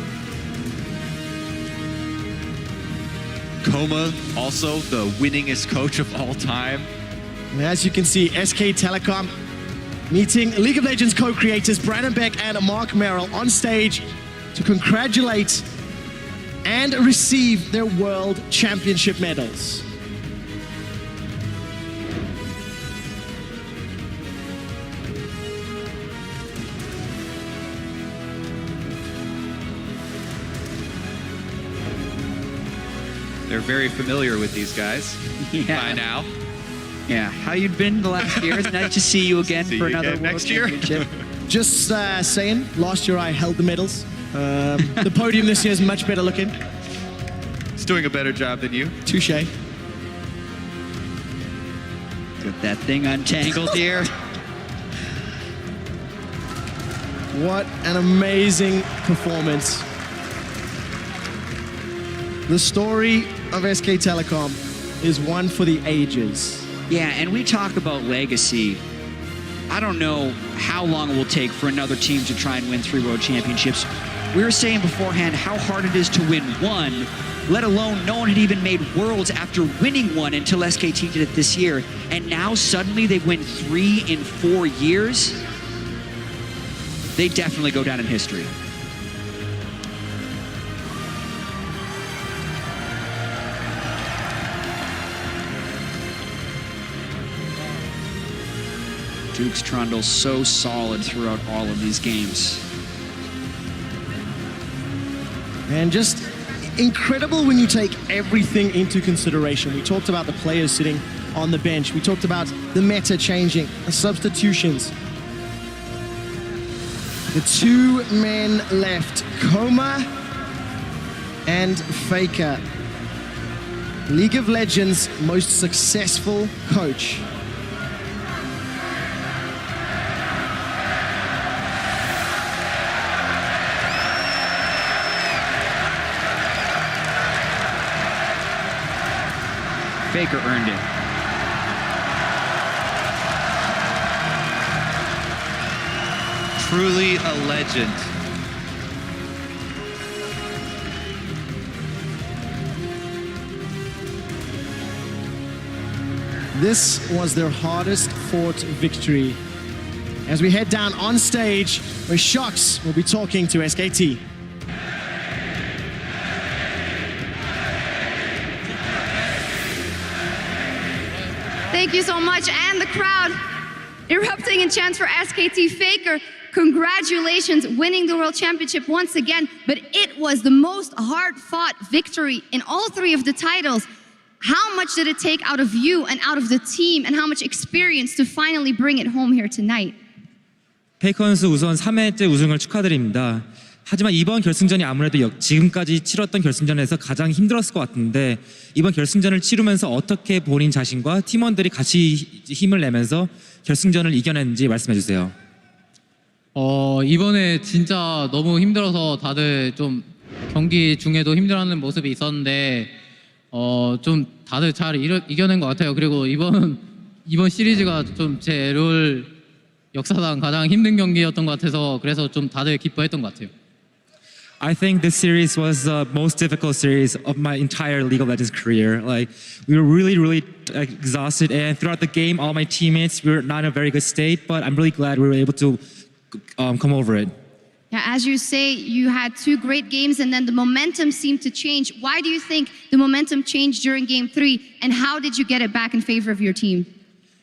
Coma, also the winningest coach of all time. And as you can see, SK Telecom meeting League of Legends co-creators Brandon Beck and Mark Merrill on stage to congratulate and receive their World Championship medals. They're very familiar with these guys by now. Yeah, how you'd been the last year. It's nice to see you again See for you another again World next year. Championship. Just saying, last year I held the medals. The podium this year is much better looking. He's doing a better job than you. Touche. Get that thing untangled here. What an amazing performance. The story of SK Telecom is one for the ages. Yeah, and we talk about legacy. I don't know how long it will take for another team to try and win 3 World Championships. We were saying beforehand how hard it is to win 1, let alone no one had even made Worlds after winning 1 until SKT did it this year. And now suddenly they win 3 in 4 years. They definitely go down in history. Duke's Trundle so solid throughout all of these games. And just incredible when you take everything into consideration. We talked about the players sitting on the bench. We talked about the meta changing, the substitutions. The two men left, Coma and Faker. League of Legends' most successful coach. Faker earned it. Truly a legend. This was their hardest fought victory. As we head down on stage, where Shox will be talking to SKT. Thank you so much. And the crowd erupting in chants for SKT. Faker, congratulations, winning the World Championship once again. But it was the most hard-fought victory in all three of the titles. How much did it take out of you and out of the team, and how much experience to finally bring it home here tonight? 페이커 선수 우선 3회째 우승을 축하드립니다. 하지만 이번 결승전이 아무래도 지금까지 치렀던 결승전에서 가장 힘들었을 것 같은데 이번 결승전을 치르면서 어떻게 본인 자신과 팀원들이 같이 힘을 내면서 결승전을 이겨냈는지 말씀해 주세요. 이번에 진짜 너무 힘들어서 다들 좀 경기 중에도 힘들어하는 모습이 있었는데 좀 다들 잘 이겨낸 것 같아요. 그리고 이번 시리즈가 좀 제 롤 역사상 가장 힘든 경기였던 것 같아서 그래서 좀 다들 기뻐했던 것 같아요. I think this series was the most difficult series of my entire League of Legends career. Like we were really exhausted, and throughout the game, all my teammates were not in a very good state. But I'm really glad we were able to come over it. Yeah, as you say, you had two great games and then the momentum seemed to change. Why do you think the momentum changed during Game 3, and how did you get it back in favor of your team?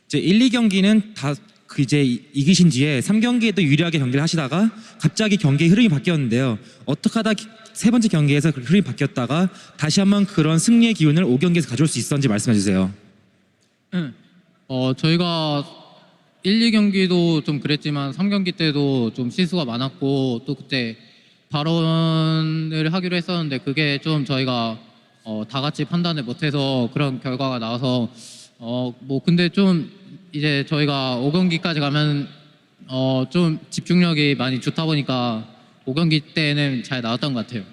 이제 1, 2경기는 다 이제 이기신 뒤에 3경기에도 유리하게 경기를 하시다가 갑자기 경기의 흐름이 바뀌었는데요. 어떻게 하다 세 번째 경기에서 그 흐름이 바뀌었다가 다시 한번 그런 승리의 기운을 5경기에서 가져올 수 있었는지 말씀해 주세요. 저희가 1, 2경기도 좀 그랬지만 3경기 때도 좀 실수가 많았고 또 그때 발언을 하기로 했었는데 그게 좀 저희가 다 같이 판단을 못해서 그런 결과가 나와서 뭐 근데 좀 이제 저희가 5경기까지 가면 좀 집중력이 많이 좋다 보니까 5경기 때는 잘 나왔던 것 같아요.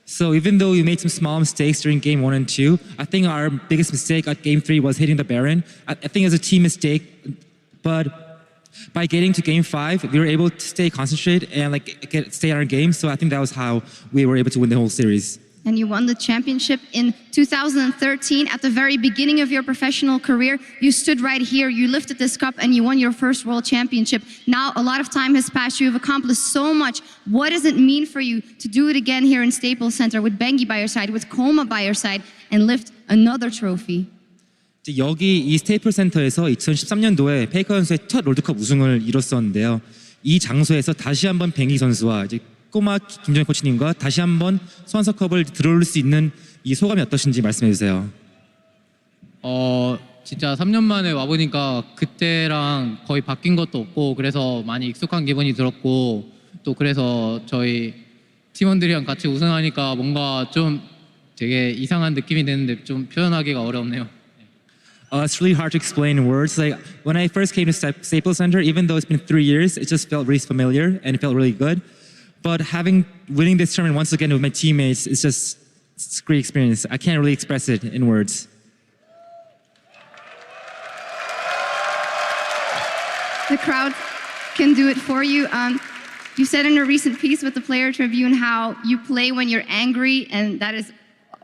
So even though we made some small mistakes during game 1 and 2, I think our biggest mistake at game 3 was hitting the Baron. I think it was a team mistake, but by getting to game 5, we were able to stay concentrated and stay on our game. So I think that was how we were able to win the whole series. And you won the championship in 2013 at the very beginning of your professional career. You stood right here, you lifted this cup, and you won your first world championship. Now a lot of time has passed, you've accomplished so much. What does it mean for you to do it again here in Staples Center with Bengi by your side, with Coma by your side, and lift another trophy? 여기 이 스테이플 센터에서 2013년도에 페이커 선수의 첫 롤드컵 우승을 이뤘었는데요. 이 장소에서 다시 한번 뱅기 선수와 이제 꼬마 김정희 코치님과 다시 한번 소환서컵을 들어올 수 있는 이 소감이 어떠신지 말씀해 주세요. 진짜 3년 만에 와보니까 그때랑 거의 바뀐 것도 없고 그래서 많이 익숙한 기분이 들었고 또 그래서 저희 팀원들이랑 같이 우승하니까 뭔가 좀 되게 이상한 느낌이 드는데 좀 표현하기가 어렵네요. It's really hard to explain in words. Like when I first came to Staples Center, even though it's been 3 years, it just felt really familiar and it felt really good. But winning this tournament once again with my teammates, it's a great experience. I can't really express it in words. The crowd can do it for you. You said in a recent piece with the Player Tribune how you play when you're angry, and that is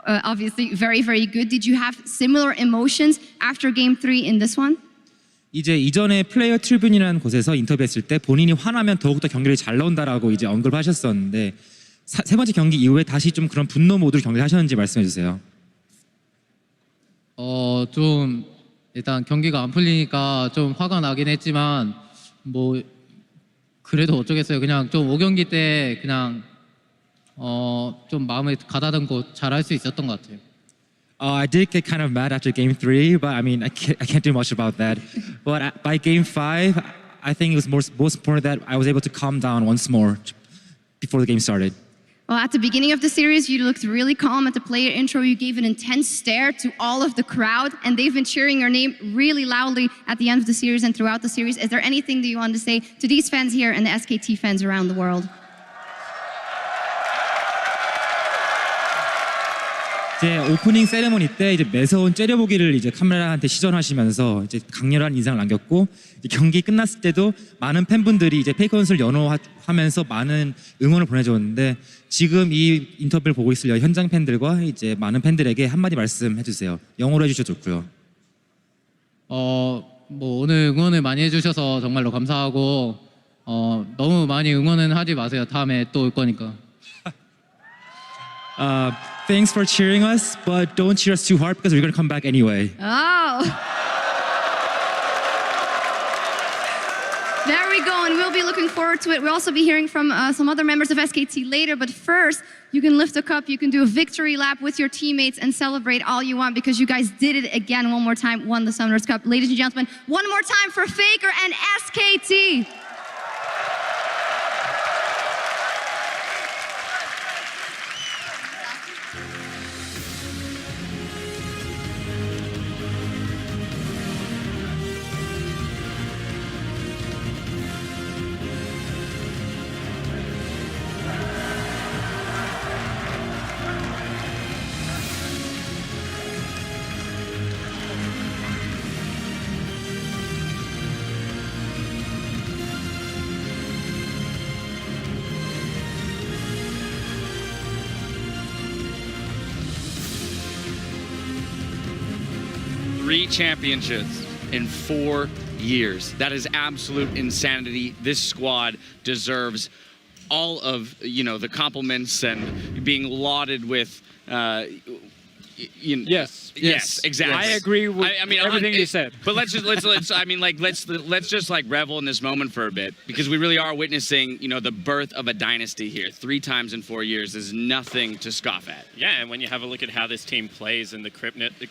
obviously very good. Did you have similar emotions after Game 3 in this one? 이제 이전에 플레이어 트리뷴이라는 곳에서 인터뷰했을 때 본인이 화나면 더욱더 경기를 잘 나온다라고 이제 언급을 하셨었는데 세 번째 경기 이후에 다시 좀 그런 분노 모드로 경기를 하셨는지 말씀해 주세요. 좀 일단 경기가 안 풀리니까 좀 화가 나긴 했지만 뭐 그래도 어쩌겠어요. 그냥 좀 5경기 때 그냥 좀 마음에 가다듬고 잘할 수 있었던 것 같아요. I did get kind of mad after game 3, but I mean, I can't do much about that. But by game 5, I think it was most important that I was able to calm down once more before the game started. Well, at the beginning of the series, you looked really calm. At the player intro, you gave an intense stare to all of the crowd, and they've been cheering your name really loudly at the end of the series and throughout the series. Is there anything that you want to say to these fans here and the SKT fans around the world? 이제 오프닝 세레모니 때 이제 매서운 째려보기를 이제 카메라한테 시전하시면서 이제 강렬한 인상을 남겼고, 이제 경기 끝났을 때도 많은 팬분들이 이제 페이커넛을 연호하면서 많은 응원을 보내줬는데, 지금 이 인터뷰를 보고 있을 현장 팬들과 이제 많은 팬들에게 한마디 말씀해 주세요. 영어로 해주셔도 좋고요. 뭐 오늘 응원을 많이 해주셔서 정말로 감사하고 너무 많이 응원은 하지 마세요. 다음에 또 올 거니까. Thanks for cheering us, but don't cheer us too hard because we're going to come back anyway. Oh. There we go, and we'll be looking forward to it. We'll also be hearing from some other members of SKT later, but first, you can lift a cup, you can do a victory lap with your teammates and celebrate all you want because you guys did it again one more time, won the Summoners Cup. Ladies and gentlemen, one more time for Faker and SKT. Three championships in 4 years. That is absolute insanity. This squad deserves all of the compliments and being lauded with. Yes, exactly. I agree with everything you said. But let's just revel in this moment for a bit because we really are witnessing the birth of a dynasty here. 3 times in 4 years is nothing to scoff at. Yeah, and when you have a look at how this team plays and the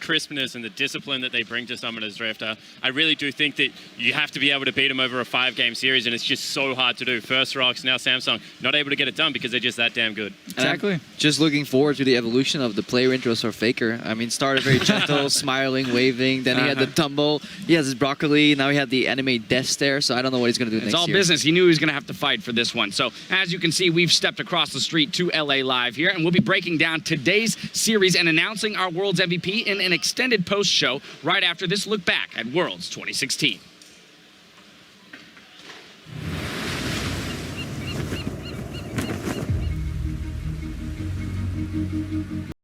crispness and the discipline that they bring to Summoners Rift, I really do think that you have to be able to beat them over a 5-game series, and it's just so hard to do. First Rocks, now Samsung, not able to get it done because they're just that damn good. Exactly. Just looking forward to the evolution of the player intros for Faker. I mean, started very gentle, smiling, waving. Then he had the tumble. He has his broccoli. Now he had the anime death stare. So I don't know what he's going to do next year. It's all business. He knew he was going to have to fight for this one. So as you can see, we've stepped across the street to LA Live here, and we'll be breaking down today's series and announcing our Worlds MVP in an extended post show right after this look back at Worlds 2016.